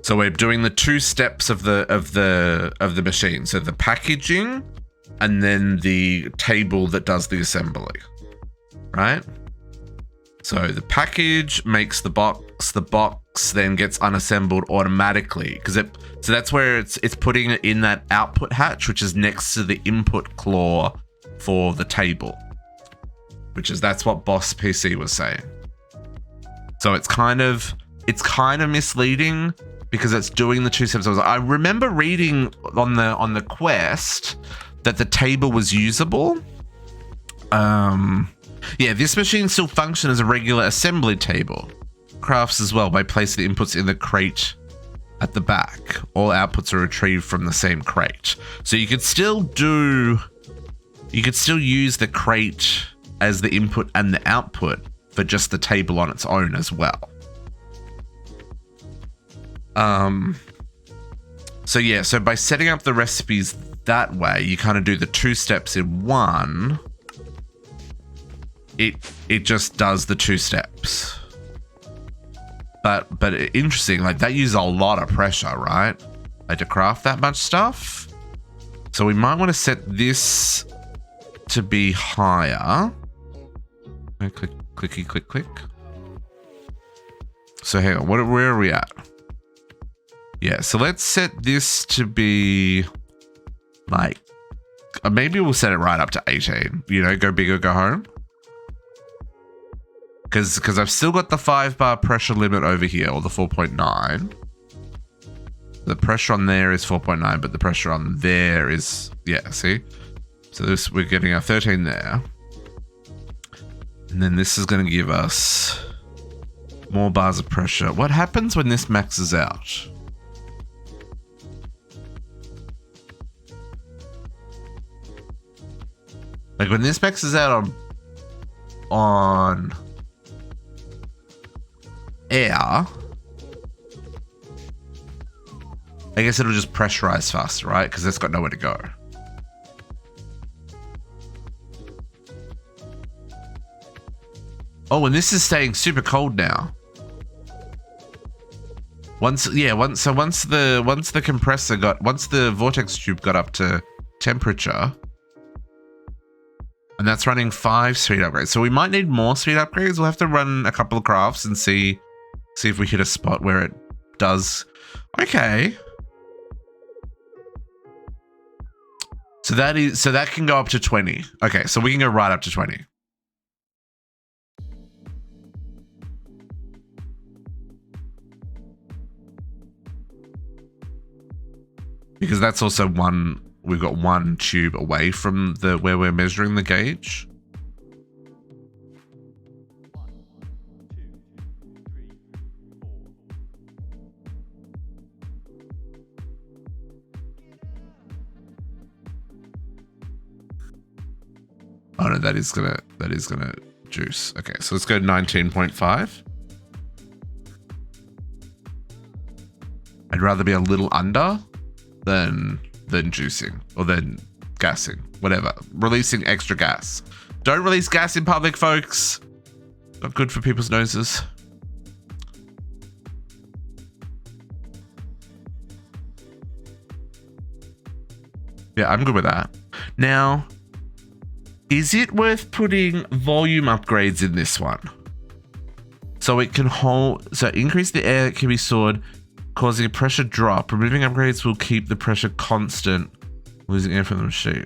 So we're doing the 2 steps of the machine. So the packaging and then the table that does the assembly, right? So the package makes the box then gets unassembled automatically so that's where it's putting it in that output hatch, which is next to the input claw for the table, that's what Boss PC was saying. So it's kind of misleading because it's doing the 2 steps. I remember reading on the quest that the table was usable. Yeah, this machine still functions as a regular assembly table, crafts as well by placing the inputs in the crate at the back. All outputs are retrieved from the same crate. So you could still use the crate as the input and the output for just the table on its own as well. So yeah, so by setting up the recipes that way, you kind of do the 2 steps in one. It just does the 2 steps. But interesting, like that uses a lot of pressure, right? Like to craft that much stuff. So we might want to set this to be higher. Click, clicky, click, click. So hang on, where are we at? Yeah, so let's set this to be like, maybe we'll set it right up to 18. You know, go big or go home. Because I've still got the 5 bar pressure limit over here, or the 4.9. The pressure on there is 4.9, but the pressure on there is, yeah, see? So this, we're getting our 13 there. And then this is going to give us more bars of pressure. What happens when this maxes out? Like when this maxes out on air, I guess it'll just pressurize faster, right? Because it's got nowhere to go. Oh, and this is staying super cold now. Once the vortex tube got up to temperature, and that's running 5 speed upgrades. So we might need more speed upgrades. We'll have to run a couple of crafts and see if we hit a spot where it does. Okay. So that can go up to 20. Okay, so we can go right up to 20. Because that's also we've got 1 tube away from where we're measuring the gauge. Oh no, that is gonna juice. Okay, so let's go 19.5. I'd rather be a little under than juicing or than gassing, whatever. Releasing extra gas. Don't release gas in public, folks. Not good for people's noses. Yeah, I'm good with that. Now, is it worth putting volume upgrades in this one? So it can hold, so increase the air that can be stored, causing a pressure drop. Removing upgrades will keep the pressure constant, losing air from the machine.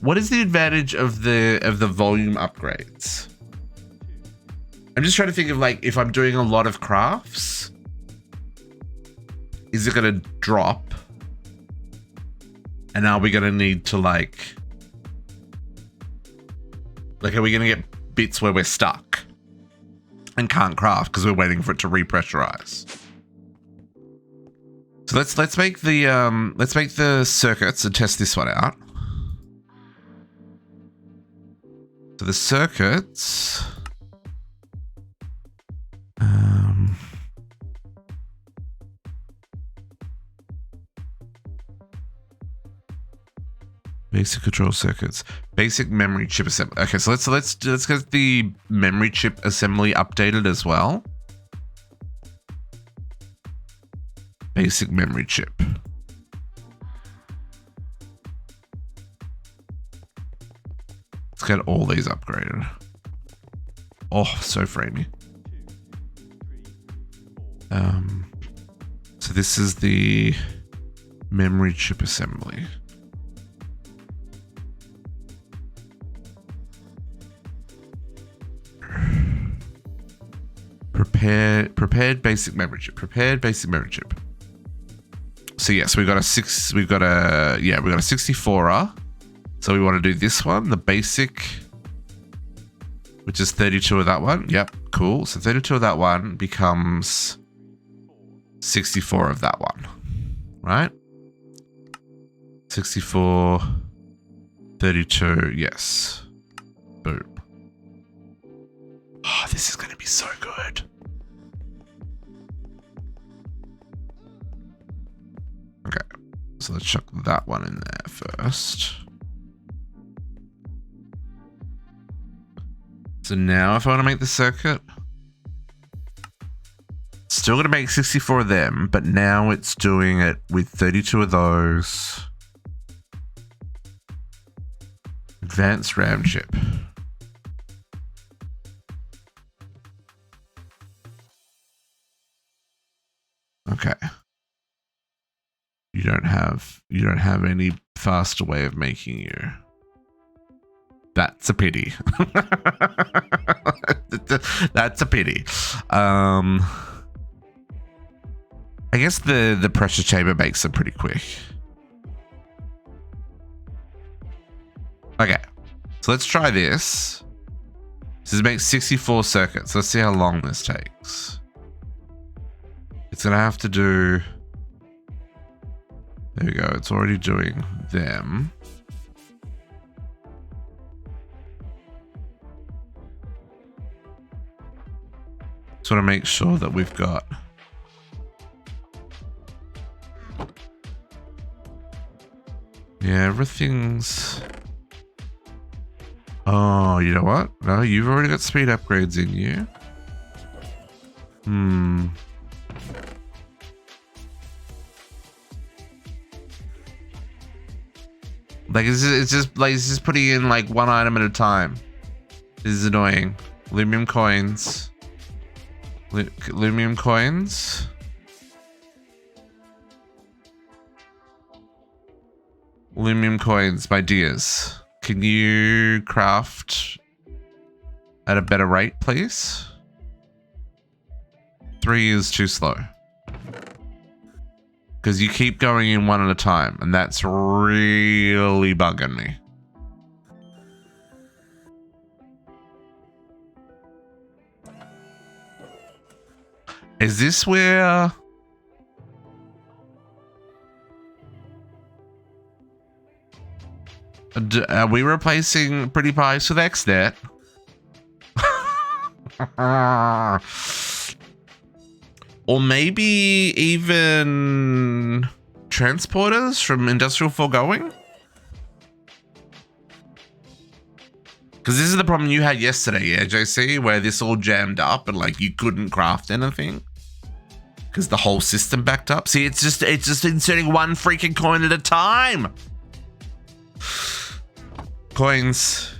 What is the advantage of the volume upgrades? I'm just trying to think of, like, if I'm doing a lot of crafts, is it going to drop? And are we going to need to like are we going to get bits where we're stuck and can't craft because we're waiting for it to repressurize? So let's make the circuits and test this one out. So the circuits, basic control circuits, basic memory chip assembly. Okay, so let's get the memory chip assembly updated as well. Basic memory chip. Let's get all these upgraded. Oh, so framey. So this is the memory chip assembly. Prepared basic memory chip. Prepared basic memory chip. So yes, we got a 64er. So we want to do this one, the basic which is 32 of that one. Yep, cool. So 32 of that one becomes 64 of that one, right? 64, 32, yes. Boom. Oh, this is going to be so good. Okay, so let's chuck that one in there first. So now if I want to make the circuit, still going to make 64 of them, but now it's doing it with 32 of those. Advanced RAM chip. Okay. You don't have any faster way of making you. That's a pity. That's a pity. I guess the pressure chamber makes them pretty quick. Okay, so let's try this. This makes 64 circuits. Let's see how long this takes. It's gonna have to do. There we go. It's already doing them. Just want to make sure that we've got. Yeah, everything's. Oh, you know what? No, you've already got speed upgrades in you. Like it's just putting in like one item at a time. This is annoying. Lumium coins. Lumium coins. Lumium coins, my dears. Can you craft at a better rate, please? 3 is too slow. Because you keep going in one at a time, and that's really bugging me. Is this where... Are we replacing Pretty Pies with XNet? Or maybe even transporters from Industrial Foregoing? Because this is the problem you had yesterday, yeah, JC, where this all jammed up and like you couldn't craft anything because the whole system backed up. See, it's just inserting one freaking coin at a time. Coins.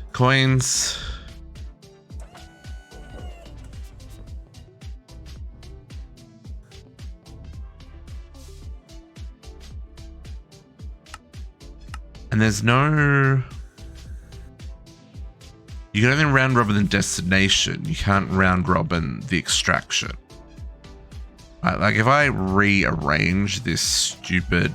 And there's no... You can only round robin the destination. You can't round robin the extraction. Right, like if I rearrange this stupid...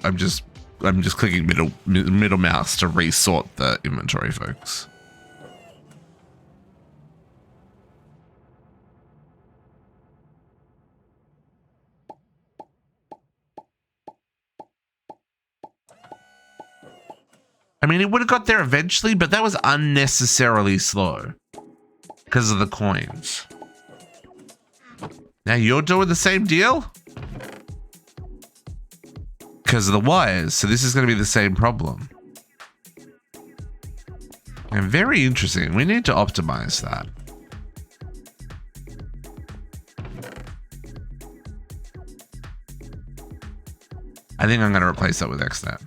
I'm just clicking middle mouse to resort the inventory, folks. I mean, it would have got there eventually, but that was unnecessarily slow because of the coins. Now you're doing the same deal? Because of the wires, so this is going to be the same problem. And very interesting. We need to optimize that. I think I'm going to replace that with XNet.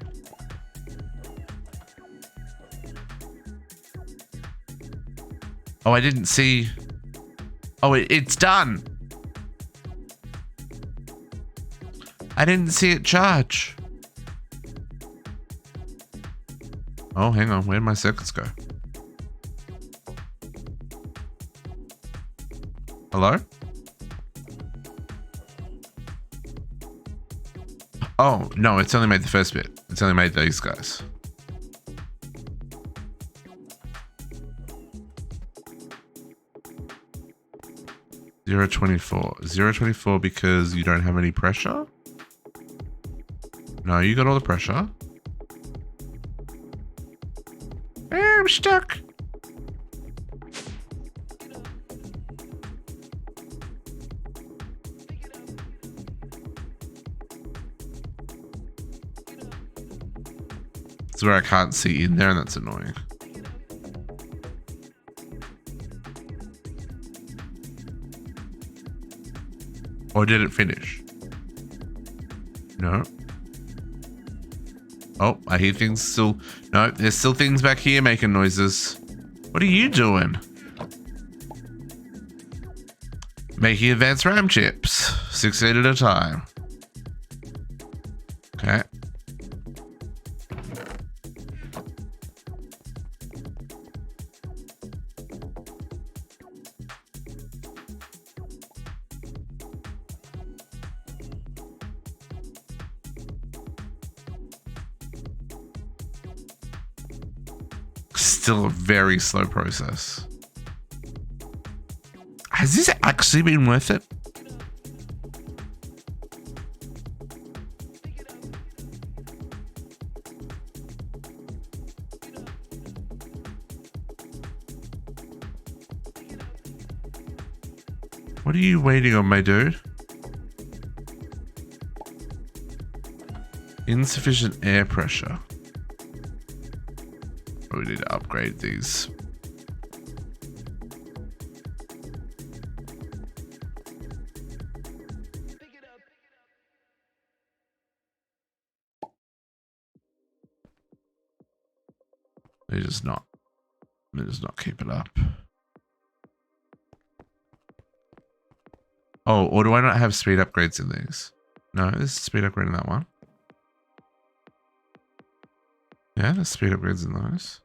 Oh, I didn't see. Oh, it's done. I didn't see it charge. Oh, hang on. Where'd my circuits go? Hello? Oh, no, it's only made the first bit. It's only made these guys. $0.24 because you don't have any pressure? No, you got all the pressure. I'm stuck. It's where I can't see in there, and that's annoying. Or did it finish? No. Oh, I hear things still. No, there's still things back here making noises. What are you doing? Making advanced RAM chips. 16 at a time. Okay. Still a very slow process. Has this actually been worth it? What are you waiting on, my dude? Insufficient air pressure. We need to upgrade these. They just not keep it up. Oh, or do I not have speed upgrades in these? No, there's speed upgrade in that one. Yeah, there's speed upgrades in those.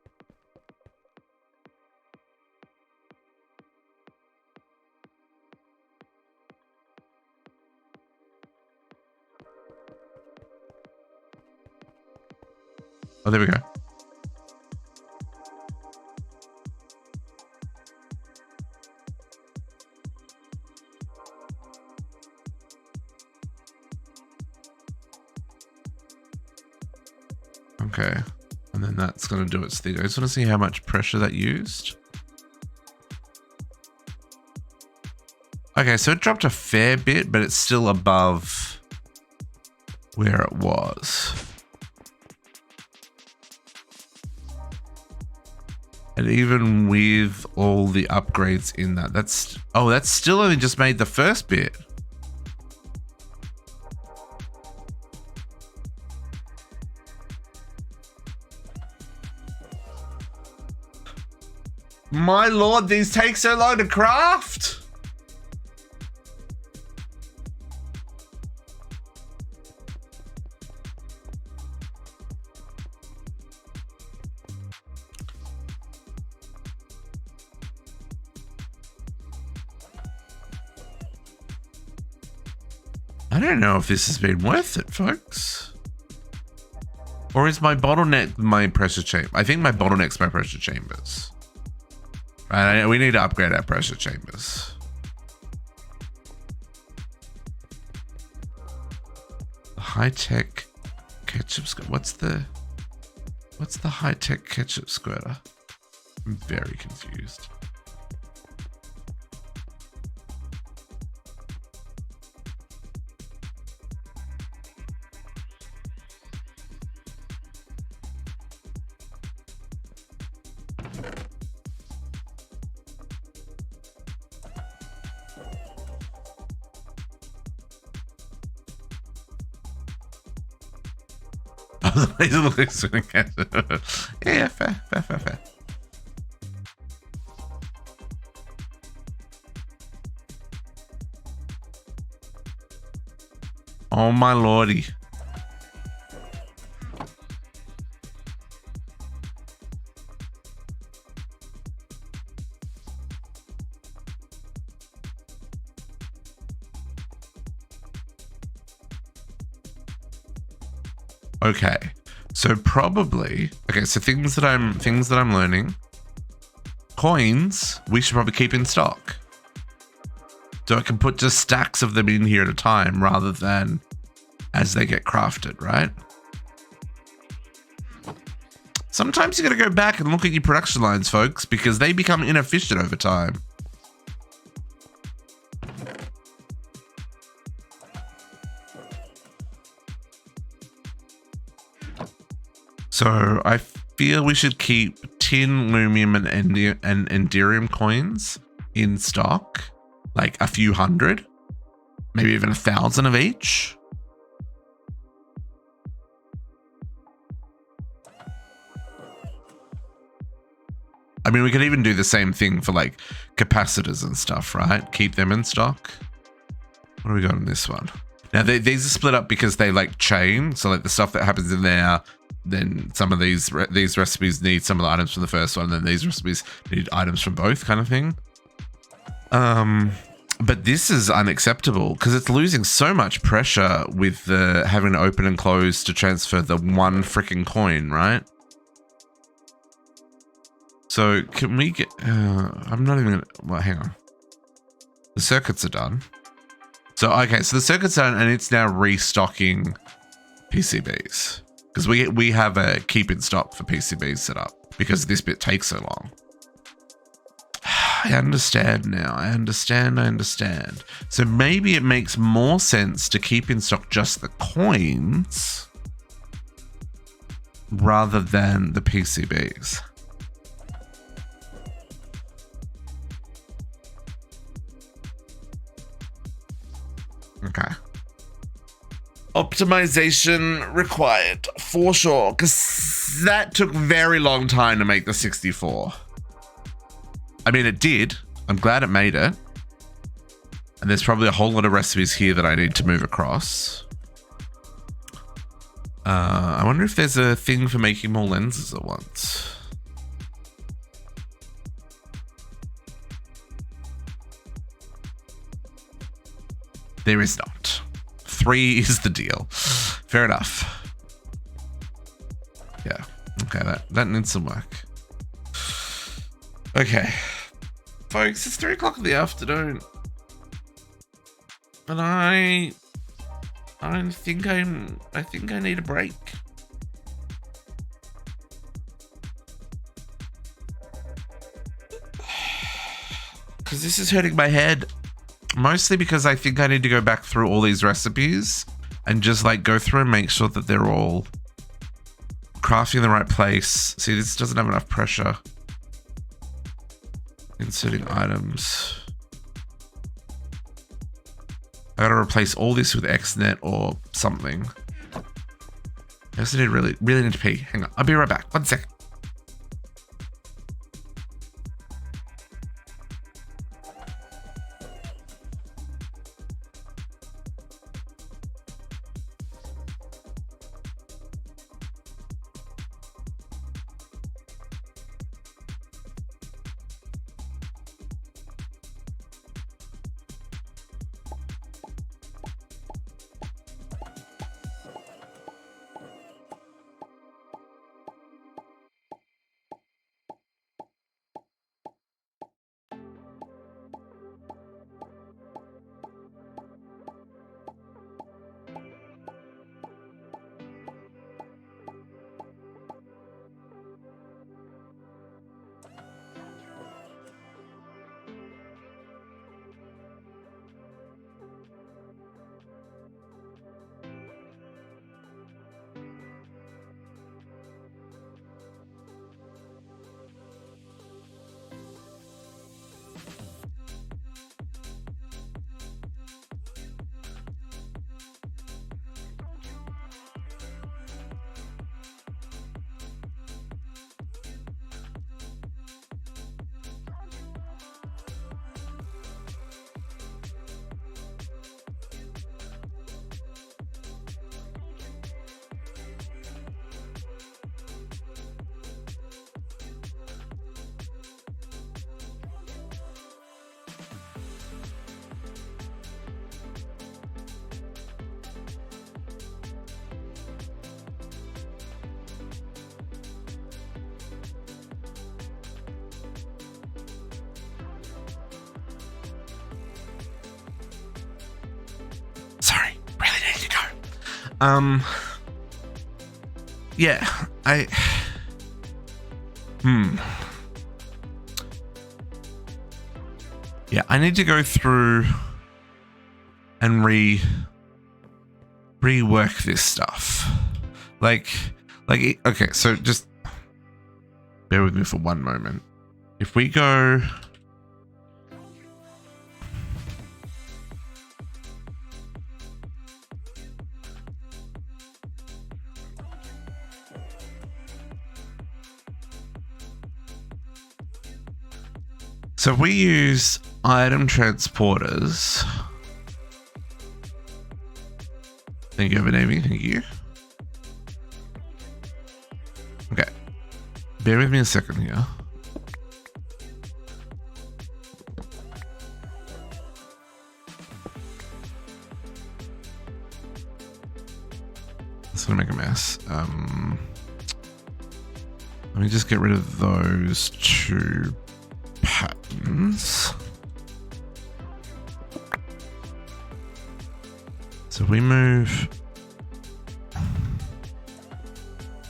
Oh, there we go. Okay. And then that's going to do its thing. I just want to see how much pressure that used. Okay, so it dropped a fair bit, but it's still above where it was. And even with all the upgrades in that, that's still only just made the first bit. My lord, these take so long to craft. I don't know if this has been worth it, folks. Or is my bottleneck my pressure chamber? I think my bottleneck's my pressure chambers. Right, we need to upgrade our pressure chambers. High-tech ketchup squirter. What's the high-tech ketchup squirter? I'm very confused. Yeah, fair. Oh my lordy. Okay, so probably so things that I'm learning. Coins we should probably keep in stock, so I can put just stacks of them in here at a time rather than as they get crafted, right? Sometimes you gotta go back and look at your production lines, folks, because they become inefficient over time. So I feel we should keep tin, lumium, and enderium coins in stock, like a few hundred, maybe even 1,000 of each. I mean, we could even do the same thing for like capacitors and stuff, right? Keep them in stock. What do we got on this one? Now, these are split up because they like chain. So like the stuff that happens in there, then some of these recipes need some of the items from the first one, and then these recipes need items from both, kind of thing. But this is unacceptable because it's losing so much pressure with the having to open and close to transfer the one freaking coin, right? So can we get, I'm not even gonna, well, hang on. The circuits are done. So, okay, so the circuit's done and it's now restocking PCBs. Because we have a keep in stock for PCBs set up because this bit takes so long. I understand now. I understand. So maybe it makes more sense to keep in stock just the coins rather than the PCBs. Okay. Optimization required for sure, because that took very long time to make the 64. I mean, it did. I'm glad it made it. And there's probably a whole lot of recipes here that I need to move across. I wonder if there's a thing for making more lenses at once. There is not. 3 is the deal. Fair enough. Yeah. Okay, that needs some work. Okay. Folks, it's 3 o'clock in the afternoon. And I think I need a break. Because this is hurting my head. Mostly because I think I need to go back through all these recipes and just like go through and make sure that they're all crafting in the right place. See, this doesn't have enough pressure. Inserting items. I gotta replace all this with XNet or something. I also really need to pee. Hang on, I'll be right back. 1 second. Yeah, Yeah, I need to go through and rework this stuff. Like, okay, so just bear with me for one moment. If we go... So if we use item transporters... Thank you, Evanami. Thank you. Okay. Bear with me a second here. It's gonna make a mess. Let me just get rid of those two patterns. So we move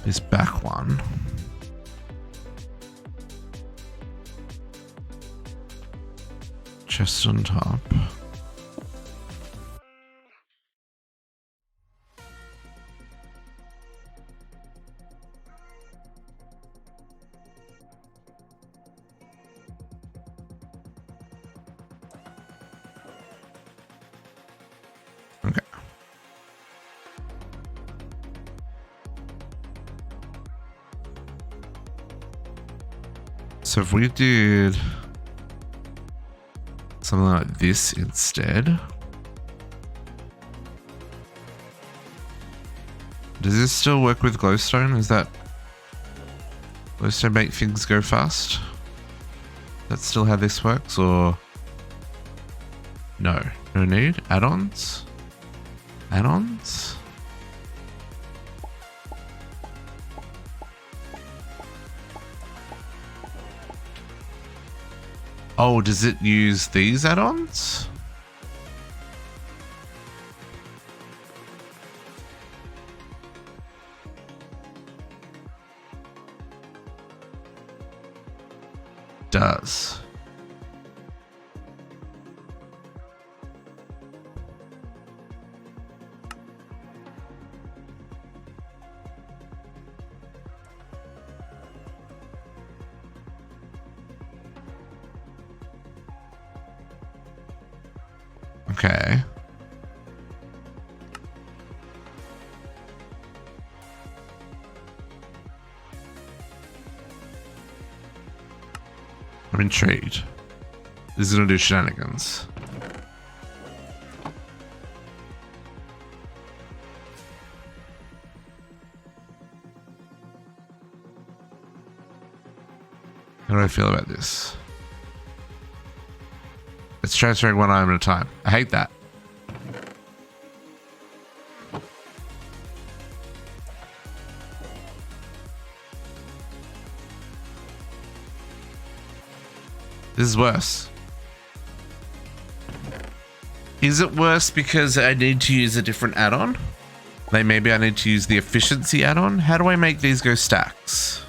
this back one. Chest on top. Okay. So if we did something like this instead, does this still work with glowstone? Is that glowstone make things go fast? That's still how this works, or no? No need add-ons. Add-ons. Oh, does it use these add-ons? Does. Okay. I'm intrigued. This is gonna do shenanigans. How do I feel about this? It's transferring one item at a time. I hate that. This is worse. Is it worse because I need to use a different add-on? Like maybe I need to use the efficiency add-on? How do I make these go stacks?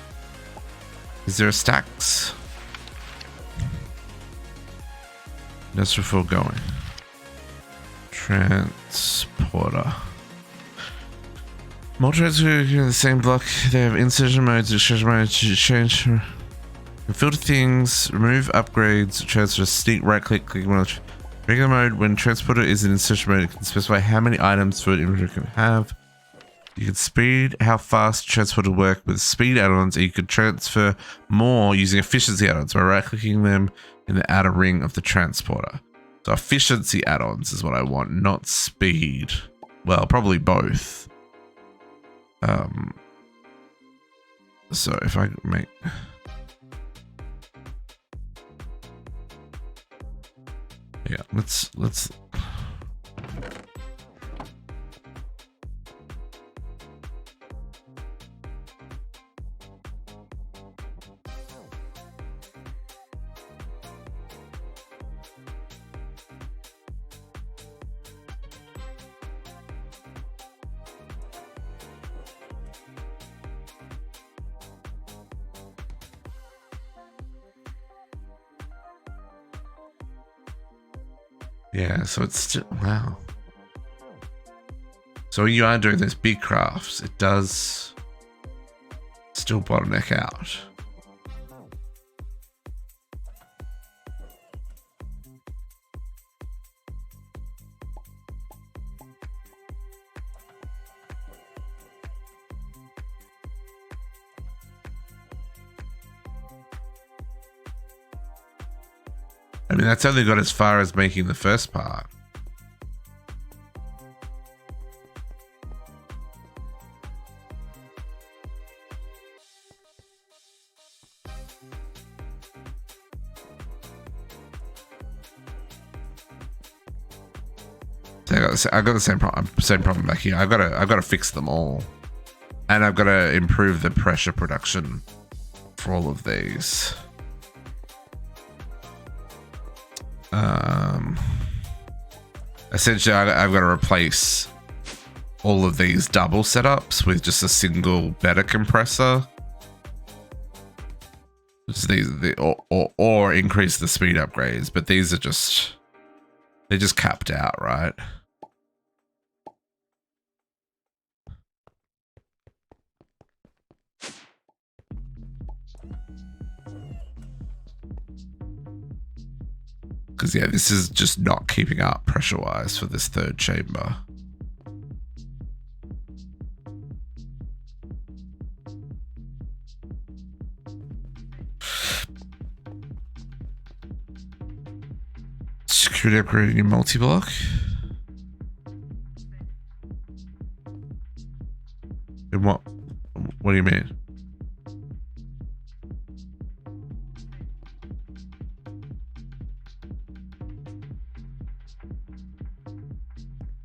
Is there a stacks? That's before going. Transporter. Multi-transporter in the same block. They have insertion modes, extraction modes, change. Filter things, remove upgrades, transfer, sneak, right click, click on regular mode. When transporter is in insertion mode, it can specify how many items for inventory can have. You can speed how fast transporter work with speed add-ons, and you could transfer more using efficiency add-ons by right-clicking them in the outer ring of the transporter. So efficiency add-ons is what I want, not speed. Well, probably both. So if I make... Yeah, let's Yeah, so it's still, wow. So when you are doing those big crafts, it does still bottleneck out. I mean, that's only got as far as making the first part. I got the same problem back here. I've got to fix them all, and I've got to improve the pressure production for all of these. Essentially, I've got to replace all of these double setups with just a single better compressor. Or increase the speed upgrades, but these are just, they're just capped out, right? Because yeah, this is just not keeping up pressure-wise for this third chamber. Security upgrading your multi-block. In what? What do you mean?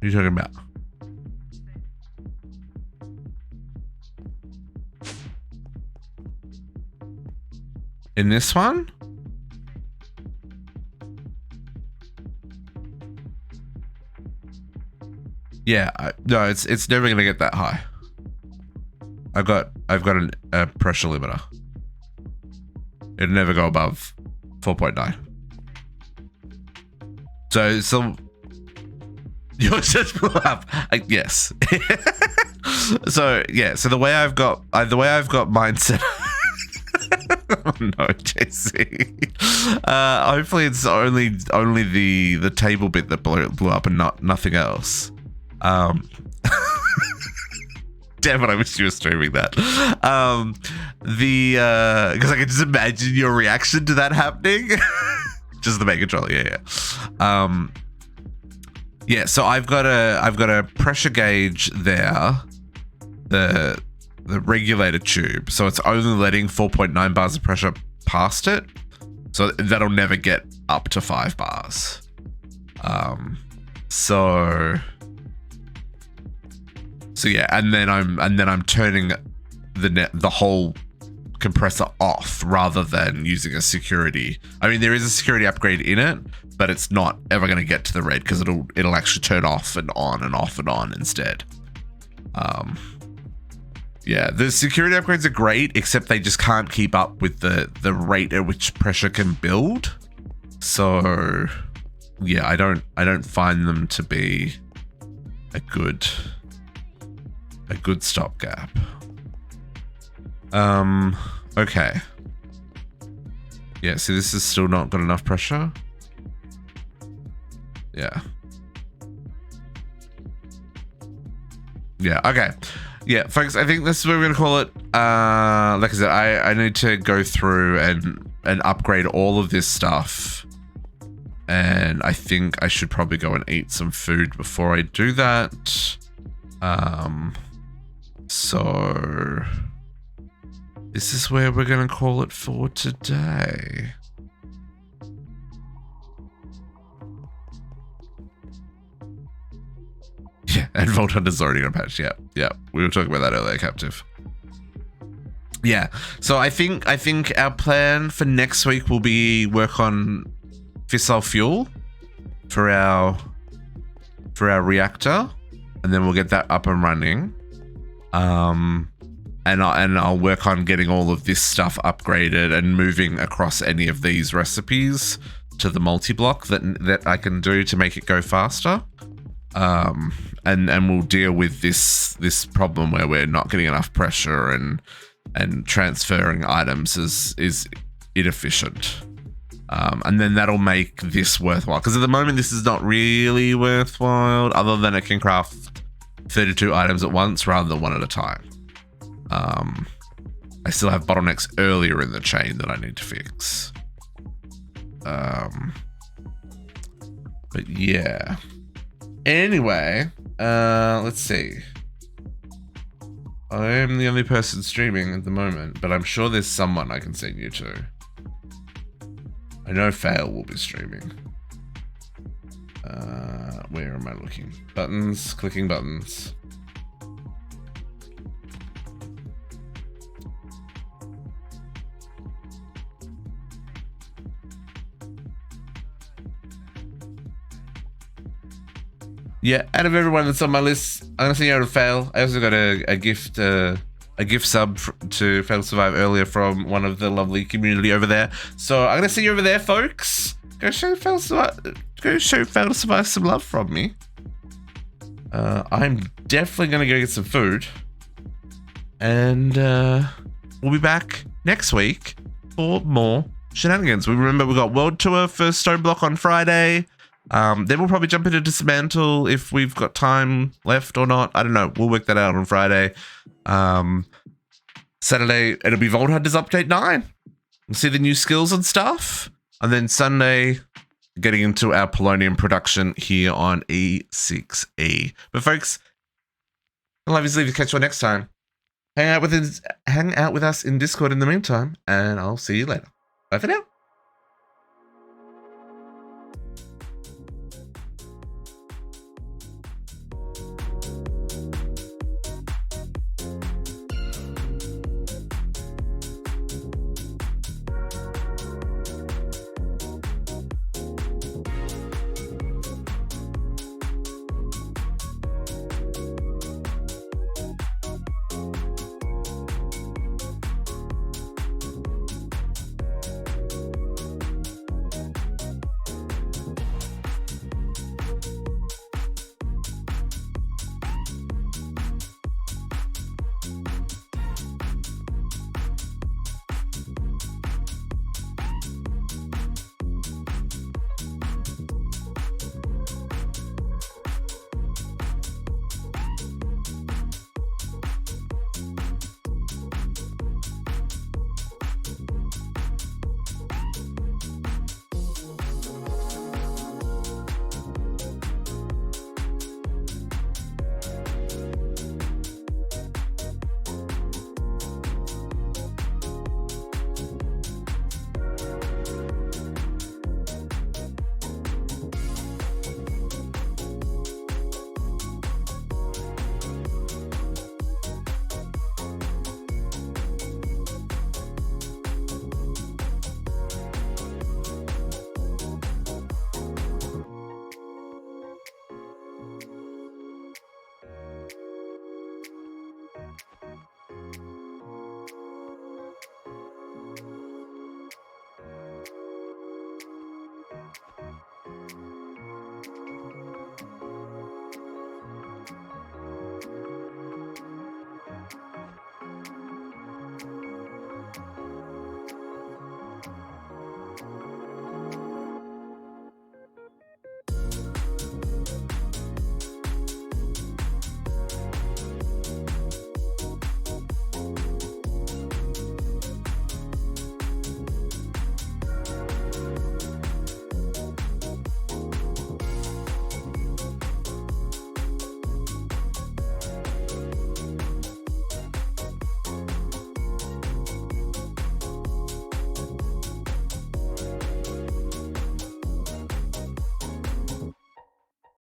What are you talking about? In this one? Yeah, no, it's never gonna get that high. I've got a pressure limiter. It'll never go above 4.9. So yours just blew up. Yes. So yeah. So the way I've got mine set. Oh no, JC. Hopefully it's only the table bit that blew up and nothing else. Damn it, I wish you were streaming that. Because I can just imagine your reaction to that happening. Just the Mega Trolley, yeah. Yeah, so I've got a pressure gauge there, the regulator tube, so it's only letting 4.9 bars of pressure past it, so that'll never get up to 5 bars. So yeah, and then I'm turning the whole compressor off rather than using a security. I mean, there is a security upgrade in it, but it's not ever going to get to the red because it'll actually turn off and on and off and on instead. Yeah, the security upgrades are great, except they just can't keep up with the rate at which pressure can build. So yeah, I don't find them to be a good stopgap. Okay. Yeah, see, this is still not got enough pressure. Yeah. Yeah, okay. Yeah, folks, I think this is what we're going to call it. Like I said, I need to go through and upgrade all of this stuff. And I think I should probably go and eat some food before I do that. So this is where we're going to call it for today. Yeah, and Vault Hunter's already on patch. Yeah. We were talking about that earlier, Captive. Yeah. So I think our plan for next week will be work on fissile fuel for our reactor, and then we'll get that up and running. And I'll work on getting all of this stuff upgraded and moving across any of these recipes to the multi-block that I can do to make it go faster. And we'll deal with this problem where we're not getting enough pressure and transferring items is inefficient. And then that'll make this worthwhile, because at the moment this is not really worthwhile, other than it can craft 32 items at once rather than one at a time. I still have bottlenecks earlier in the chain that I need to fix. But yeah. Anyway, let's see. I am the only person streaming at the moment, but I'm sure there's someone I can send you to. I know Fail will be streaming. Where am I looking? Buttons, clicking buttons. Yeah, out of everyone that's on my list, I'm gonna send you out to Fail. I also got a gift sub to Fail Survive earlier from one of the lovely community over there. So I'm gonna see you over there, folks. Go show Fail to Survive some love from me. I'm definitely gonna go get some food, and we'll be back next week for more shenanigans. We got World Tour for Stone Block on Friday. Then we'll probably jump into Dismantle if we've got time left or not. I don't know. We'll work that out on Friday. Saturday, it'll be Vault Hunters Update 9. We'll see the new skills and stuff. And then Sunday, getting into our polonium production here on E6E. But folks, I'll obviously leave you catch you next time. Hang out with us in Discord in the meantime, and I'll see you later. Bye for now.